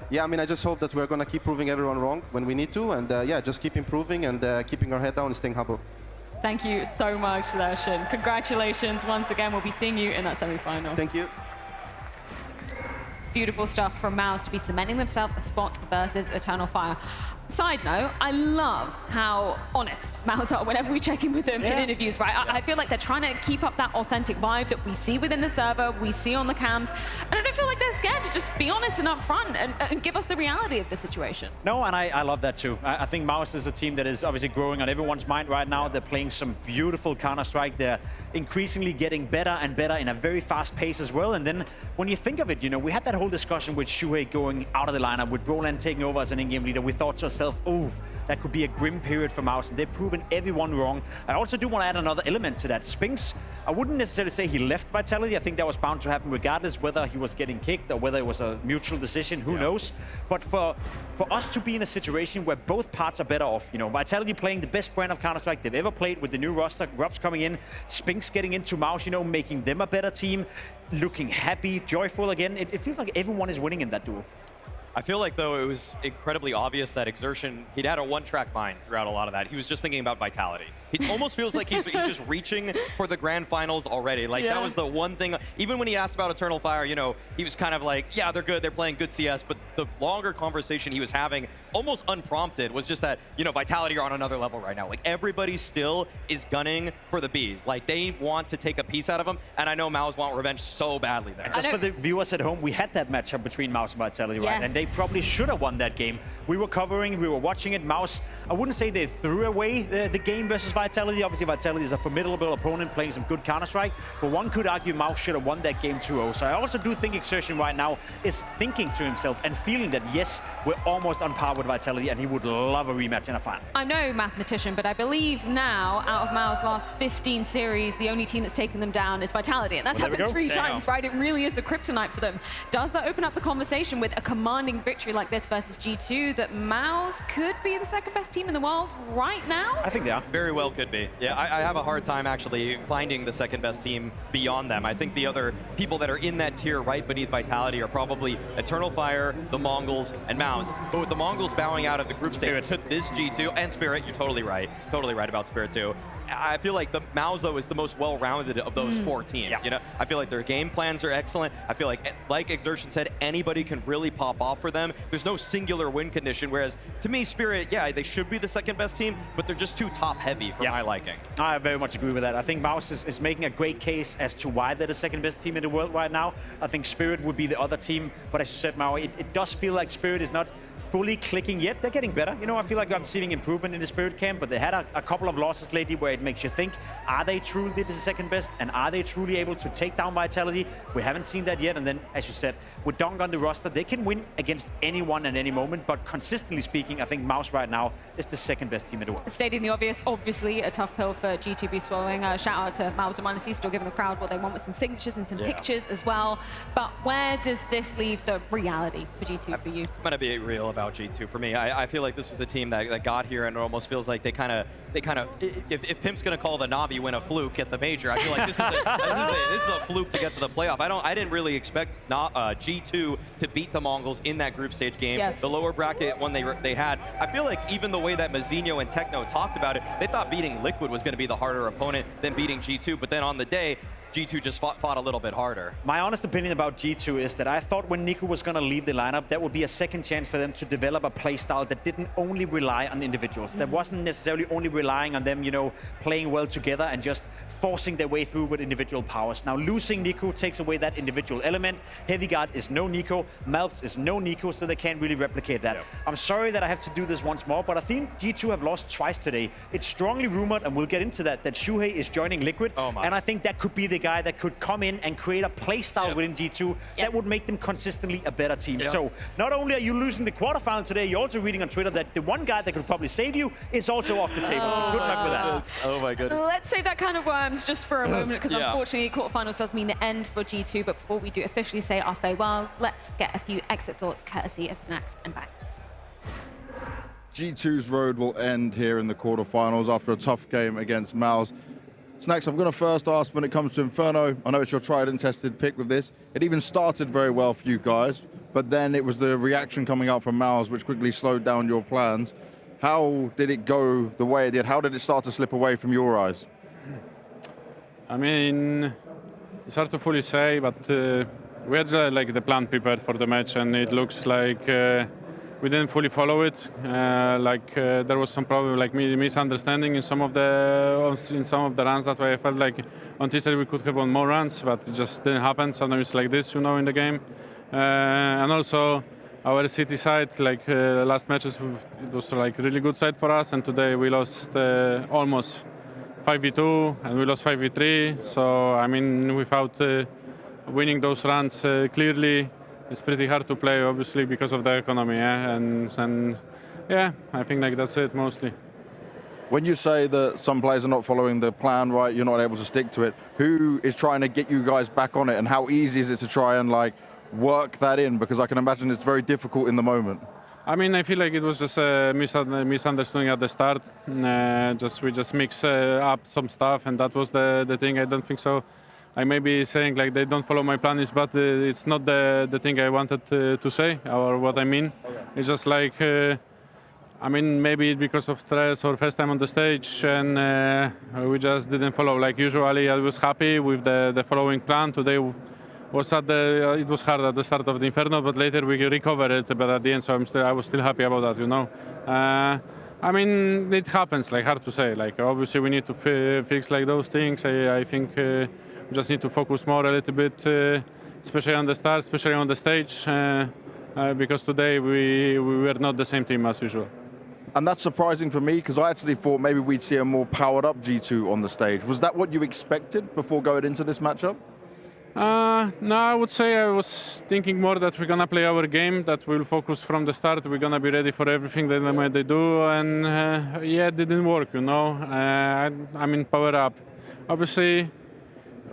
yeah, I mean, I just hope that we're going to keep proving everyone wrong when we need to. And yeah, just keep improving and keeping our head down and staying humble. Thank you so much, Zershan. Congratulations once again. We'll be seeing you in that semi-final. Thank you. Beautiful stuff from MOUZ to be cementing themselves a spot versus Eternal Fire. Side note, I love how honest MOUZ are whenever we check in with them in interviews, right? I feel like they're trying to keep up that authentic vibe that we see within the server, we see on the cams, and I don't feel like they're scared to just be honest and upfront and give us the reality of the situation. No, and I love that too. I think MOUZ is a team that is obviously growing on everyone's mind right now. They're playing some beautiful Counter-Strike. They're increasingly getting better and better in a very fast pace as well. And then when you think of it, you know, we had that whole discussion with Shuhei going out of the lineup, with Roland taking over as an in-game leader. We thought to ourselves, oh, that could be a grim period for MOUZ, and they've proven everyone wrong. I also do want to add another element to that. Spinks, I wouldn't necessarily say he left Vitality. I think that was bound to happen regardless whether he was getting kicked or whether it was a mutual decision, who knows. But for us to be in a situation where both parts are better off, you know, Vitality playing the best brand of Counter-Strike they've ever played with the new roster, Grubs coming in, Spinks getting into MOUZ, you know, making them a better team, looking happy, joyful again. It feels like everyone is winning in that duel. I feel like, though, it was incredibly obvious that Exertion, he'd had a one-track mind throughout a lot of that. He was just thinking about Vitality. He almost feels like he's just reaching for the grand finals already. Like, that was the one thing. Even when he asked about Eternal Fire, you know, he was kind of like, yeah, they're good, they're playing good CS. But the longer conversation he was having, almost unprompted, was just that, you know, Vitality are on another level right now. Like, everybody still is gunning for the Bs. Like, they want to take a piece out of them. And I know MOUZ want revenge so badly there. Just for the viewers at home, we had that matchup between MOUZ and Vitality, right? And they probably should have won that game. We were covering, we were watching it. MOUZ, I wouldn't say they threw away the game versus Vitality. Obviously, Vitality is a formidable opponent playing some good Counter-Strike, but one could argue MOUZ should have won that game 2-0. So I also do think Exertion right now is thinking to himself and feeling that, yes, we're almost on par with Vitality, and he would love a rematch in a final. I'm no mathematician, but I believe now, out of MOUZ's last 15 series, the only team that's taken them down is Vitality, and that's happened 3 times, right? It really is the kryptonite for them. Does that open up the conversation with a commanding victory like this versus G2 that MOUZ could be the second best team in the world right now? I think they are. Very well could be. Yeah, I have a hard time actually finding the second best team beyond them. I think the other people that are in that tier right beneath Vitality are probably Eternal Fire, the Mongols, and MOUZ. But with the Mongols bowing out of the group stage to this G2 and Spirit, you're totally right. Totally right about Spirit too. I feel like the MOUZ, though, is the most well-rounded of those 4 teams. You know, I feel like their game plans are excellent. I feel like Exertion said, anybody can really pop off for them. There's no singular win condition, whereas to me, Spirit, yeah, they should be the second best team, but they're just too top-heavy for my liking. I very much agree with that. I think MOUZ is making a great case as to why they're the second best team in the world right now. I think Spirit would be the other team, but as you said, Mao, it does feel like Spirit is not fully clicking yet. They're getting better. You know, I feel like I'm seeing improvement in the Spirit camp, but they had a couple of losses lately where it makes you think, are they truly the second best, and are they truly able to take down Vitality? We haven't seen that yet, and then, as you said, with Dong on the roster, they can win against anyone at any moment, but consistently speaking, I think MOUZ right now is the second best team in the world. Stating the obvious, obviously a tough pill for G2 to be swallowing. Shout out to MOUZ and Minus, still giving the crowd what they want with some signatures and some pictures as well. But where does this leave the reality for G2 for you? I'm gonna be real about G2 for me. I feel like this was a team that got here, and it almost feels like they kind of, if Pimp's gonna call the NAVI win a fluke at the major, I feel like this is a fluke to get to the playoff. I didn't really expect G2 to beat the Mongols in that group stage game. The lower bracket one they had. I feel like even the way that Mazinho and Techno talked about it, they thought beating Liquid was going to be the harder opponent than beating G2, but then on the day, G2 just fought a little bit harder. My honest opinion about G2 is that I thought when Nico was going to leave the lineup, that would be a second chance for them to develop a play style that didn't only rely on individuals. That wasn't necessarily only relying on them, you know, playing well together and just forcing their way through with individual powers. Now, losing Nico takes away that individual element. Heavy Guard is no Nico, MOUZ is no Nico, so they can't really replicate that. Yep. I'm sorry that I have to do this once more, but I think G2 have lost twice today. It's strongly rumored, and we'll get into that Shuhei is joining Liquid, and I think that could be the guy that could come in and create a play style within G2 that would make them consistently a better team. So not only are you losing the quarterfinal today, you're also reading on Twitter that the one guy that could probably save you is also off the table. So good luck with that. Oh my goodness. Let's save that kind of worms just for a moment, because unfortunately quarterfinals does mean the end for G2. But before we do officially say our farewells, let's get a few exit thoughts courtesy of Snacks and Banks. G2's road will end here in the quarterfinals after a tough game against MOUZ. Snacks, I'm going to first ask, when it comes to Inferno, I know it's your tried and tested pick with this. It even started very well for you guys, but then it was the reaction coming out from MOUZ which quickly slowed down your plans. How did it go the way it did? How did it start to slip away from your eyes? I mean, it's hard to fully say, but we had like the plan prepared for the match, and it looks like we didn't fully follow it. There was some problem, like misunderstanding in some of the runs. That's why I felt like on T-side we could have won more runs, but it just didn't happen. Sometimes it's like this, you know, in the game. And also our city side, last matches, it was like really good side for us, and today we lost almost 5v2 and we lost 5v3. So I mean, without winning those runs clearly, it's pretty hard to play, obviously, because of the economy. And yeah, I think like that's it mostly. When you say that some players are not following the plan, right, you're not able to stick to it, who is trying to get you guys back on it, and how easy is it to try and work that in? Because I can imagine it's very difficult in the moment. I mean, I feel like it was just a misunderstanding at the start. We just mix up some stuff, and that was the thing. I don't think so. I may be saying like they don't follow my plans, but it's not the thing I wanted to say or what I mean. Okay. It's just like, I mean, maybe because of stress or first time on the stage, and we just didn't follow. Like usually I was happy with the following plan. Today was it was hard at the start of the Inferno, but later we recovered it. But at the end, so I was still happy about that, you know. I mean, it happens. Like hard to say. Like obviously we need to fix like those things. I think we just need to focus more a little bit, especially on the start, especially on the stage, because today we were not the same team as usual. And that's surprising for me, because I actually thought maybe we'd see a more powered up G2 on the stage. Was that what you expected before going into this matchup? No, I would say I was thinking more that we're gonna play our game, that we'll focus from the start. We're gonna be ready for everything that they do, and yeah, it didn't work, you know. I mean, power up. Obviously,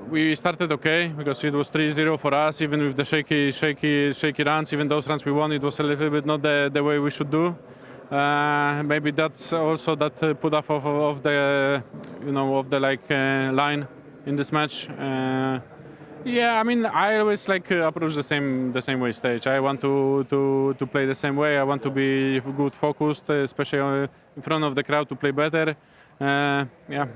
we started okay because it was 3-0 for us, even with the shaky runs. Even those runs we won, it was a little bit not the way we should do. Maybe that's also that put off of the, you know, of the line in this match. Yeah, I mean, I always approach the same way stage. I want to play the same way. I want to be good, focused, especially in front of the crowd, to play better. Yeah.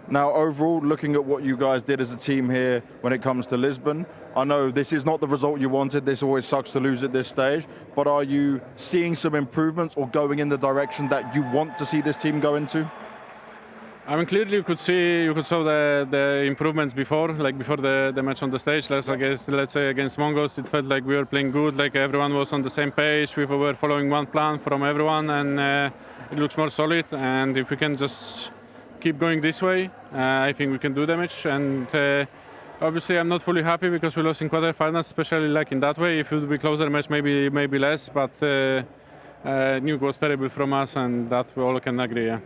Now, overall, looking at what you guys did as a team here when it comes to Lisbon, I know this is not the result you wanted. This always sucks to lose at this stage. But are you seeing some improvements or going in the direction that you want to see this team go into? I mean, clearly you could see the improvements before, before the match on the stage. Let's say against Mongols, it felt like we were playing good, like everyone was on the same page. We were following one plan from everyone, and it looks more solid. And if we can just keep going this way, I think we can do damage. And obviously, I'm not fully happy because we lost in quarterfinals, especially in that way. If it would be closer match, maybe less. But Nuke was terrible from us, and that we all can agree. Yeah.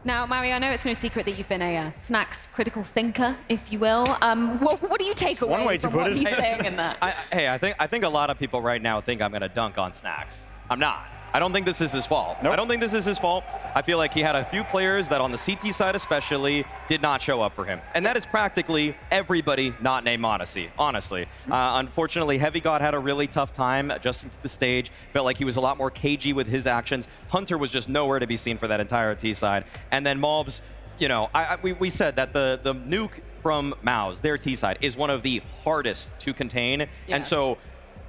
Now, Mario, I know it's no secret that you've been a Snacks critical thinker, if you will. What do you take away from what he's saying in that? I think a lot of people right now think I'm going to dunk on Snacks. I'm not. I don't think this is his fault. Nope. I don't think this is his fault. I feel like he had a few players that on the CT side especially did not show up for him. And that is practically everybody not named Odyssey, honestly. Unfortunately, Heavy God had a really tough time adjusting to the stage. Felt like he was a lot more cagey with his actions. Hunter was just nowhere to be seen for that entire T side. And then MOUZ, you know, we said that the nuke from MOUZ, their T side, is one of the hardest to contain. Yeah. And so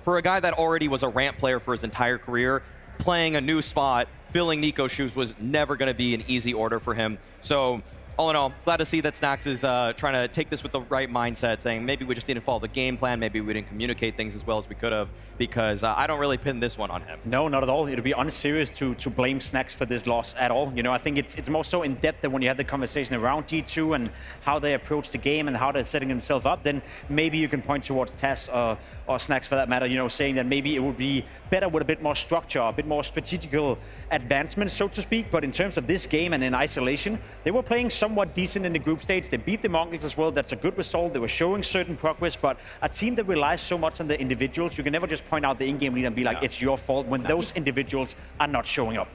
for a guy that already was a ramp player for his entire career, playing a new spot, filling Nico's shoes was never going to be an easy order for him. So all in all, glad to see that Snax is trying to take this with the right mindset, saying maybe we just didn't follow the game plan, maybe we didn't communicate things as well as we could have, because I don't really pin this one on him. No, not at all. It would be unserious to blame Snax for this loss at all. You know, I think it's more so in depth that when you have the conversation around G2 and how they approach the game and how they're setting themselves up, then maybe you can point towards Taz or Snax for that matter, you know, saying that maybe it would be better with a bit more structure, a bit more strategical advancement, so to speak. But in terms of this game and in isolation, they were playing somewhat decent in the group stage. They beat the Mongols as well. That's a good result. They were showing certain progress, but a team that relies so much on the individuals, you can never just point out the in-game leader and be like, it's your fault when those individuals are not showing up.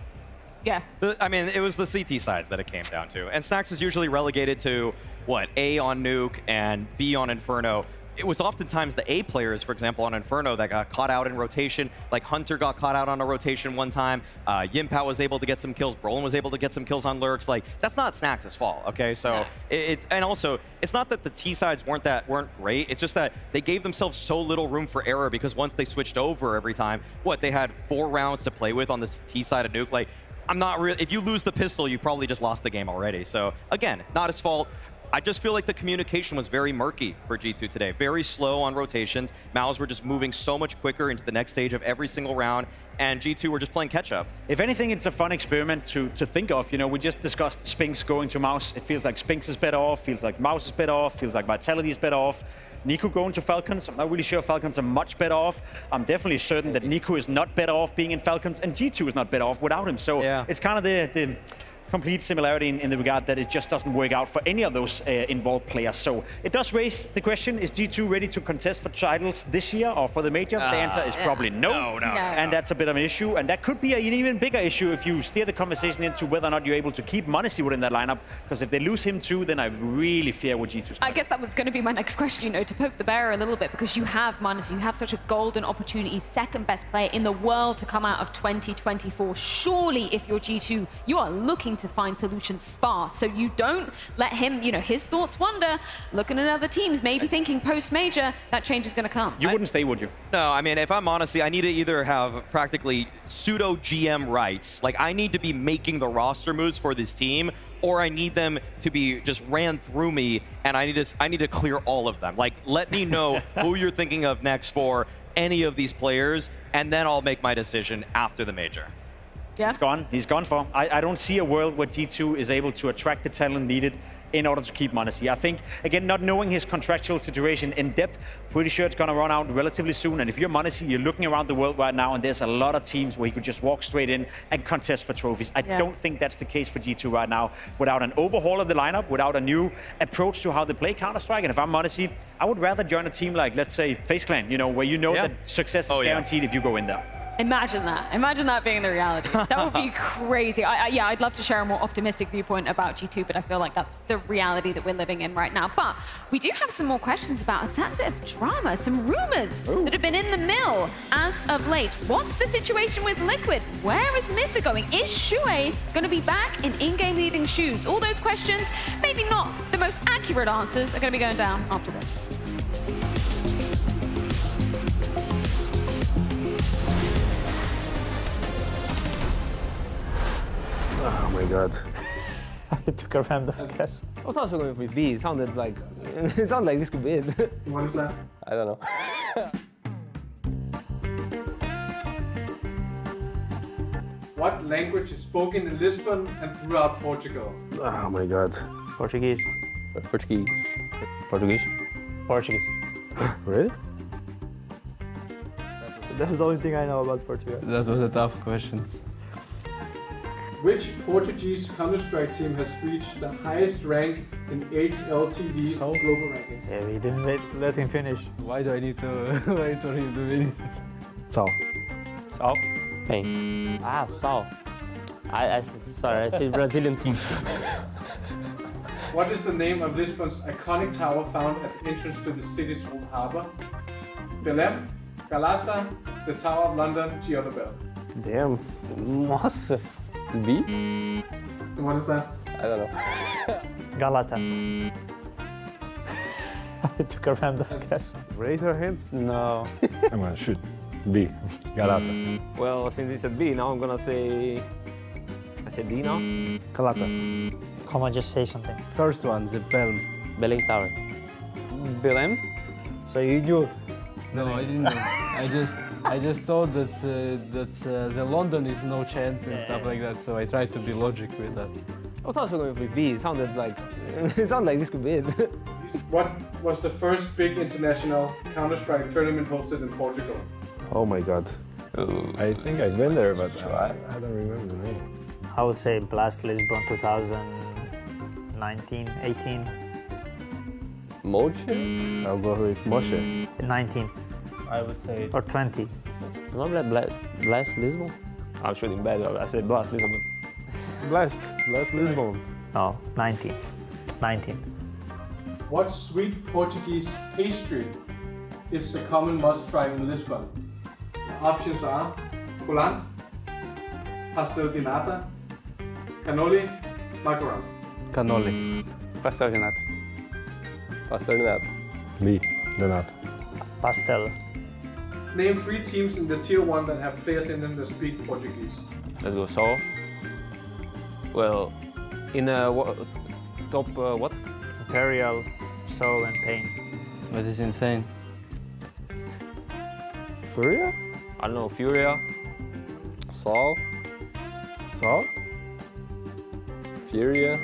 Yeah. I mean, it was the CT sides that it came down to. And Snax is usually relegated to, what, A on Nuke and B on Inferno. It was oftentimes the A players, for example, on Inferno that got caught out in rotation. Like Hunter got caught out on a rotation one time. Yimpao was able to get some kills. Brolin was able to get some kills on Lurks. Like, that's not Snax's fault, okay? So and also, it's not that the T sides weren't great. It's just that they gave themselves so little room for error because once they switched over every time, they had 4 rounds to play with on this T side of Nuke. Like, I'm not really. If you lose the pistol, you probably just lost the game already. So again, not his fault. I just feel like the communication was very murky for G2 today. Very slow on rotations. MOUZ were just moving so much quicker into the next stage of every single round, and G2 were just playing catch-up. If anything, it's a fun experiment to think of. You know, we just discussed Spinks going to MOUZ. It feels like Spinks is better off, feels like MOUZ is better off, feels like Vitality is better off. Niku going to Falcons. I'm not really sure Falcons are much better off. I'm definitely certain that Niku is not better off being in Falcons, and G2 is not better off without him. So it's kind of the complete similarity in the regard that it just doesn't work out for any of those involved players. So it does raise the question, is G2 ready to contest for titles this year or for the major? The answer is probably no. And that's a bit of an issue. And that could be an even bigger issue if you steer the conversation into whether or not you're able to keep m0NESY within that lineup. Because if they lose him too, then I really fear what G2's I guess that was going to be my next question, you know, to poke the bear a little bit, because you have m0NESY, you have such a golden opportunity, second best player in the world to come out of 2024. Surely, if you're G2, you are looking to find solutions fast, so you don't let him, you know, his thoughts wander, looking at other teams, maybe thinking post-major, that change is going to come. You wouldn't stay, would you? No, I mean, if I'm m0NESY, I need to either have practically pseudo GM rights, like I need to be making the roster moves for this team, or I need them to be just ran through me, and I need to clear all of them. Like, let me know who you're thinking of next for any of these players, and then I'll make my decision after the major. He's gone. He's gone for. I don't see a world where G2 is able to attract the talent needed in order to keep m0NESY. I think, again, not knowing his contractual situation in depth, pretty sure it's going to run out relatively soon. And if you're m0NESY, you're looking around the world right now, and there's a lot of teams where he could just walk straight in and contest for trophies. I don't think that's the case for G2 right now. Without an overhaul of the lineup, without a new approach to how they play Counter-Strike, and if I'm m0NESY, I would rather join a team like, let's say, FaZe Clan, you know, where you know that success is guaranteed if you go in there. Imagine that. Imagine that being the reality. That would be crazy. Yeah, I'd love to share a more optimistic viewpoint about G2, but I feel like that's the reality that we're living in right now. But we do have some more questions about a sad bit of drama, some rumors that have been in the mill as of late. What's the situation with Liquid? Where is Mytha going? Is Shue going to be back in in-game leading shoes? All those questions, maybe not the most accurate answers, are going to be going down after this. Oh my god. I took a random guess. I was also going with B. It sounded like this could be it. What is that? I don't know. What language is spoken in Lisbon and throughout Portugal? Oh my god. Portuguese. Portuguese. Portuguese. Portuguese. Really? That's the only thing I know about Portugal. That was a tough question. Which Portuguese Counter-Strike team has reached the highest rank in HLTV's global ranking? Yeah, we didn't let him finish. Why do I need to wait for him to win? Sal. Sal? Pain. Ah, Sal. Sorry, I said Brazilian team. What is the name of Lisbon's iconic tower found at the entrance to the city's old harbour? Belém, Galata, the Tower of London, Giotto. Damn. Nossa. B? What is that? I don't know. Galata. I took a random guess. Raise your hand? No. I'm gonna shoot. B. Galata. Well, since it's a B, now I'm gonna say... I said B now? Galata. Come on, just say something. First one, the Belm. Belling Tower. Belem? So you knew? No, I didn't know. I just thought that the London is no chance and stuff like that. So I tried to be logic with that. I was also going with B. It sounded like this could be it. What was the first big international Counter-Strike tournament hosted in Portugal? Oh my god. I think I've been there, but I don't remember the name. I would say Blast Lisbon 2019, 18. Moche? I'll go with Moche. 19. I would say. Or 20. Remember that Blast Lisbon? I'm shooting bad. I said Blast Lisbon. Blast Lisbon. No, 19. 19. What sweet Portuguese pastry is a common must-try in Lisbon? Options are coulant, pastel de nata, cannoli, macaron. Cannoli. Pastel de nata. Pastel de nata. B. De nata. Pastel. Name 3 teams in the Tier 1 that have players in them that speak Portuguese. Let's go. So, well, in top what? Imperial, Soul, and Pain. That is insane. Furia? I don't know. Furia. Sol. Furia.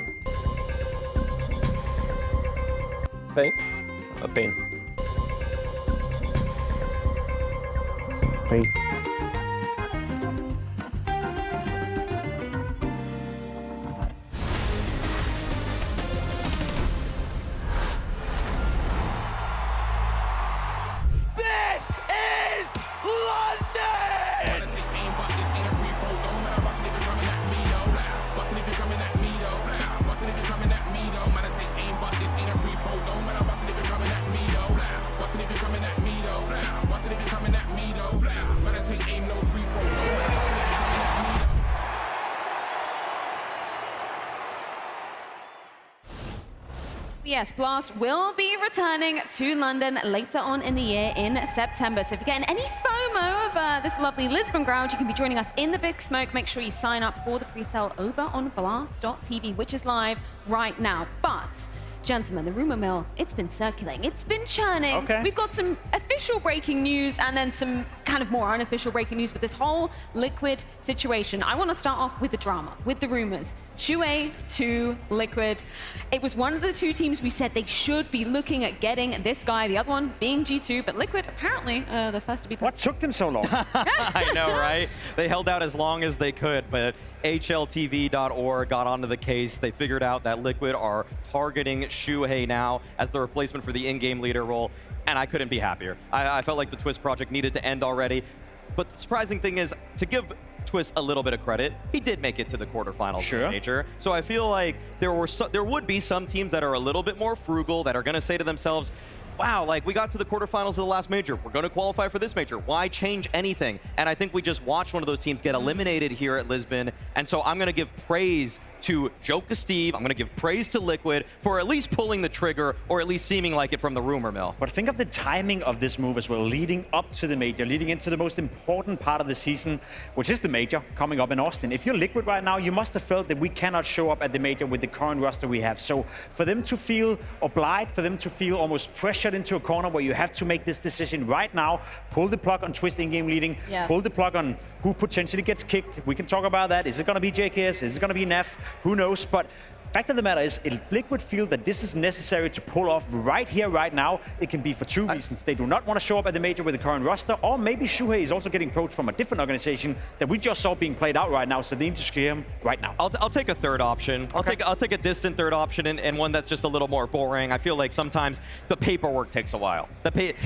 Pain. Pain. Pain. Yes, Blast will be returning to London later on in the year in September. So if you're getting any FOMO of this lovely Lisbon ground, you can be joining us in the Big Smoke. Make sure you sign up for the pre-sale over on Blast.tv, which is live right now. But, gentlemen, the rumor mill, it's been circulating. It's been churning. Okay. We've got some official breaking news and then some kind of more unofficial breaking news with this whole Liquid situation. I want to start off with the drama, with the rumors. Shuei to Liquid. It was one of the 2 teams we said they should be looking at getting this guy, the other one being G2, but Liquid apparently the first to be picked. What took them so long? I know, right? They held out as long as they could, but HLTV.org got onto the case. They figured out that Liquid are targeting Shuei now as the replacement for the in-game leader role, and I couldn't be happier. I felt like the Twist project needed to end already, but the surprising thing is, to give Twist a little bit of credit, he did make it to the quarterfinals of the major. So I feel like there would be some teams that are a little bit more frugal, that are going to say to themselves, wow, like we got to the quarterfinals of the last major. We're going to qualify for this major. Why change anything? And I think we just watched one of those teams get eliminated here at Lisbon. And so I'm going to give praise to Joke to Steve. I'm going to give praise to Liquid for at least pulling the trigger, or at least seeming like it from the rumor mill. But think of the timing of this move as well, leading up to the major, leading into the most important part of the season, which is the major coming up in Austin. If you're Liquid right now, you must have felt that we cannot show up at the major with the current roster we have. So for them to feel obliged, for them to feel almost pressured into a corner where you have to make this decision right now, pull the plug on Twist in-game leading, pull the plug on who potentially gets kicked. We can talk about that. Is it going to be JKS? Is it going to be NAV? Who knows? But fact of the matter is, if Liquid feel that this is necessary to pull off right here, right now, it can be for 2 reasons. They do not want to show up at the major with the current roster, or maybe Shuhei is also getting approached from a different organization that we just saw being played out right now, so they need to scare him right now. I'll take a third option. Okay. I'll take a distant third option and one that's just a little more boring. I feel like sometimes the paperwork takes a while.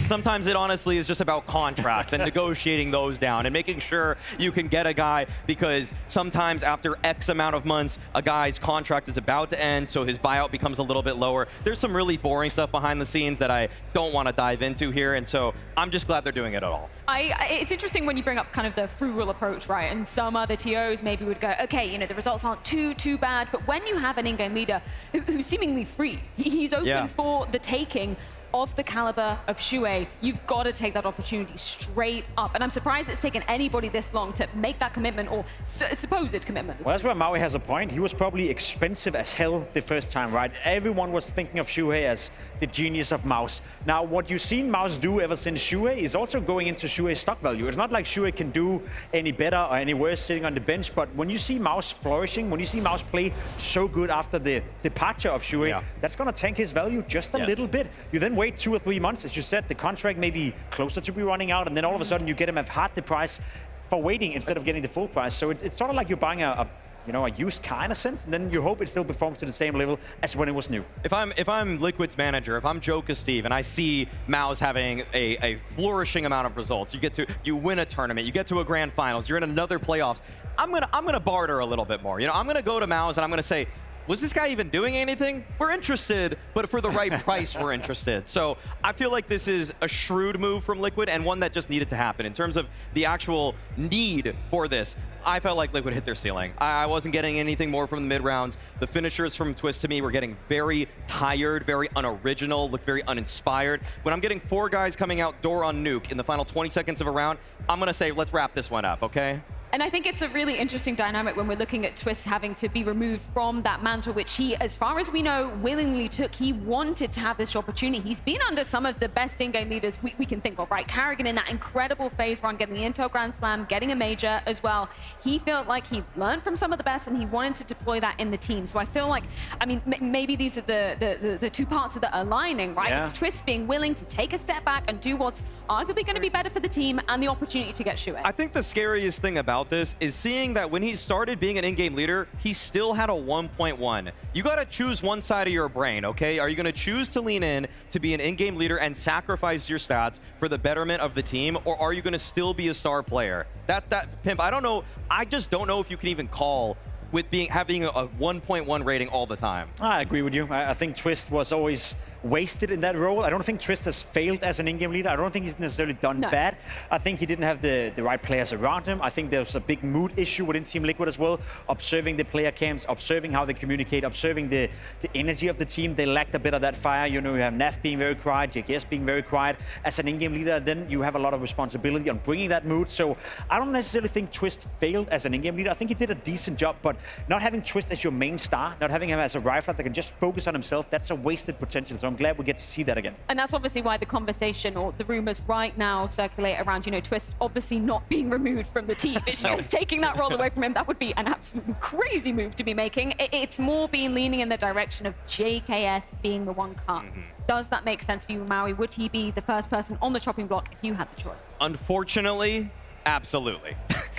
Sometimes it honestly is just about contracts and negotiating those down and making sure you can get a guy, because sometimes after X amount of months, a guy's contract is about to end, so his buyout becomes a little bit lower. There's some really boring stuff behind the scenes that I don't want to dive into here, and so I'm just glad they're doing it at all. It's interesting when you bring up kind of the frugal approach, right? And some other TOs maybe would go, okay, you know, the results aren't too bad, but when you have an in-game leader who's seemingly free, he's open for the taking, of the caliber of Shuey, you've got to take that opportunity straight up. And I'm surprised it's taken anybody this long to make that commitment, or supposed commitment. Well, that's where Maui has a point. He was probably expensive as hell the first time, right? Everyone was thinking of Shuey as the genius of MOUZ. Now, what you've seen MOUZ do ever since Shuey is also going into Shuey's stock value. It's not like Shuey can do any better or any worse sitting on the bench, but when you see MOUZ flourishing, when you see MOUZ play so good after the departure of Shuey, that's going to tank his value just a little bit. You then wait 2 or 3 months, as you said, the contract may be closer to be running out, and then all of a sudden you get him at half the price for waiting instead of getting the full price. So it's sort of like you're buying a used car in a sense, and then you hope it still performs to the same level as when it was new. If I'm Liquid's manager, if I'm Joe Steve, and I see MOUZ having a flourishing amount of results, you win a tournament, you get to a grand finals, you're in another playoffs, I'm gonna barter a little bit more. You know, I'm gonna go to MOUZ and I'm gonna say, was this guy even doing anything? We're interested, but for the right price, we're interested. So I feel like this is a shrewd move from Liquid, and one that just needed to happen. In terms of the actual need for this, I felt like Liquid hit their ceiling. I wasn't getting anything more from the mid-rounds. The finishers from Twist to me were getting very tired, very unoriginal, looked very uninspired. When I'm getting 4 guys coming out door on nuke in the final 20 seconds of a round, I'm gonna say, let's wrap this one up, okay? And I think it's a really interesting dynamic when we're looking at Twist having to be removed from that mantle, which he, as far as we know, willingly took. He wanted to have this opportunity. He's been under some of the best in-game leaders we can think of, right? Karrigan in that incredible phase run, getting the Intel Grand Slam, getting a major as well. He felt like he learned from some of the best, and he wanted to deploy that in the team. So I feel like, I mean, maybe these are the 2 parts of the aligning, right? Yeah. It's Twist being willing to take a step back and do what's arguably going to be better for the team, and the opportunity to get Shuey. I think the scariest thing about this is seeing that when he started being an in-game leader, he still had a 1.1. You got to choose one side of your brain, okay? Are you going to choose to lean in to be an in-game leader and sacrifice your stats for the betterment of the team, or are you going to still be a star player? That Pimp, I don't know. I just don't know if you can even call with having a 1.1 rating all the time. I agree with you. I think Twist was always wasted in that role. I don't think Twist has failed as an in-game leader. I don't think he's necessarily done bad. I think he didn't have the right players around him. I think there's a big mood issue within Team Liquid as well. Observing the player camps, observing how they communicate, observing the energy of the team. They lacked a bit of that fire. You know, you have NAV being very quiet, JKS being very quiet. As an in-game leader, then you have a lot of responsibility on bringing that mood. So I don't necessarily think Twist failed as an in-game leader. I think he did a decent job, but not having Twist as your main star, not having him as a rifler that can just focus on himself, that's a wasted potential. So I'm glad we get to see that again. And that's obviously why the conversation or the rumors right now circulate around, you know, Twist obviously not being removed from the team. It's just taking that role away from him. That would be an absolutely crazy move to be making. It's more being leaning in the direction of JKS being the one cut. Does that make sense for you, Maui? Would he be the first person on the chopping block if you had the choice? Unfortunately, absolutely.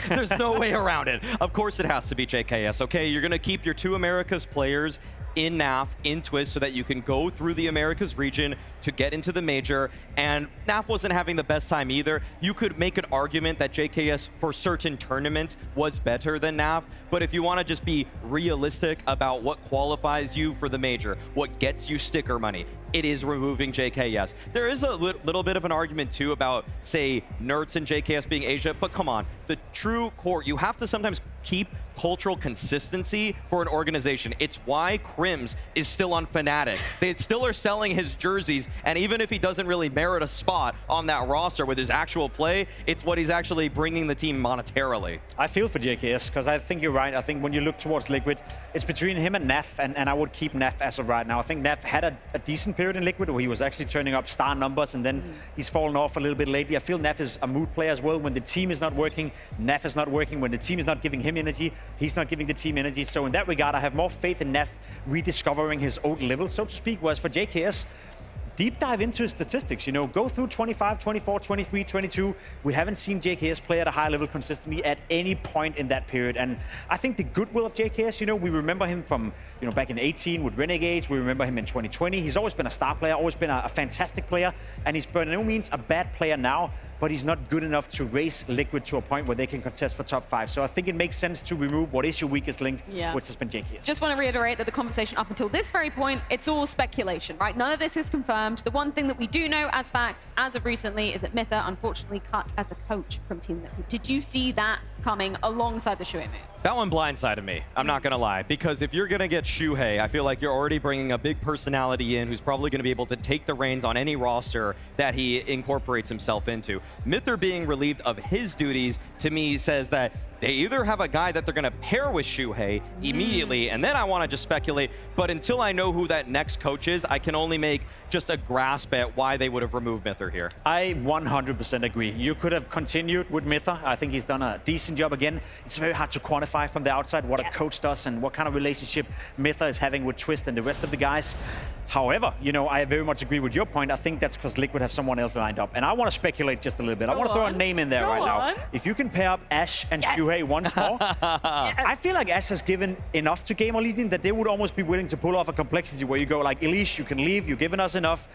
There's no way around it. Of course it has to be JKS, okay? You're gonna keep your 2 Americas players in NAF, in Twist, so that you can go through the Americas region to get into the major. And NAF wasn't having the best time either. You could make an argument that JKS for certain tournaments was better than NAF, but if you want to just be realistic about what qualifies you for the major, what gets you sticker money, it is removing JKS. There is a little bit of an argument too about, say, Nerds and JKS being Asia, but come on, the true core, you have to sometimes keep cultural consistency for an organization. It's why Crims is still on Fnatic. They still are selling his jerseys, and even if he doesn't really merit a spot on that roster with his actual play, it's what he's actually bringing the team monetarily. I feel for JKS, because I think you're right. I think when you look towards Liquid, it's between him and NAF, and I would keep NAF as of right now. I think NAF had a decent period in Liquid where he was actually turning up star numbers, and then he's fallen off a little bit lately. I feel NAF is a mood player as well. When the team is not working, NAF is not working. When the team is not giving him energy, he's not giving the team energy. So in that regard, I have more faith in NAF rediscovering his old level, so to speak. Whereas for JKS, deep dive into his statistics, you know, go through 25, 24, 23, 22. We haven't seen JKS play at a high level consistently at any point in that period. And I think the goodwill of JKS, you know, we remember him from, you know, back in 18 with Renegades. We remember him in 2020. He's always been a star player, always been a fantastic player. And he's by no means a bad player now, but he's not good enough to raise Liquid to a point where they can contest for top 5. So I think it makes sense to remove what is your weakest link, which has been JKS. Just want to reiterate that the conversation up until this very point, it's all speculation, right? None of this is confirmed. The one thing that we do know as fact, as of recently, is that Mytha unfortunately cut as the coach from Team Liquid. Did you see that coming alongside the Shuey move? That one blindsided me, I'm not gonna lie, because if you're gonna get Shuhei, I feel like you're already bringing a big personality in who's probably gonna be able to take the reins on any roster that he incorporates himself into. Myther being relieved of his duties, to me, says that they either have a guy that they're gonna pair with Shuhei immediately, and then I wanna just speculate, but until I know who that next coach is, I can only make just a grasp at why they would have removed Myther here. I 100% agree. You could have continued with Myther. I think he's done a decent job again. It's very hard to quantify from the outside what a coach does and what kind of relationship Myther is having with Twist and the rest of the guys. However, you know, I very much agree with your point. I think that's because Liquid have someone else lined up. And I want to speculate just a little bit. I want to throw a name in there right now. If you can pair up Ash and Shuhei once more, I feel like Ash has given enough to Gamer Legion that they would almost be willing to pull off a complexity where you go like, Elise, you can leave. You've given us enough.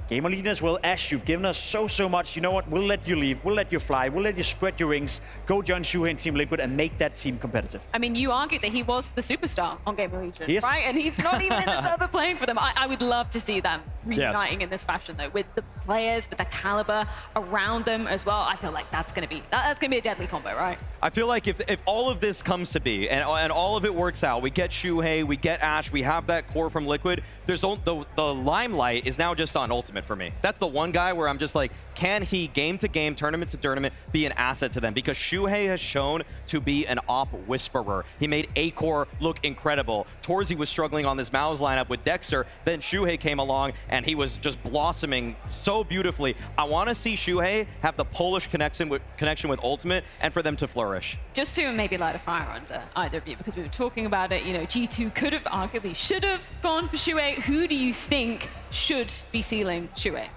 Gamer Legion as well. Ash, you've given us so much. You know what? We'll let you leave. We'll let you fly. We'll let you spread your wings. Go join Shuhei and Team Liquid and make that team competitive. I mean, you argued that he was the superstar on Gamer Legion, Yes. right? And he's not even in the server playing for them. I would love to see them reuniting in this fashion, though, with the players, with the caliber around them as well. I feel like that's gonna be a deadly combo, right? I feel like if all of this comes to be and all of it works out, we get Shuhei, we get Ash, we have that core from Liquid. There's the limelight is now just on Ultimate for me. That's the one guy where I'm just like, can he game to game, tournament to tournament be an asset to them? Because Shuhei has shown to be an op whisperer. He made A-Core look incredible. Torzy was struggling on this MOUZ lineup with Dexter. Then Shuhei came along and he was just blossoming so beautifully. I want to see Shuhei have the Polish connection with Ultimate and for them to flourish. Just to maybe light a fire under either of you, because we were talking about it, you know, G2 could have, arguably should have gone for Shuhei. Who do you think should be sealing Shuhei?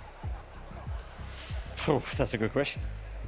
Oh, that's a good question.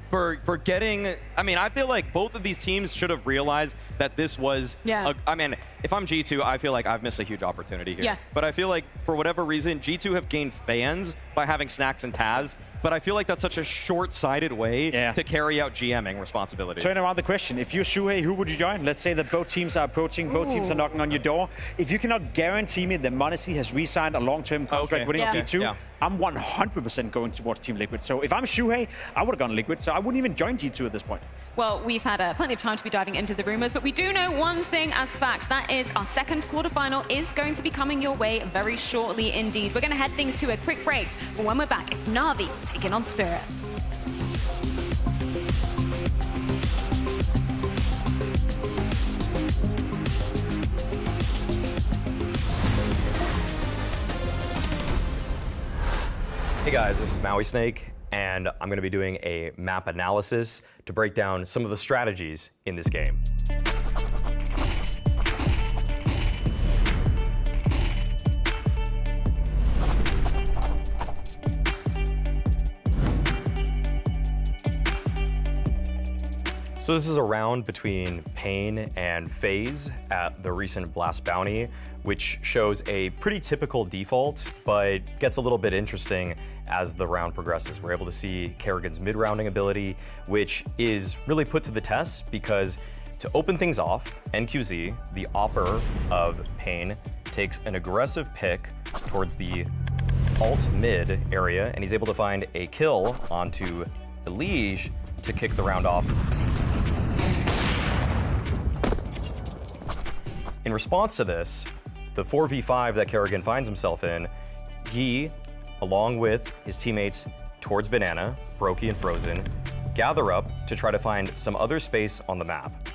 For getting, I mean, I feel like both of these teams should have realized that this was, I mean, if I'm G2, I feel like I've missed a huge opportunity here. Yeah. But I feel like for whatever reason, G2 have gained fans by having Snacks and Taz, but I feel like that's such a short-sighted way to carry out GMing responsibilities. Turn around the question. If you're Shuhei, who would you join? Let's say that both teams are approaching, both teams are knocking on your door. If you cannot guarantee me that Monacy has re-signed a long-term contract with G2, I'm 100% going towards Team Liquid. So if I'm Shuhei, I would have gone Liquid, so I wouldn't even join G2 at this point. Well, we've had plenty of time to be diving into the rumors, but we do know one thing as fact. That is our second quarterfinal is going to be coming your way very shortly indeed. We're going to head things to a quick break, but when we're back, it's NAVI taking on Spirit. Hey guys, this is Maui Snake, and I'm going to be doing a map analysis to break down some of the strategies in this game. So this is a round between Pain and FaZe at the recent Blast Bounty, which shows a pretty typical default, but gets a little bit interesting as the round progresses. We're able to see Kerrigan's mid-rounding ability, which is really put to the test because to open things off, NQZ, the opper of Pain, takes an aggressive pick towards the alt mid area, and he's able to find a kill onto Elige to kick the round off. In response to this, the 4v5 that Kerrigan finds himself in, he, along with his teammates towards Banana, Brokey, and Frozen, gather up to try to find some other space on the map.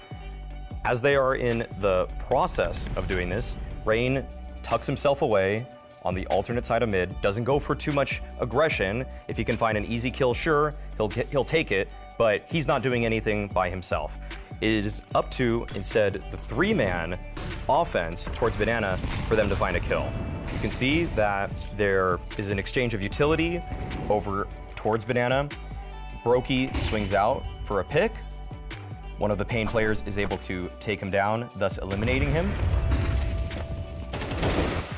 As they are in the process of doing this, Rain tucks himself away on the alternate side of mid, doesn't go for too much aggression. If he can find an easy kill, sure, he'll take it, but he's not doing anything by himself. It is up to, instead, the three-man offense towards Banana for them to find a kill. You can see that there is an exchange of utility over towards Banana. Brokey swings out for a pick. One of the Pain players is able to take him down, thus eliminating him.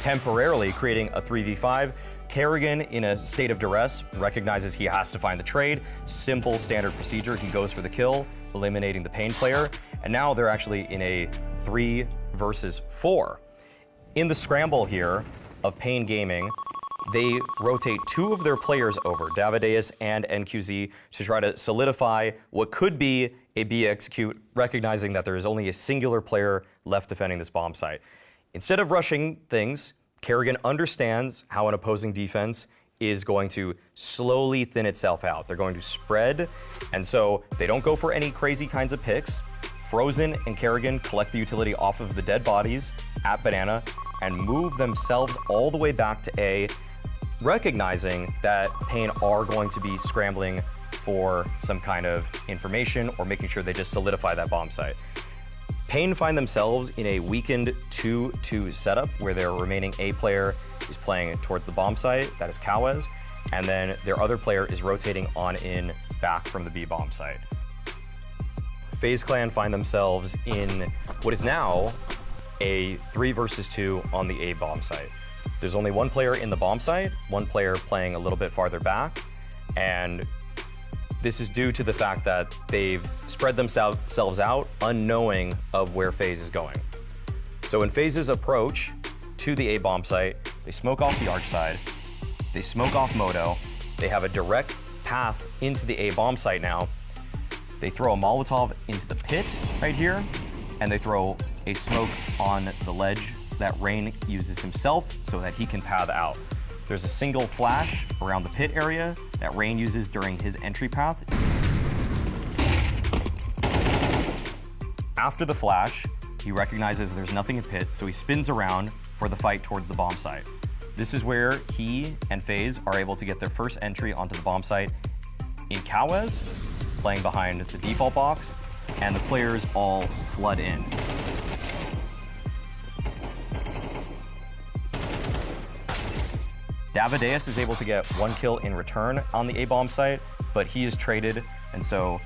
Temporarily creating a 3v5. Kerrigan, in a state of duress, recognizes he has to find the trade. Simple standard procedure, he goes for the kill, eliminating the Pain player. And now they're actually in a 3 versus 4. In the scramble here of Pain Gaming, they rotate 2 of their players over, Davideus and NQZ, to try to solidify what could be a B execute, recognizing that there is only a singular player left defending this bomb site. Instead of rushing things, Kerrigan understands how an opposing defense is going to slowly thin itself out. They're going to spread, and so they don't go for any crazy kinds of picks. Frozen and Kerrigan collect the utility off of the dead bodies at Banana and move themselves all the way back to A, recognizing that Pain are going to be scrambling for some kind of information or making sure they just solidify that bomb site. Pain find themselves in a weakened 2-2 setup where their remaining A player is playing towards the bomb site, that is Cowes, and then their other player is rotating on in back from the B bomb site. FaZe Clan find themselves in what is now a 3 versus 2 on the A bomb site. There's only one player in the bomb site, one player playing a little bit farther back, and this is due to the fact that they've spread themselves out unknowing of where FaZe is going. So when FaZe's approach to the A bomb site, they smoke off the arch side, they smoke off Moto, they have a direct path into the A bomb site now. They throw a Molotov into the pit right here, and they throw a smoke on the ledge that Rain uses himself so that he can path out. There's a single flash around the pit area that Rain uses during his entry path. After the flash, he recognizes there's nothing in pit, so he spins around for the fight towards the bomb site. This is where he and FaZe are able to get their first entry onto the bomb site in Cowes, playing behind the default box, and the players all flood in. Davideus is able to get 1 kill in return on the A bomb site, but he is traded, and so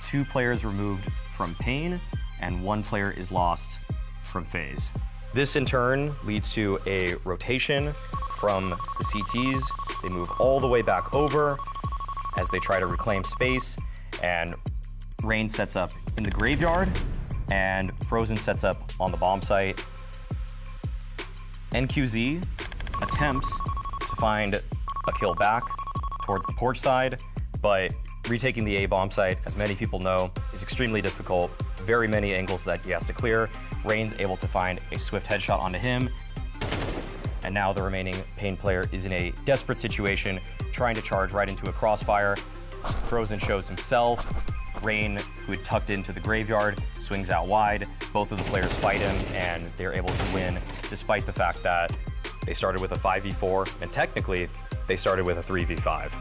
2 players removed from Pain, and 1 player is lost from FaZe. This in turn leads to a rotation from the CTs. They move all the way back over as they try to reclaim space, and Rain sets up in the graveyard, and Frozen sets up on the bomb site. NQZ attempts to find a kill back towards the porch side, but retaking the A bomb site, as many people know, is extremely difficult. Very many angles that he has to clear. Rain's able to find a swift headshot onto him, and now the remaining Pain player is in a desperate situation, trying to charge right into a crossfire. Frozen shows himself. Rain, who had tucked into the graveyard, swings out wide. Both of the players fight him, and they're able to win, despite the fact that they started with a 5v4, and technically, they started with a 3v5.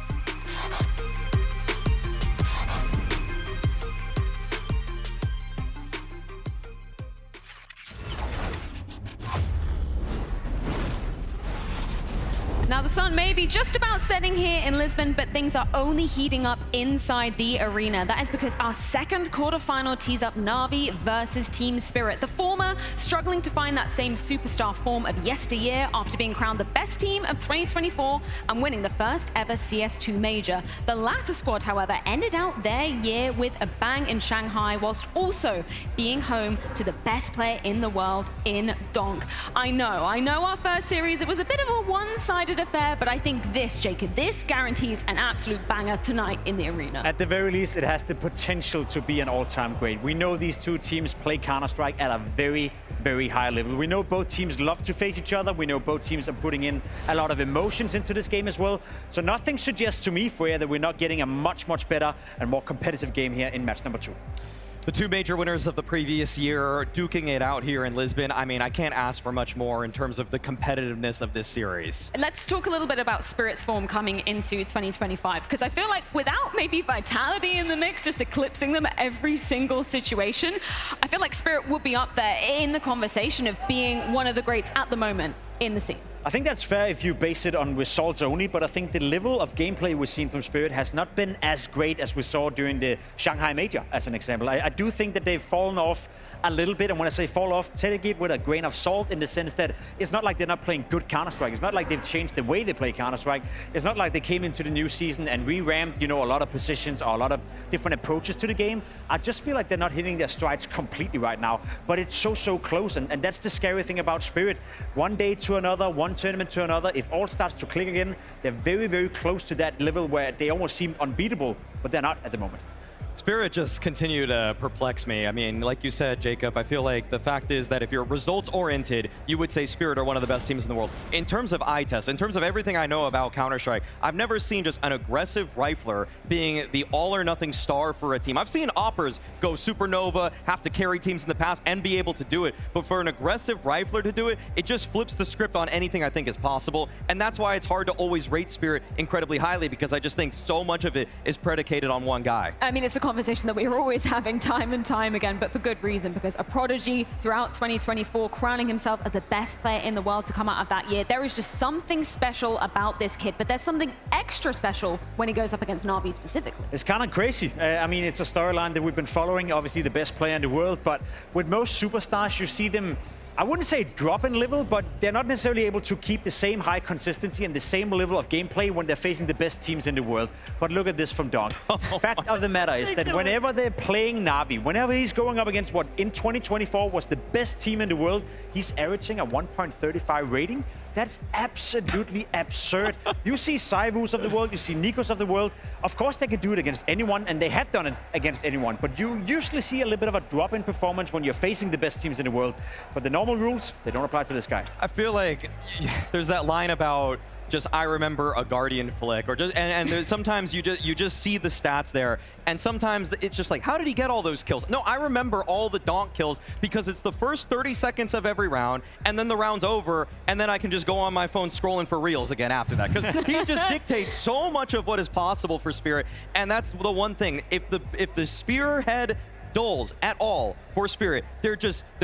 Now, the sun may be just about setting here in Lisbon, but things are only heating up inside the arena. That is because our second quarterfinal tees up NAVI versus Team Spirit. The former struggling to find that same superstar form of yesteryear after being crowned the best team of 2024 and winning the first ever CS2 major. The latter squad, however, ended out their year with a bang in Shanghai, whilst also being home to the best player in the world in Donk. I know our first series, it was a bit of a one-sided affair, but I think this, Jacob, this guarantees an absolute banger tonight in the arena. At the very least, it has the potential to be an all-time great. We know these two teams play Counter-Strike at a very, very high level. We know both teams love to face each other. We know both teams are putting in a lot of emotions into this game as well. So nothing suggests to me, Freya, that we're not getting a much, much better and more competitive game here in match number 2. The 2 major winners of the previous year duking it out here in Lisbon. I mean, I can't ask for much more in terms of the competitiveness of this series. Let's talk a little bit about Spirit's form coming into 2025, because I feel like without maybe Vitality in the mix, just eclipsing them at every single situation, I feel like Spirit would be up there in the conversation of being one of the greats at the moment in the scene. I think that's fair if you base it on results only, but I think the level of gameplay we've seen from Spirit has not been as great as we saw during the Shanghai Major, as an example. I do think that they've fallen off a little bit, and when I say fall off, take it with a grain of salt, in the sense that it's not like they're not playing good Counter-Strike. It's not like they've changed the way they play Counter-Strike. It's not like they came into the new season and re-ramped, you know, a lot of positions or a lot of different approaches to the game. I just feel like they're not hitting their strides completely right now, but it's so close, and that's the scary thing about Spirit. One day to another, one tournament to another, if all starts to click again, they're very, very close to that level where they almost seem unbeatable, but they're not at the moment. Spirit just continue to perplex me. I mean, like you said, Jacob, I feel like the fact is that if you're results-oriented, you would say Spirit are one of the best teams in the world. In terms of eye test, in terms of everything I know about Counter-Strike, I've never seen just an aggressive rifler being the all-or-nothing star for a team. I've seen oppers go supernova, have to carry teams in the past, and be able to do it. But for an aggressive rifler to do it, it just flips the script on anything I think is possible. And that's why it's hard to always rate Spirit incredibly highly, because I just think so much of it is predicated on one guy. I mean, it's a conversation that we're always having time and time again, but for good reason, because a prodigy throughout 2024, crowning himself as the best player in the world to come out of that year. There is just something special about this kid, but there's something extra special when he goes up against NAVI specifically. It's kind of crazy. I mean, it's a storyline that we've been following, obviously the best player in the world, but with most superstars, you see them, I wouldn't say drop in level, but they're not necessarily able to keep the same high consistency and the same level of gameplay when they're facing the best teams in the world. But look at this from Donk. Fact of the matter is that whenever they're playing NAVI, whenever he's going up against what in 2024 was the best team in the world, he's averaging a 1.35 rating. That's absolutely absurd. You see Cyrus of the world, you see Nikos of the world. Of course they can do it against anyone, and they have done it against anyone. But you usually see a little bit of a drop in performance when you're facing the best teams in the world. But the normal rules, they don't apply to this guy. I feel like there's that line about just I remember a Guardian flick, or just and sometimes you just see the stats there, and sometimes it's just like, how did he get all those kills? No, I remember all the Donk kills because it's the first 30 seconds of every round, and then the round's over, and then I can just go on my phone scrolling for reels again after that, because he just dictates so much of what is possible for Spirit, and that's the one thing. If the spearhead dulls at all for Spirit, they're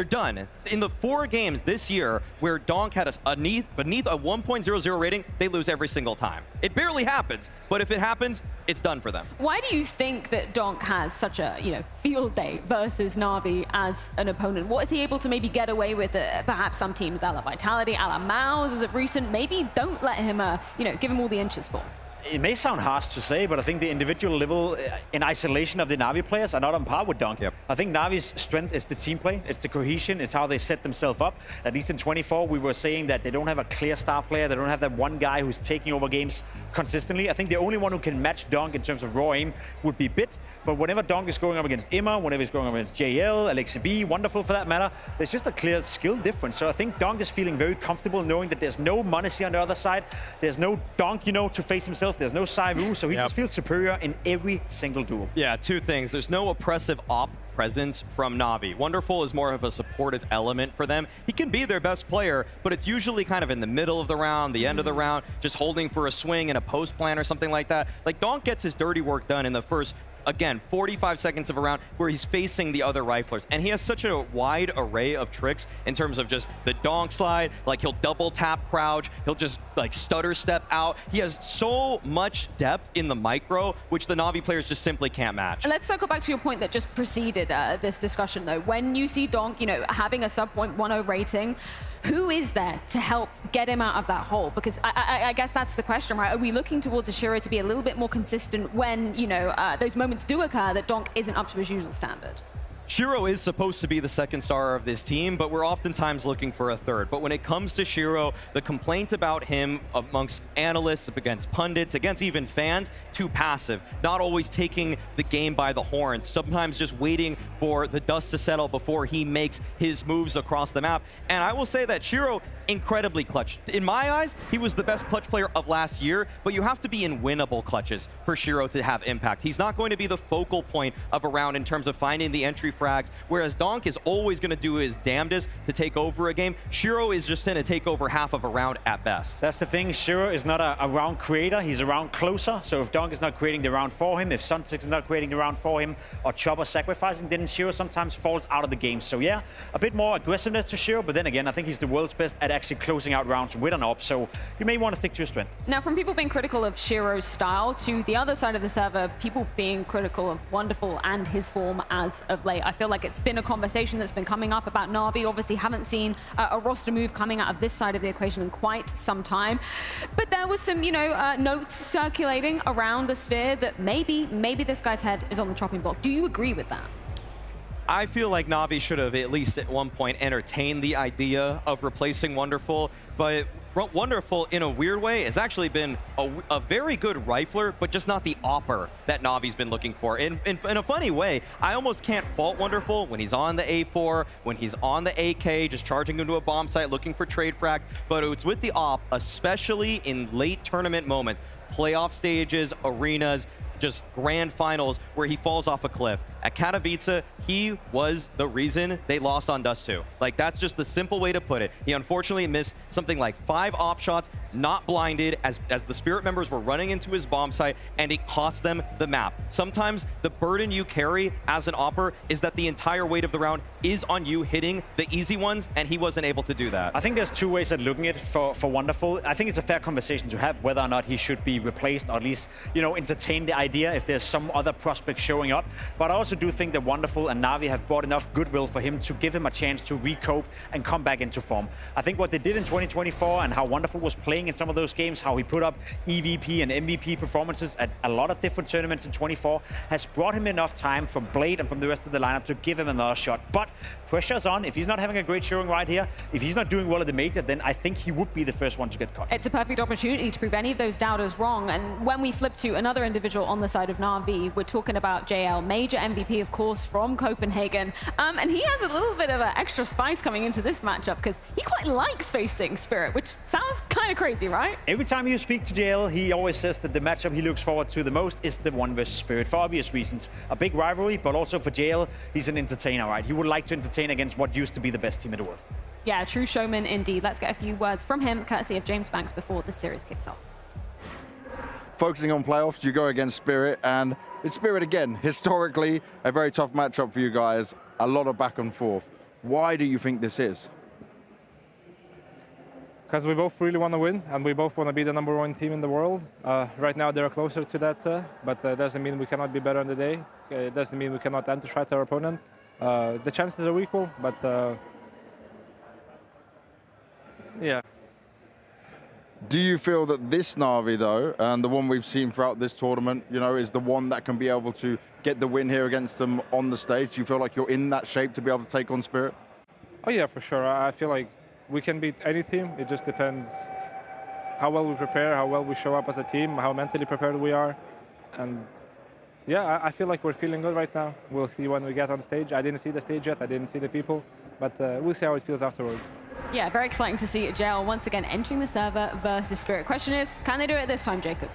done. In the 4 games this year where Donk had beneath a 1.00 rating, they lose every single time. It barely happens, but if it happens, it's done for them. Why do you think that Donk has such a field day versus NAVI as an opponent? What is he able to maybe get away with? Perhaps some teams, a la Vitality, a la MOUZ, as of recent, maybe don't let him, give him all the inches for. It may sound harsh to say, but I think the individual level in isolation of the NAVI players are not on par with Donk. Yep. I think NAVI's strength is the team play, it's the cohesion, it's how they set themselves up. At least in 24, we were saying that they don't have a clear star player, they don't have that one guy who's taking over games consistently. I think the only one who can match Donk in terms of raw aim would be Bit, but whenever Donk is going up against Emma, whenever he's going up against JL, LXB, wonderful for that matter, there's just a clear skill difference. So I think Donk is feeling very comfortable knowing that there's no Monacy on the other side, there's no Donk, to face himself, there's no Cyrus, so he just feels superior in every single duel. Yeah, 2 things. There's no oppressive op presence from NAVI. Wonderful is more of a supportive element for them. He can be their best player, but it's usually kind of in the middle of the round, the end of the round, just holding for a swing in a post plan or something like that. Like, Donk gets his dirty work done in the first, again, 45 seconds of a round where he's facing the other riflers. And he has such a wide array of tricks in terms of just the donk slide, like he'll double tap crouch, he'll just like stutter step out. He has so much depth in the micro, which the NAVI players just simply can't match. Let's circle back to your point that just preceded this discussion though. When you see Donk, having a sub 0.10 rating, who is there to help get him out of that hole? Because I guess that's the question, right? Are we looking towards a Shiro to be a little bit more consistent when, those moments do occur that Donk isn't up to his usual standard? Shiro is supposed to be the second star of this team, but we're oftentimes looking for a third. But when it comes to Shiro, the complaint about him amongst analysts, against pundits, against even fans, too passive, not always taking the game by the horns, sometimes just waiting for the dust to settle before he makes his moves across the map. And I will say that Shiro, incredibly clutch. In my eyes, he was the best clutch player of last year, but you have to be in winnable clutches for Shiro to have impact. He's not going to be the focal point of a round in terms of finding the entry frags, whereas Donk is always going to do his damnedest to take over a game. Shiro is just going to take over half of a round at best. That's the thing, Shiro is not a round creator, he's a round closer. So if Donk is not creating the round for him, if Sunsix is not creating the round for him, or Chopper sacrificing, then Shiro sometimes falls out of the game. So yeah, a bit more aggressiveness to Shiro, but then again, I think he's the world's best at actually closing out rounds with an op, so you may want to stick to your strength. Now, from people being critical of Shiro's style to the other side of the server, people being critical of Wonderful and his form as of late. I feel like it's been a conversation that's been coming up about NAVI. Obviously, haven't seen a roster move coming out of this side of the equation in quite some time. But there was some, notes circulating around the sphere that maybe this guy's head is on the chopping block. Do you agree with that? I feel like Navi should have at least at one point entertained the idea of replacing Wonderful, but Wonderful, in a weird way, has actually been a very good rifler, but just not the opper that Navi's been looking for. In a funny way, I almost can't fault Wonderful when he's on the A4, when he's on the AK, just charging into a bomb site, looking for trade frag, but it's with the op, especially in late tournament moments, playoff stages, arenas, just grand finals where he falls off a cliff. At Katowice, he was the reason they lost on Dust 2. Like, that's just the simple way to put it. He unfortunately missed something like 5 op shots, not blinded, as the Spirit members were running into his bomb site, and it cost them the map. Sometimes the burden you carry as an opper is that the entire weight of the round is on you hitting the easy ones, and he wasn't able to do that. I think there's 2 ways at looking at it for Wonderful. I think it's a fair conversation to have whether or not he should be replaced, or at least, you know, entertain the idea if there's some other prospect showing up. But I also do think that Wonderful and Navi have brought enough goodwill for him to give him a chance to recope and come back into form. I think what they did in 2024 and how Wonderful was playing in some of those games, how he put up EVP and MVP performances at a lot of different tournaments in 24, has brought him enough time from Blade and from the rest of the lineup to give him another shot. But pressure's on. If he's not having a great showing right here, if he's not doing well at the major, then I think he would be the first one to get cut. It's a perfect opportunity to prove any of those doubters wrong. And when we flip to another individual on the side of Navi, we're talking about JL, major MVP, of course, from Copenhagen. And he has a little bit of an extra spice coming into this matchup because he quite likes facing Spirit, which sounds kind of crazy, right? Every time you speak to JL, he always says that the matchup he looks forward to the most is the one versus Spirit, for obvious reasons. A big rivalry, but also for JL, he's an entertainer, right? He would like to entertain against what used to be the best team in the world. Yeah, true showman indeed. Let's get a few words from him, courtesy of James Banks, before the series kicks off. Focusing on playoffs, you go against Spirit, and it's Spirit again. Historically, a very tough matchup for you guys, a lot of back and forth. Why do you think this is? Because we both really want to win, and we both want to be the #1 team in the world. Right now, they're closer to that, but doesn't mean we cannot be better on the day. It doesn't mean we cannot enter-shot our opponent. The chances are equal, but yeah. Do you feel that this Navi, though, and the one we've seen throughout this tournament, you know, is the one that can be able to get the win here against them on the stage? Do you feel like you're in that shape to be able to take on Spirit? Oh yeah, for sure. I feel like we can beat any team. It just depends how well we prepare, how well we show up as a team, how mentally prepared we are. And yeah, I feel like we're feeling good right now. We'll see when we get on stage. I didn't see the stage yet, I didn't see the people, but we'll see how it feels afterwards. Yeah, very exciting to see JL once again entering the server versus Spirit. Question is, can they do it this time, Jacob?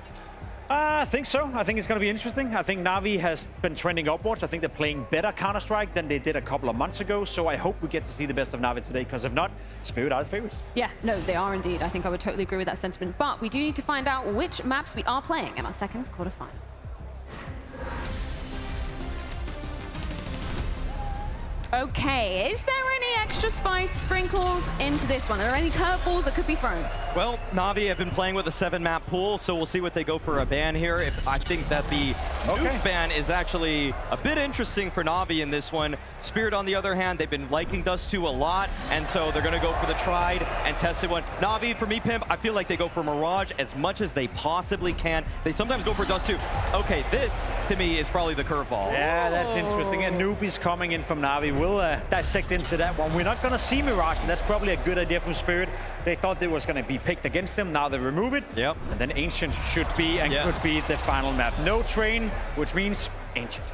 I think so. I think it's going to be interesting. I think Navi has been trending upwards. I think they're playing better Counter-Strike than they did a couple of months ago. So I hope we get to see the best of Navi today, because if not, Spirit are the favorites. Yeah, no, they are indeed. I think I would totally agree with that sentiment. But we do need to find out which maps we are playing in our second quarterfinal. Okay, is there any extra spice sprinkled into this one? Are there any curveballs that could be thrown? Well, Navi have been playing with a 7-map pool, so we'll see what they go for a ban here. I think that the nuke ban is actually a bit interesting for Navi in this one. Spirit, on the other hand, they've been liking Dust 2 a lot, and so they're going to go for the tried and tested one. Navi, for me, Pimp, I feel like they go for Mirage as much as they possibly can. They sometimes go for Dust 2. Okay, this, to me, is probably the curveball. Yeah, that's interesting. And Noobies coming in from Navi. We'll dissect into that one. We're not going to see Mirage, and that's probably a good idea from Spirit. They thought there was going to be picked against them. Now they remove it. Yep. And then Ancient should be and could be the final map. No train, which means Ancient.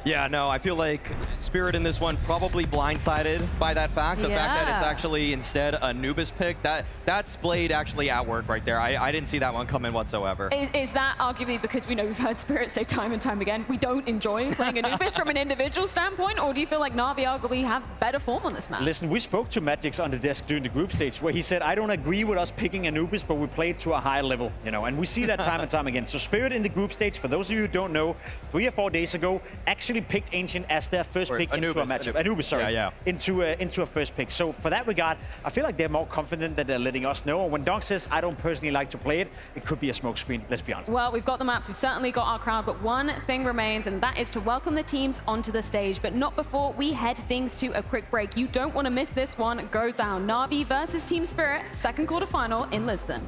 Yeah, no, I feel like Spirit in this one probably blindsided by that fact. The fact that it's actually instead a Anubis pick. That's Blade actually at work right there. I didn't see that one come in whatsoever. Is that arguably because we know we've heard Spirit say time and time again, we don't enjoy playing Anubis from an individual standpoint, or do you feel like Navi arguably have better form on this map? Listen, we spoke to Magix on the desk during the group stage where he said, I don't agree with us picking Anubis, but we played to a high level, you know, and we see that time and time again. So Spirit in the group stage, for those of you who don't know, 3 or 4 days ago, actually picked Ancient as their first pick into a matchup. Anubis, sorry. Into a first pick. So for that regard, I feel like they're more confident that they're letting us know. When Donk says, I don't personally like to play it, it could be a smokescreen, let's be honest. Well, we've got the maps, we've certainly got our crowd, but one thing remains, and that is to welcome the teams onto the stage, but not before we head things to a quick break. You don't want to miss this one go down. Navi versus Team Spirit, second quarterfinal in Lisbon.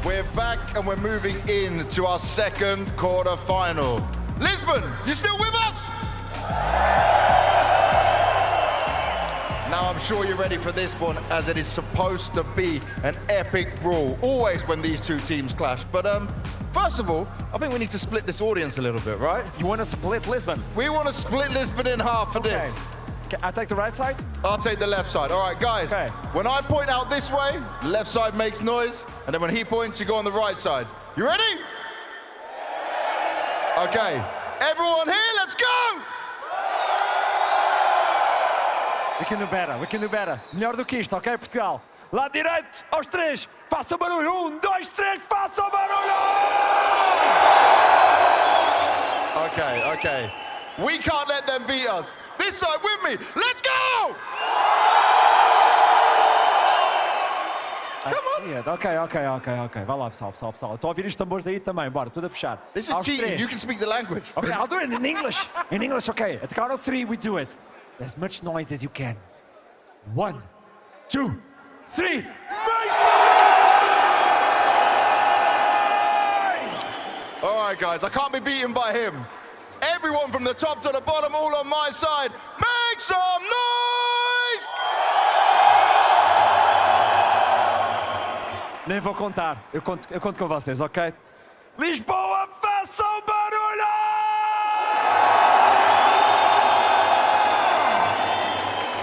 We're back and we're moving into our second quarter-final. Lisbon, you still with us? Now I'm sure you're ready for this one, as it is supposed to be an epic brawl, always when these two teams clash. But first of all, I think we need to split this audience a little bit, right? You want to split Lisbon? We want to split Lisbon in half for this. I take the right side? I'll take the left side. All right, guys. Okay. When I point out this way, left side makes noise, and then when he points, you go on the right side. You ready? Okay. Everyone here, let's go! We can do better, we can do better. Melhor do que isto, ok, Portugal? Lado direito, aos 3, faça o barulho. 1, 2, 3, faça o barulho! Okay. We can't let them beat us. This side with me. Let's go! Come on. Ok. Vai lá, pessoal. Estou a ouvir os tambores aí também. Bora, tudo a puxar. This is cheating. You can speak the language. Okay, I'll do it in English. In English, okay. At the count of 3, we do it. As much noise as you can. 1, 2, 3. All right, guys. I can't be beaten by him. Everyone from the top to the bottom, all on my side. Make some noise! Nem vou contar. Eu conto com vocês, ok? Lisboa, façam barulho!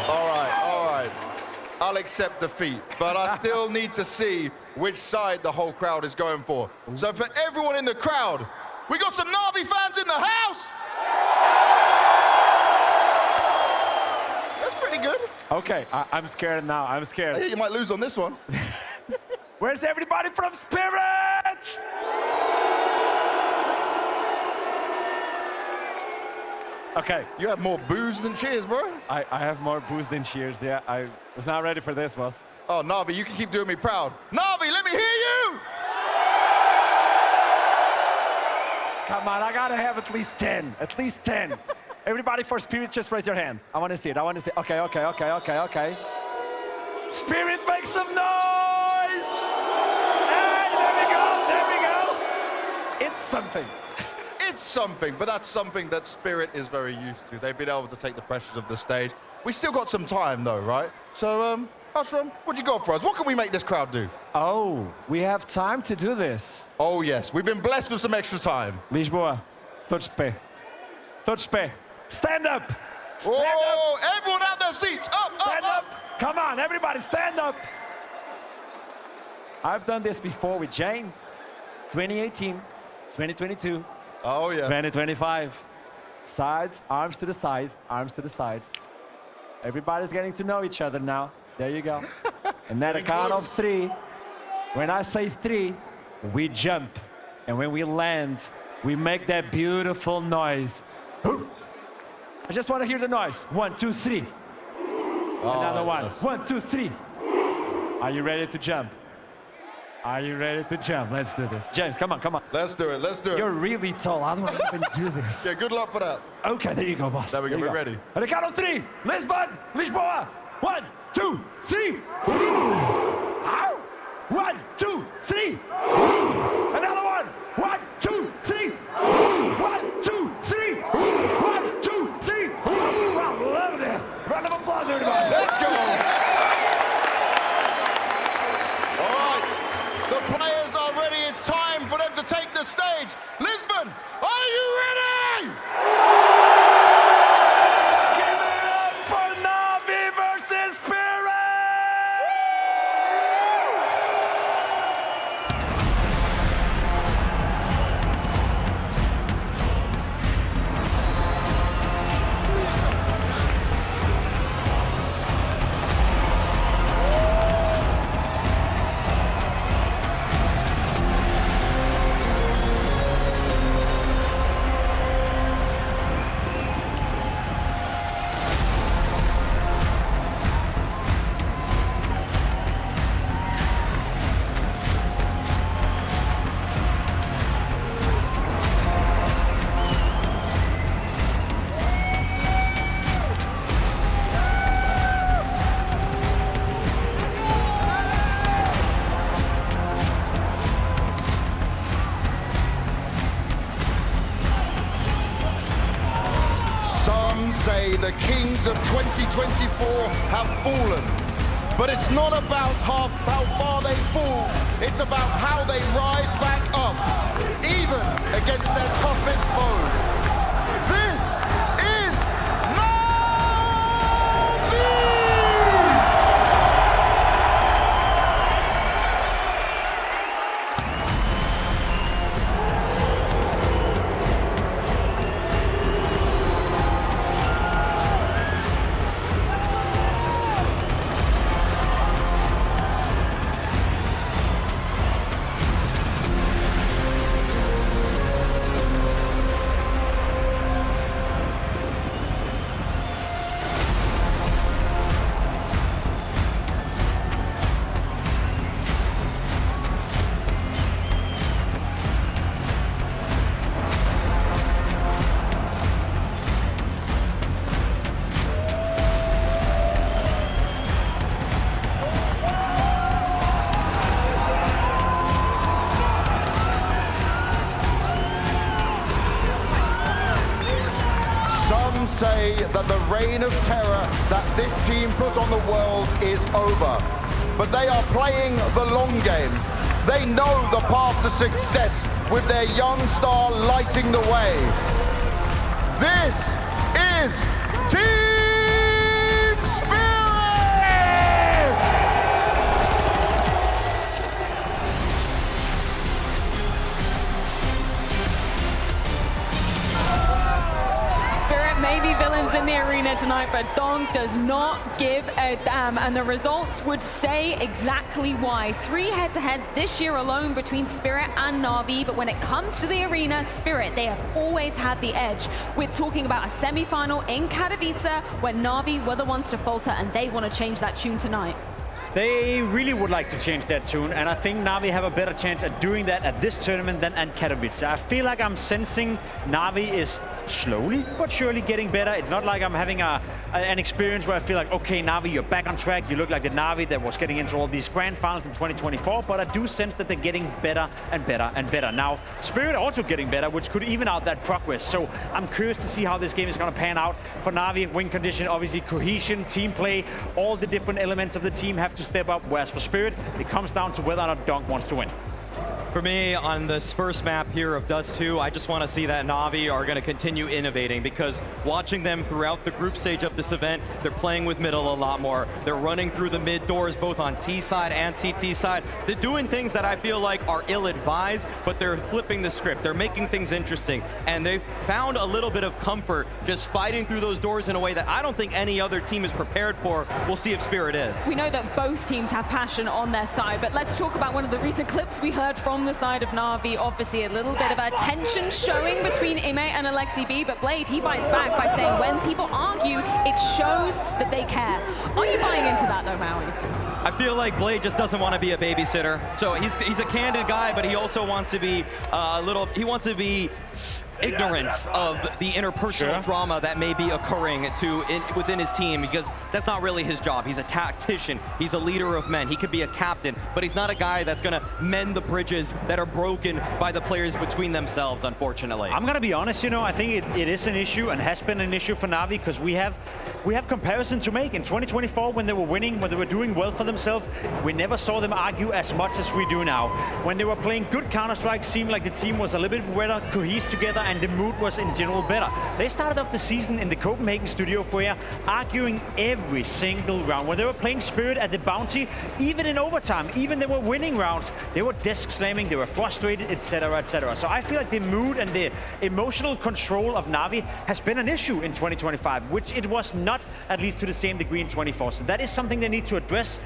All right. I'll accept defeat, but I still need to see which side the whole crowd is going for. So for everyone in the crowd, we got some NAVI fans in the house! That's pretty good. Okay, I'm scared now. I'm scared. Hey, you might lose on this one. Where's everybody from Spirit? Okay. You have more booze than cheers, bro. I have more booze than cheers, yeah. I was not ready for this, boss. Oh, NAVI, you can keep doing me proud. NAVI, let me hear you! Come on, I gotta have at least 10. At least 10. Everybody for Spirit, just raise your hand. I wanna see it. Okay. Spirit, make some noise! Hey, there we go. It's something. It's something, but that's something that Spirit is very used to. They've been able to take the pressures of the stage. We still got some time though, right? So, Ashram, what you got for us? What can we make this crowd do? Oh, we have time to do this. Oh yes, we've been blessed with some extra time. Lisboa, todos de pé. Todos de pé. Stand up! Stand up! Up. Everyone out their seats! Stand up! Come on, everybody, stand up! I've done this before with James. 2018, 2022. Oh, yeah. 2025. Sides, arms to the side, arms to the side. Everybody's getting to know each other now. There you go. And at a count of 3, when I say 3, we jump. And when we land, we make that beautiful noise. I just want to hear the noise. 1, 2, 3. Another one. Yes. 1, 2, 3. Are you ready to jump? Are you ready to jump? Let's do this. James, come on. Let's do it. You're really tall. I don't even do this. Yeah, good luck for that. Okay, there you go, boss. There we go, we're ready. At the count of 3, Lisbon, Lisboa. 1, 2, 3. 1, 2, 3. Another one. 1, 2, 3. 1, 2, 3. 1, 2, 3. I love this. Round of applause, everybody. Let's go. All right, the players are ready. It's time for them to take the stage. Lisbon, are you ready? Give it up for NAVI versus Spirit! the kings of 2024 have fallen. But it's not about how far they fall, it's about how they rise back up, even against their toughest foes. This is NAVI! Say that the reign of terror that this team put on the world is over. But they are playing the long game. They know the path to success with their young star lighting the way. This is Team Spirit! Spirit may be villains in the arena tonight, but Dong does not give a damn, and the results would say exactly why. 3 head-to-heads this year alone between Spirit and NAVI, but when it comes to the arena, Spirit, they have always had the edge. We're talking about a semi-final in Katowice where NAVI were the ones to falter, and they want to change that tune tonight. They really would like to change that tune, and I think NAVI have a better chance at doing that at this tournament than at Katowice. I feel like I'm sensing NAVI is slowly but surely getting better. It's not like I'm having an experience where I feel like, okay, NAVI, you're back on track. You look like the NAVI that was getting into all these grand finals in 2024, but I do sense that they're getting better and better and better. Now, Spirit also getting better, which could even out that progress. So I'm curious to see how this game is going to pan out for NAVI. Win condition, obviously cohesion, team play, all the different elements of the team have to step up, whereas for Spirit, it comes down to whether or not Dunk wants to win. For me, on this first map here of Dust 2, I just want to see that NAVI are going to continue innovating, because watching them throughout the group stage of this event, they're playing with middle a lot more. They're running through the mid doors, both on T side and CT side. They're doing things that I feel like are ill-advised, but they're flipping the script. They're making things interesting, and they've found a little bit of comfort just fighting through those doors in a way that I don't think any other team is prepared for. We'll see if Spirit is. We know that both teams have passion on their side, but let's talk about one of the recent clips we heard from the side of NAVI. Obviously a little bit of a tension showing between Ime and Alexi B, but Blade, he bites back by saying when people argue, it shows that they care. Are you buying into that though, Maui? I feel like Blade just doesn't want to be a babysitter. So he's a candid guy, but he also wants to be he wants to be ignorant of the interpersonal drama that may be occurring within his team, because that's not really his job. He's a tactician. He's a leader of men. He could be a captain, but he's not a guy that's going to mend the bridges that are broken by the players between themselves, unfortunately. I'm going to be honest, I think it is an issue and has been an issue for NAVI, because we have comparison to make. In 2024, when they were winning, when they were doing well for themselves, we never saw them argue as much as we do now. When they were playing good Counter-Strike, seemed like the team was a little bit better cohesed together, and the mood was in general better. They started off the season in the Copenhagen studio foyer, arguing every single round. When they were playing Spirit at the Bounty, even in overtime, even they were winning rounds, they were desk slamming, they were frustrated, etc., etc. So I feel like the mood and the emotional control of NAVI has been an issue in 2025, which it was not, at least to the same degree, in 24. So that is something they need to address.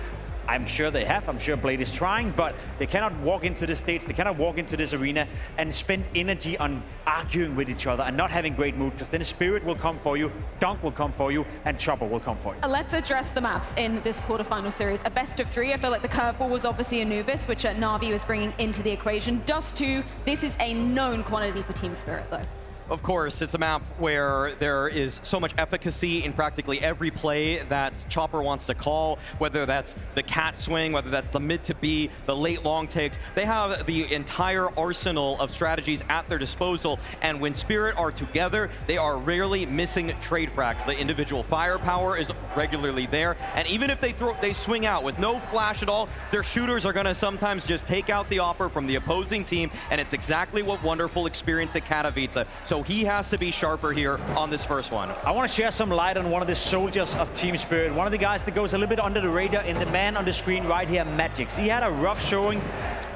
I'm sure they have. I'm sure Blade is trying, but they cannot walk into the stage, they cannot walk into this arena and spend energy on arguing with each other and not having great mood, because then Spirit will come for you, Dunk will come for you, and Chopper will come for you. Let's address the maps in this quarterfinal series. A best of 3. I feel like the curveball was obviously Anubis, which NAVI was bringing into the equation. Dust 2, this is a known quantity for Team Spirit, though. Of course, it's a map where there is so much efficacy in practically every play that Chopper wants to call, whether that's the cat swing, whether that's the mid to B, the late long takes. They have the entire arsenal of strategies at their disposal, and when Spirit are together, they are rarely missing trade frags. The individual firepower is regularly there, and even if they swing out with no flash at all, their shooters are going to sometimes just take out the offer from the opposing team, and it's exactly what Wonderful experienced at Katowice. So he has to be sharper here on this first one. I want to share some light on one of the soldiers of Team Spirit. One of the guys that goes a little bit under the radar, and the man on the screen right here, Magix. He had a rough showing.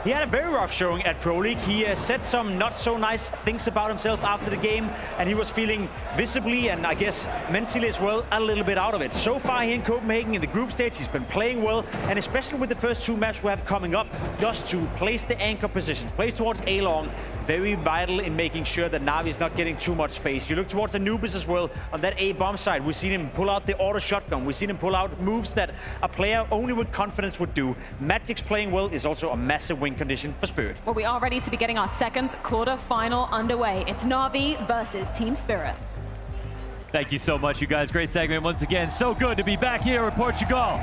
He had a very rough showing at Pro League. He said some not so nice things about himself after the game, and he was feeling visibly and I guess mentally as well a little bit out of it. So far here in Copenhagen in the group stage, he's been playing well, and especially with the first 2 maps we have coming up, just to place the anchor positions, place towards A-long, very vital in making sure that Navi is not getting too much space. You look towards Anubis as well on that A bomb side. We've seen him pull out the auto shotgun. We've seen him pull out moves that a player only with confidence would do. Magix playing well is also a massive win condition for Spirit. Well, we are ready to be getting our second quarter-final underway. It's Navi versus Team Spirit. Thank you so much, you guys. Great segment once again. So good to be back here in Portugal.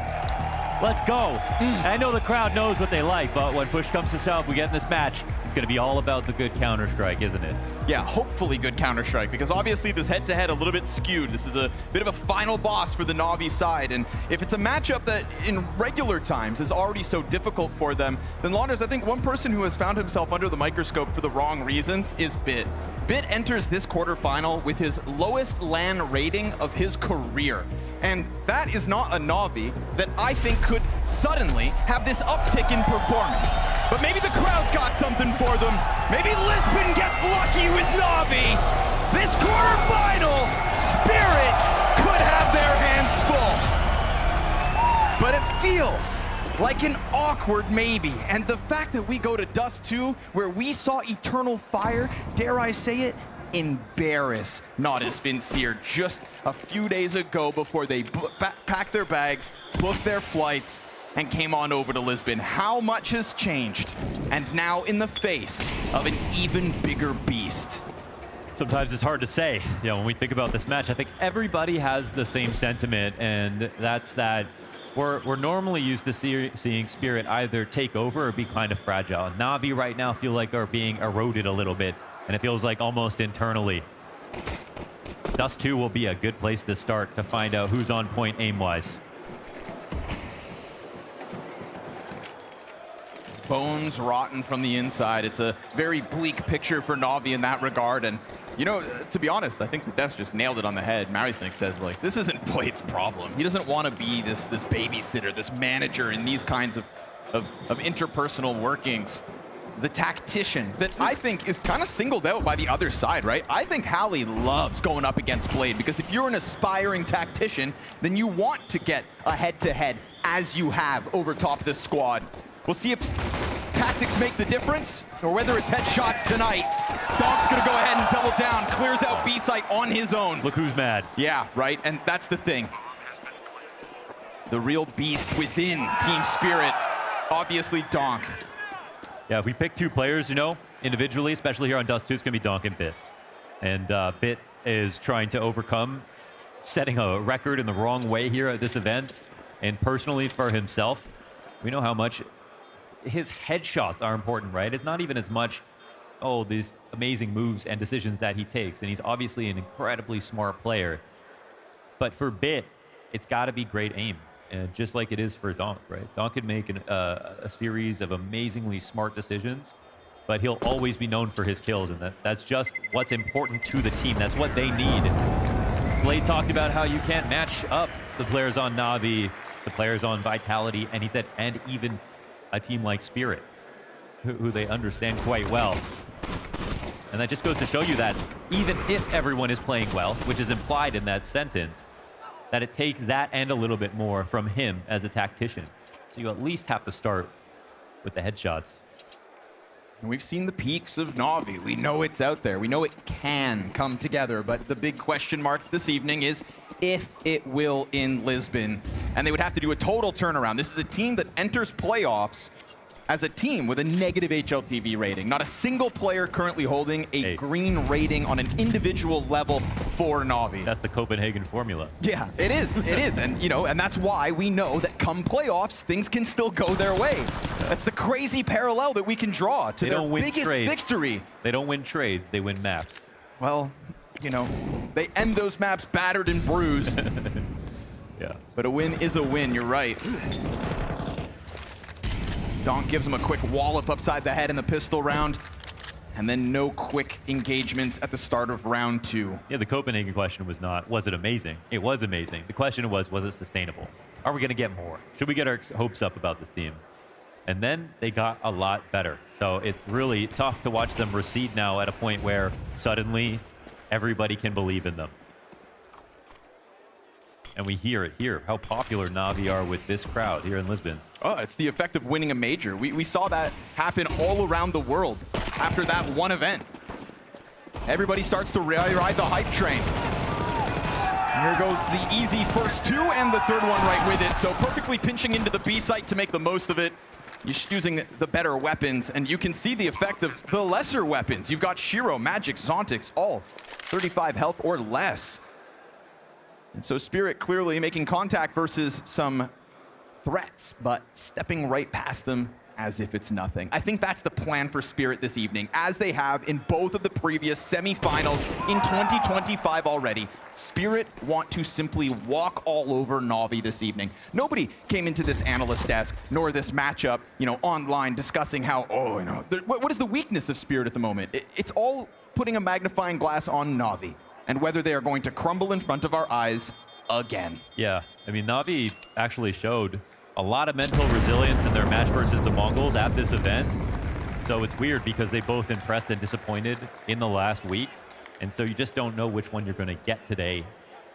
Let's go. I know the crowd knows what they like, but when push comes to shove, we get in this match, it's going to be all about the good Counter-Strike, isn't it? Yeah, hopefully good Counter-Strike, because obviously this head-to-head a little bit skewed. This is a bit of a final boss for the Navi side, and if it's a matchup that in regular times is already so difficult for them, then Launders, I think one person who has found himself under the microscope for the wrong reasons is Bit. Bit enters this quarterfinal with his lowest LAN rating of his career. And that is not a Navi that I think could suddenly have this uptick in performance. But maybe the crowd's got something for them. Maybe Lisbon gets lucky with Navi. This quarterfinal, Spirit could have their hands full. But it feels like an awkward maybe. And the fact that we go to Dust 2, where we saw Eternal Fire, dare I say it, embarrass Not As Vincere just a few days ago before they packed their bags, booked their flights, and came on over to Lisbon. How much has changed? And now in the face of an even bigger beast. Sometimes it's hard to say. You know, when we think about this match, I think everybody has the same sentiment, and that's that we're normally used to seeing Spirit either take over or be kind of fragile. Navi right now feel like are being eroded a little bit, and it feels like almost internally. Dust 2 will be a good place to start to find out who's on point aim-wise. Bones rotten from the inside. It's a very bleak picture for Navi in that regard. And, you know, to be honest, I think the Death just nailed it on the head. Marisnik says, like, this isn't Blade's problem. He doesn't want to be this babysitter, this manager in these kinds of interpersonal workings. The tactician that I think is kind of singled out by the other side, right? I think Hallie loves going up against Blade, because if you're an aspiring tactician, then you want to get a head-to-head as you have over top this squad. We'll see if tactics make the difference, or whether it's headshots tonight. Donk's gonna go ahead and double down, clears out B-site on his own. Look who's mad. Yeah, right, and that's the thing. The real beast within Team Spirit, obviously Donk. Yeah, if we pick 2 players, you know, individually, especially here on Dust 2, it's gonna be Donk and Bit. And Bit is trying to overcome setting a record in the wrong way here at this event, and personally for himself, we know how much his headshots are important, right? It's not even as much, oh, these amazing moves and decisions that he takes. And he's obviously an incredibly smart player. But for Bit, it's got to be great aim. And just like it is for Donk, right? Donk can make a series of amazingly smart decisions, but he'll always be known for his kills. And that's just what's important to the team. That's what they need. Blade talked about how you can't match up the players on Navi, the players on Vitality, and he said, and even a team like Spirit, who they understand quite well. And that just goes to show you that even if everyone is playing well, which is implied in that sentence, that it takes that and a little bit more from him as a tactician. So you at least have to start with the headshots. And we've seen the peaks of Navi. We know it's out there. We know it can come together. But the big question mark this evening is if it will in Lisbon. And they would have to do a total turnaround. This is a team that enters playoffs as a team with a negative HLTV rating. Not a single player currently holding a green rating on an individual level for Navi. That's the Copenhagen formula. Yeah, it is. It is. And, you know, and that's why we know that come playoffs, things can still go their way. That's the crazy parallel that we can draw to their biggest victory. They don't win trades, they win maps. Well, you know, they end those maps battered and bruised. Yeah. But a win is a win, you're right. Donk gives him a quick wallop upside the head in the pistol round, and then no quick engagements at the start of round 2. Yeah, the Copenhagen question was not, was it amazing? It was amazing. The question was it sustainable? Are we going to get more? Should we get our hopes up about this team? And then they got a lot better. So it's really tough to watch them recede now at a point where suddenly everybody can believe in them. And we hear it here, how popular Navi are with this crowd here in Lisbon. Oh, it's the effect of winning a major. We saw that happen all around the world after that one event. Everybody starts to ride the hype train. Here goes the easy first 2 and the third one right with it. So perfectly pinching into the B site to make the most of it. You're using the better weapons, and you can see the effect of the lesser weapons. You've got Shiro, Magic, Zontix, all 35 health or less. And so Spirit clearly making contact versus some threats, but stepping right past them as if it's nothing. I think that's the plan for Spirit this evening, as they have in both of the previous semifinals in 2025 already. Spirit want to simply walk all over Navi this evening. Nobody came into this analyst desk, nor this matchup, you know, online discussing how, oh, you know, what is the weakness of Spirit at the moment? It's all putting a magnifying glass on Navi and whether they are going to crumble in front of our eyes again. Yeah, I mean, Navi actually showed a lot of mental resilience in their match versus the Mongols at this event. So it's weird because they both impressed and disappointed in the last week. And so you just don't know which one you're going to get today.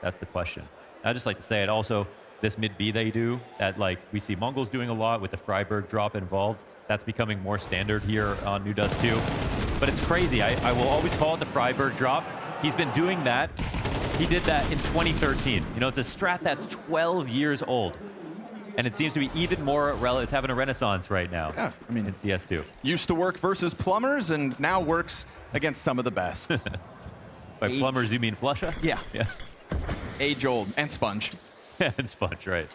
That's the question. I just like to say it also, this mid-B they do, that like we see Mongols doing a lot with the Freiburg drop involved. That's becoming more standard here on New Dust 2. But it's crazy. I will always call it the Freiburg drop. He's been doing that. He did that in 2013. You know, it's a strat that's 12 years old. And it seems to be even more, it's having a renaissance right now. Yeah, I mean, in CS2. Used to work versus plumbers and now works against some of the best. By plumbers, you mean Flusha? Yeah. Yeah. Age old and Sponge. And Sponge, right.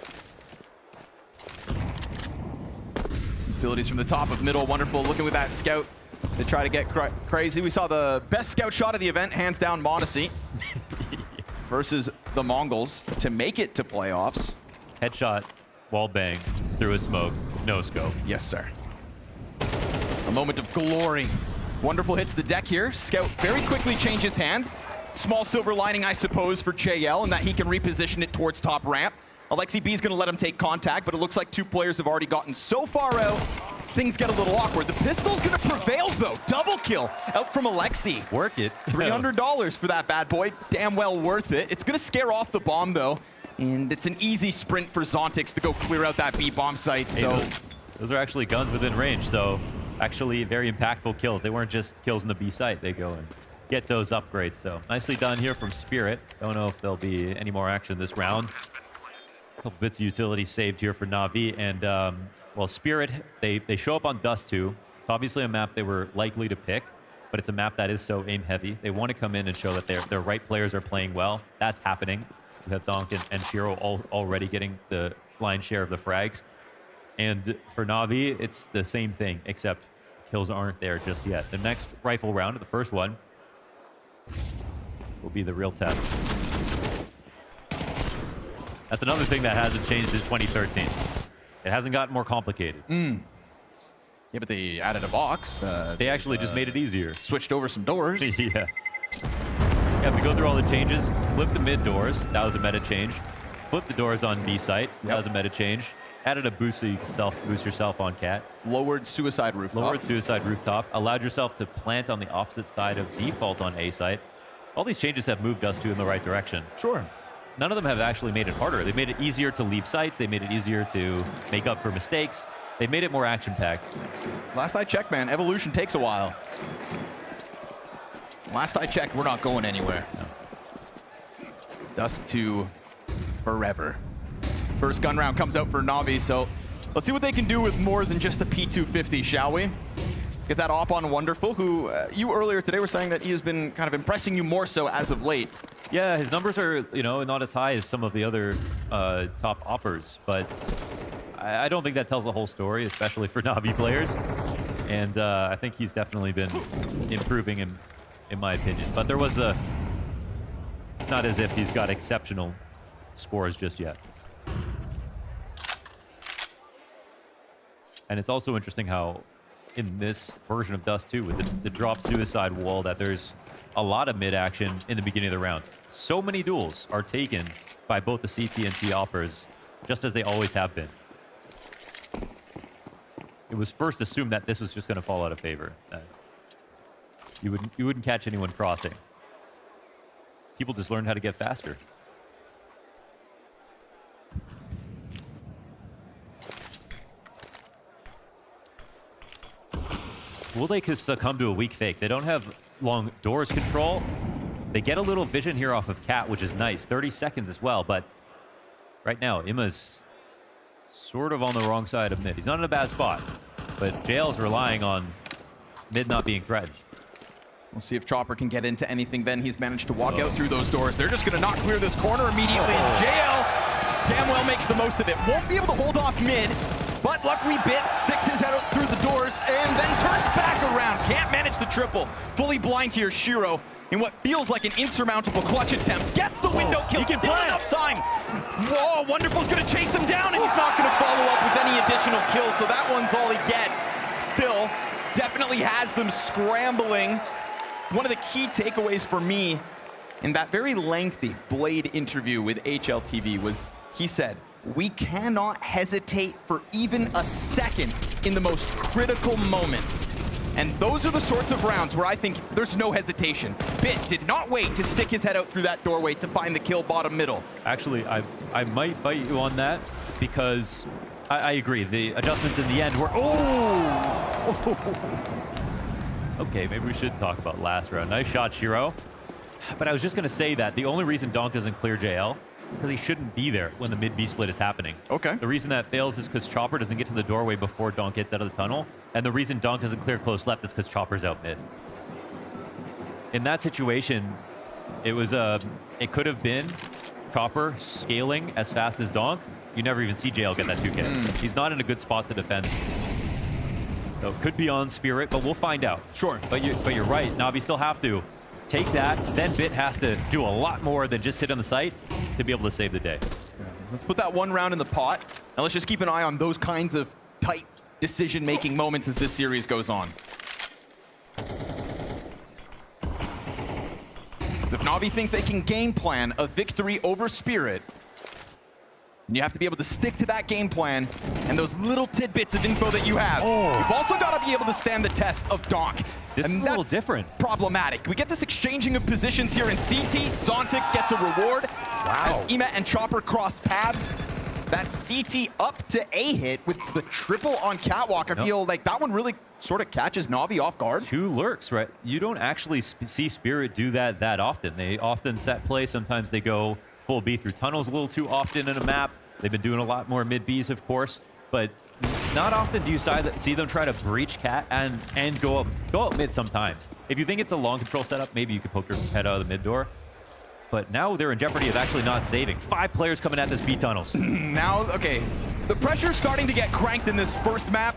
Utilities from the top of middle, wonderful. Looking with that scout to try to get crazy. We saw the best scout shot of the event, hands down Modesty, versus the Mongols to make it to playoffs. Headshot, wall bang, through a smoke, no scope. Yes, sir. A moment of glory. Wonderful hits the deck here. Scout very quickly changes hands. Small silver lining, I suppose, for JL, in that he can reposition it towards top ramp. Alexi B is going to let him take contact, but it looks like 2 players have already gotten so far out, things get a little awkward. The pistol's going to prevail, though. Double kill out from Alexi. Work it. $300 for that bad boy. Damn well worth it. It's going to scare off the bomb, though. And it's an easy sprint for Zontix to go clear out that B bomb site. Hey, So those are actually guns within range, so actually very impactful kills. They weren't just kills in the B site. They go and get those upgrades. So nicely done here from Spirit. Don't know if there'll be any more action this round. A couple bits of utility saved here for Navi. And, well, Spirit, they show up on Dust 2. It's obviously a map they were likely to pick, but it's a map that is so aim-heavy. They want to come in and show that their right players are playing well. That's happening. We have Donk and Shiro already getting the lion's share of the frags. And for Navi, it's the same thing, except kills aren't there just yet. The next rifle round, the first one, will be the real test. That's another thing that hasn't changed in 2013. It hasn't gotten more complicated. Yeah, but they added a box. They actually just made it easier. Switched over some doors. Yeah. You have to go through all the changes, flip the mid doors. That was a meta change. Flip the doors on B site. That was a meta change. Added a boost so you can boost yourself on Cat. Lowered suicide rooftop. Lowered suicide rooftop. Allowed yourself to plant on the opposite side of default on A site. All these changes have moved us in the right direction. Sure. None of them have actually made it harder. They made it easier to leave sites. They made it easier to make up for mistakes. They made it more action-packed. Last I checked, man, evolution takes a while. Last I checked, we're not going anywhere. No. Dust 2 forever. First gun round comes out for Navi, so Let's see what they can do with more than just a P250, shall we? Get that op on Wonderful, who you earlier today were saying that he has been kind of impressing you more so as of late. Yeah, his numbers are, you know, not as high as some of the other top oppers, but I don't think that tells the whole story, especially for Navi players. And I think he's definitely been improving in my opinion. But there was the... It's not as if he's got exceptional scores just yet. And it's also interesting how in this version of Dust 2 with the drop suicide wall that there's a lot of mid action in the beginning of the round. So many duels are taken by both the CT and T oppers, just as they always have been. It was first assumed that this was just going to fall out of favor. You wouldn't catch anyone crossing. People just learned how to get faster. Will they succumb to a weak fake? They don't have long doors control. They get a little vision here off of Cat, which is nice. 30 seconds as well, but right now, Imma's sort of on the wrong side of mid. He's not in a bad spot, but JL's relying on mid not being threatened. We'll see if Chopper can get into anything then. He's managed to walk out through those doors. They're just going to not clear this corner immediately. JL damn well makes the most of it. Won't be able to hold off mid, but luckily Bit sticks his head out through the doors and then turns back around. Can't manage the triple. Fully blind here, Shiro, in what feels like an insurmountable clutch attempt. Gets the window kill. He can play enough time. Whoa, Wonderful's going to chase him down, and he's not going to follow up with any additional kills, so that one's all he gets. Still, definitely has them scrambling. One of the key takeaways for me in that very lengthy Blade interview with HLTV was he said, "We cannot hesitate for even a second in the most critical moments." And those are the sorts of rounds where I think there's no hesitation. Bit did not wait to stick his head out through that doorway to find the kill bottom middle. Actually, I might fight you on that because I agree. The adjustments in the end were... Oh! Okay, maybe we should talk about last round. Nice shot, Shiro. But I was just going to say that the only reason Donk doesn't clear JL is because he shouldn't be there when the mid-B split is happening. Okay. The reason that fails is because Chopper doesn't get to the doorway before Donk gets out of the tunnel. And the reason Donk doesn't clear close left is because Chopper's out mid. In that situation, it could have been Chopper scaling as fast as Donk. You never even see JL get that 2K. He's not in a good spot to defend. So it could be on Spirit, but we'll find out. Sure. But you're right. Navi still have to take that. Then Bit has to do a lot more than just sit on the site to be able to save the day. Let's put that one round in the pot, and let's just keep an eye on those kinds of tight decision-making moments as this series goes on. If Navi think they can game plan a victory over Spirit, and you have to be able to stick to that game plan and those little tidbits of info that you have. You've also got to be able to stand the test of Donk. This is a little different. Problematic. We get this exchanging of positions here in CT. Zontix gets a reward as Ema and Chopper cross paths. That CT up to A hit with the triple on Catwalk. I feel like that one really sort of catches Navi off guard. 2 lurks, right? You don't actually see Spirit do that often. They often set play. Sometimes they go full B through tunnels a little too often in a map. They've been doing a lot more mid-Bs, of course, but not often do you see them try to breach Cat and go up mid sometimes. If you think it's a long control setup, maybe you could poke your head out of the mid door. But now they're in jeopardy of actually not saving. 5 players coming at this B tunnels. Now, okay, the pressure's starting to get cranked in this first map.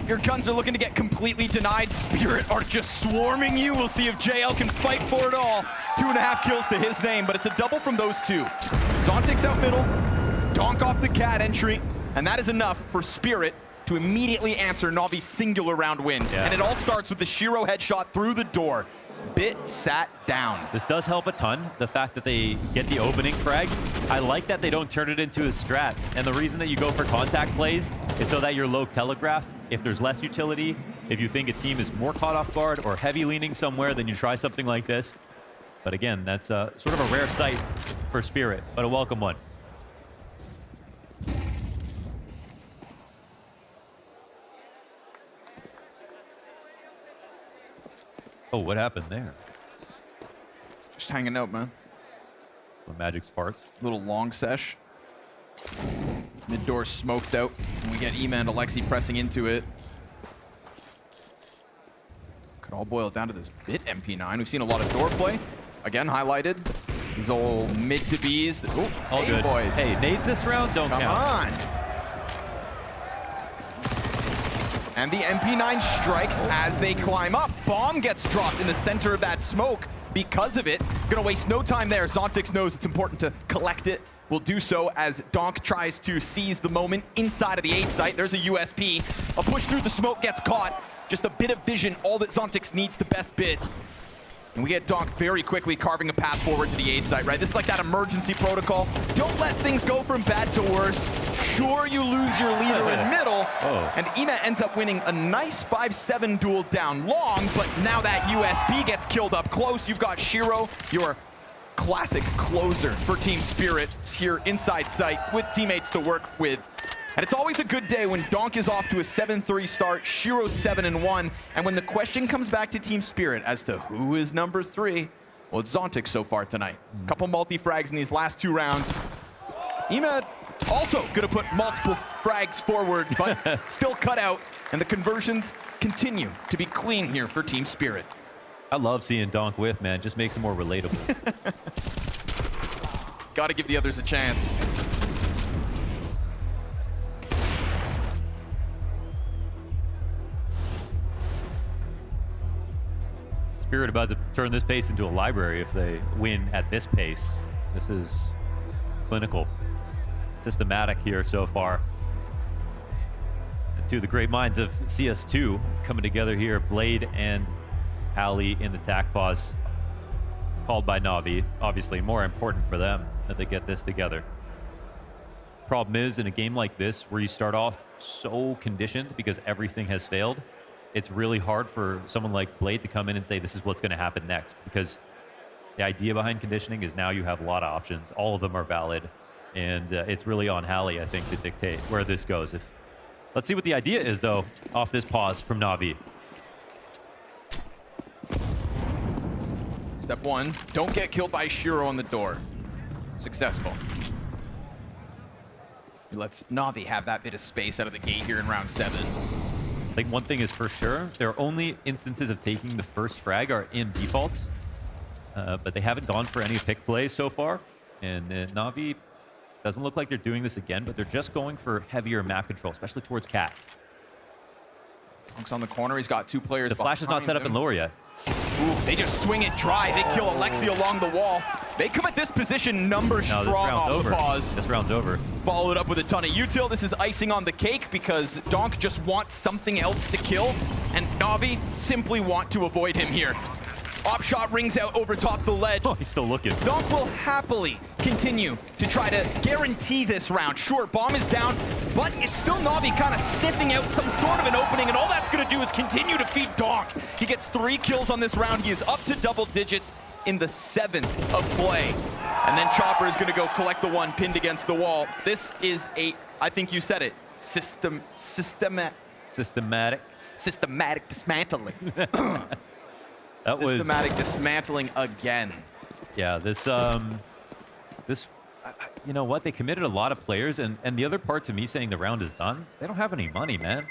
Your guns are looking to get completely denied. Spirit are just swarming you. We'll see if JL can fight for it all. 2.5 kills to his name, but it's a double from those two. Zontix out middle, Donk off the Cat entry, and that is enough for Spirit to immediately answer Navi's singular round win. Yeah. And it all starts with the Shiro headshot through the door. Bit sat down. This does help a ton, the fact that they get the opening frag. I like that they don't turn it into a strat. And the reason that you go for contact plays is so that you're low telegraphed. If there's less utility, if you think a team is more caught off guard or heavy leaning somewhere, then you try something like this. But again, that's sort of a rare sight for Spirit, but a welcome one. Oh, what happened there? Just hanging out, man. So Magic's farts. Little long sesh. Mid door smoked out. And we get Ema and Alexi pressing into it. Could all boil down to this bit MP9. We've seen a lot of door play. Again, highlighted. These old mid to Bs. Ooh, all hey, good. Boys. Hey, nades this round don't count. Come on. And the MP9 strikes as they climb up. Bomb gets dropped in the center of that smoke because of it. Gonna waste no time there. Zontix knows it's important to collect it. Will do so as Donk tries to seize the moment inside of the A site. There's a USP. A push through the smoke gets caught. Just a bit of vision, all that Zontix needs to best bid. And we get Donk very quickly carving a path forward to the A site, right? This is like that emergency protocol. Don't let things go from bad to worse. Sure, you lose your leader in middle, and Ema ends up winning a nice 5-7 duel down long, but now that USP gets killed up close. You've got Shiro, your classic closer for Team Spirit here inside site with teammates to work with. And it's always a good day when Donk is off to a 7-3 start, Shiro 7-1, and when the question comes back to Team Spirit as to who is number 3, well, it's Zontix so far tonight. Couple multi-frags in these last 2 rounds. Ema also gonna put multiple frags forward, but still cut out, and the conversions continue to be clean here for Team Spirit. I love seeing Donk whiff, man. Just makes him more relatable. Gotta give the others a chance. Spirit about to turn this pace into a library if they win at this pace. This is clinical, systematic here so far. And two of the great minds of CS2 coming together here, Blade and Ali in the tac pause, called by NAVI. Obviously more important for them that they get this together. Problem is, in a game like this, where you start off so conditioned because everything has failed, it's really hard for someone like Blade to come in and say, this is what's going to happen next. Because the idea behind conditioning is now you have a lot of options. All of them are valid. And it's really on Hallie, I think, to dictate where this goes. Let's see what the idea is, though, off this pause from Navi. Step 1, don't get killed by Shiro on the door. Successful. He lets Navi have that bit of space out of the gate here in round 7. I think one thing is for sure, their only instances of taking the first frag are in defaults, but they haven't gone for any pick plays so far. And Navi doesn't look like they're doing this again, but they're just going for heavier map control, especially towards Cat. Donk's on the corner, he's got 2 players. The flash is not set up in lower yet. Ooh, they just swing it dry. They kill Alexi along the wall. They come at this position number strong off the pause. This round's over. Followed up with a ton of util. This is icing on the cake because Donk just wants something else to kill, and Navi simply want to avoid him here. Op shot rings out over top the ledge. Oh, he's still looking. Donk will happily continue to try to guarantee this round. Sure, bomb is down, but it's still Navi kind of sniffing out some sort of an opening, and all that's going to do is continue to feed Donk. He gets 3 kills on this round. He is up to double digits in the 7th of play. And then Chopper is going to go collect the 1 pinned against the wall. This is a, I think you said it, systematic dismantling. Systematic dismantling again. Yeah, you know what? They committed a lot of players, and the other part to me saying the round is done, they don't have any money, man.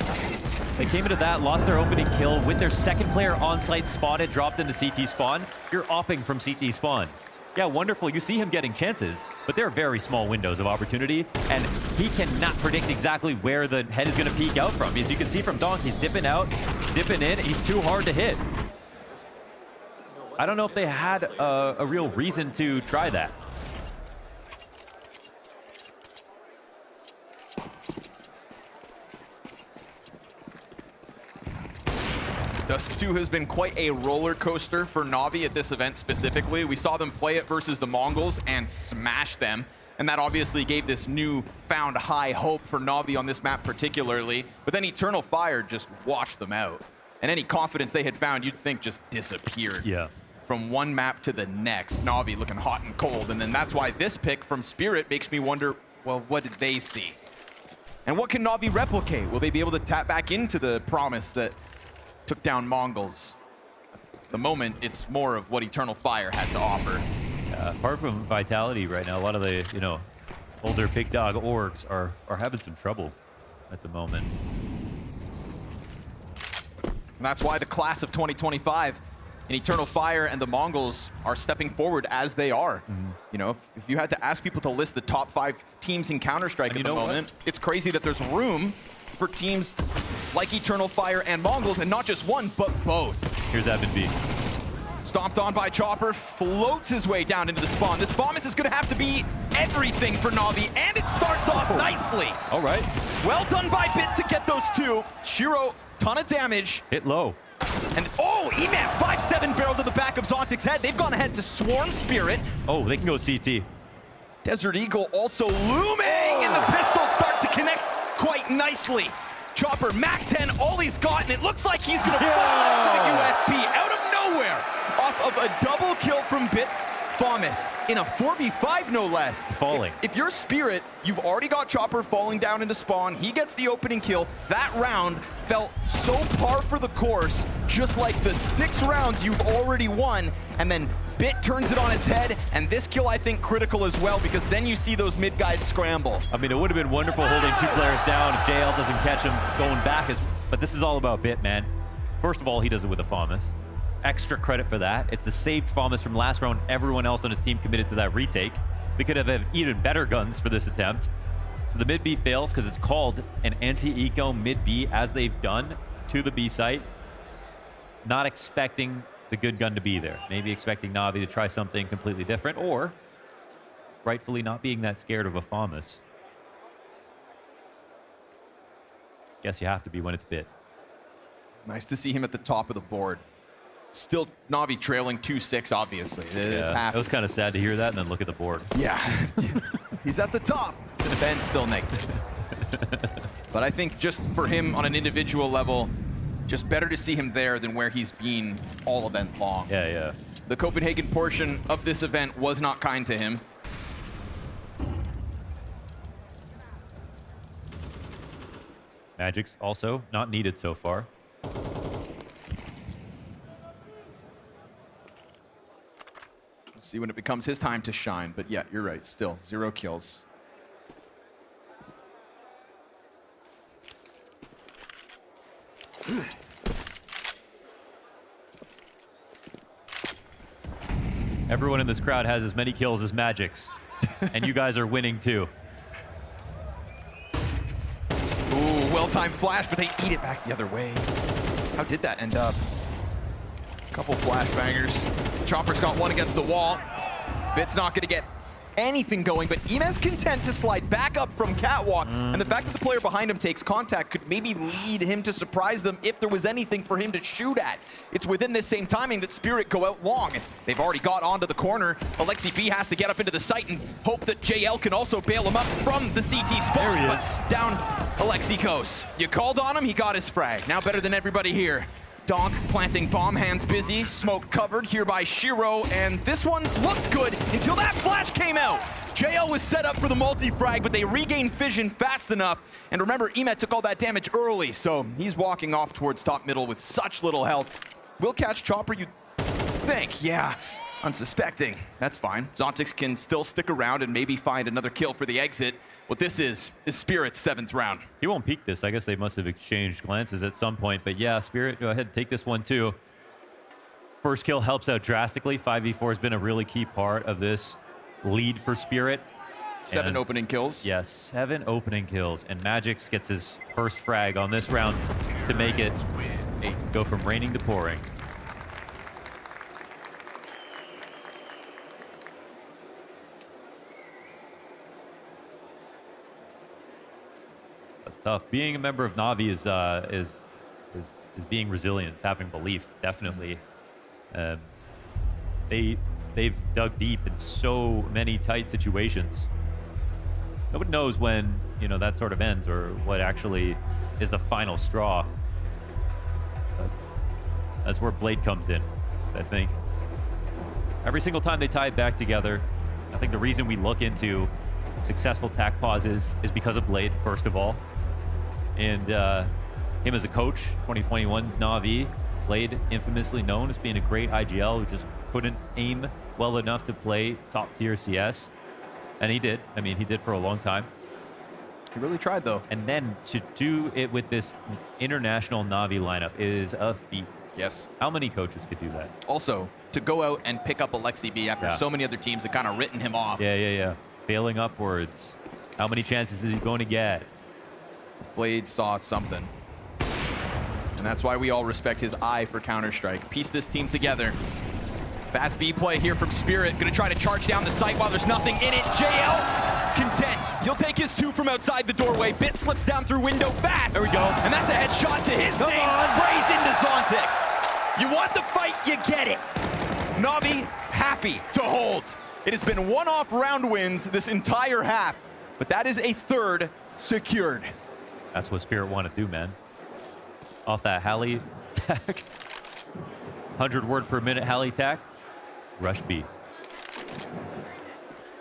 They came into that, lost their opening kill with their second player on site spotted, dropped into CT spawn. You're opping from CT spawn. Yeah, wonderful. You see him getting chances, but they're very small windows of opportunity, and he cannot predict exactly where the head is going to peek out from. As you can see from Donk, he's dipping out, dipping in. He's too hard to hit. I don't know if they had a real reason to try that. Dust 2 has been quite a roller coaster for Navi at this event specifically. We saw them play it versus the Mongols and smash them. And that obviously gave this newfound high hope for Navi on this map particularly. But then Eternal Fire just washed them out. And any confidence they had found, you'd think, just disappeared. Yeah. From one map to the next. Navi looking hot and cold. And then that's why this pick from Spirit makes me wonder, well, what did they see? And what can Navi replicate? Will they be able to tap back into the promise that took down Mongols? At the moment, it's more of what Eternal Fire had to offer. Apart from Vitality right now, a lot of the, older big dog orgs are having some trouble at the moment. And that's why the class of 2025 in Eternal Fire and the Mongols are stepping forward as they are. You know, if you had to ask people to list the top 5 teams in Counter-Strike at the moment, it's crazy that there's room for teams like Eternal Fire and Mongols, and not just one, but both. Here's Evan B. Stomped on by Chopper, floats his way down into the spawn. This FAMAS is going to have to be everything for Navi, and it starts off nicely. All right. Well done by Bit to get those 2. Shiro, ton of damage. Hit low. And EMAT 5-7 barrel to the back of Zontic's head. They've gone ahead to swarm Spirit. Oh, they can go CT. Desert Eagle also looming, and the pistols start to connect quite nicely. Chopper, Mac 10, all he's got, and it looks like he's gonna fall out for the USP out of nowhere off of a double kill from Bits. FAMAS in a 4v5, no less. Falling. If you're Spirit, you've already got Chopper falling down into spawn. He gets the opening kill. That round felt so par for the course, just like the 6 rounds you've already won, and then Bit turns it on its head, and this kill, I think, critical as well, because then you see those mid guys scramble. I mean, it would have been wonderful holding 2 players down if JL doesn't catch him going back, but this is all about Bit, man. First of all, he does it with a FAMAS. Extra credit for that. It's the saved FAMAS from last round. Everyone else on his team committed to that retake. We could have had even better guns for this attempt. So the mid B fails because it's called an anti-eco mid B, as they've done to the B site. Not expecting the good gun to be there. Maybe expecting Navi to try something completely different, or rightfully not being that scared of a FAMAS. Guess you have to be when it's Bit. Nice to see him at the top of the board. Still Navi trailing 2-6, obviously. It was kind of sad to hear that and then look at the board. Yeah. He's at the top. The Ben's still negative. But I think just for him on an individual level, just better to see him there than where he's been all event long. Yeah. The Copenhagen portion of this event was not kind to him. Magic's also not needed so far. See when it becomes his time to shine, but yeah, you're right, still 0 kills. Everyone in this crowd has as many kills as Magic's, and you guys are winning too. Ooh, well-timed flash, but they eat it back the other way. How did that end up? Couple flashbangers. Chopper's got one against the wall. Bit's not going to get anything going, but Imez content to slide back up from Catwalk. And the fact that the player behind him takes contact could maybe lead him to surprise them if there was anything for him to shoot at. It's within this same timing that Spirit go out long. They've already got onto the corner. Alexi B has to get up into the site and hope that JL can also bail him up from the CT spawn. There he is. But down Alexi goes. You called on him, he got his frag. Now better than everybody here. Donk planting bomb, hands busy, smoke covered here by Shiro, and this one looked good until that flash came out. JL was set up for the multi-frag, but they regained vision fast enough. And remember, Emet took all that damage early, so he's walking off towards top middle with such little health. Will catch Chopper, you think? Yeah, unsuspecting. That's fine. Zontix can still stick around and maybe find another kill for the exit. What this is Spirit's 7th round. He won't peek this. I guess they must have exchanged glances at some point. But yeah, Spirit, go ahead, take this one too. First kill helps out drastically. 5v4 has been a really key part of this lead for Spirit. 7 opening kills. Yes, 7 opening kills. And Magix gets his first frag on this round to make it go from raining to pouring. That's tough. Being a member of Navi is being resilient, having belief, definitely. They've dug deep in so many tight situations. Nobody knows when that sort of ends or what actually is the final straw. But that's where Blade comes in. So I think every single time they tie it back together, I think the reason we look into successful tac pauses is because of Blade, first of all. And him as a coach, 2021's Navi, Blade infamously known as being a great IGL who just couldn't aim well enough to play top tier CS. And he did. I mean, he did for a long time. He really tried, though. And then to do it with this international Navi lineup is a feat. Yes. How many coaches could do that? Also, to go out and pick up Alexi B after so many other teams have kind of written him off. Yeah. Failing upwards. How many chances is he going to get? Blade saw something. And that's why we all respect his eye for Counter-Strike. Piece this team together. Fast B play here from Spirit. Gonna try to charge down the site while there's nothing in it. JL, content. He'll take his 2 from outside the doorway. Bit slips down through window fast. There we go. And that's a headshot to his name. Sprays into Zontix. You want the fight, you get it. Navi happy to hold. It has been one-off round wins this entire half, but that is a 3rd secured. That's what Spirit want to do, man. Off that Halley tack. 100 word per minute Halley tack. Rush B.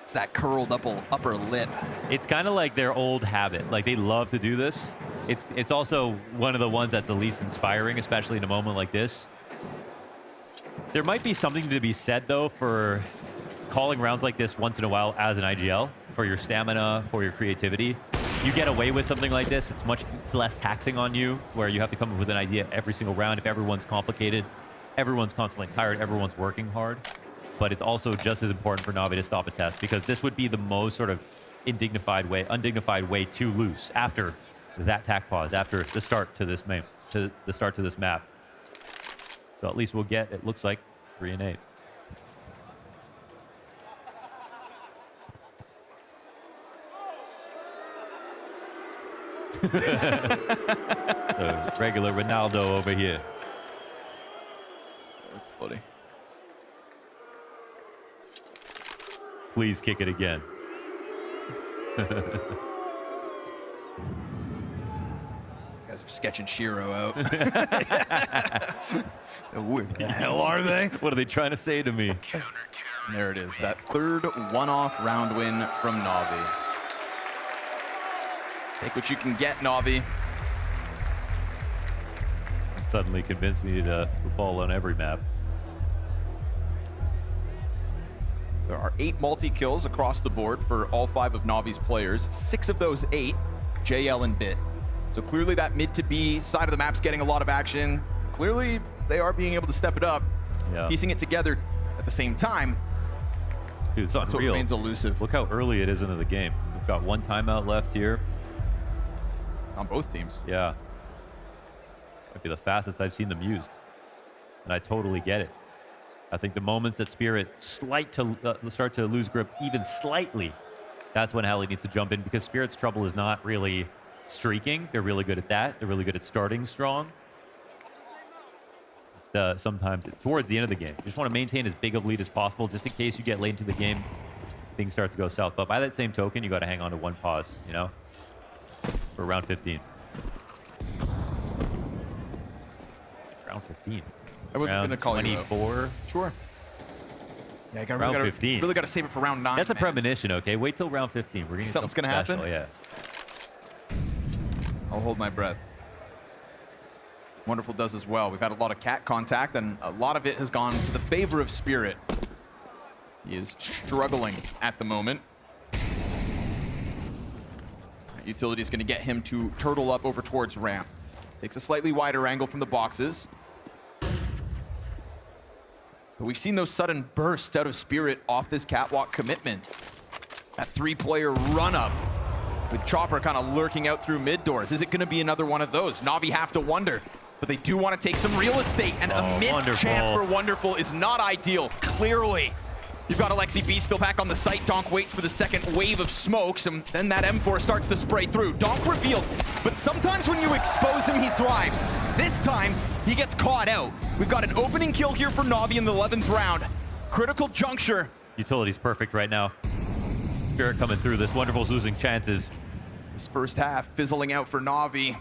It's that curled upper lip. It's kind of like their old habit. Like, they love to do this. It's also one of the ones that's the least inspiring, especially in a moment like this. There might be something to be said, though, for calling rounds like this once in a while as an IGL, for your stamina, for your creativity. You get away with something like this, it's much less taxing on you, where you have to come up with an idea every single round. If everyone's complicated, everyone's constantly tired, everyone's working hard. But it's also just as important for Navi to stop a test, because this would be the most sort of undignified way to lose after that tack pause, after the start to this map. So at least we'll get, it looks like, 3 and 8. So regular Ronaldo over here. That's funny. Please kick it again. You guys are sketching Shiro out. Who the hell are they? What are they trying to say to me? And there it is, that 3rd one-off round win from Navi. Take what you can get, Navi. Suddenly convinced me to football on every map. There are 8 multi-kills across the board for all 5 of Navi's players. 6 of those 8, JL and Bit. So clearly that mid to B side of the map's getting a lot of action. Clearly they are being able to step it up, piecing it together at the same time. Dude, it's That's unreal. what remains elusive. Look how early it is into the game. We've got 1 timeout left here. On both teams. Yeah. Might be the fastest I've seen them used. And I totally get it. I think the moments that Spirit start to lose grip even slightly, that's when Halley needs to jump in, because Spirit's trouble is not really streaking. They're really good at that. They're really good at starting strong. Sometimes it's towards the end of the game. You just want to maintain as big of a lead as possible, just in case you get late into the game, things start to go south. But by that same token, you got to hang on to 1 pause, you know, for round 15. Round 15. I wasn't going to call 24. Sure. Yeah, you round 15. Really got to save it for round 9. That's a premonition, okay? Wait till round 15. We're gonna Something's going to happen? Yeah. I'll hold my breath. Wonderful does as well. We've had a lot of cat contact, and a lot of it has gone to the favor of Spirit. He is struggling at the moment. Utility is going to get him to turtle up over towards ramp. Takes a slightly wider angle from the boxes. But we've seen those sudden bursts out of Spirit off this catwalk commitment. That 3-player run-up with Chopper kind of lurking out through mid doors. Is it going to be another one of those? Navi have to wonder. But they do want to take some real estate, and a missed chance for Wonderful is not ideal, clearly. You've got Alexi B still back on the site. Donk waits for the second wave of smokes, and then that M4 starts to spray through. Donk revealed, but sometimes when you expose him, he thrives. This time, he gets caught out. We've got an opening kill here for Navi in the 11th round. Critical juncture. Utility's perfect right now. Spirit coming through. This Wonderful's losing chances. This first half fizzling out for Navi.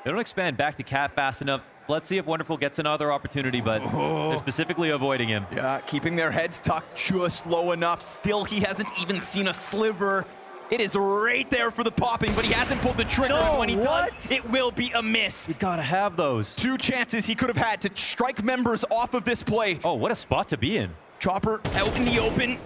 They don't expand back to Cat fast enough. Let's see if Wonderful gets another opportunity, but they're specifically avoiding him. Yeah, keeping their heads tucked just low enough. Still, he hasn't even seen a sliver. It is right there for the popping, but he hasn't pulled the trigger. No, and when he does, it will be a miss. You gotta have those. 2 chances he could have had to strike members off of this play. Oh, what a spot to be in. Chopper out in the open.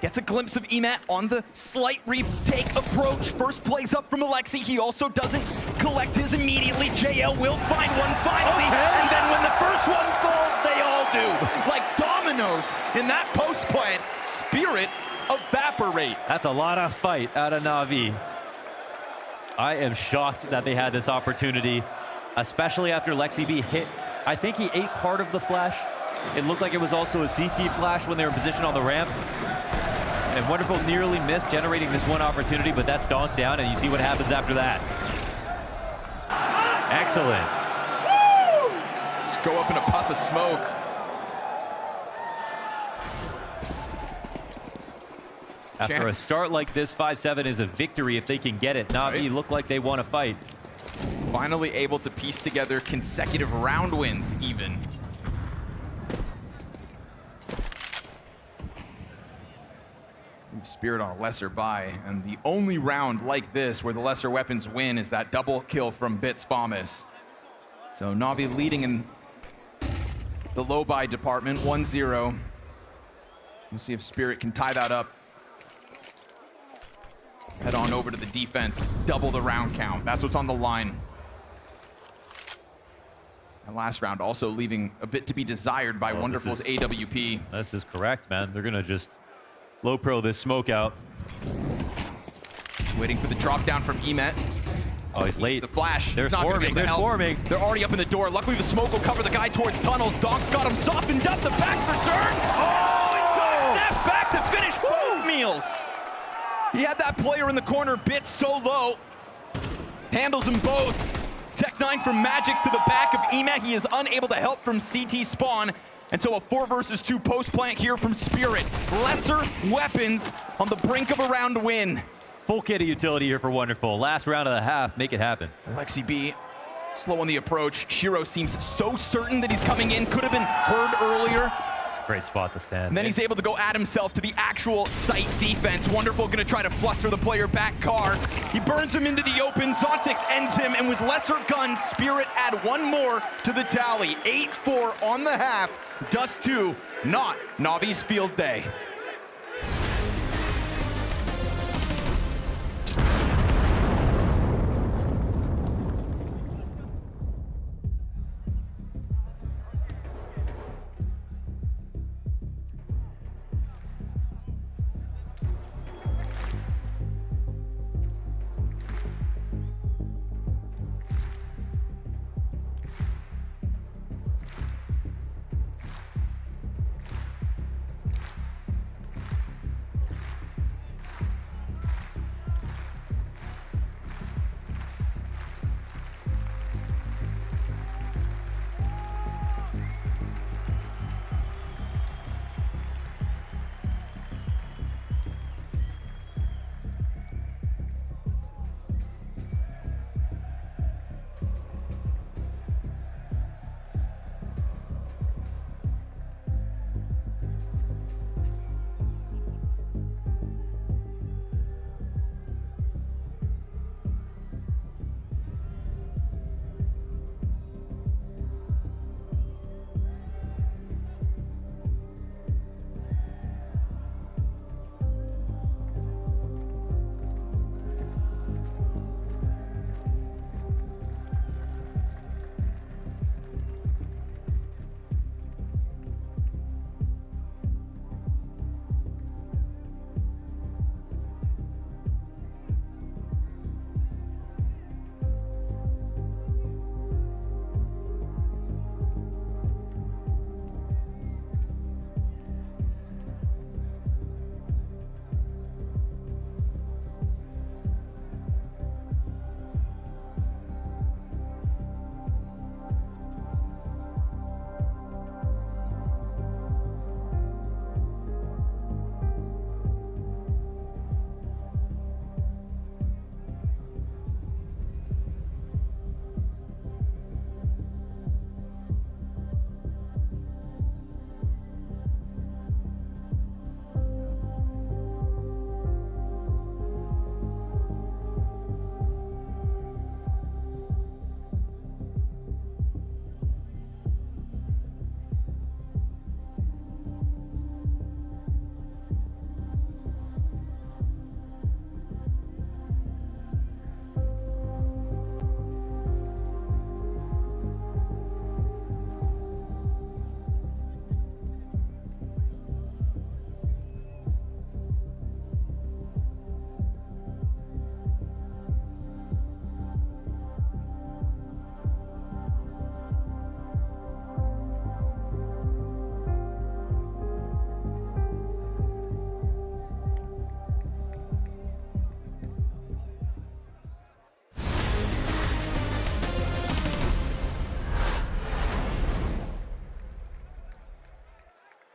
Gets a glimpse of Emat on the slight retake approach. First plays up from Alexi. He also doesn't collect his immediately. JL will find one finally. And then when the first one falls, they all do. Like dominoes in that post plant. Spirit evaporate. That's a lot of fight out of Navi. I am shocked that they had this opportunity, especially after Lexi B hit. I think he ate part of the flash. It looked like it was also a CT flash when they were positioned on the ramp. And Wonderful nearly missed generating this one opportunity, but that's donked down, and you see what happens after that. Excellent. Just go up in a puff of smoke. After a start like this, 5-7 is a victory if they can get it. Navi look like they want to fight. Finally able to piece together consecutive round wins even. Spirit on a lesser buy, and the only round like this where the lesser weapons win is that double kill from Bits Famas. So Navi leading in the low buy department, 1-0. We'll see if Spirit can tie that up. Head on over to the defense, double the round count. That's what's on the line. And last round also leaving a bit to be desired by Wonderful's AWP. This is correct, man. They're gonna just low pro this smoke out. Waiting for the drop down from Emet. Oh, he's late. The flash. They're swarming. They're swarming. They're already up in the door. Luckily, the smoke will cover the guy towards tunnels. Donk's got him softened up. The back's return. Oh, and Donk snaps back to finish both meals. He had that player in the corner, Bits so low. Handles them both. Tech9 from Magix to the back of Emet. He is unable to help from CT spawn. And so a 4 versus 2 post plant here from Spirit. Lesser weapons on the brink of a round win. Full kit of utility here for Wonderful. Last round of the half, make it happen. Alexi B, slow on the approach. Shiro seems so certain that he's coming in. Could have been heard earlier. It's a great spot to stand. And then he's able to go add himself to the actual site defense. Wonderful gonna try to fluster the player back car. He burns him into the open. Zontix ends him, and with lesser guns, Spirit add one more to the tally. 8-4 on the half. Dust 2, not Navi's field day.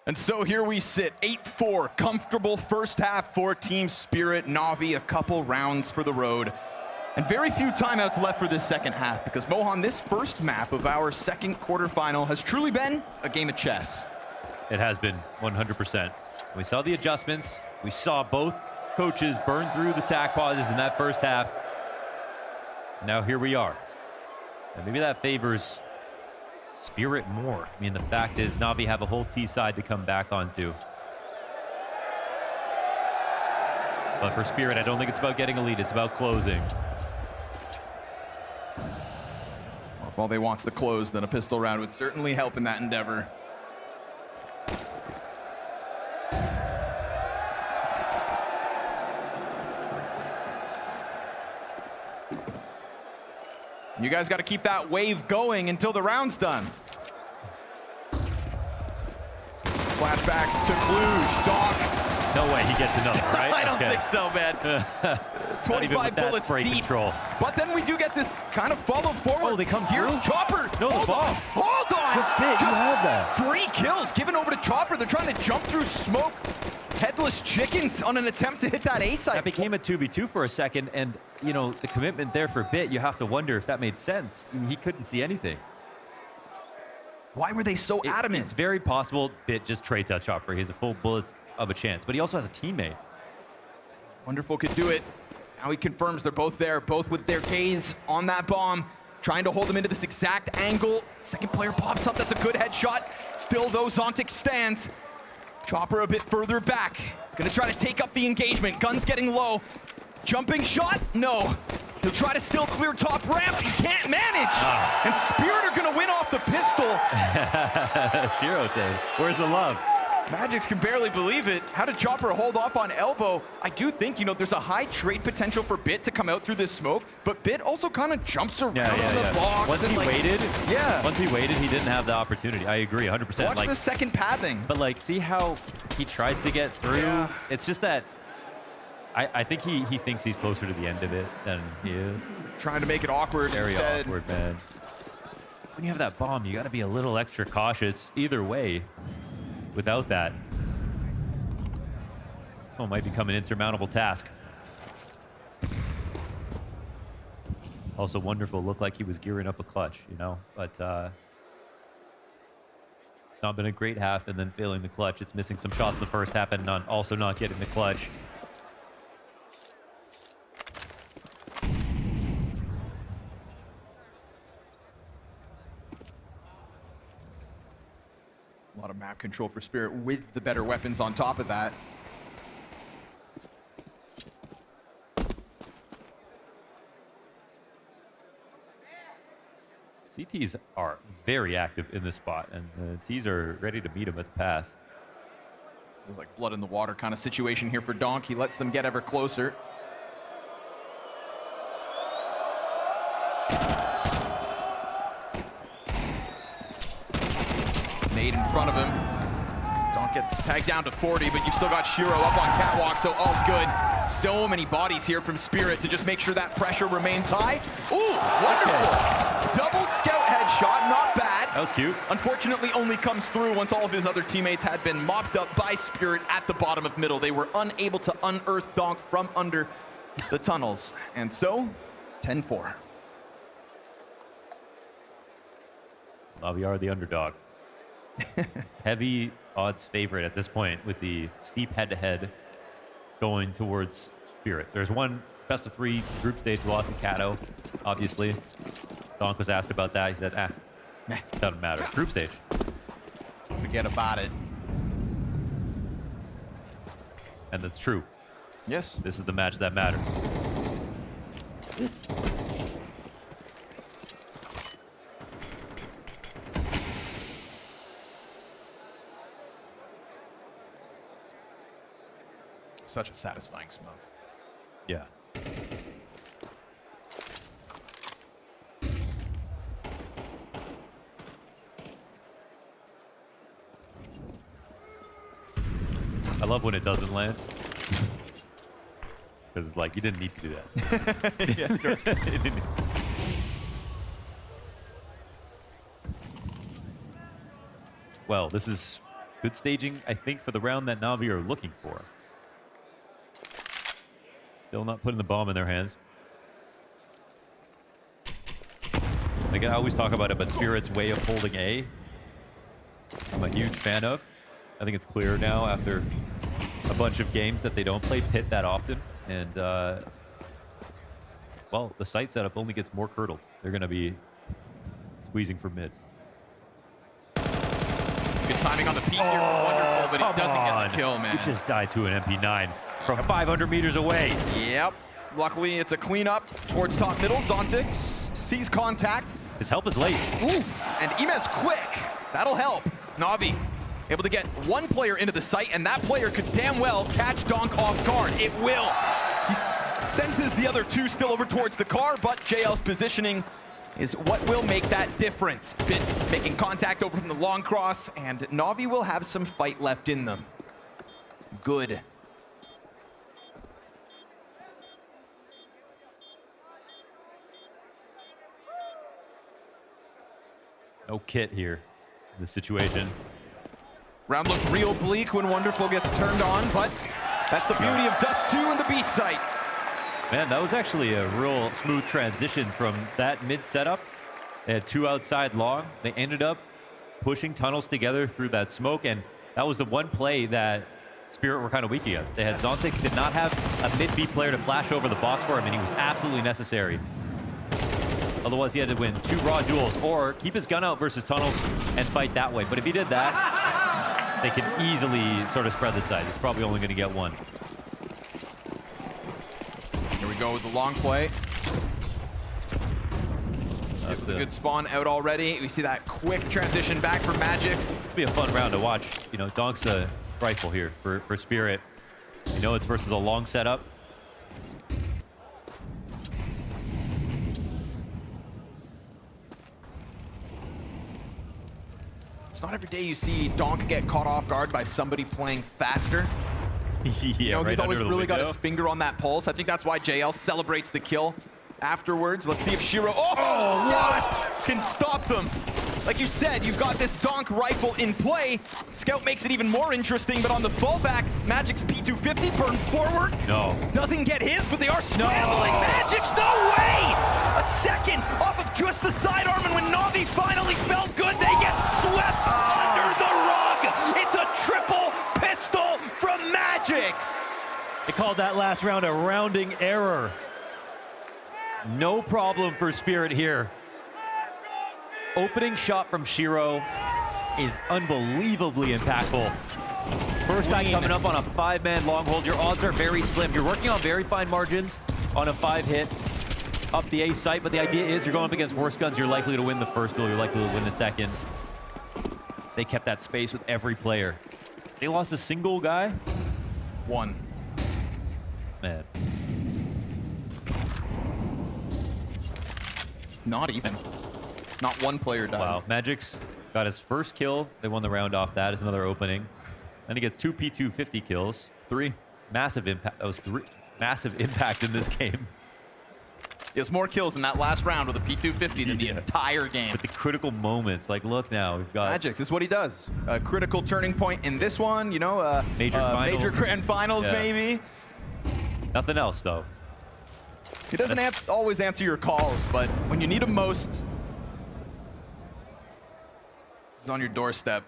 And so here we sit, 8-4, comfortable first half for Team Spirit. Navi, a couple rounds for the road. And very few timeouts left for this second half because, Mohan, this first map of our second quarterfinal has truly been a game of chess. It has been 100%. We saw the adjustments. We saw both coaches burn through the tack pauses in that first half. Now here we are. And maybe that favors Spirit more. I mean, the fact is Navi have a whole T side to come back onto. But for Spirit, I don't think it's about getting a lead. It's about closing. Well, if all they want's the close, then a pistol round would certainly help in that endeavor. You guys got to keep that wave going until the round's done. Flashback to Cluj. Doc. No way he gets another, right? I don't think so, man. 25 bullets deep. Control. But then we do get this kind of follow forward. Oh, they come Here's through? Chopper. No, the bomb. Hold on. Bit, you have that. 3 kills given over to Chopper. They're trying to jump through smoke. Headless chickens on an attempt to hit that A site. That became a 2v2 for a second, and you know, the commitment there for Bit, you have to wonder if that made sense. He couldn't see anything. Why were they so adamant? It's very possible Bit just trades out Chopper. He has a full bullet of a chance, but he also has a teammate. Wonderful could do it. Now he confirms they're both there, both with their gaze on that bomb, trying to hold them into this exact angle. Second player pops up. That's a good headshot. Still, though, Zontic stands. Chopper a bit further back. Gonna try to take up the engagement. Gun's getting low. Jumping shot? No. He'll try to still clear top ramp. He can't manage. And Spirit are gonna win off the pistol. Shiro says, where's the love? Magics can barely believe it. How did Chopper hold off on elbow? I do think, you know, there's a high trade potential for Bit to come out through this smoke, but Bit also kind of jumps around on the box. Once he waited, yeah. Once he waited, he didn't have the opportunity. I agree, 100%. Watch the second pathing. But like, see how he tries to get through? Yeah. It's just that I think he thinks he's closer to the end of it than he is. Trying to make it awkward Very instead. awkward, man. When you have that bomb, you got to be a little extra cautious either way. Without that, this one might become an insurmountable task. Also wonderful, looked like he was gearing up a clutch, you know, but it's not been a great half and then failing the clutch. It's missing some shots in the first half and also not getting the clutch. A lot of map control for Spirit with the better weapons on top of that. CTs are very active in this spot, and the Ts are ready to meet him at the pass. Feels like blood in the water kind of situation here for Donk. He lets them get ever closer. Nade in front of him. Donk gets tagged down to 40, but you've still got Shiro up on catwalk, so all's good. So many bodies here from Spirit to just make sure that pressure remains high. Ooh, wonderful. Double scout headshot, not bad. That was cute. Unfortunately, only comes through once all of his other teammates had been mopped up by Spirit at the bottom of middle. They were unable to unearth Donk from under the tunnels. And so, 10-4. Navi are the underdog. Heavy odds favorite at this point with the steep head-to-head going towards Spirit. There's one best of 3 group stage loss in Kato, obviously. Donk was asked about that. He said, doesn't matter. Group stage. Forget about it. And that's true. Yes. This is the match that matters. Such a satisfying smoke. Yeah. I love when it doesn't land. Because it's like, you didn't need to do that. Yeah, sure. Well, this is Good staging, I think, for the round that Navi are looking for. Still not putting the bomb in their hands. Like, I always talk about it, but Spirit's way of holding A, I'm a huge fan of. I think it's clear now after a bunch of games that they don't play pit that often. And, well, the site setup only gets more curdled. They're going to be squeezing for mid. Good timing on the peak here. Wonderful, but he doesn't get the kill, man. He just died to an MP9 from 500 meters away. Yep. Luckily, it's a cleanup towards top middle. Zontix sees contact. His help is late. Oof. And Imez quick. That'll help. Navi able to get one player into the site, and that player could damn well catch Donk off guard. It will. He senses the other two still over towards the car, but JL's positioning is what will make that difference. Bit making contact over from the long cross, and Navi will have some fight left in them. Good. No kit here in this situation. Round looked real bleak when Wonderful gets turned on, but that's the beauty of Dust 2 and the B site. Man, that was actually a real smooth transition from that mid setup. They had two outside long. They ended up pushing tunnels together through that smoke, and that was the one play that Spirit were kind of weak against. They had Zontic did not have a mid B player to flash over the box for him, and he was absolutely necessary. Otherwise, he had to win 2 raw duels or keep his gun out versus tunnels and fight that way. But if he did that, they could easily sort of spread the site. He's probably only going to get one. Here we go with the long play. That's a good spawn out already. We see that quick transition back for Magix. This will be a fun round to watch. You know, Donk's a rifle here for Spirit. You know, it's versus a long setup. It's not every day you see Donk get caught off guard by somebody playing faster. Yeah, you know, right he's always under the really got window. his finger on that pulse. I think that's why JL celebrates the kill afterwards. Let's see if Shiro, Scout can stop them. Like you said, you've got this Donk rifle in play. Scout makes it even more interesting, but on the fallback, Magic's P250 burned forward. No. Doesn't get his, but they are scrambling. Magic's no way! A second off of just the sidearm, and when Navi finally felt good, they get swept under the rug. It's a triple pistol from Magix. They called that last round a rounding error. No problem for Spirit here. Opening shot from Shiro is unbelievably impactful. First guy coming up on a 5-man long hold. Your odds are very slim. You're working on very fine margins on a 5-hit up the A site, but the idea is you're going up against worse guns. You're likely to win the first duel. You're likely to win the second. They kept that space with every player. They lost a single guy? One. Man. Not even. Not one player died. Wow, Magix got his first kill. They won the round off that as another opening. Then he gets 2 P250 kills. 3. Massive impact. That was 3. Massive impact in this game. He has more kills in that last round with a P250 than the entire game. But the critical moments, like look now, we've got... Magix is what he does. A critical turning point in this one, you know, major grand finals maybe. Nothing else though. He doesn't always answer your calls, but when you need him most, he's on your doorstep.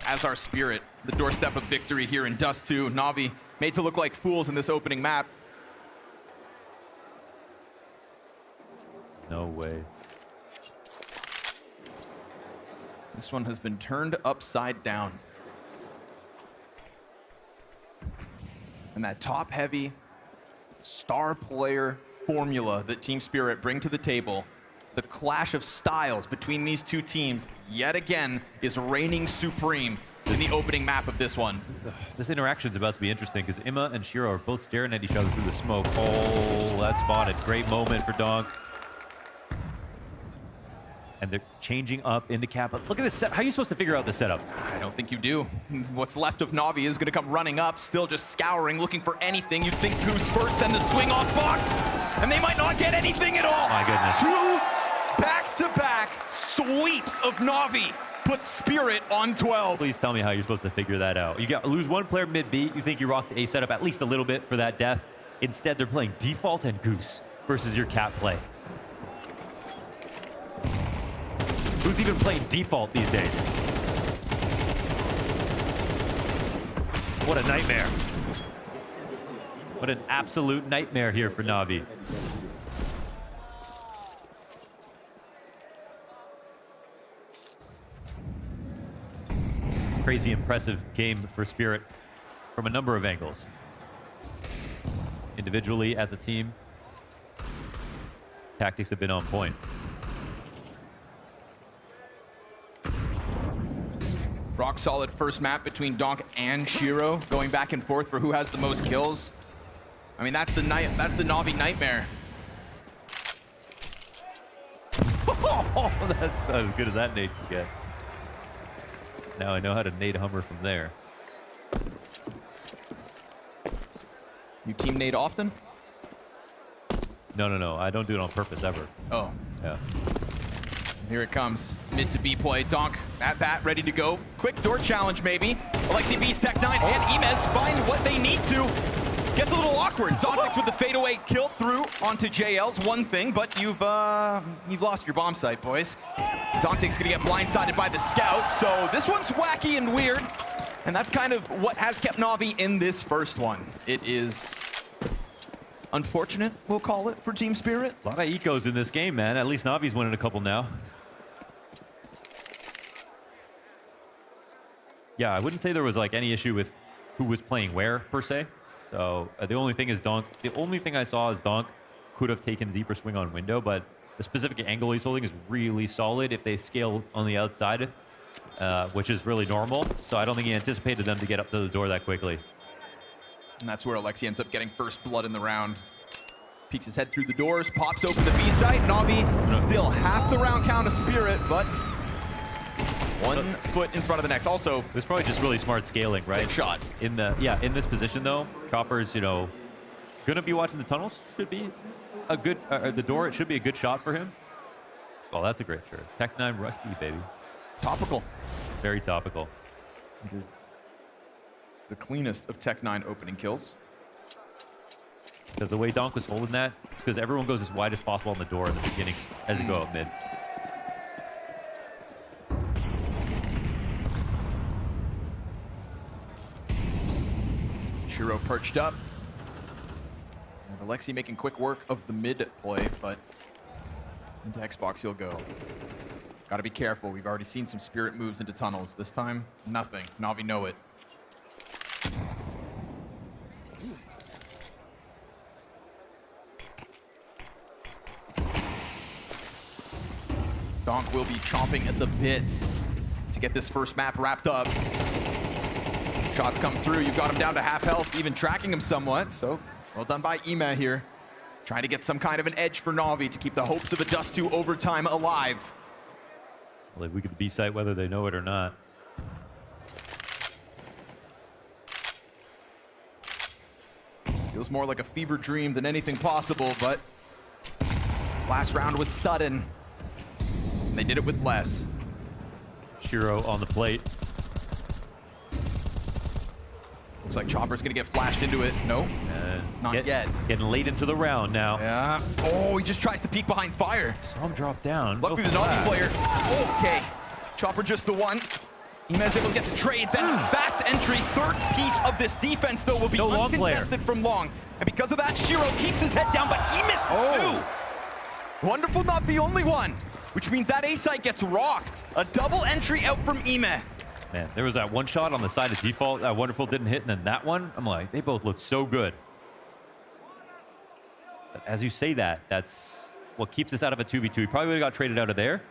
As our Spirit, the doorstep of victory here in Dust 2. Navi made to look like fools in this opening map. No way. This one has been turned upside down. And that top-heavy star player formula that Team Spirit bring to the table, the clash of styles between these two teams, yet again, is reigning supreme in the opening map of this one. This interaction is about to be interesting because Imma and Shiro are both staring at each other through the smoke. Oh, that's spotted. Great moment for Donk. And they're changing up into Kappa. Look at this set. How are you supposed to figure out the setup? I don't think you do. What's left of Navi is going to come running up, still just scouring, looking for anything. You'd think Goose first, then the swing off box, and they might not get anything at all. My goodness. 2 back-to-back sweeps of Navi. puts Spirit on 12. Please tell me how you're supposed to figure that out. You lose one player mid-B. You think you rock the A setup at least a little bit for that death. Instead, they're playing default and goose versus your cat play. Who's even playing default these days? What a nightmare. What an absolute nightmare here for NAVI. Crazy impressive game for Spirit from a number of angles. Individually, as a team, tactics have been on point. Rock solid first map between Donk and Shiro, going back and forth for who has the most kills. I mean, that's the NAVI nightmare. Oh, that's about as good as that nade can get. Now I know how to nade Hummer from there. You team nade often? No. I don't do it on purpose ever. Oh. Yeah. Here it comes. Mid to B play. Donk at bat, ready to go. Quick door challenge, maybe. Alexi B's Tech 9 and Emez find what they need to. Gets a little awkward. Zontic with the fadeaway kill through onto JL's one thing, but you've lost your bomb site, boys. Zontic's gonna get blindsided by the scout, so this one's wacky and weird, and that's kind of what has kept NAVI in this first one. It is unfortunate, we'll call it, for Team Spirit. A lot of ecos in this game, man. At least NAVI's winning a couple now. Yeah, I wouldn't say there was like any issue with who was playing where per se. So the only thing is Donk. The only thing I saw is Donk could have taken a deeper swing on window, but the specific angle he's holding is really solid if they scale on the outside, which is really normal. So I don't think he anticipated them to get up to the door that quickly. And that's where Alexi ends up getting first blood in the round. Peeks his head through the doors, pops open the B site. NAVI still half the round count of Spirit, but one foot in front of the next. Also, it was probably just really smart scaling, right? Sick shot. In this position though, Chopper's gonna be watching the tunnels. Should be a good the door. It should be a good shot for him. Oh, that's a great shirt. Tech 9 Rush B, baby. Topical. Very topical. It is the cleanest of Tech 9 opening kills. Because the way Donk was holding that, it's because everyone goes as wide as possible on the door in the beginning as you go up mid. Shiro perched up. And Alexi making quick work of the mid play, but into Xbox he'll go. Gotta be careful. We've already seen some Spirit moves into tunnels. This time, nothing. NAVI know it. Donk will be chomping at the bits to get this first map wrapped up. Shots come through. You've got him down to half health, even tracking him somewhat. So well done by Ema here. Trying to get some kind of an edge for NAVI to keep the hopes of a Dust 2 overtime alive. Well, we get the B site whether they know it or not. Feels more like a fever dream than anything possible, but last round was sudden. And they did it with less. Shiro on the plate. Looks like Chopper's gonna get flashed into it. No, not yet. Getting late into the round now. Yeah. Oh, he just tries to peek behind fire. Saw him drop down. Luckily the NAVI player. Okay. Chopper just the one. Emez able to get the trade. Then fast entry. Third piece of this defense, though, will be uncontested from long. And because of that, Shiro keeps his head down, but he misses too. Wonderful, not the only one. Which means that A site gets rocked. A double entry out from Ema. Man, there was that one shot on the side of default that Wonderful didn't hit, and then that one, I'm like, they both look so good. But as you say that, that's what keeps us out of a 2v2. He probably would have got traded out of there,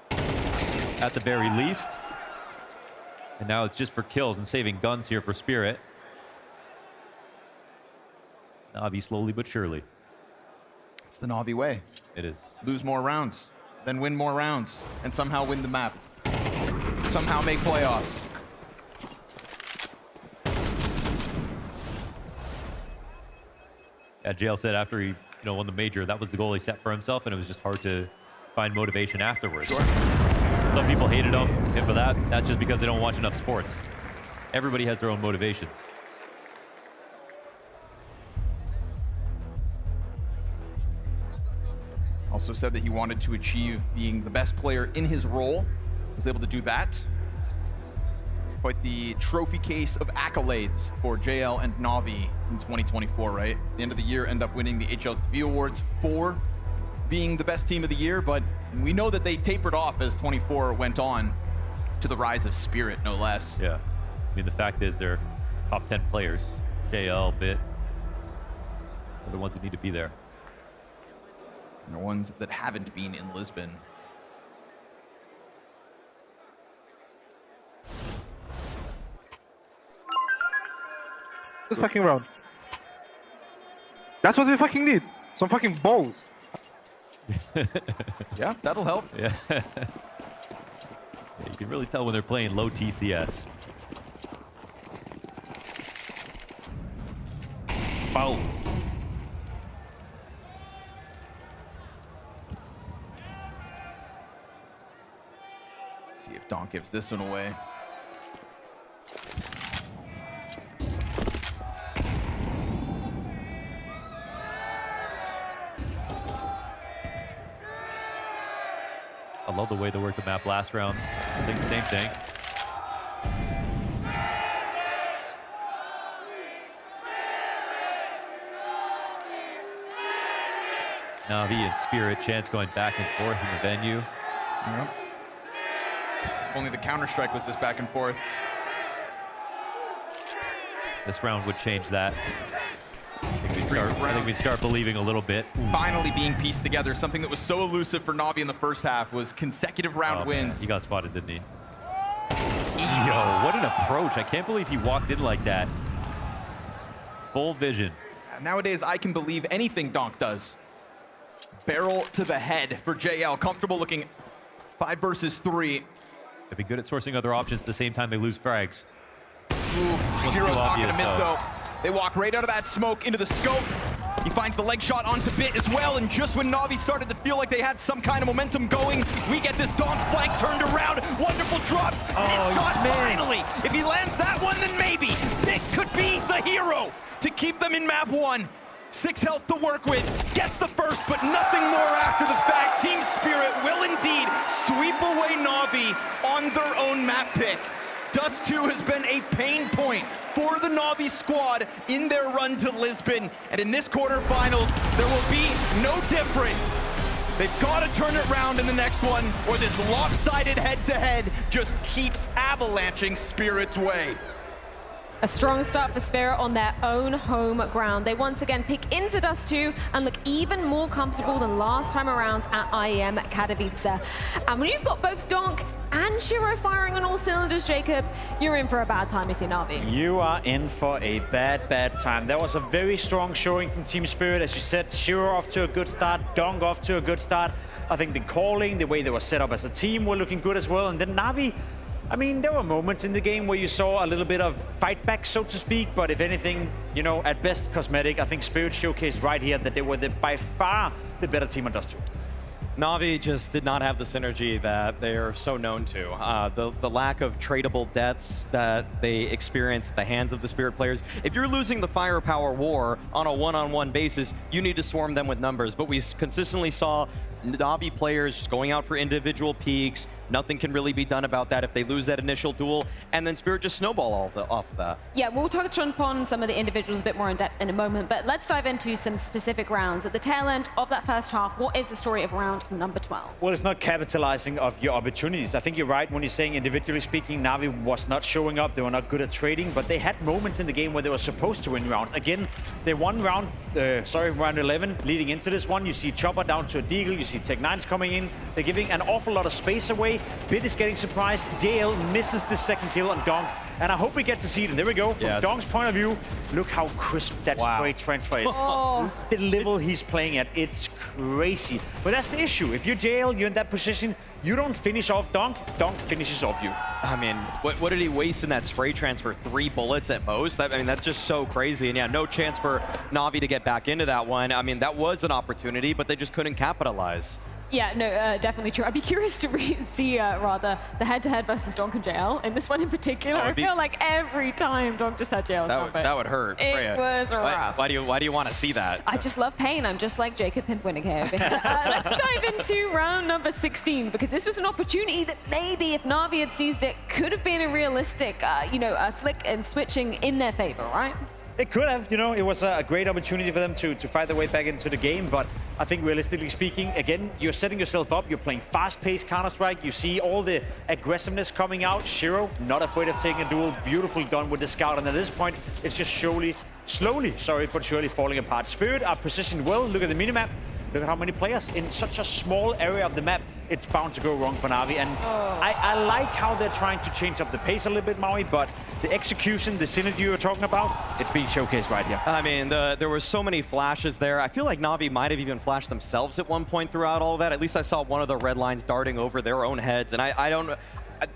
at the very least. And now it's just for kills and saving guns here for Spirit. NAVI slowly but surely. It's the NAVI way. It is. Lose more rounds, then win more rounds, and somehow win the map. Somehow make playoffs. Yeah, JL said after he won the major, that was the goal he set for himself, and it was just hard to find motivation afterwards. Sure. some people hated him, and for that, that's just because they don't watch enough sports. Everybody has their own motivations. Also said that he wanted to achieve being the best player in his role. Was able to do that. Quite the trophy case of accolades for JL and Navi in 2024, right? At the end of the year, end up winning the HLTV Awards for being the best team of the year, but we know that they tapered off as 24 went on to the rise of Spirit, no less. Yeah. I mean, the fact is they're top 10 players. JL, Bit, are the ones that need to be there. And the ones that haven't been in Lisbon. This fucking round. That's what we fucking need. Some fucking balls. Yeah, that'll help. Yeah. Yeah, you can really tell when they're playing low TCS. Foul. See if Donk gives this one away. I love the way they worked the map last round. I think same thing. Navi and Spirit, chance going back and forth in the venue. Yep. If only the Counter-Strike was this back and forth. This round would change that. I think we'd start believing a little bit. Finally being pieced together. Something that was so elusive for Navi in the first half was consecutive round wins. Man. He got spotted, didn't he? Yo, what an approach. I can't believe he walked in like that. Full vision. Nowadays, I can believe anything Donk does. Barrel to the head for JL. Comfortable looking 5 versus 3. They'd be good at sourcing other options at the same time they lose frags. Giro's not going to miss, though. They walk right out of that smoke into the scope. He finds the leg shot onto Bit as well, and just when Navi started to feel like they had some kind of momentum going, we get this Donk flank turned around. Wonderful drops. His shot finally. If he lands that one, then maybe Bit could be the hero to keep them in map 1. 6 health to work with, gets the first, but nothing more after the fact. Team Spirit will indeed sweep away Navi on their own map pick. Dust 2 has been a pain point for the Navi squad in their run to Lisbon. And in this quarterfinals, there will be no difference. They've got to turn it around in the next one, or this lopsided head-to-head just keeps avalanching Spirit's way. A strong start for Spirit on their own home ground. They once again pick into Dust 2 and look even more comfortable than last time around at IEM Katowice. And when you've got both Donk and Shiro firing on all cylinders, Jacob, you're in for a bad time if you're Navi. You are in for a bad time. That was a very strong showing from Team Spirit. As you said, Shiro off to a good start, Donk off to a good start. I think the calling, the way they were set up as a team were looking good as well. And then Navi, I mean, there were moments in the game where you saw a little bit of fight back, so to speak, but if anything, you know, at best cosmetic. I think Spirit showcased right here that they were by far the better team on Dust 2. Navi just did not have the synergy that they are so known to. The lack of tradable deaths that they experience at the hands of the Spirit players. If you're losing the firepower war on a one-on-one basis, you need to swarm them with numbers. But we consistently saw Navi players just going out for individual peaks. Nothing can really be done about that if they lose that initial duel, and then Spirit just snowball off of that. Yeah, we'll touch upon some of the individuals a bit more in depth in a moment, but let's dive into some specific rounds. At the tail end of that first half, what is the story of round number 12? Well, it's not capitalizing of your opportunities. I think you're right when you're saying, individually speaking, Navi was not showing up. They were not good at trading, but they had moments in the game where they were supposed to win rounds. Again, they won round 11. Leading into this one, you see Chopper down to a Deagle, you see Tech9's coming in. They're giving an awful lot of space away. Bit is getting surprised. JL misses the second kill on Donk, and I hope we get to see it. And there we go. From Donk's point of view, look how crisp that spray transfer is. The level he's playing at, it's crazy. But that's the issue. If you're JL, you're in that position, you don't finish off Donk, Donk finishes off you. I mean, what did he waste in that spray transfer? 3 bullets at most? I mean, that's just so crazy. And yeah, no chance for Navi to get back into that one. I mean, that was an opportunity, but they just couldn't capitalize. Yeah, no, definitely true. I'd be curious to see rather the head-to-head versus Donk and JL in this one in particular. I feel like every time Donk just had JL's that would hurt. It Freya. was rough. Why do you want to see that? I just love pain. I'm just like Jacob Pintwinning here. Let's dive into round number 16, because this was an opportunity that maybe if Navi had seized it, could have been a realistic, flick and switching in their favor, right? It could have, it was a great opportunity for them to fight their way back into the game, but I think realistically speaking, again, you're setting yourself up, you're playing fast-paced Counter-Strike, you see all the aggressiveness coming out. Shiro, not afraid of taking a duel, beautifully done with the scout, and at this point, it's just slowly, but surely falling apart. Spirit are positioned well, look at the minimap. Look at how many players in such a small area of the map. It's bound to go wrong for Navi. And I like how they're trying to change up the pace a little bit, Maui, but the execution, the synergy you were talking about, it's being showcased right here. I mean, there were so many flashes there. I feel like Navi might have even flashed themselves at one point throughout all of that. At least I saw one of the red lines darting over their own heads. And I don't...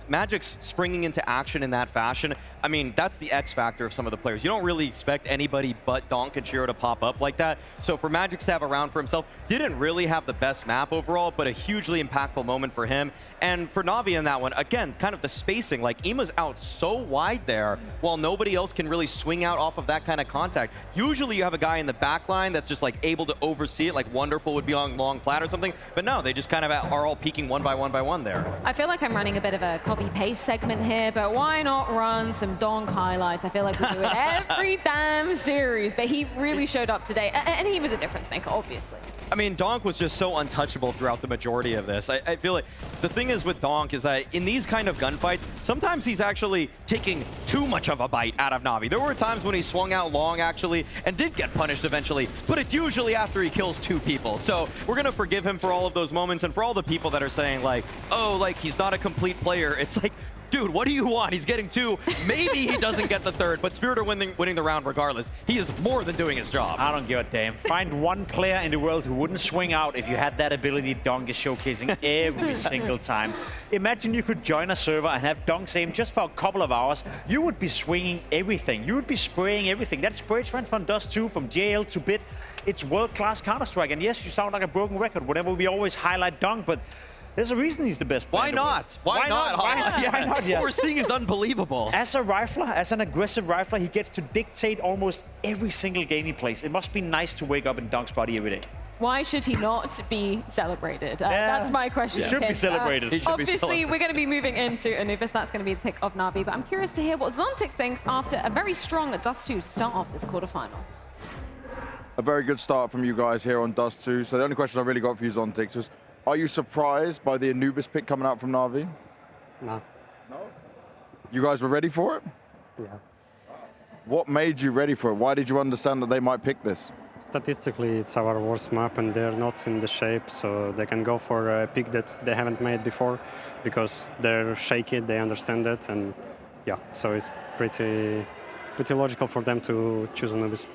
Magic's springing into action in that fashion. I mean, that's the X factor of some of the players. You don't really expect anybody but Donk and Shiro to pop up like that. So for Magic to have a round for himself, didn't really have the best map overall, but a hugely impactful moment for him. And for Navi in that one, again, kind of the spacing, like Ima's out so wide there, while nobody else can really swing out off of that kind of contact. Usually you have a guy in the back line that's just like able to oversee it, like Wonderful would be on long plat or something. But no, they just kind of are all peeking one by one there. I feel like I'm running a bit of a copy-paste segment here, but why not run some Donk highlights? I feel like we do it every damn series, but he really showed up today, and he was a difference maker, obviously. I mean, Donk was just so untouchable throughout the majority of this. I feel like the thing is with Donk is that in these kind of gunfights, sometimes he's actually taking too much of a bite out of Navi. There were times when he swung out long, actually, and did get punished eventually, but it's usually after he kills 2 people. So we're going to forgive him for all of those moments, and for all the people that are saying, like, oh, like, he's not a complete player. It's like, dude, what do you want? He's getting 2. Maybe he doesn't get the 3rd, but Spirit are winning the round regardless. He is more than doing his job. I don't give a damn. Find one player in the world who wouldn't swing out if you had that ability Donk is showcasing every single time. Imagine you could join a server and have Donk's aim just for a couple of hours. You would be swinging everything. You would be spraying everything. That spray trend from Dust 2, from JL to Bit, it's world-class Counter-Strike. And yes, you sound like a broken record. Whatever, we always highlight Donk, but there's a reason he's the best player. Why not? Why not? Why not? What we're seeing is unbelievable. As a rifler, as an aggressive rifler, he gets to dictate almost every single game he plays. It must be nice to wake up in Donk's body every day. Why should he not be celebrated? That's my question. He should be celebrated. Obviously, we're going to be moving into Anubis. That's going to be the pick of Navi. But I'm curious to hear what Zontic thinks after a very strong Dust 2 to start off this quarterfinal. A very good start from you guys here on Dust 2. So the only question I really got for you, Zontic, was, are you surprised by the Anubis pick coming out from Navi? No. No? You guys were ready for it? Yeah. What made you ready for it? Why did you understand that they might pick this? Statistically, it's our worst map, and they're not in the shape, so they can go for a pick that they haven't made before, because they're shaky, they understand that, and yeah, so it's pretty logical for them to choose Anubis.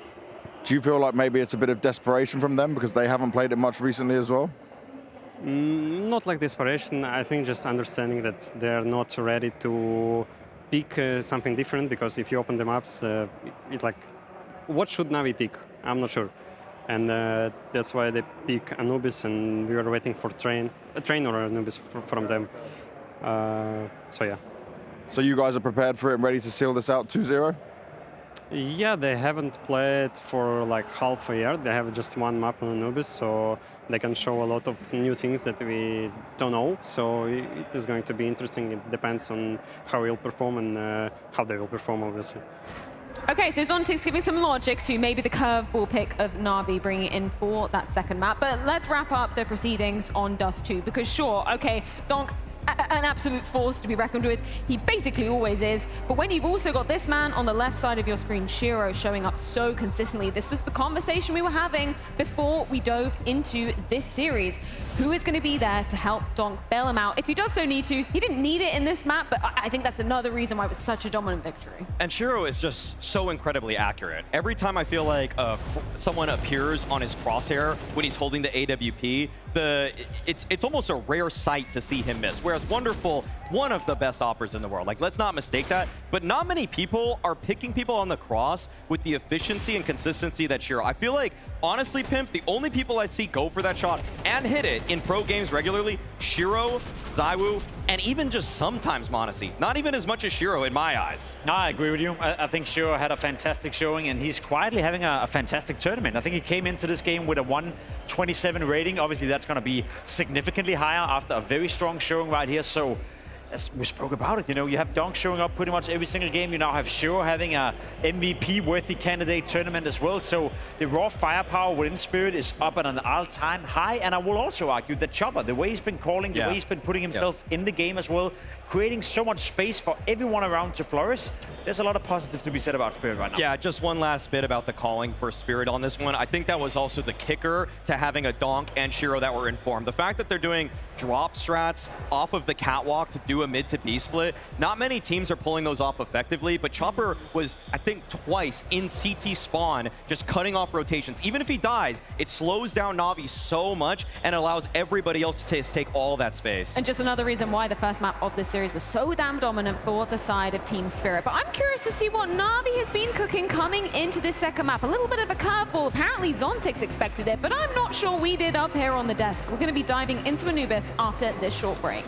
Do you feel like maybe it's a bit of desperation from them because they haven't played it much recently as well? Not like desperation. I think just understanding that they're not ready to pick something different, because if you open the maps, it's like, what should Navi pick? I'm not sure. And that's why they pick Anubis, and we were waiting for a train or Anubis from them. So yeah. So you guys are prepared for it and ready to seal this out 2-0? Yeah, they haven't played for like half a year. They have just one map on Anubis, so they can show a lot of new things that we don't know. So it is going to be interesting. It depends on how he'll perform and how they will perform, obviously. Okay, so Zontic's giving some logic to maybe the curveball pick of Navi, bringing it in for that second map. But let's wrap up the proceedings on Dust 2, because sure, okay, Donk, an absolute force to be reckoned with. He basically always is. But when you've also got this man on the left side of your screen, Shiro, showing up so consistently, this was the conversation we were having before we dove into this series. Who is going to be there to help Donk bail him out? If he does so need to, he didn't need it in this map, but I think that's another reason why it was such a dominant victory. And Shiro is just so incredibly accurate. Every time I feel like someone appears on his crosshair when he's holding the AWP, it's almost a rare sight to see him miss. Whereas Wonderful, one of the best operators in the world. Like, let's not mistake that. But not many people are picking people on the cross with the efficiency and consistency that Shiro. I feel like honestly, Pimp, the only people I see go for that shot and hit it in pro games regularly, Shiro, ZywOo, and even just sometimes m0NESY. Not even as much as Shiro in my eyes. No, I agree with you. I think Shiro had a fantastic showing, and he's quietly having a fantastic tournament. I think he came into this game with a 127 rating. Obviously, that's going to be significantly higher after a very strong showing right here. So, as we spoke about it, you know, you have Donk showing up pretty much every single game. You now have Shiro having a MVP-worthy candidate tournament as well. So the raw firepower within Spirit is up at an all-time high. And I will also argue that Chopper, the way he's been calling, the way he's been putting himself in the game as well, creating so much space for everyone around to flourish, there's a lot of positive to be said about Spirit right now. Yeah, just one last bit about the calling for Spirit on this one. I think that was also the kicker to having a Donk and Shiro that were informed. The fact that they're doing drop strats off of the catwalk to do a mid to B split, not many teams are pulling those off effectively, but Chopper was, I think, twice in CT spawn, just cutting off rotations. Even if he dies, it slows down Navi so much and allows everybody else to take all that space. And just another reason why the first map of this series was so damn dominant for the side of Team Spirit. But I'm curious to see what Navi has been cooking coming into this second map. A little bit of a curveball. Apparently Zontix expected it, but I'm not sure we did up here on the desk. We're going to be diving into Anubis after this short break.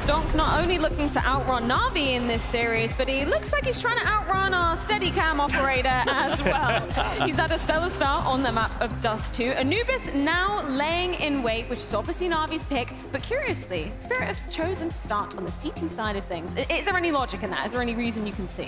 Donk not only looking to outrun Navi in this series, but he looks like he's trying to outrun our Steadicam operator as well. He's had a stellar start on the map of Dust 2. Anubis now laying in wait, which is obviously Navi's pick, but curiously, Spirit have chosen to start on the CT side of things. Is there any logic in that? Is there any reason you can see?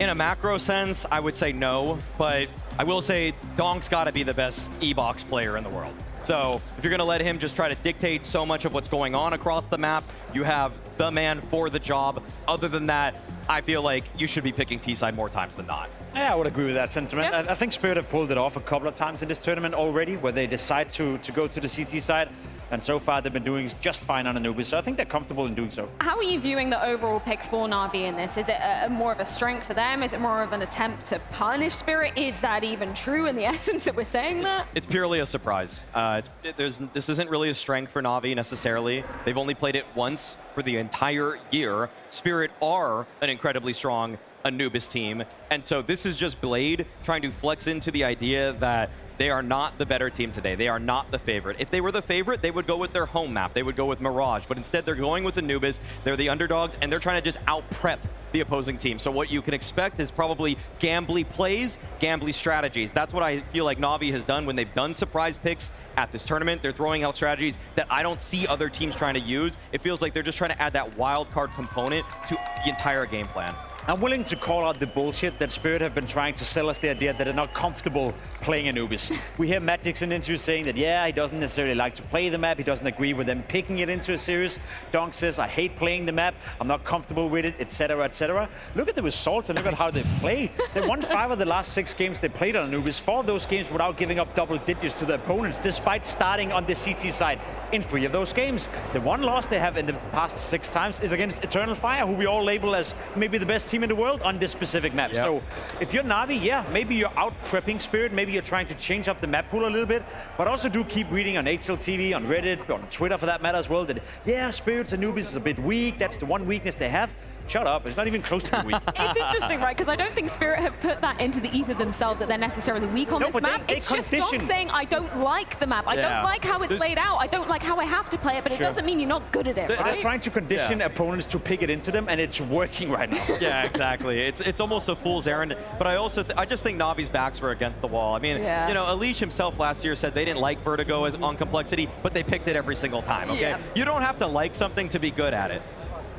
In a macro sense, I would say no, but I will say Donk's got to be the best E-Box player in the world. So if you're going to let him just try to dictate so much of what's going on across the map, you have the man for the job. Other than that, I feel like you should be picking T-side more times than not. Yeah, I would agree with that sentiment. Yeah. I think Spirit have pulled it off a couple of times in this tournament already, where they decide to go to the CT side. And so far, they've been doing just fine on Anubis, so I think they're comfortable in doing so. How are you viewing the overall pick for Na'Vi in this? Is it more of a strength for them? Is it more of an attempt to punish Spirit? Is that even true in the essence that we're saying that? It's purely a surprise. This isn't really a strength for Na'Vi necessarily. They've only played it once for the entire year. Spirit are an incredibly strong Anubis team, and so this is just Blade trying to flex into the idea that they are not the better team today. They are not the favorite. If they were the favorite, they would go with their home map. They would go with Mirage, but instead they're going with Anubis. They're the underdogs, and they're trying to just out-prep the opposing team. So what you can expect is probably gambly plays, gambly strategies. That's what I feel like Na'Vi has done when they've done surprise picks at this tournament. They're throwing out strategies that I don't see other teams trying to use. It feels like they're just trying to add that wild card component to the entire game plan. I'm willing to call out the bullshit that Spirit have been trying to sell us the idea that they're not comfortable playing Anubis. We hear Magix in interviews saying that, yeah, he doesn't necessarily like to play the map. He doesn't agree with them picking it into a series. Donk says, I hate playing the map. I'm not comfortable with it, etc., etc. Look at the results and look at how they play. They won 5 of the last 6 games they played on Anubis. 4 of those games without giving up double digits to their opponents, despite starting on the CT side in 3 of those games. The one loss they have in the past 6 times is against Eternal Fire, who we all label as maybe the best team in the world on this specific map. Yep. So if you're Na'Vi, yeah, maybe you're out prepping Spirit, maybe you're trying to change up the map pool a little bit, but also do keep reading on HLTV, on Reddit, on Twitter for that matter as well, that, yeah, Spirit's Anubis is a bit weak, that's the one weakness they have. Shut up, it's not even close to the weak. It's interesting, right? Because I don't think Spirit have put that into the ether themselves that they're necessarily weak on this map. It's just Donk saying, I don't like the map. I don't like how it's laid out. I don't like how I have to play it, but it doesn't mean you're not good at it, right? They're trying to condition opponents to pick it into them, and it's working right now. Yeah, exactly. It's almost a fool's errand, but I just think Navi's backs were against the wall. I mean, you know, Alish himself last year said they didn't like Vertigo as on complexity, but they picked it every single time, okay? Yeah. You don't have to like something to be good at it.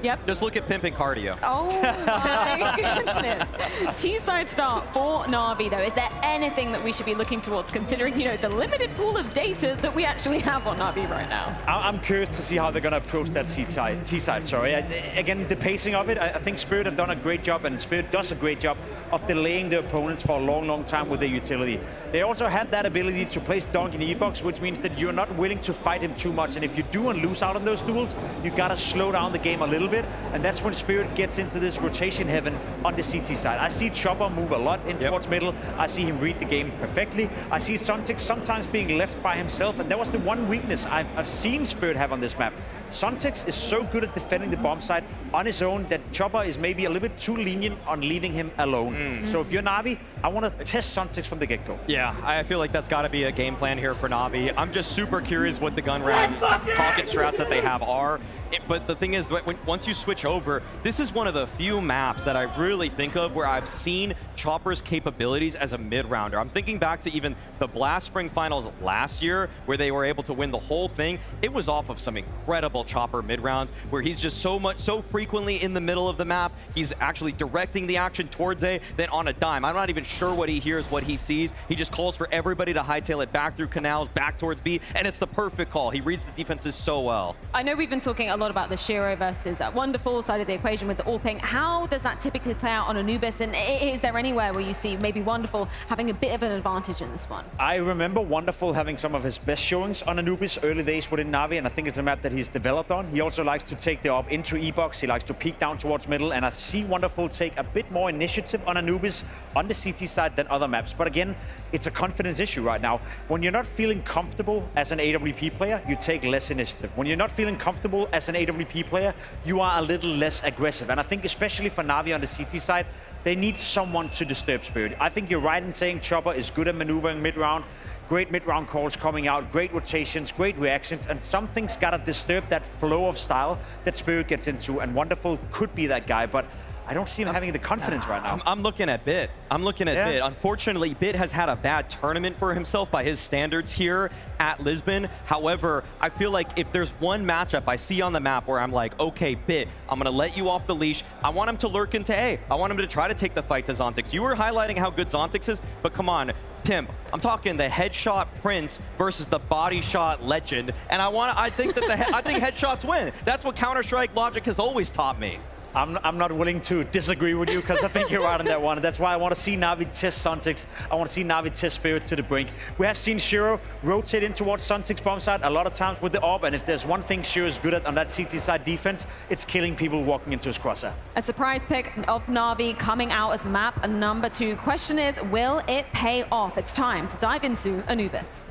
Yep. Just look at Pimping Cardio. Oh my goodness. T-side start for Na'Vi though. Is there anything that we should be looking towards considering, you know, the limited pool of data that we actually have on Na'Vi right now? I'm curious to see how they're going to approach that T-side, sorry. Again, the pacing of it, I think Spirit have done a great job, and Spirit does a great job of delaying their opponents for a long, long time with their utility. They also have that ability to place Donk in the E-box, which means that you're not willing to fight him too much, and if you do and lose out on those duels, you got to slow down the game a little bit, and that's when Spirit gets into this rotation heaven on the CT side. I see Chopper move a lot in towards middle. I see him read the game perfectly. I see Suntix sometimes being left by himself, and that was the one weakness I've seen Spirit have on this map. Suntix is so good at defending the bomb side on his own that Chopper is maybe a little bit too lenient on leaving him alone. So if you're Na'Vi, I want to test Suntix from the get-go. Yeah, I feel like that's got to be a game plan here for Na'Vi. I'm just super curious what the gun round pocket strats that they have are. But the thing is, once you switch over, this is one of the few maps that I really think of where I've seen Chopper's capabilities as a mid-rounder. I'm thinking back to even the Blast Spring Finals last year, where they were able to win the whole thing. It was off of some incredible Chopper mid-rounds, where he's just so frequently in the middle of the map. He's actually directing the action towards A, then on a dime. I'm not even sure what he hears, what he sees. He just calls for everybody to hightail it back through canals, back towards B, and it's the perfect call. He reads the defenses so well. I know we've been talking a lot about the Shiro versus Wonderful side of the equation with the AWPing. How does that typically play out on Anubis, and is there anywhere where you see maybe Wonderful having a bit of an advantage in this one? I remember Wonderful having some of his best showings on Anubis early days within Na'Vi, and I think it's a map that he's developed on. He also likes to take the AWP into E-box. He likes to peek down towards middle, and I see Wonderful take a bit more initiative on Anubis on the CT side than other maps. But again, it's a confidence issue right now. When you're not feeling comfortable as an AWP player, you take less initiative. When you're not feeling comfortable as an AWP player, you are a little less aggressive. And I think especially for Na'Vi on the CT side, they need someone to disturb Spirit. I think you're right in saying Chopper is good at maneuvering mid-round. Great mid-round calls coming out, great rotations, great reactions, and something's got to disturb that flow of style that Spirit gets into, and Wonderful could be that guy. But I don't see him having the confidence right now. I'm looking at Bit. Bit. Unfortunately, Bit has had a bad tournament for himself by his standards here at Lisbon. However, I feel like if there's one matchup I see on the map where I'm like, okay, Bit, I'm going to let you off the leash. I want him to lurk into A. I want him to try to take the fight to Zontix. You were highlighting how good Zontix is, but come on, Pimp. I'm talking the headshot prince versus the body shot legend, and I think that I think headshots win. That's what Counter-Strike logic has always taught me. I'm not willing to disagree with you because I think you're right on that one. That's why I want to see Navi test Zontix. I want to see Navi test Spirit to the brink. We have seen Shiro rotate in towards Zontix bomb side a lot of times with the AWP, and if there's one thing Shiro is good at on that CT side defense, it's killing people walking into his crosshair. A surprise pick of Navi coming out as map number 2. Question is, will it pay off? It's time to dive into Anubis.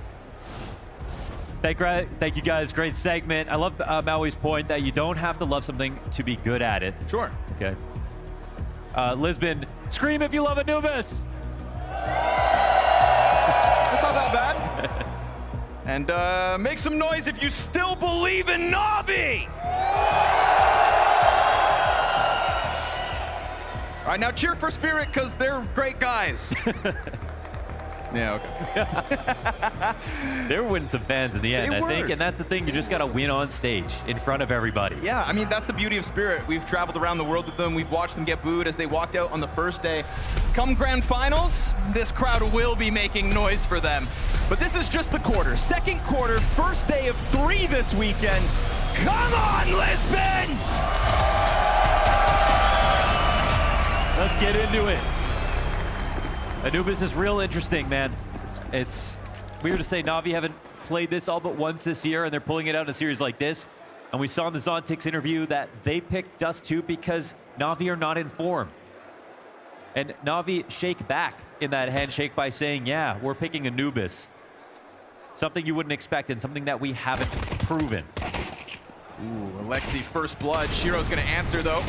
Thank you guys, great segment. I love Maui's point that you don't have to love something to be good at it. Sure. Okay. Lisbon, scream if you love Anubis. That's not that bad. And make some noise if you still believe in Navi. All right, now cheer for Spirit because they're great guys. Yeah, okay. They were winning some fans in the end, I think, and that's the thing. You just got to win on stage in front of everybody. Yeah, I mean, that's the beauty of Spirit. We've traveled around the world with them. We've watched them get booed as they walked out on the first day. Come grand finals, this crowd will be making noise for them. But this is just the quarter. Second quarter, first day of 3 this weekend. Come on, Lisbon! Let's get into it. Anubis is real interesting, man. It's weird to say Navi haven't played this all but once this year, and they're pulling it out in a series like this. And we saw in the Zontix interview that they picked Dust 2 because Navi are not in form. And Navi shake back in that handshake by saying, yeah, we're picking Anubis. Something you wouldn't expect and something that we haven't proven. Ooh, Alexi, first blood. Shiro's going to answer, though.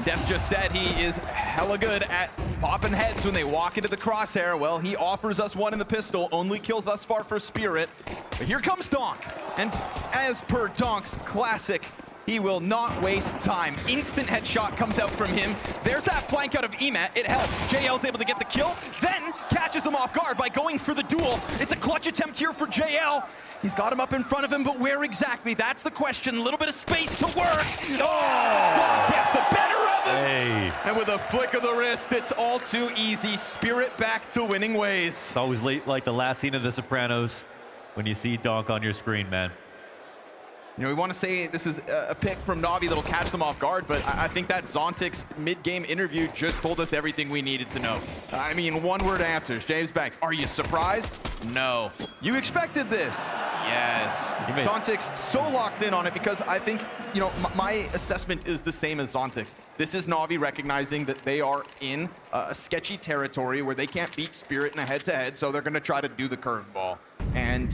Des just said he is hella good at popping heads when they walk into the crosshair. Well, he offers us one in the pistol. Only kills thus far for Spirit. But here comes Donk. And as per Donk's classic, he will not waste time. Instant headshot comes out from him. There's that flank out of Emat. It helps. JL's able to get the kill, then catches them off guard by going for the duel. It's a clutch attempt here for JL. He's got him up in front of him, but where exactly? That's the question. A little bit of space to work. Oh! Gets the better of him. Hey. And with a flick of the wrist, it's all too easy. Spirit back to winning ways. It's always like the last scene of The Sopranos when you see Donk on your screen, man. You know, we want to say this is a pick from Navi that'll catch them off guard, but I think that Zontix mid-game interview just told us everything we needed to know. I mean, one-word answers. James Banks, are you surprised? No. You expected this? Yes. Zontix so locked in on it because I think, you know, my assessment is the same as Zontix. This is Navi recognizing that they are in a sketchy territory where they can't beat Spirit in a head-to-head, so they're going to try to do the curveball. And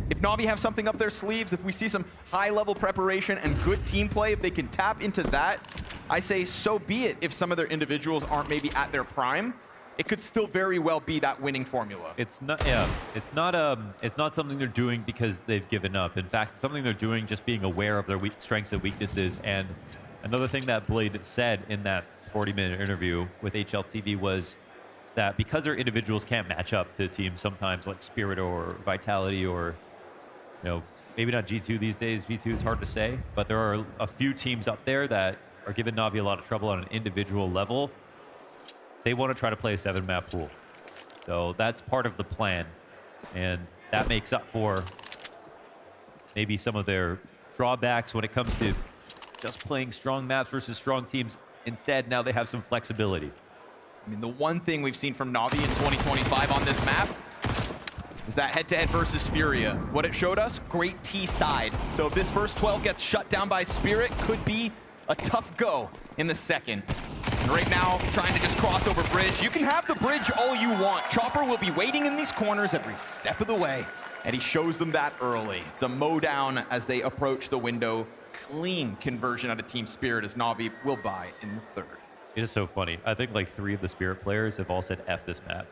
if Navi have something up their sleeves, if we see some high-level preparation and good team play, if they can tap into that, I say so be it. If some of their individuals aren't maybe at their prime, it could still very well be that winning formula. It's not, yeah, it's not something they're doing because they've given up. In fact, it's something they're doing just being aware of their strengths and weaknesses. And another thing that Blade said in that 40-minute interview with HLTV was that because their individuals can't match up to teams sometimes like Spirit or Vitality or, you know, maybe not G2 these days. G2 is hard to say, but there are a few teams up there that are giving Navi a lot of trouble on an individual level. They want to try to play a 7-map pool. So that's part of the plan. And that makes up for maybe some of their drawbacks when it comes to just playing strong maps versus strong teams. Instead, now they have some flexibility. I mean, the one thing we've seen from Navi in 2025 on this map is that head-to-head versus Furia. What it showed us, great T side. So if this first 12 gets shut down by Spirit, could be a tough go in the second. And right now, trying to just cross over bridge. You can have the bridge all you want. Chopper will be waiting in these corners every step of the way, and he shows them that early. It's a mow down as they approach the window. Clean conversion out of Team Spirit as Navi will buy in the third. It is so funny. I think like 3 of the Spirit players have all said F this map.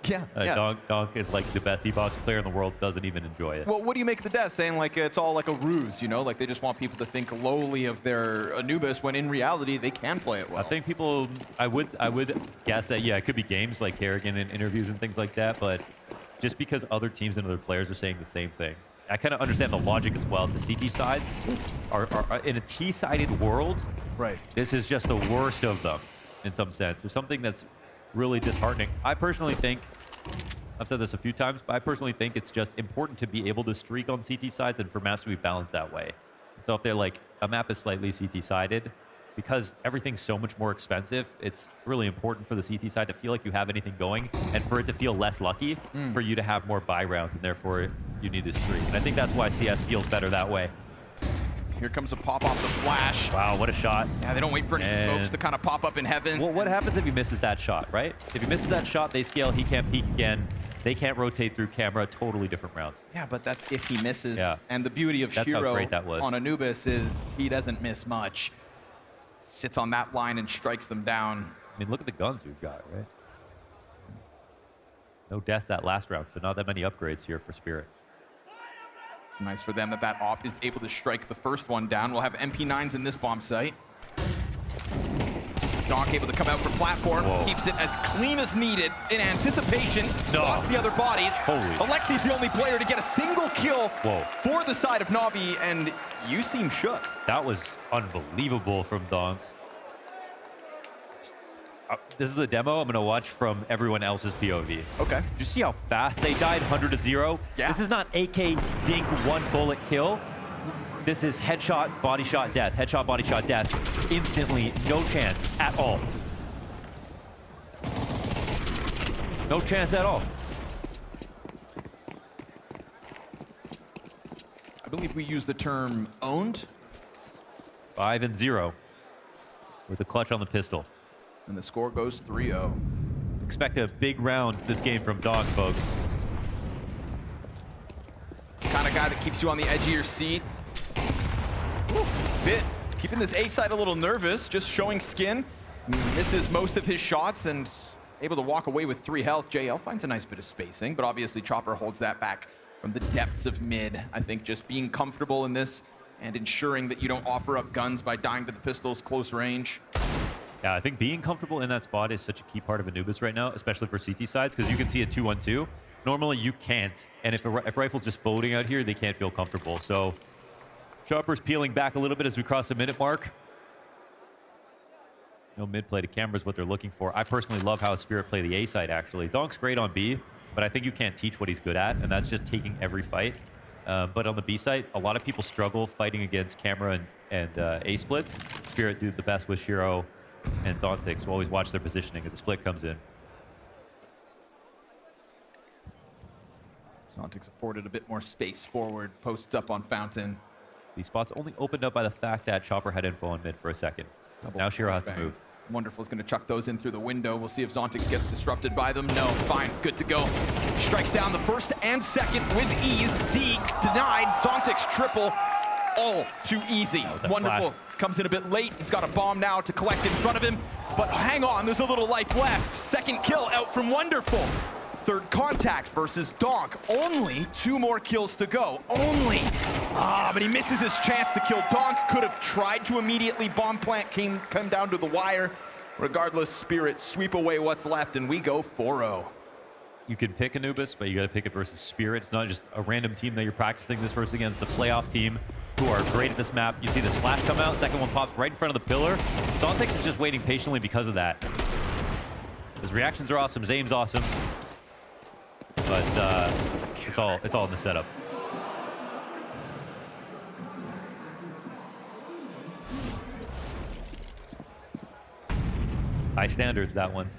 Yeah. Donk is like the best Evox player in the world, doesn't even enjoy it. Well, what do you make of the death? Saying like it's all like a ruse, you know? Like they just want people to think lowly of their Anubis when in reality they can play it well. I think people, I would guess that, yeah, it could be games like Kerrigan in interviews and things like that, but just because other teams and other players are saying the same thing. I kind of understand the logic as well. It's the CT sides are in a T-sided world. Right. This is just the worst of them in some sense. There's something that's really disheartening. I personally think, I've said this a few times, but I personally think it's just important to be able to streak on CT sides and for maps to be balanced that way. So if they're like, a map is slightly CT-sided, because everything's so much more expensive, it's really important for the CT side to feel like you have anything going and for it to feel less lucky for you to have more buy rounds, and therefore you need to streak. And I think that's why CS feels better that way. Here comes a pop off the flash. Wow, what a shot. Yeah, they don't wait for any smokes to kind of pop up in heaven. Well, what happens if he misses that shot, right? If he misses that shot, they scale, he can't peek again. They can't rotate through camera, totally different rounds. Yeah, but that's if he misses. Yeah. And the beauty of That's how Shiro great that was. on Anubis is he doesn't miss much. Sits on that line and strikes them down. I mean, look at the guns we've got, right? No deaths that last round, so not that many upgrades here for Spirit. It's nice for them that that op is able to strike the first one down. We'll have MP9s in this bomb site. Donk able to come out for platform, keeps it as clean as needed in anticipation, spots the other bodies. Alexi's the only player to get a single kill for the side of NAVI, and you seem shook. That was unbelievable from Donk. This is a demo I'm going to watch from everyone else's POV. Okay. Did you see how fast they died 100-0? Yeah. This is not AK dink one bullet kill. This is headshot, body shot, death. Headshot, body shot, death. Instantly, no chance at all. No chance at all. I believe we use the term owned. 5-0 with the clutch on the pistol. And the score goes 3-0. Expect a big round this game from Donk, folks. The kind of guy that keeps you on the edge of your seat. Bit keeping this A side a little nervous, just showing skin. Misses most of his shots and able to walk away with 3 health. JL finds a nice bit of spacing, but obviously Chopper holds that back from the depths of mid. I think just being comfortable in this and ensuring that you don't offer up guns by dying to the pistols close range. Yeah, I think being comfortable in that spot is such a key part of Anubis right now, especially for CT sides, because you can see a 2-1-2. Normally you can't, and if Rifle's just floating out here, they can't feel comfortable. So Chopper's peeling back a little bit as we cross the minute mark. No mid play to camera is what they're looking for. I personally love how Spirit play the A side, actually. Donk's great on B, but I think you can't teach what he's good at, and that's just taking every fight. But on the B side, a lot of people struggle fighting against camera and A splits. Spirit do the best with Shiro and Zontix, so always watch their positioning as the split comes in. Zontix afforded a bit more space forward, posts up on Fountain. These spots only opened up by the fact that Chopper had info on mid for a second. Now Shiro has to move. Wonderful's going to chuck those in through the window. We'll see if Zontix gets disrupted by them. No, fine, good to go. Strikes down the first and second with ease. Deeks denied. Zontix triple, all too easy. Wonderful comes in a bit late. He's got a bomb now to collect in front of him. But hang on, there's a little life left. Second kill out from Wonderful. Third contact versus Donk. Only 2 more kills to go. Only. But he misses his chance to kill Donk. Could have tried to immediately bomb plant. Came down to the wire. Regardless, Spirit sweep away what's left, and we go 4-0. You can pick Anubis, but you got to pick it versus Spirit. It's not just a random team that you're practicing this versus against. It's a playoff team who are great at this map. You see this flash come out. Second one pops right in front of the pillar. Zontix is just waiting patiently because of that. His reactions are awesome. His aim's awesome. But it's all in the setup. High standards, that one.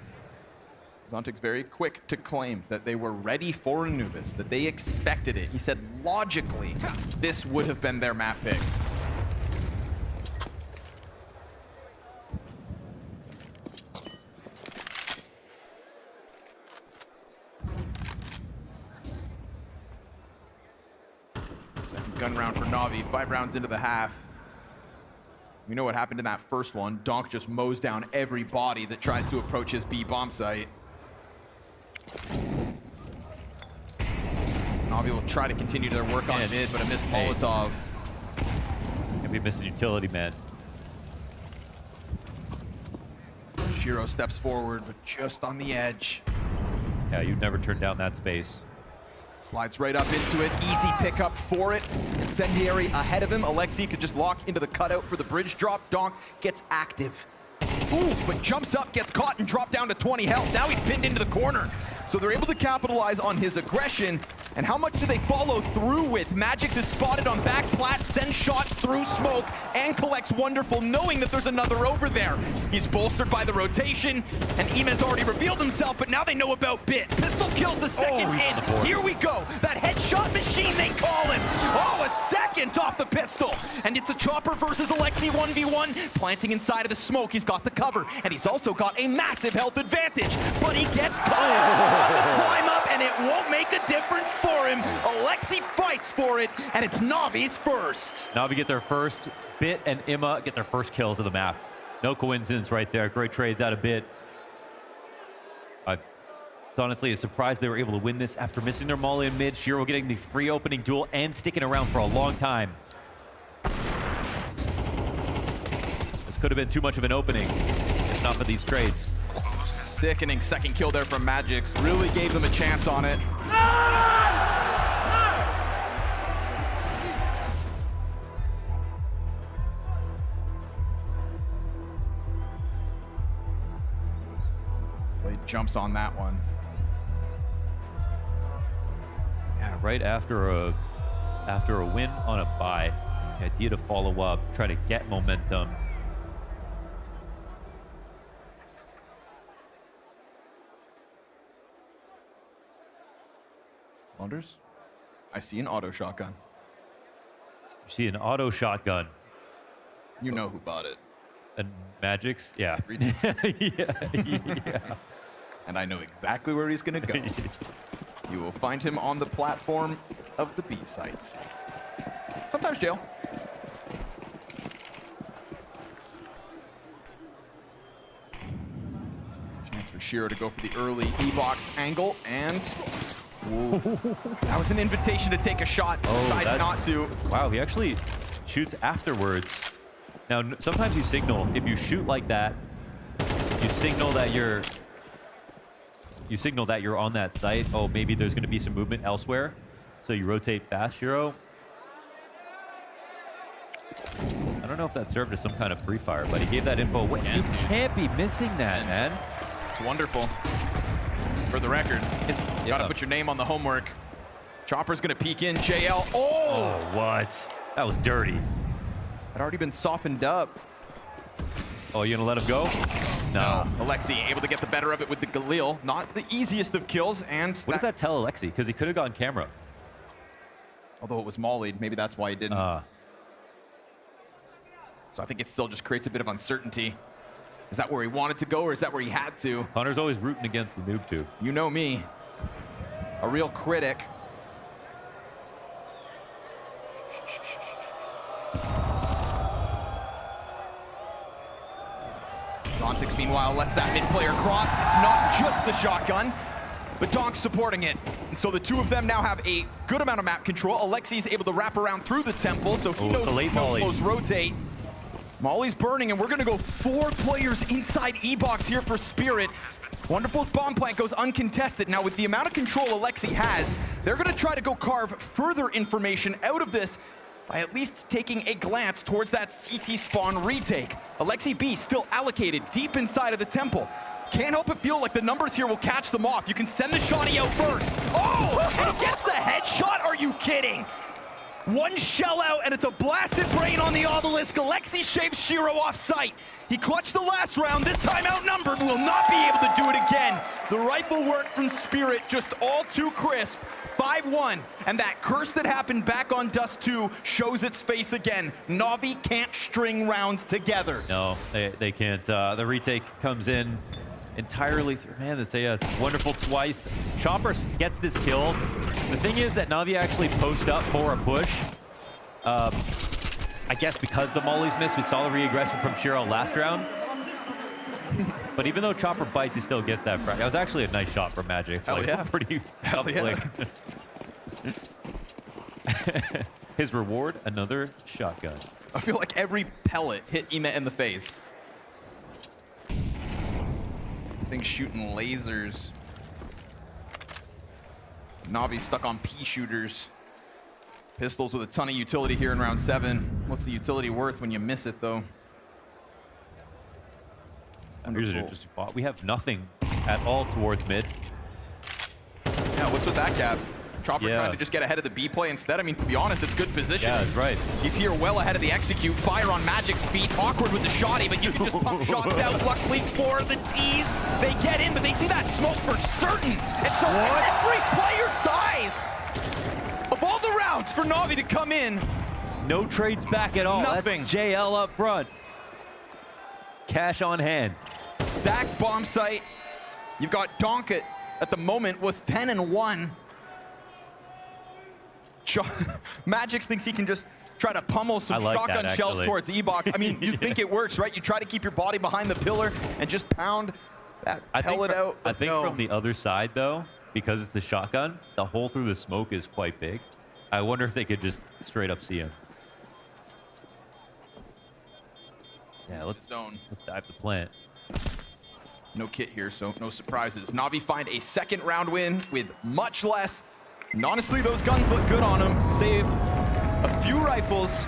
Zontix very quick to claim that they were ready for Anubis, that they expected it. He said logically this would have been their map pick. Second gun round for Navi, 5 rounds into the half. We know what happened in that first one. Donk just mows down every body that tries to approach his B bomb site. Navi will try to continue their work on mid, but a missed Molotov. Gonna be missing utility, man. Shiro steps forward, but just on the edge. Yeah, you'd never turn down that space. Slides right up into it. Easy pickup for it. Incendiary ahead of him. Alexi could just lock into the cutout for the bridge drop. Donk gets active. Ooh, but jumps up, gets caught, and dropped down to 20 health. Now he's pinned into the corner. So they're able to capitalize on his aggression. And how much do they follow through with? Magix is spotted on back plat, sends shots through smoke, and collects Wonderful, knowing that there's another over there. He's bolstered by the rotation, and Ima's already revealed himself, but now they know about Bit. Pistol kills the second hit. Here we go. That headshot machine, they call him. Oh, a second off the pistol. And it's a Chopper versus Alexi 1v1. Planting inside of the smoke, he's got the cover, and he's also got a massive health advantage. But he gets caught on the climb up, and it won't make a difference for him. Alexi fights for it, and it's Navi's first. Navi get their first. Bit and Ima get their first kills of the map. No coincidence right there. Great trades out of Bit. It's honestly a surprise they were able to win this after missing their molly in mid. Shiro getting the free opening duel and sticking around for a long time. This could have been too much of an opening, if not for these trades. Sickening second kill there from Magix. Really gave them a chance on it. Blade jumps on that one. Yeah, right after a win on a bye, the idea to follow up, try to get momentum. Wonders? I see an auto shotgun. You see an auto shotgun. You know who bought it. And Magix? Yeah. Yeah. And I know exactly where he's going to go. You will find him on the platform of the B site. Sometimes jail. Chance for Shiro to go for the early E-box angle, and ooh, that was an invitation to take a shot. Decides not to. Wow, he actually shoots afterwards. Now, sometimes you signal, if you shoot like that, you signal that you're on that site. Oh, maybe there's going to be some movement elsewhere. So you rotate fast, Shiro. I don't know if that served as some kind of pre-fire, but he gave that info away. You can't be missing that, man. It's wonderful. For the record, you gotta put your name on the homework. Chopper's gonna peek in. JL. Oh! What? That was dirty. Had already been softened up. Oh, you gonna let him go? No. Alexi able to get the better of it with the Galil. Not the easiest of kills, and what does that tell Alexi? Because he could have gone camera. Although it was mollied, maybe that's why he didn't. So I think it still just creates a bit of uncertainty. Is that where he wanted to go, or is that where he had to? Connor's always rooting against the noob tube. You know me. A real critic. Dontix, meanwhile, lets that mid player cross. It's not just the shotgun, but Donk's supporting it. And so the two of them now have a good amount of map control. Alexi's able to wrap around through the temple, so he knows no close rotate. Molly's burning, and we're going to go 4 players inside E-box here for Spirit. Wonderful's bomb plant goes uncontested. Now, with the amount of control Alexi has, they're going to try to go carve further information out of this by at least taking a glance towards that CT spawn retake. Alexi B still allocated deep inside of the temple. Can't help but feel like the numbers here will catch them off. You can send the shotty out first. Oh, and he gets the headshot? Are you kidding? One shell out, and it's a blasted brain on the obelisk. Alexi shaves Shiro off sight. He clutched the last round, this time outnumbered, will not be able to do it again. The rifle work from Spirit just all too crisp. 5-1, and that curse that happened back on Dust 2 shows its face again. Navi can't string rounds together. No, they can't. The retake comes in entirely through. Man, that's wonderful twice. Chopper gets this kill. The thing is that Navi actually post up for a push. I guess because the mollies missed, we saw the re-aggression from Shiro last round. But even though Chopper bites, he still gets that frag. That was actually a nice shot from Magic. Hell yeah. Pretty Hell yeah. His reward, another shotgun. I feel like every pellet hit Ime in the face. I think shooting lasers. Navi stuck on P shooters. Pistols with a ton of utility here in round 7. What's the utility worth when you miss it, though? Here's an interesting spot. We have nothing at all towards mid. Yeah, what's with that gap? Chopper trying to just get ahead of the B play instead. I mean, to be honest, it's good position. Yeah, that's right. He's here well ahead of the execute. Fire on Magic's feet. Awkward with the shotty, but you can just pump shots out. Luckily for the T's, they get in, but they see that smoke for certain. And so every player dies. Of all the rounds for Navi to come in, no trades back at all. Nothing. That's JL up front. Cash on hand. Stacked bomb site. You've got Donk at the moment was 10-1. Magix thinks he can just try to pummel some shotgun shells towards E-Box. I mean, you think it works, right? You try to keep your body behind the pillar and just pound that pellet out. I think from the other side, though, because it's the shotgun, the hole through the smoke is quite big. I wonder if they could just straight up see him. Yeah, let's dive the plant. No kit here, so no surprises. Navi find a second round win with much less. And honestly, those guns look good on them. Save a few rifles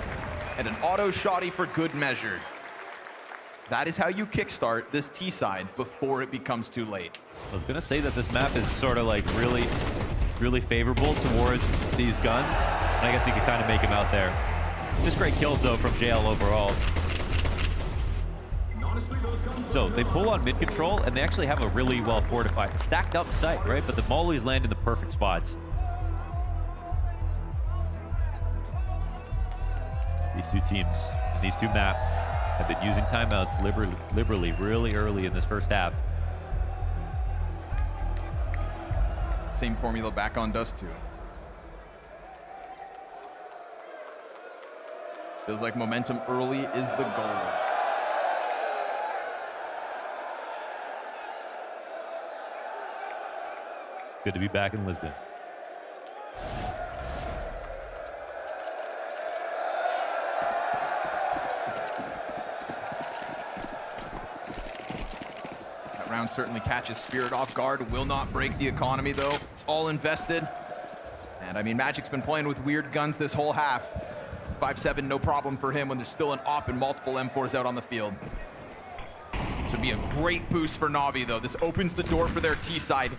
and an auto shotty for good measure. That is how you kickstart this T side before it becomes too late. I was gonna say that this map is sort of like really favorable towards these guns. And I guess you could kind of make him out there. Just great kills though from JL overall. So they pull on mid control and they actually have a really well fortified, stacked up site, right? But the mollies land in the perfect spots. These two teams, these two maps have been using timeouts liberally really early in this first half. Same formula back on Dust 2. Feels like momentum early is the gold. It's good to be back in Lisbon. That round certainly catches Spirit off guard. Will not break the economy, though. It's all invested. And I mean, Magic's been playing with weird guns this whole half. 5-7, no problem for him when there's still an AWP and multiple M4s out on the field. This would be a great boost for Navi, though. This opens the door for their T side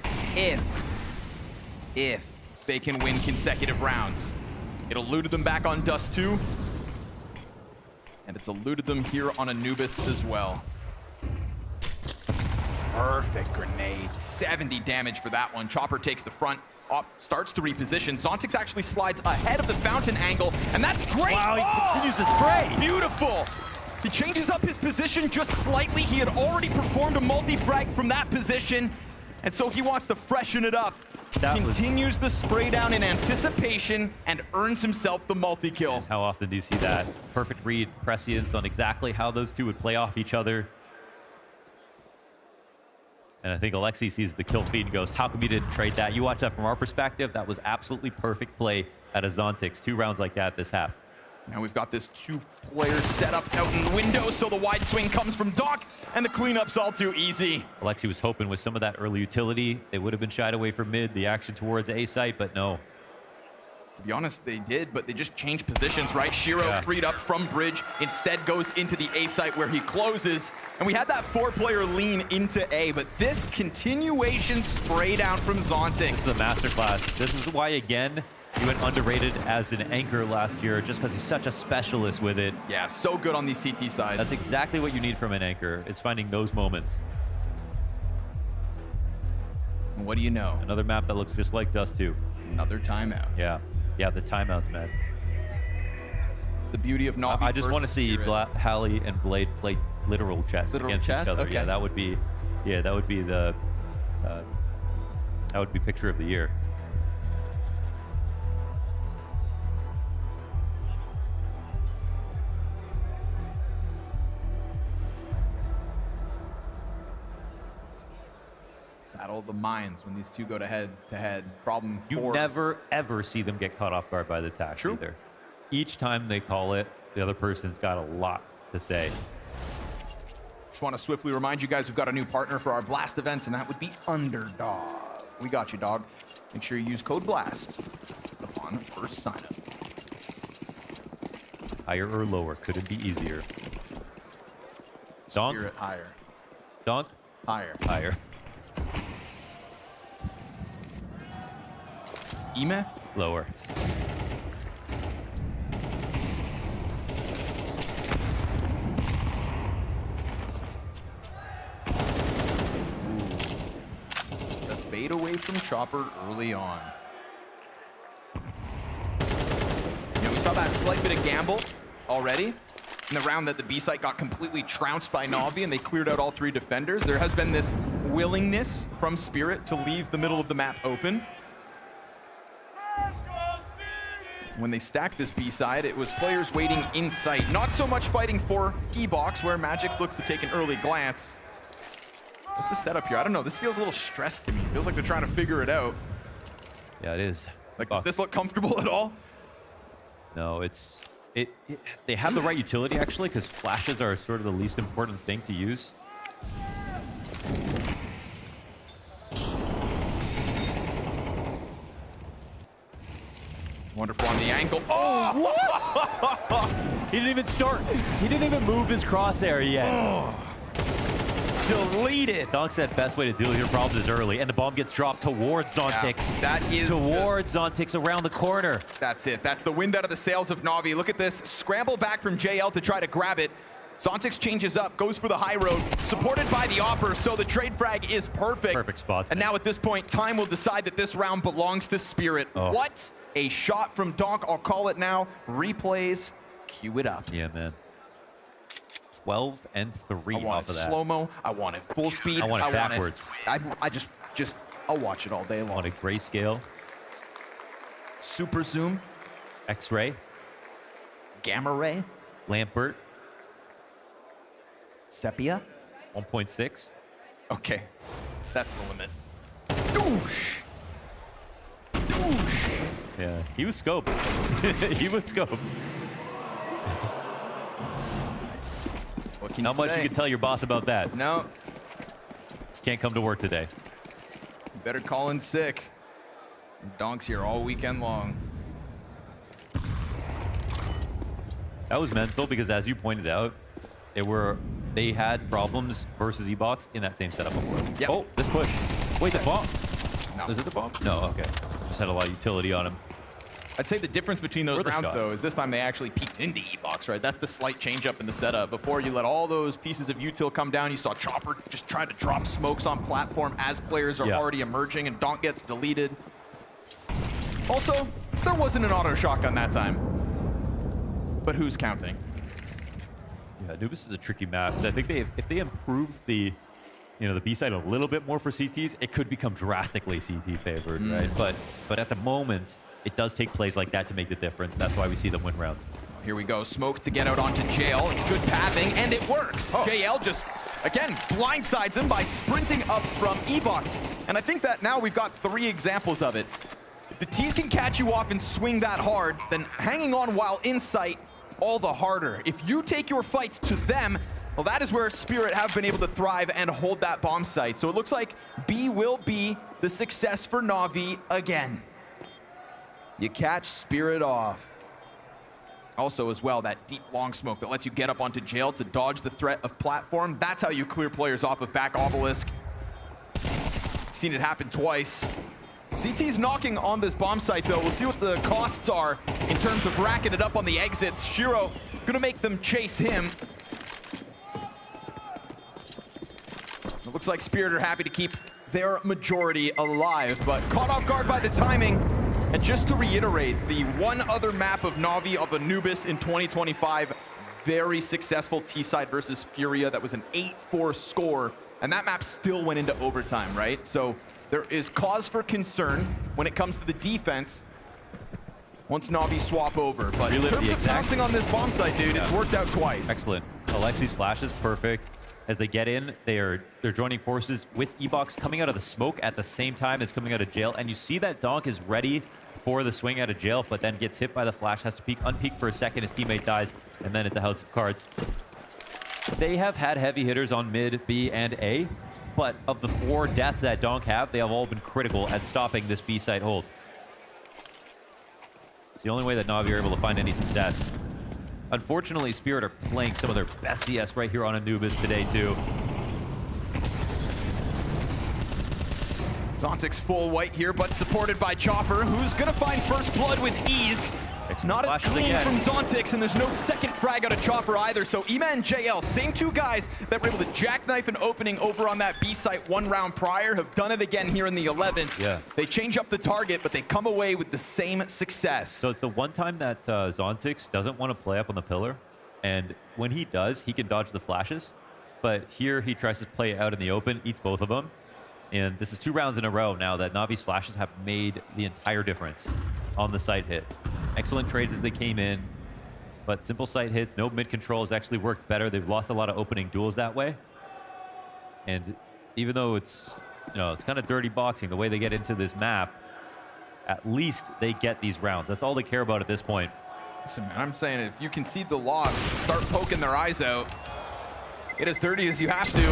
if they can win consecutive rounds. It eluded them back on Dust 2, and it's eluded them here on Anubis as well. Perfect grenade, 70 damage for that one. Chopper takes the front, starts to reposition. Zontix actually slides ahead of the fountain angle, and that's great! Wow, he continues to spray! Beautiful! He changes up his position just slightly. He had already performed a multi-frag from that position, and so he wants to freshen it up. Continues the spray down in anticipation and earns himself the multi-kill. How often do you see that? Perfect read, prescience on exactly how those two would play off each other. And I think Alexi sees the kill feed and goes, how come you didn't trade that? You watch that from our perspective, that was absolutely perfect play out of Zontix. 2 rounds like that this half. Now we've got this 2-player setup out in the window, so the wide swing comes from Doc, and the cleanup's all too easy. Alexi was hoping with some of that early utility, they would have been shied away from mid, the action towards A site, but no. To be honest, they did, but they just changed positions, right? Shiro freed up from bridge, instead goes into the A site where he closes, and we had that 4-player lean into A, but this continuation spray down from Zontix. This is a masterclass. This is why, again, he went underrated as an anchor last year just because he's such a specialist with it. Yeah, so good on these CT sides. That's exactly what you need from an anchor, is finding those moments. And what do you know? Another map that looks just like Dust 2. Another timeout. Yeah. Yeah, the timeouts, man. It's the beauty of Navi. I just want to see Hallie and Blade play literal chess against each other. Okay. Yeah, that would be the picture of the year. Battle of the minds when these two go to head. Problem You for... never, ever see them get caught off guard by the attack either. Each time they call it, the other person's got a lot to say. Just want to swiftly remind you guys we've got a new partner for our Blast events, and that would be Underdog. We got you, dog. Make sure you use code BLAST upon first sign up. Higher or lower, couldn't be easier. Donk? Spirit higher. Donk? Higher. Higher. Ime? Lower. The fade away from Chopper early on. We saw that slight bit of gamble already in the round that the B site got completely trounced by NAVI and they cleared out all 3 defenders. There has been this willingness from Spirit to leave the middle of the map open. When they stacked this B side, it was players waiting in sight, not so much fighting for E-Box, where Magic looks to take an early glance. What's the setup here? I don't know. This feels a little stressed to me. It feels like they're trying to figure it out. Yeah, it is. Like, does this look comfortable at all? No, they have the right utility actually, because flashes are sort of the least important thing to use. Wonderful on the angle. Oh! He didn't even start. He didn't even move his crosshair yet. Oh. Deleted. Donk said best way to deal with your problems is early, and the bomb gets dropped towards Zontix. Yeah, that is towards Zontix around the corner. That's it. That's the wind out of the sails of NAVI. Look at this. Scramble back from JL to try to grab it. Zontix changes up, goes for the high road, supported by the offer, so the trade frag is perfect. Perfect spot. And now at this point, time will decide that this round belongs to Spirit. Oh. What a shot from Donk. I'll call it now. Replays, cue it up. Yeah, man. 12 and 3 I want off it of that. slow-mo. I want it full speed. I want it backwards. I just, I'll watch it all day long. I want it grayscale. Super zoom. X-ray. Gamma ray. Lampert. Sepia. 1.6. Okay, that's the limit. Doosh. Doosh. Yeah, he was scoped. He was scoped. What can How you much say? you can tell your boss about that? No. Just can't come to work today. You better call in sick. Donk's here all weekend long. That was mental because, as you pointed out, they had problems versus E-Box in that same setup before. Yep. Oh, this push. Wait, the bomb? No. Is it the bomb? No, okay. Just had a lot of utility on him. I'd say the difference between those Or the rounds, shot. though, is this time they actually peeked into E-Box, right? That's the slight change up in the setup. Before, you let all those pieces of util come down. You saw Chopper just try to drop smokes on platform as players are already emerging, and Donk gets deleted. Also, there wasn't an auto shotgun that time. But who's counting? Yeah, Anubis is a tricky map. I think if they improve the B side a little bit more for CTs, it could become drastically CT favored, right? But at the moment, it does take plays like that to make the difference. That's why we see them win rounds. Here we go. Smoke to get out onto JL. It's good pathing, and it works. JL just, again, blindsides him by sprinting up from E-Box. And I think that now we've got 3 examples of it. If the T's can catch you off and swing that hard, then hanging on while in sight, all the harder. If you take your fights to them, well, that is where Spirit have been able to thrive and hold that bomb site. So it looks like B will be the success for NAVI again. You catch Spirit off. Also, as well, that deep long smoke that lets you get up onto jail to dodge the threat of platform. That's how you clear players off of back obelisk. Seen it happen twice. CT's knocking on this bomb site, though. We'll see what the costs are in terms of racking it up on the exits. Shiro gonna make them chase him. It looks like Spirit are happy to keep their majority alive, but caught off guard by the timing. And just to reiterate, the one other map of NAVI of Anubis in 2025, very successful T-side versus Furia. That was an 8-4 score, and that map still went into overtime, right? So there is cause for concern when it comes to the defense once NAVI swap over. But in terms of pouncing on this bomb site, dude, it's worked out twice. Excellent. Alexi's flash is perfect. as they get in, they're joining forces with E-Box coming out of the smoke at the same time as coming out of jail. And you see that Donk is ready for the swing out of jail, but then gets hit by the flash, has to unpeak for a second, his teammate dies, and then it's a house of cards. They have had heavy hitters on mid, B, and A, but of the 4 deaths that Donk have, they have all been critical at stopping this B site hold. It's the only way that Navi are able to find any success. Unfortunately, Spirit are playing some of their best CS right here on Anubis today, too. Zontic's full white here, but supported by Chopper, who's going to find first blood with ease. Not as clean from Zontix, and there's no second frag out of Chopper either. So Ema and JL, same 2 guys that were able to jackknife an opening over on that B site 1 round prior, have done it again here in the 11th. Yeah. They change up the target, but they come away with the same success. So it's the one time that Zontix doesn't want to play up on the pillar, and when he does, he can dodge the flashes. But here he tries to play out in the open, eats both of them. And this is 2 rounds in a row now that Navi's flashes have made the entire difference on the site hit. Excellent trades as they came in, but simple site hits, no mid control has actually worked better. They've lost a lot of opening duels that way. And even though it's, it's kind of dirty boxing, the way they get into this map, at least they get these rounds. That's all they care about at this point. Listen, man, I'm saying if you concede the loss, start poking their eyes out. Get as dirty as you have to.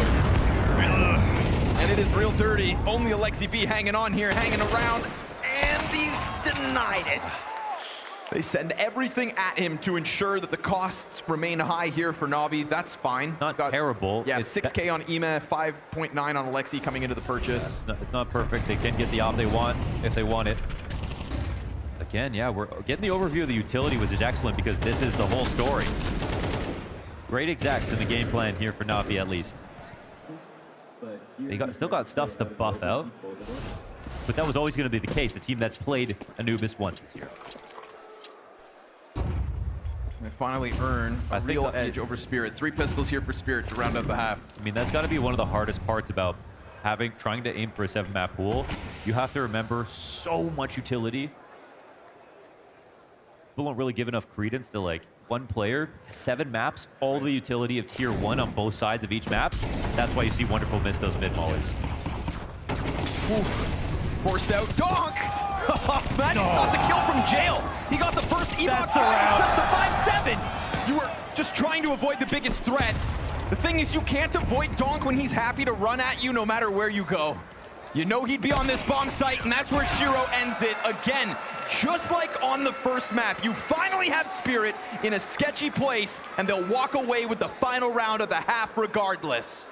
And it is real dirty. Only Alexi B hanging on here, hanging around, and he's denied it. They send everything at him to ensure that the costs remain high here for Navi. That's fine. It's not terrible. Yeah, it's 6K on Ema, 5.9 on Alexi coming into the purchase. Yeah, it's not perfect. They can get the op they want if they want it. Again, yeah, we're getting the overview of the utility, which is excellent because this is the whole story. Great exacts in the game plan here for Navi at least. They still got stuff to buff out, but that was always going to be the case. The team that's played Anubis once this year. They finally earn a real edge over Spirit. 3 pistols here for Spirit to round out the half. I mean, that's got to be one of the hardest parts about trying to aim for a 7-map pool. You have to remember so much utility. People don't really give enough credence to like 1 player, 7 maps, all the utility of tier 1 on both sides of each map. That's why you see Wonderful miss those mid mollies. Forced out Donk! Maddie's got the kill from jail. He got the first E-Box round. Just the 5-7. You were just trying to avoid the biggest threats. The thing is, you can't avoid Donk when he's happy to run at you no matter where you go. You know he'd be on this bomb site, and that's where Shiro ends it. Again, just like on the first map, you finally have Spirit in a sketchy place, and they'll walk away with the final round of the half regardless.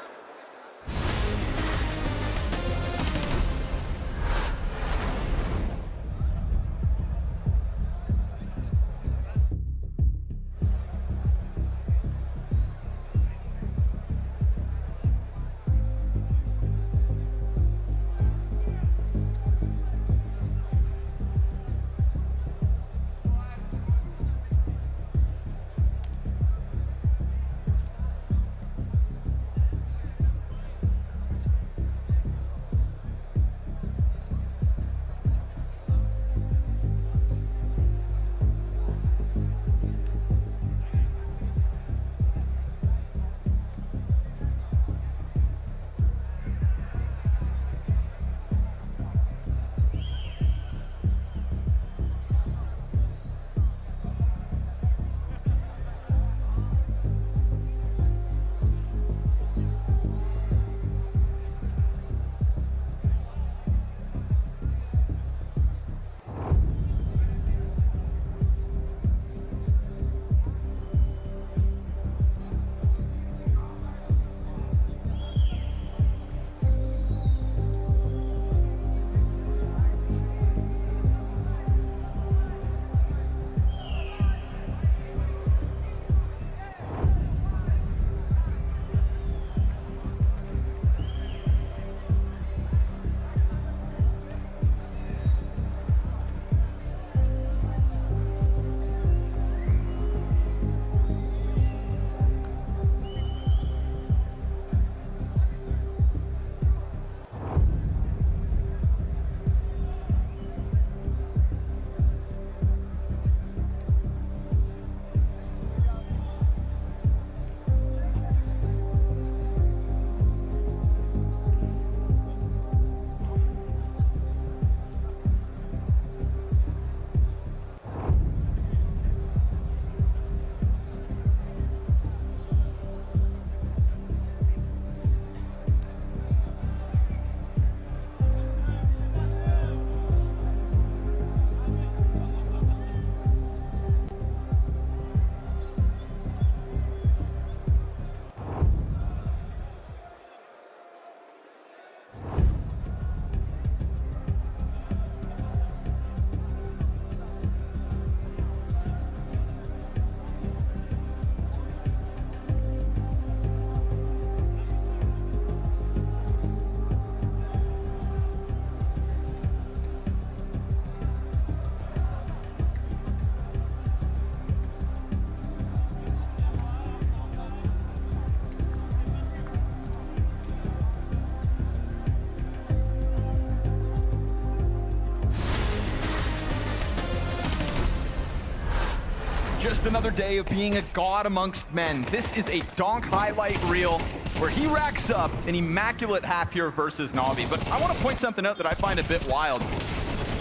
just another day of being a god amongst men. This is a Donk highlight reel where he racks up an immaculate half here versus Navi. But I want to point something out that I find a bit wild.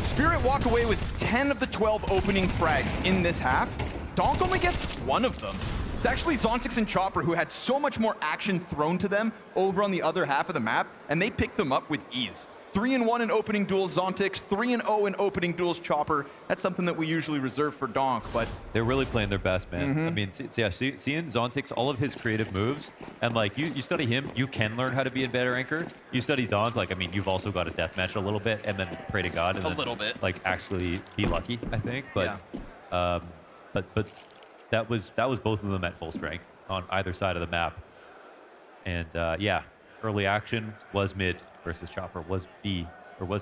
Spirit walk away with 10 of the 12 opening frags in this half. Donk only gets 1 of them. It's actually Zontix and Chopper who had so much more action thrown to them over on the other half of the map, and they picked them up with ease. 3-1 in opening duels Zontix, 3-0 in opening duels Chopper. That's something that we usually reserve for Donk, but they're really playing their best, man. I mean, yeah, seeing Zontix, all of his creative moves, and like you study him, you can learn how to be a better anchor. You study Donk, like I mean, you've also got a deathmatch a little bit, and then pray to God, and a then, little bit, like actually be lucky, I think. But but that was both of them at full strength on either side of the map, and yeah, early action was mid versus Chopper, was A,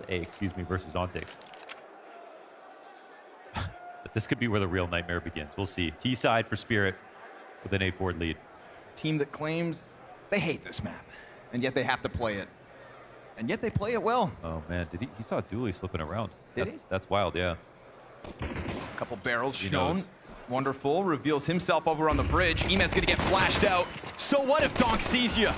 excuse me, versus Zontix. But this could be where the real nightmare begins. We'll see. T side for Spirit with an A forward lead. Team that claims they hate this map, and yet they have to play it. And yet they play it well. Oh man, did he saw Dooley slipping around. Did he? That's wild, yeah. A couple barrels He shown. knows. Wonderful, reveals himself over on the bridge. Emet's gonna get flashed out. So what if Donk sees you?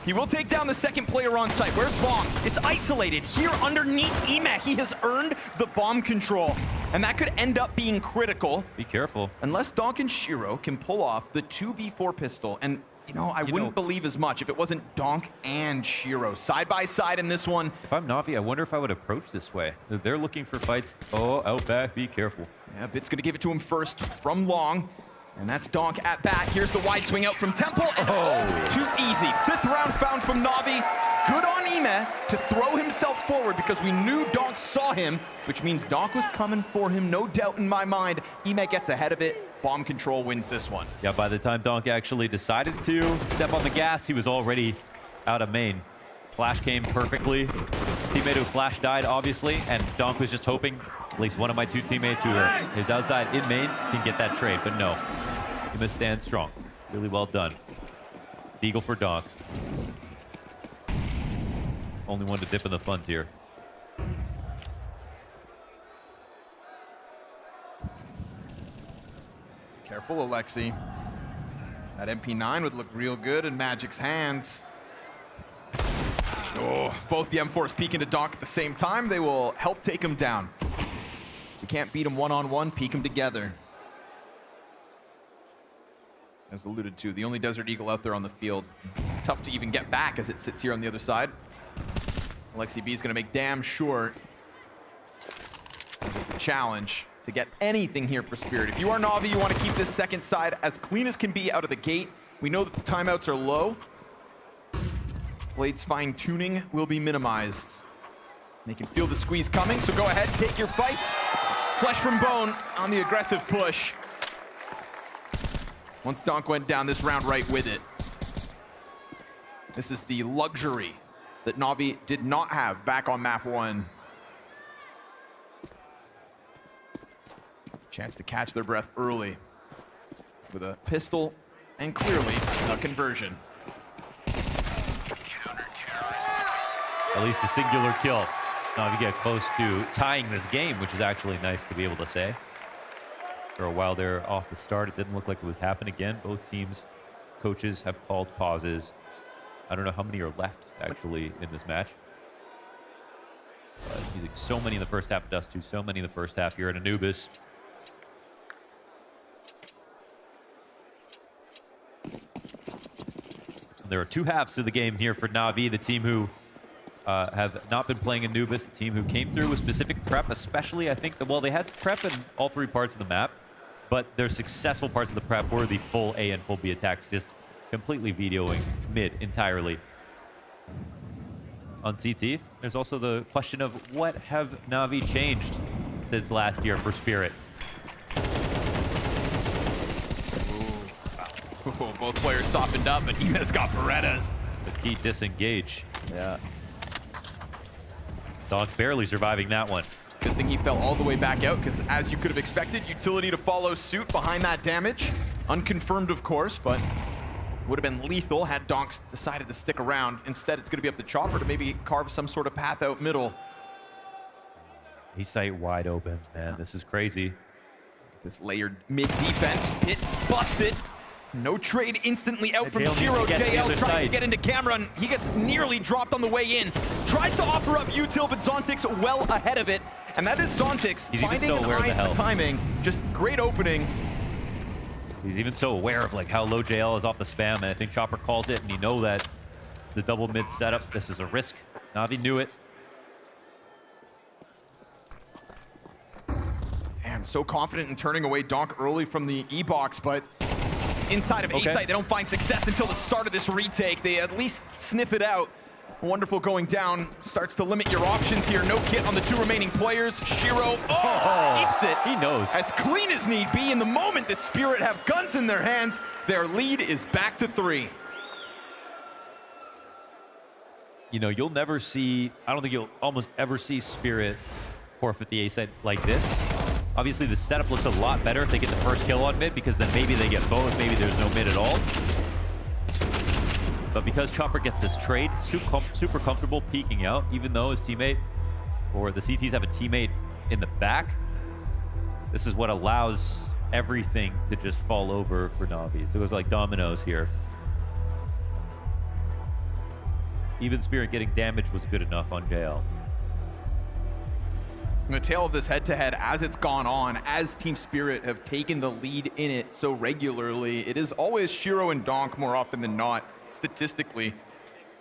He will take down the second player on site. Where's Bomb? It's isolated here underneath Emet. He has earned the bomb control, and that could end up being critical. Be careful. Unless Donk and Shiro can pull off the 2v4 pistol, and you know, I wouldn't believe as much if it wasn't Donk and Shiro side by side in this one. If I'm Navi, I wonder if I would approach this way. They're looking for fights. Oh, out back, be careful. Yeah, Bit's gonna give it to him first from long. And that's Donk at bat. Here's the wide swing out from Temple. And too easy. 5th round found from Navi. Good on Emet to throw himself forward because we knew Donk saw him, which means Donk was coming for him, no doubt in my mind. Emet gets ahead of it. Bomb control wins this one. Yeah, by the time Donk actually decided to step on the gas, he was already out of main. Flash came perfectly. Teammate who flash died, obviously, and Donk was just hoping at least one of my 2 teammates who is outside in main can get that trade, but no. He must stand strong. Really well done. Deagle for Donk. Only one to dip in the funds here. Careful, Alexi. That MP9 would look real good in Magic's hands. Oh, both the M4s peek into Donk at the same time. They will help take him down. We can't beat him one-on-one, peek him together. As alluded to, the only Desert Eagle out there on the field. It's tough to even get back as it sits here on the other side. Alexi B is going to make damn sure it's a challenge to get anything here for Spirit. If you are Navi, you want to keep this second side as clean as can be out of the gate. We know that the timeouts are low. Blade's fine-tuning will be minimized. They can feel the squeeze coming, so go ahead, take your fights. Flesh from bone on the aggressive push. Once Donk went down this round right with it. This is the luxury that Navi did not have back on map 1. Chance to catch their breath early with a pistol and clearly a conversion. At least a singular kill. So Navi get close to tying this game, which is actually nice to be able to say. For a while there off the start, it didn't look like it was happening again. Both teams, coaches have called pauses. I don't know how many are left actually in this match. But using so many in the first half, Dust 2, so many in the first half here at Anubis. And there are 2 halves to the game here for Navi, the team who have not been playing Anubis, the team who came through with specific prep, especially I think, well, they had prep in all 3 parts of the map, but their successful parts of the prep were the full A and full B attacks, just completely vetoing mid entirely. On CT, there's also the question of what have Navi changed since last year for Spirit? Ooh, both players softened up, but Emet's got Berettas. The key disengage. Yeah. Donk barely surviving that one. Good thing he fell all the way back out, because as you could have expected, utility to follow suit behind that damage. Unconfirmed, of course, but would have been lethal had Donk decided to stick around. Instead, it's going to be up to Chopper to maybe carve some sort of path out middle. He's sight wide open, man. This is crazy. This layered mid defense, Pit busted. No trade instantly out from JL Shiro. needs to get to the JL other trying to side. get into camera, and he gets nearly dropped on the way in. Tries to offer up util, but Zontix well ahead of it. And that is Zontix He's even finding so an aware of eye the for help. timing. Just great opening. He's even so aware of like how low JL is off the spam, and I think Chopper called it, and you know that the double mid setup, this is a risk. Navi knew it. Damn, so confident in turning away Donk early from the E-box, but it's inside of A-site. They don't find success until the start of this retake. They at least sniff it out. Wonderful going down. Starts to limit your options here. No kit on the 2 remaining players. Shiro, keeps it. He knows. As clean as need be. In the moment that Spirit have guns in their hands, their lead is back to 3. You know, you'll never see, I don't think you'll almost ever see Spirit forfeit the A-site like this. Obviously, the setup looks a lot better if they get the first kill on mid, because then maybe they get both, maybe there's no mid at all. But because Chopper gets this trade, super comfortable peeking out, even though his teammate, or the CTs have a teammate in the back, this is what allows everything to just fall over for Navi. So it goes like dominoes here. Even Spirit getting damage was good enough on JL. In the tail of this head-to-head, as it's gone on, as Team Spirit have taken the lead in it so regularly, it is always Shiro and Donk more often than not, statistically,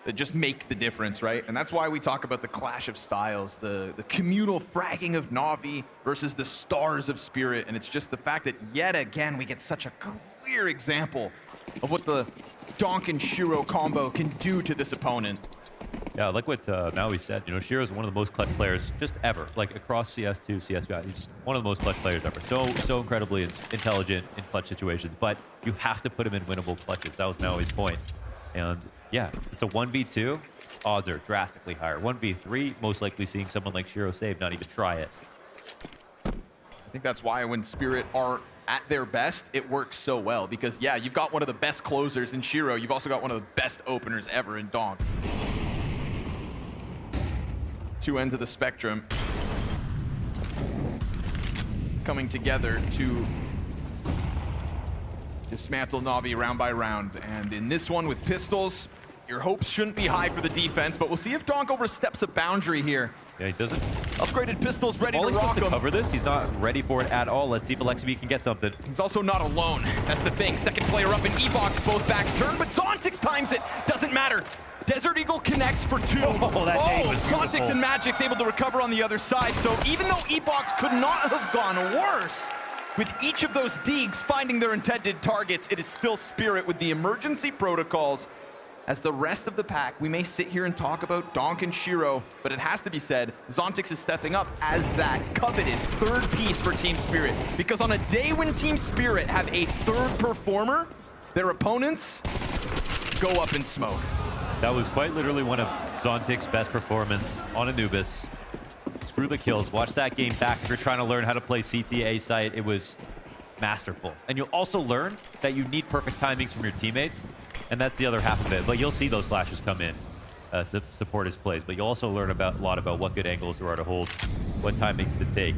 that just make the difference, right? And that's why we talk about the clash of styles, the communal fragging of Navi versus the stars of Spirit. And it's just the fact that yet again, we get such a clear example of what the Donk and Shiro combo can do to this opponent. Yeah, like what MOUZ said, you know, Shiro's one of the most clutch players just ever, like across CS2, CSGO. He's just one of the most clutch players ever. So incredibly intelligent in clutch situations, but you have to put him in winnable clutches. That was MOUZ's point. And yeah, it's a 1v2, odds are drastically higher. 1v3, most likely seeing someone like Shiro save, not even try it. I think that's why when Spirit are at their best, it works so well. Because yeah, you've got one of the best closers in Shiro. You've also got one of the best openers ever in Donk. 2 ends of the spectrum coming together to dismantle Navi round by round. And in this one with pistols, your hopes shouldn't be high for the defense, but we'll see if Donk oversteps a boundary here. Yeah, he doesn't. Upgraded pistols ready to He's rock supposed to him. cover this. He's not ready for it at all. Let's see if Alexibi can get something. He's also not alone. That's the thing. Second player up in E-box, both backs turn, but Zontix times it. Doesn't matter. Desert Eagle connects for 2. Zontix and Magic's able to recover on the other side. So even though E-box could not have gone worse, with each of those Deegs finding their intended targets, it is still Spirit with the emergency protocols. As the rest of the pack, we may sit here and talk about Donk and Shiro, but it has to be said, Zontix is stepping up as that coveted 3rd piece for Team Spirit. Because on a day when Team Spirit have a 3rd performer, their opponents go up in smoke. That was quite literally one of Zontix's best performance on Anubis. Screw the kills. Watch that game back if you're trying to learn how to play CTA site. It was masterful. And you'll also learn that you need perfect timings from your teammates, and that's the other half of it. But you'll see those flashes come in to support his plays. But you'll also learn a lot about what good angles there are to hold, what timings to take.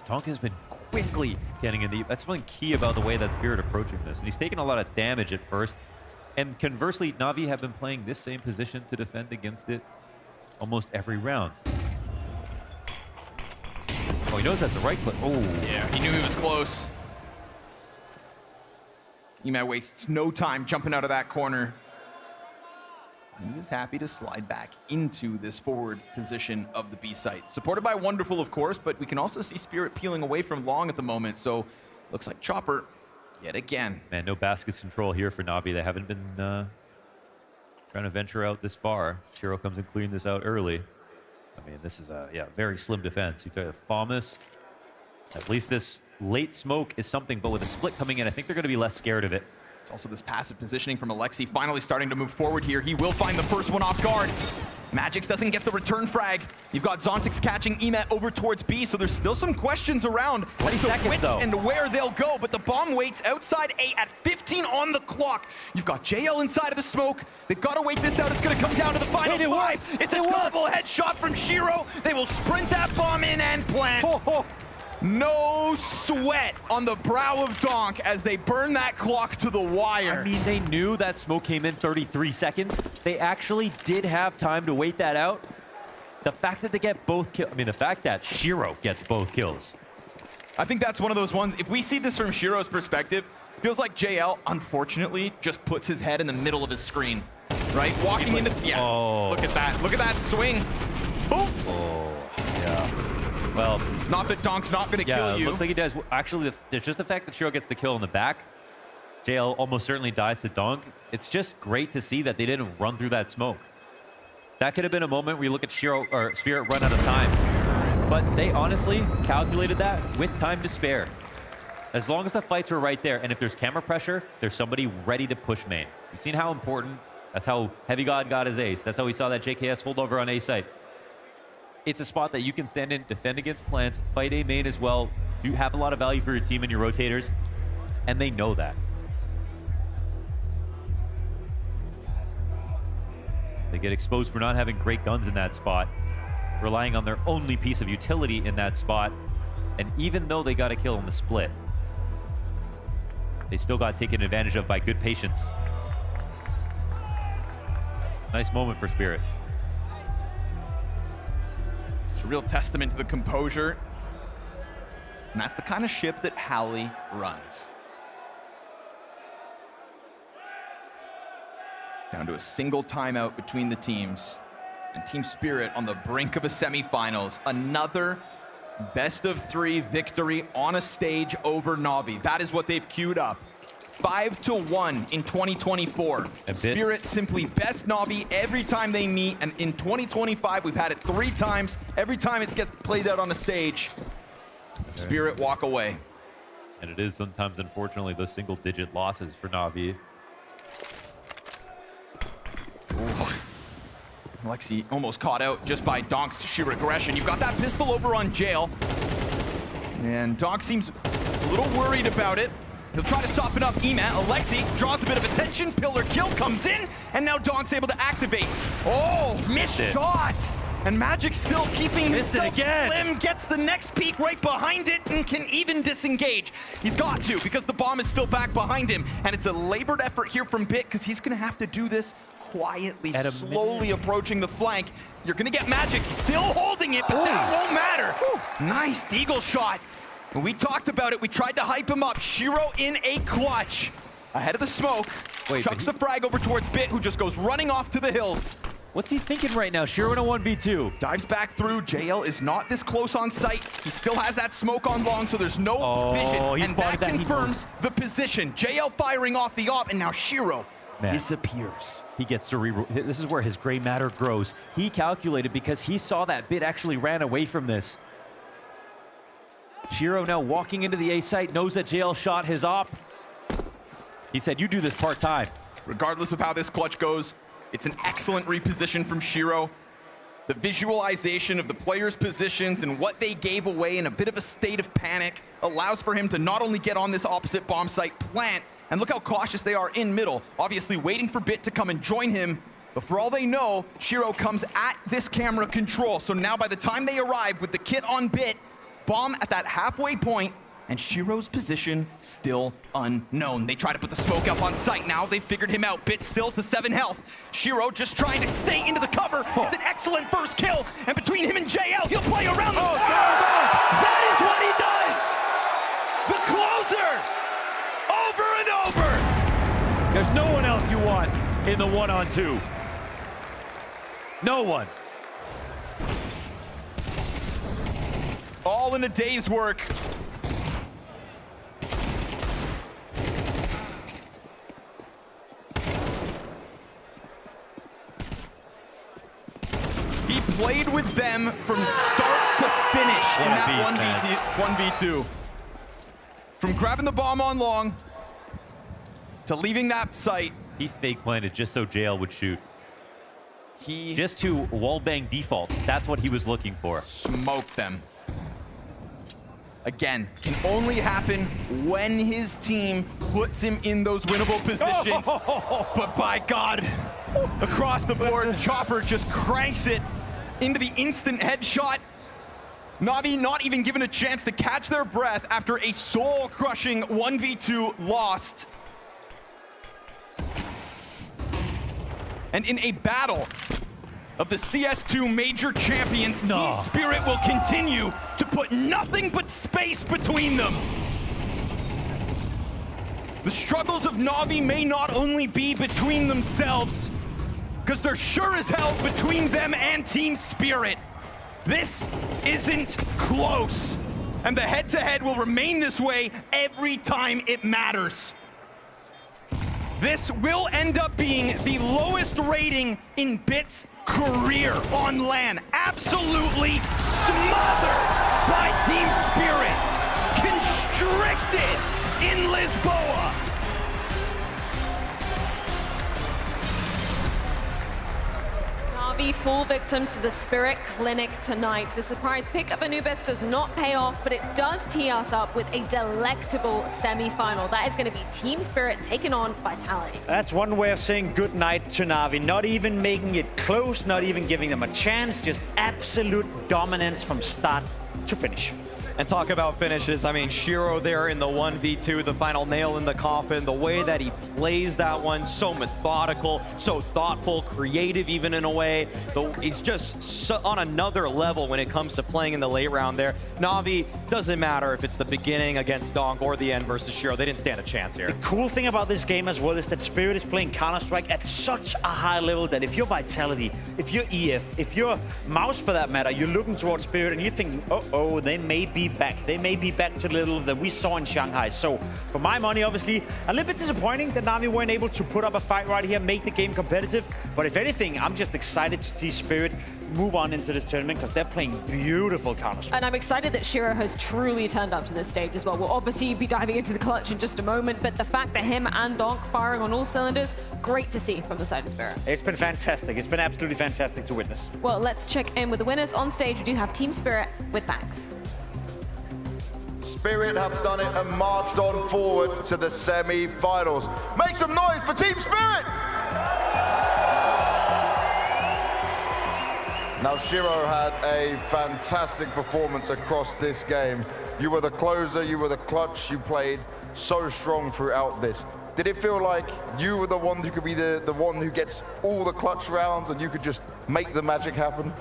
Donk has been quickly getting in the... That's something key about the way that Spirit approaching this. And he's taken a lot of damage at first. And conversely, Navi have been playing this same position to defend against it almost every round. Oh, he knows that's the right click. Oh. Yeah, he knew he was close. Ema wastes no time jumping out of that corner. And he is happy to slide back into this forward position of the B site. Supported by Wonderful, of course, but we can also see Spirit peeling away from Long at the moment. So looks like Chopper yet again. Man, no baskets control here for Navi. They haven't been trying to venture out this far. Shiro comes and clearing this out early. I mean, this is a very slim defense. You try to Famas. At least this late smoke is something, but with a split coming in, I think they're going to be less scared of it. It's also this passive positioning from Alexi finally starting to move forward here. He will find the first one off guard. Magix doesn't get the return frag. You've got Zontix catching Emet over towards B, so there's still some questions around as to which and where they'll go, but the bomb waits outside A at 15 on the clock. You've got JL inside of the smoke. They've got to wait this out. It's going to come down to the final 5. It's a double headshot from Shiro. They will sprint that bomb in and plant. No sweat on the brow of Donk as they burn that clock to the wire. I mean, they knew that smoke came in 33 seconds. They actually did have time to wait that out. The fact that they get both kills, I mean, the fact that Shiro gets both kills. I think that's one of those ones, if we see this from Shiro's perspective, feels like JL, unfortunately, just puts his head in the middle of his screen, right? Walking into, look at that. Look at that swing. Boom. Oh, yeah. Well, not that Donk's not going to kill you. Looks like he does. Actually, there's just the fact that Shiro gets the kill in the back. JL almost certainly dies to Donk. It's just great to see that they didn't run through that smoke. That could have been a moment where you look at Shiro or Spirit run out of time. But they honestly calculated that with time to spare. As long as the fights are right there, and if there's camera pressure, there's somebody ready to push main. You've seen how important, that's how Heavy God got his ace. That's how we saw that JKS hold over on A site. It's a spot that you can stand in, defend against plants, fight A main as well. You have a lot of value for your team and your rotators, and they know that. They get exposed for not having great guns in that spot, relying on their only piece of utility in that spot, and even though they got a kill on the split, they still got taken advantage of by good patience. It's a nice moment for Spirit. It's a real testament to the composure. And that's the kind of ship that Hallie runs. Down to a single timeout between the teams. And Team Spirit on the brink of a semifinals. Another best-of-3 victory on a stage over NAVI. That is what they've queued up. 5-1 in 2024. Spirit simply best NAVI every time they meet, and in 2025 we've had it 3 times. Every time it gets played out on the stage, Spirit walk away. And it is sometimes, unfortunately, those single-digit losses for NAVI. Alexi almost caught out just by Donk's sheer aggression. You've got that pistol over on Jail, and Donk seems a little worried about it. He'll try to soften up Emet. Alexi draws a bit of attention. Pillar kill comes in, and now Donk's able to activate. Oh, missed shot! And Magic still keeping himself slim, gets the next peek right behind it, and can even disengage. He's got to, because the bomb is still back behind him, and it's a labored effort here from Bit, because he's going to have to do this quietly, slowly approaching the flank. You're going to get Magic still holding it, but that won't matter. Nice Deagle shot. When we talked about it, we tried to hype him up. Shiro in a clutch. Ahead of the smoke. Chucks the frag over towards Bit, who just goes running off to the hills. What's he thinking right now? Shiro in a 1v2. Dives back through. JL is not this close on sight. He still has that smoke on long, so there's no vision. And that confirms the position. JL firing off the op, and now Shiro disappears. He gets to this is where his gray matter grows. He calculated because he saw that Bit actually ran away from this. Shiro now walking into the A site, knows that JL shot his op. He said, you do this part-time. Regardless of how this clutch goes, it's an excellent reposition from Shiro. The visualization of the players' positions and what they gave away in a bit of a state of panic allows for him to not only get on this opposite bomb site, plant, and look how cautious they are in middle, obviously waiting for Bit to come and join him. But for all they know, Shiro comes at this camera control. So now by the time they arrive with the kit on Bit, bomb at that halfway point, and Shiro's position still unknown. They try to put the smoke up on site now. They figured him out. Bit still to 7 health. Shiro just trying to stay into the cover. It's an excellent first kill. And between him and JL, he'll play around the That is what he does! The closer! Over and over! There's no one else you want in the 1-on-2. No one. All in a day's work. He played with them from start to finish in that 1v2. From grabbing the bomb on long to leaving that site. He fake planted just so JL would shoot. Just to wallbang default. That's what he was looking for. Smoke them. Again, can only happen when his team puts him in those winnable positions. But by God, across the board, Chopper just cranks it into the instant headshot. Navi not even given a chance to catch their breath after a soul-crushing 1v2 lost. And in a battle of the CS2 major champions, Team Spirit will continue to put nothing but space between them. The struggles of Navi may not only be between themselves, because they're sure as hell between them and Team Spirit. This isn't close, and the head-to-head will remain this way every time it matters. This will end up being the lowest rating in BIT's career on LAN. Absolutely smothered by Team Spirit. Constricted in Lisboa. Navi fall victims to the Spirit Clinic tonight. The surprise pick of Anubis does not pay off, but it does tee us up with a delectable semi-final. That is going to be Team Spirit taking on Vitality. That's one way of saying good night to Navi. Not even making it close, not even giving them a chance, just absolute dominance from start to finish. And talk about finishes, I mean, Shiro there in the 1v2, the final nail in the coffin, the way that he plays that one, so methodical, so thoughtful, creative even in a way. He's just so on another level when it comes to playing in the late round there. Navi, doesn't matter if it's the beginning against Donk or the end versus Shiro, they didn't stand a chance here. The cool thing about this game as well is that Spirit is playing Counter-Strike at such a high level that if you're Vitality, if you're EF, if you're MOUZ for that matter, you're looking towards Spirit and you think, uh-oh, they may be back. They may be back to the level that we saw in Shanghai. So, for my money, obviously, a little bit disappointing that Navi weren't able to put up a fight right here, make the game competitive. But if anything, I'm just excited to see Spirit move on into this tournament because they're playing beautiful Counter-Strike. And I'm excited that Shiro has truly turned up to this stage as well. We'll obviously be diving into the clutch in just a moment, but the fact that him and Donk firing on all cylinders, great to see from the side of Spirit. It's been fantastic. It's been absolutely fantastic to witness. Well, let's check in with the winners. On stage, we do have Team Spirit with Banks. Spirit have done it and marched on forward to the semi-finals. Make some noise for Team Spirit! Now, Shiro had a fantastic performance across this game. You were the closer, you were the clutch, you played so strong throughout this. Did it feel like you were the one who could be the one who gets all the clutch rounds and you could just make the magic happen?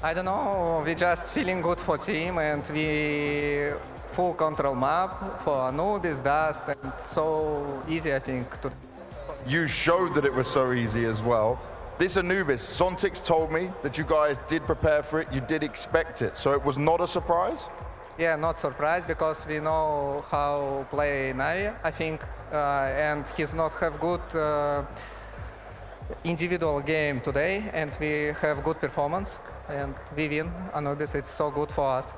I don't know, we just feeling good for team and we full control map for Anubis, Dust, and so easy, I think. You showed that it was so easy as well. This Anubis, Zontix told me that you guys did prepare for it, you did expect it, so it was not a surprise? Yeah, not surprised because we know how play NAVI, I think, and he's not have good individual game today, and we have good performance, and we win Anubis. It's so good for us.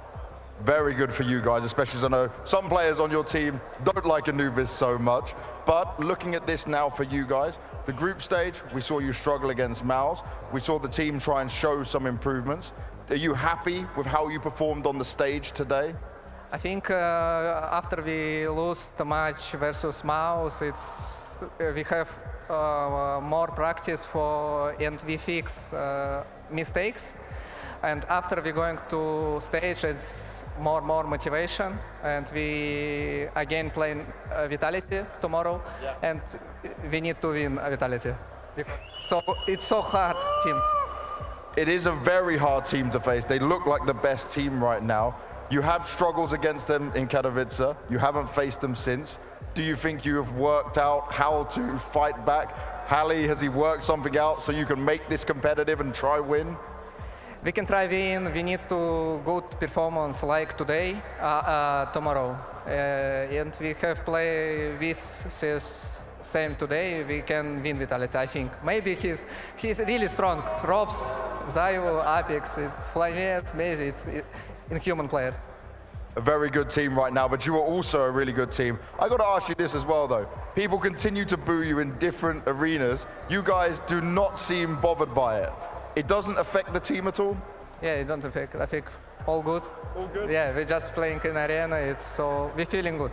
Very good for you guys, especially as I know some players on your team don't like Anubis so much. But looking at this now for you guys, the group stage, we saw you struggle against MOUZ. We saw the team try and show some improvements. Are you happy with how you performed on the stage today? I think after we lose the match versus MOUZ, we have more practice for and we fix mistakes. And after we going to stage, it's more motivation, and we again playing Vitality tomorrow, and we need to win Vitality. So it's so hard team. It is a very hard team to face. They look like the best team right now. You had struggles against them in Katowice. You haven't faced them since. Do you think you have worked out how to fight back? Hallie, has he worked something out so you can make this competitive and try win? We can try win. We need to good performance like today, tomorrow, and we have play with same today. We can win Vitality. I think maybe he's really strong. Robs, Zayu, Apex, it's Flymet, Maze, it's inhuman players. a very good team right now, but you are also a really good team. I got to ask you this as well, though. People continue to boo you in different arenas. You guys do not seem bothered by it. It doesn't affect the team at all? Yeah, it doesn't affect. I think all good. All good? Yeah, we're just playing in arena, so we're feeling good.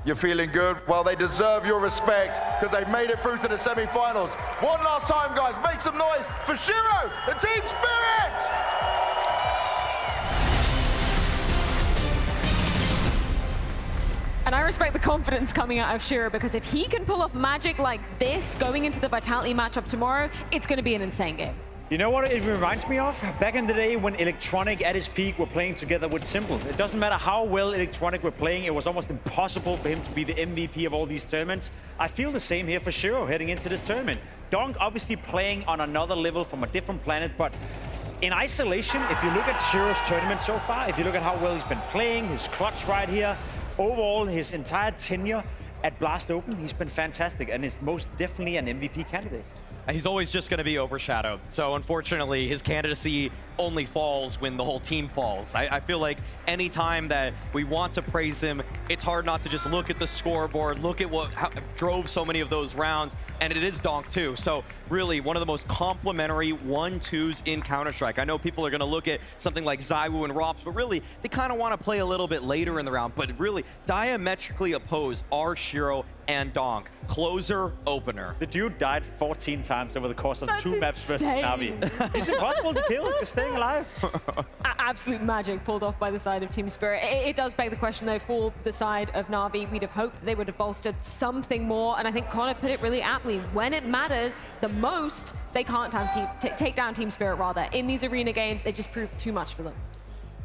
You're feeling good? Well, they deserve your respect because they've made it through to the semi-finals. One last time, guys, make some noise for Shiro and Team Spirit! And I respect the confidence coming out of Shiro, because if he can pull off magic like this going into the Vitality matchup tomorrow, it's going to be an insane game. You know what it reminds me of? Back in the day when Electronic at his peak were playing together with Simple. It doesn't matter how well Electronic were playing, it was almost impossible for him to be the MVP of all these tournaments. I feel the same here for Shiro heading into this tournament. Donk obviously playing on another level from a different planet, but in isolation, if you look at Shiro's tournament so far, if you look at how well he's been playing, his clutch right here, overall his entire tenure at Blast Open, he's been fantastic and is most definitely an MVP candidate. He's always just going to be overshadowed. So unfortunately, his candidacy only falls when the whole team falls. I feel like any time that we want to praise him, it's hard not to just look at the scoreboard, look at how drove so many of those rounds, and it is Donk too. So really, one of the most complimentary 1-2s in Counter-Strike. I know people are going to look at something like Zywoo and Rops, but really, they kind of want to play a little bit later in the round. But really, diametrically opposed are Shiro and Donk. Closer, opener. The dude died 14 times over the course of 2 maps versus insane. NAVI. It's impossible to kill, just staying alive. Absolute magic pulled off by the side of Team Spirit. It does beg the question, though, for the side of NAVI. We'd have hoped they would have bolstered something more, and I think Connor put it really aptly. When it matters the most, they can't have take down Team Spirit, rather. In these arena games, they just prove too much for them.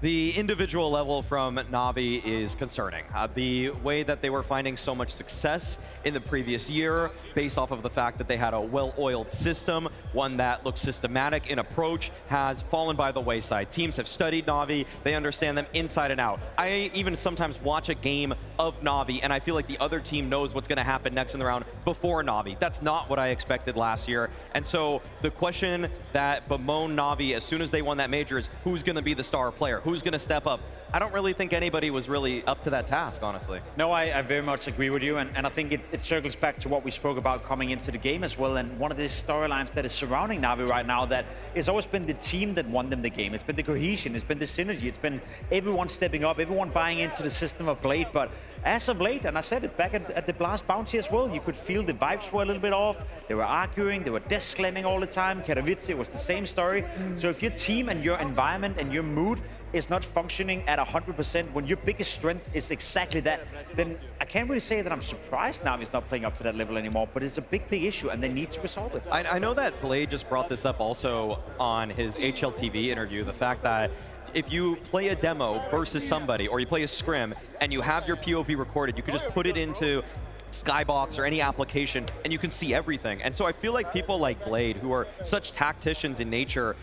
The individual level from Navi is concerning. The way that they were finding so much success in the previous year, based off of the fact that they had a well-oiled system, one that looked systematic in approach, has fallen by the wayside. Teams have studied Navi, they understand them inside and out. I even sometimes watch a game of Navi, and I feel like the other team knows what's gonna happen next in the round before Navi. That's not what I expected last year. And so the question that bemoaned Navi as soon as they won that major is, who's gonna be the star player? Who's going to step up? I don't really think anybody was really up to that task, honestly. No, I very much agree with you, and I think it circles back to what we spoke about coming into the game as well, and one of the storylines that is surrounding Navi right now that has always been the team that won them the game. It's been the cohesion, it's been the synergy, it's been everyone stepping up, everyone buying into the system of Blade, but as of late, and I said it back at the Blast Bounty as well, you could feel the vibes were a little bit off, they were arguing, they were desk slamming all the time, Katowice was the same story. So if your team and your environment and your mood is not functioning at 100%, when your biggest strength is exactly that, then I can't really say that I'm surprised now he's not playing up to that level anymore, but it's a big issue and they need to resolve it. I know that Blade just brought this up also on his HLTV interview, the fact that if you play a demo versus somebody, or you play a scrim, and you have your POV recorded, you can just put it into Skybox or any application, and you can see everything. And so I feel like people like Blade, who are such tacticians in nature,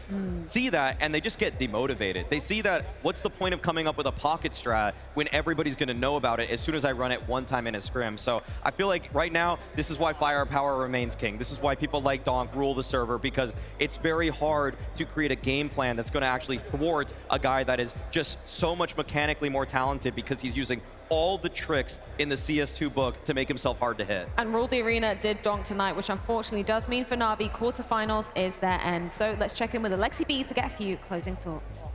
see that and they just get demotivated. They see that, what's the point of coming up with a pocket strat when everybody's going to know about it as soon as I run it one time in a scrim? So I feel like right now, this is why firepower remains king. This is why people like Donk rule the server, because it's very hard to create a game plan that's going to actually thwart a guy that is just so much mechanically more talented, because he's using all the tricks in the CS2 book to make himself hard to hit. And Ruled the Arena did Donk tonight, which unfortunately does mean for Navi, quarterfinals is their end. So let's check in with Alexi B to get a few closing thoughts.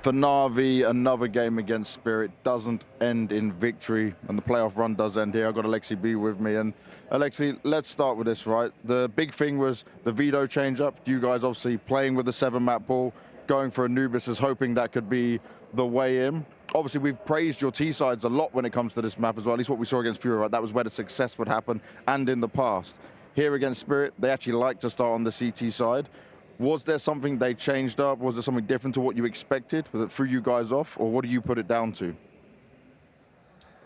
For Navi, another game against Spirit doesn't end in victory, and the playoff run does end here. I've got Alexi B with me, and Alexi, let's start with this, right? The big thing was the veto change-up. You guys obviously playing with the 7-map pool, going for Anubis, hoping that could be the way in. Obviously, we've praised your T-sides a lot when it comes to this map as well, at least what we saw against Fury, right? That was where the success would happen, and in the past. Here against Spirit, they actually like to start on the CT side. Was there something they changed up? Was there something different to what you expected? Was it threw you guys off, or what do you put it down to?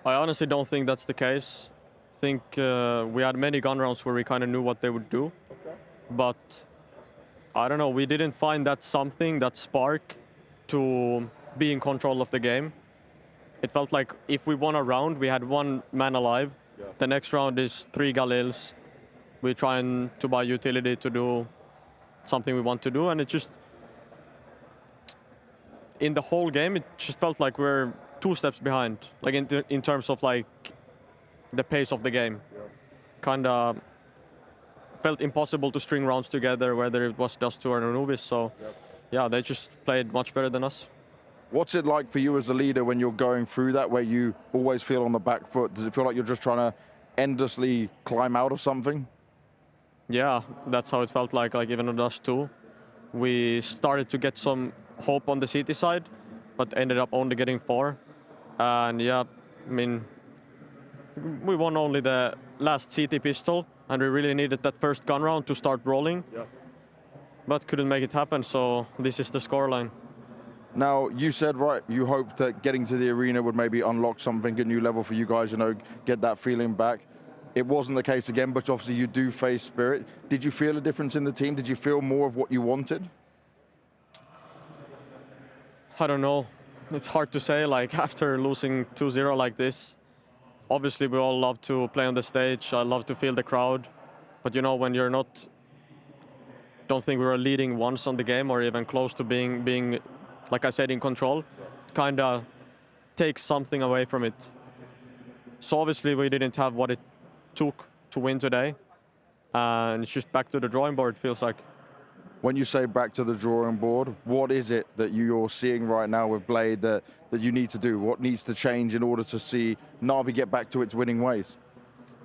I honestly don't think that's the case. I think we had many gun rounds where we kind of knew what they would do. Okay. But I don't know, we didn't find that something, that spark to be in control of the game. It felt like if we won a round, we had 1 man alive. Yeah. The next round is 3 Galils. We're trying to buy utility to do something we want to do, and it just, in the whole game, it just felt like we're 2 steps behind, like in terms of like the pace of the game. Kind of felt impossible to string rounds together, whether it was Dust2 or Anubis. So yeah, they just played much better than us. What's it like for you as a leader when you're going through that, where you always feel on the back foot? Does it feel like you're just trying to endlessly climb out of something? Yeah, that's how it felt like even on Dust2. We started to get some hope on the CT side, but ended up only getting 4. And yeah, I mean, we won only the last CT pistol, and we really needed that first gun round to start rolling. But couldn't make it happen, so this is the scoreline. Now, you said, right, you hoped that getting to the arena would maybe unlock something, a new level for you guys, you know, get that feeling back. It wasn't the case again, but obviously you do face Spirit. Did you feel a difference in the team? Did you feel more of what you wanted? I don't know. It's hard to say, like, after losing 2-0 like this. Obviously, we all love to play on the stage. I love to feel the crowd. But, you know, when you're not... don't think we were leading once on the game or even close to being like I said, in control, kind of takes something away from it. So obviously we didn't have what it took to win today. And it's just back to the drawing board, feels like. When you say back to the drawing board, what is it that you're seeing right now with Blade that you need to do? What needs to change in order to see NAVI get back to its winning ways?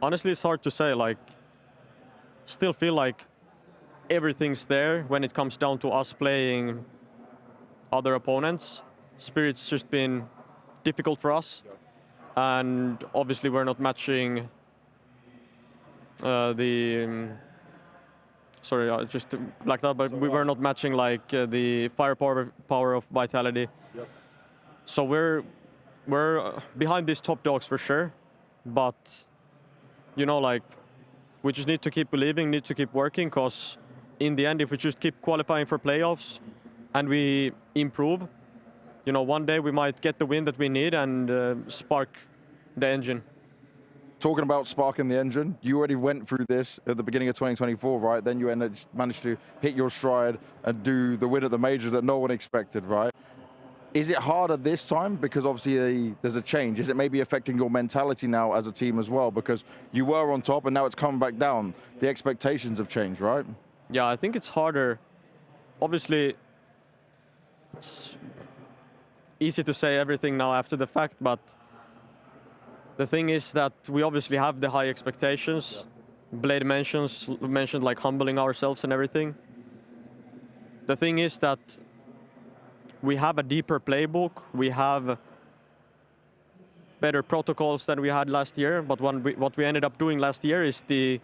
Honestly, it's hard to say. Like, still feel like everything's there when it comes down to us playing other opponents. Spirit's just been difficult for us. And obviously we're not matching sorry, I just blacked out, but we were not matching like the firepower of Vitality. So we're behind these top dogs for sure, but you know, like, we just need to keep believing, need to keep working, because in the end, if we just keep qualifying for playoffs and we improve, you know, one day we might get the win that we need and spark the engine. Talking about sparking the engine, you already went through this at the beginning of 2024, right? Then you managed to hit your stride and do the win at the majors that no one expected, right? Is it harder this time? Because obviously there's a change. Is it maybe affecting your mentality now as a team as well? Because you were on top and now it's come back down. The expectations have changed, right? Yeah, I think it's harder. Obviously, it's easy to say everything now after the fact, but the thing is that we obviously have the high expectations. Blade mentioned like humbling ourselves and everything. The thing is that we have a deeper playbook. We have better protocols than we had last year. But what we ended up doing last year is the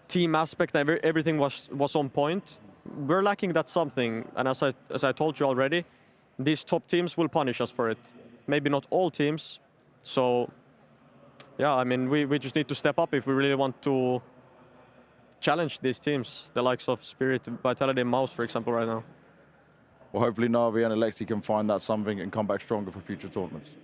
team aspect. Everything was on point. We're lacking that something. And as I told you already, these top teams will punish us for it. Maybe not all teams. So, yeah, I mean, we just need to step up if we really want to challenge these teams, the likes of Spirit, Vitality, and MOUZ, for example, right now. Well, hopefully Navi and Alexi can find that something and come back stronger for future tournaments.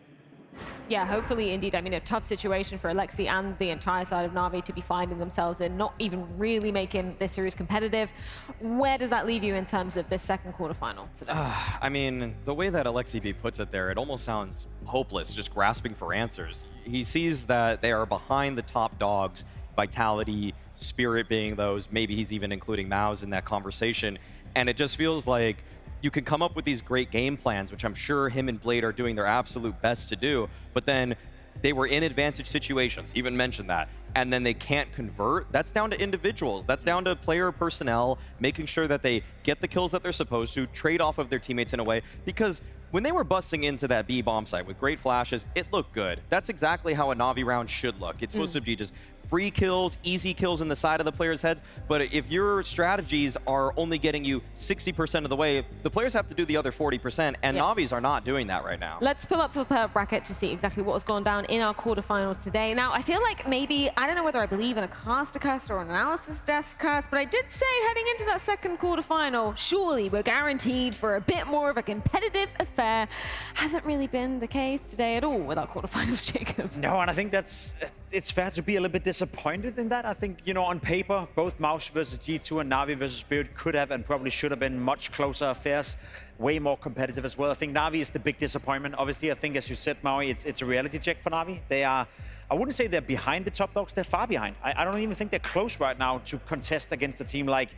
Yeah, hopefully, indeed. I mean, a tough situation for Alexi and the entire side of Navi to be finding themselves in, not even really making this series competitive. Where does that leave you in terms of this second quarterfinal today? I mean, the way that Alexi B puts it there, it almost sounds hopeless, just grasping for answers. He sees that they are behind the top dogs, Vitality, Spirit being those, maybe he's even including MOUZ in that conversation, and it just feels like you can come up with these great game plans, which I'm sure him and Blade are doing their absolute best to do, but then they were in advantage situations, even mentioned that, and then they can't convert. That's down to individuals. That's down to player personnel, making sure that they get the kills that they're supposed to, trade off of their teammates in a way, because when they were busting into that B bomb site with great flashes, it looked good. That's exactly how a Navi round should look. It's supposed to be just free kills, easy kills in the side of the players' heads, but if your strategies are only getting you 60% of the way, the players have to do the other 40%, and Navis are not doing that right now. Let's pull up the player bracket to see exactly what has gone down in our quarterfinals today. Now, I feel like maybe, I don't know whether I believe in a caster curse or an analysis desk curse, but I did say heading into that second quarterfinal, surely we're guaranteed for a bit more of a competitive affair. Hasn't really been the case today at all with our quarterfinals, Jacob. No, and I think that's it's fair to be a little bit disappointed in that. I think, you know, on paper, both MOUZ versus G2 and NAVI versus Spirit could have and probably should have been much closer affairs, way more competitive as well. I think NAVI is the big disappointment. Obviously, I think, as you said, Maui, it's a reality check for NAVI. They are, I wouldn't say they're behind the top dogs, they're far behind. I don't even think they're close right now to contest against a team like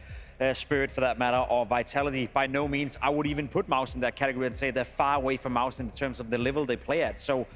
Spirit, for that matter, or Vitality. By no means, I would even put MOUZ in that category and say they're far away from MOUZ in terms of the level they play at. So,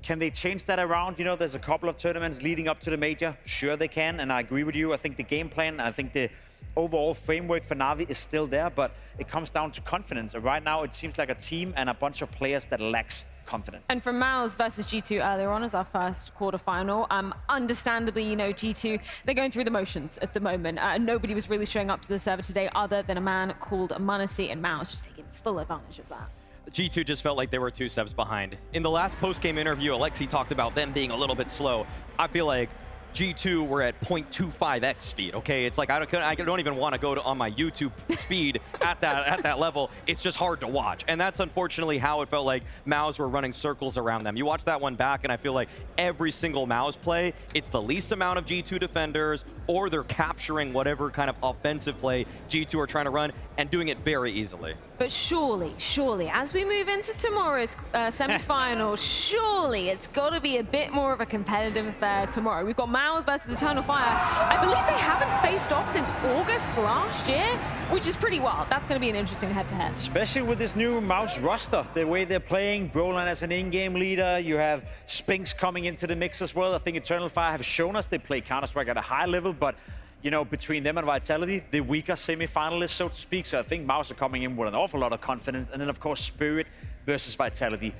can they change that around? You know, there's a couple of tournaments leading up to the major. Sure they can, and I agree with you. I think the game plan, I think the overall framework for NAVI is still there, but it comes down to confidence. And right now, it seems like a team and a bunch of players that lacks confidence. And from MOUZ versus G2 earlier on as our first quarterfinal, understandably, you know, G2, they're going through the motions at the moment. Nobody was really showing up to the server today other than a man called Manasi, and MOUZ just taking full advantage of that. G2 just felt like they were 2 steps behind. In the last post-game interview, Alexi talked about them being a little bit slow. I feel like G2 were at 0.25x speed, okay? It's like I don't even want to go on my YouTube speed at that level. It's just hard to watch. And that's unfortunately how it felt like MOUZ were running circles around them. You watch that one back and I feel like every single MOUZ play, it's the least amount of G2 defenders, or they're capturing whatever kind of offensive play G2 are trying to run and doing it very easily. But surely, as we move into tomorrow's semi-final, surely it's got to be a bit more of a competitive affair tomorrow. We've got MOUZ versus Eternal Fire. I believe they haven't faced off since August last year, which is pretty wild. That's going to be an interesting head-to-head. Especially with this new MOUZ roster, the way they're playing, Brolan as an in-game leader, you have Spinks coming into the mix as well. I think Eternal Fire have shown us they play Counter-Strike at a high level, but you know, between them and Vitality, the weaker semi-finalists, so to speak. So I think MOUZ are coming in with an awful lot of confidence. And then, of course, Spirit versus Vitality.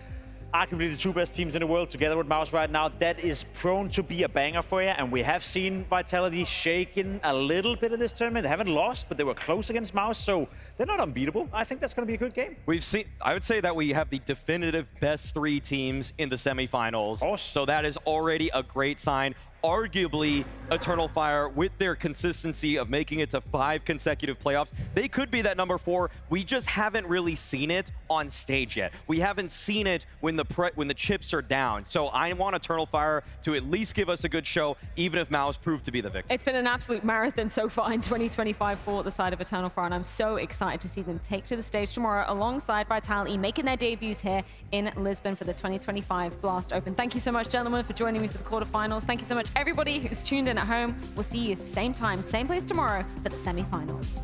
Arguably the 2 best teams in the world together with MOUZ right now. That is prone to be a banger for you. And we have seen Vitality shaking a little bit of this tournament. They haven't lost, but they were close against MOUZ, so they're not unbeatable. I think that's going to be a good game. We've seen, I would say that we have the definitive best 3 teams in the semifinals. Oh. So that is already a great sign. Arguably, Eternal Fire, with their consistency of making it to 5 consecutive playoffs, they could be that number 4. We just haven't really seen it on stage yet. We haven't seen it when the chips are down. So I want Eternal Fire to at least give us a good show, even if MOUZ proved to be the victor. It's been an absolute marathon so far in 2025 for the side of Eternal Fire, and I'm so excited to see them take to the stage tomorrow alongside Vitality, making their debuts here in Lisbon for the 2025 Blast Open. Thank you so much, gentlemen, for joining me for the quarterfinals. Thank you so much, everybody who's tuned in at home. We'll see you same time, same place tomorrow for the semifinals.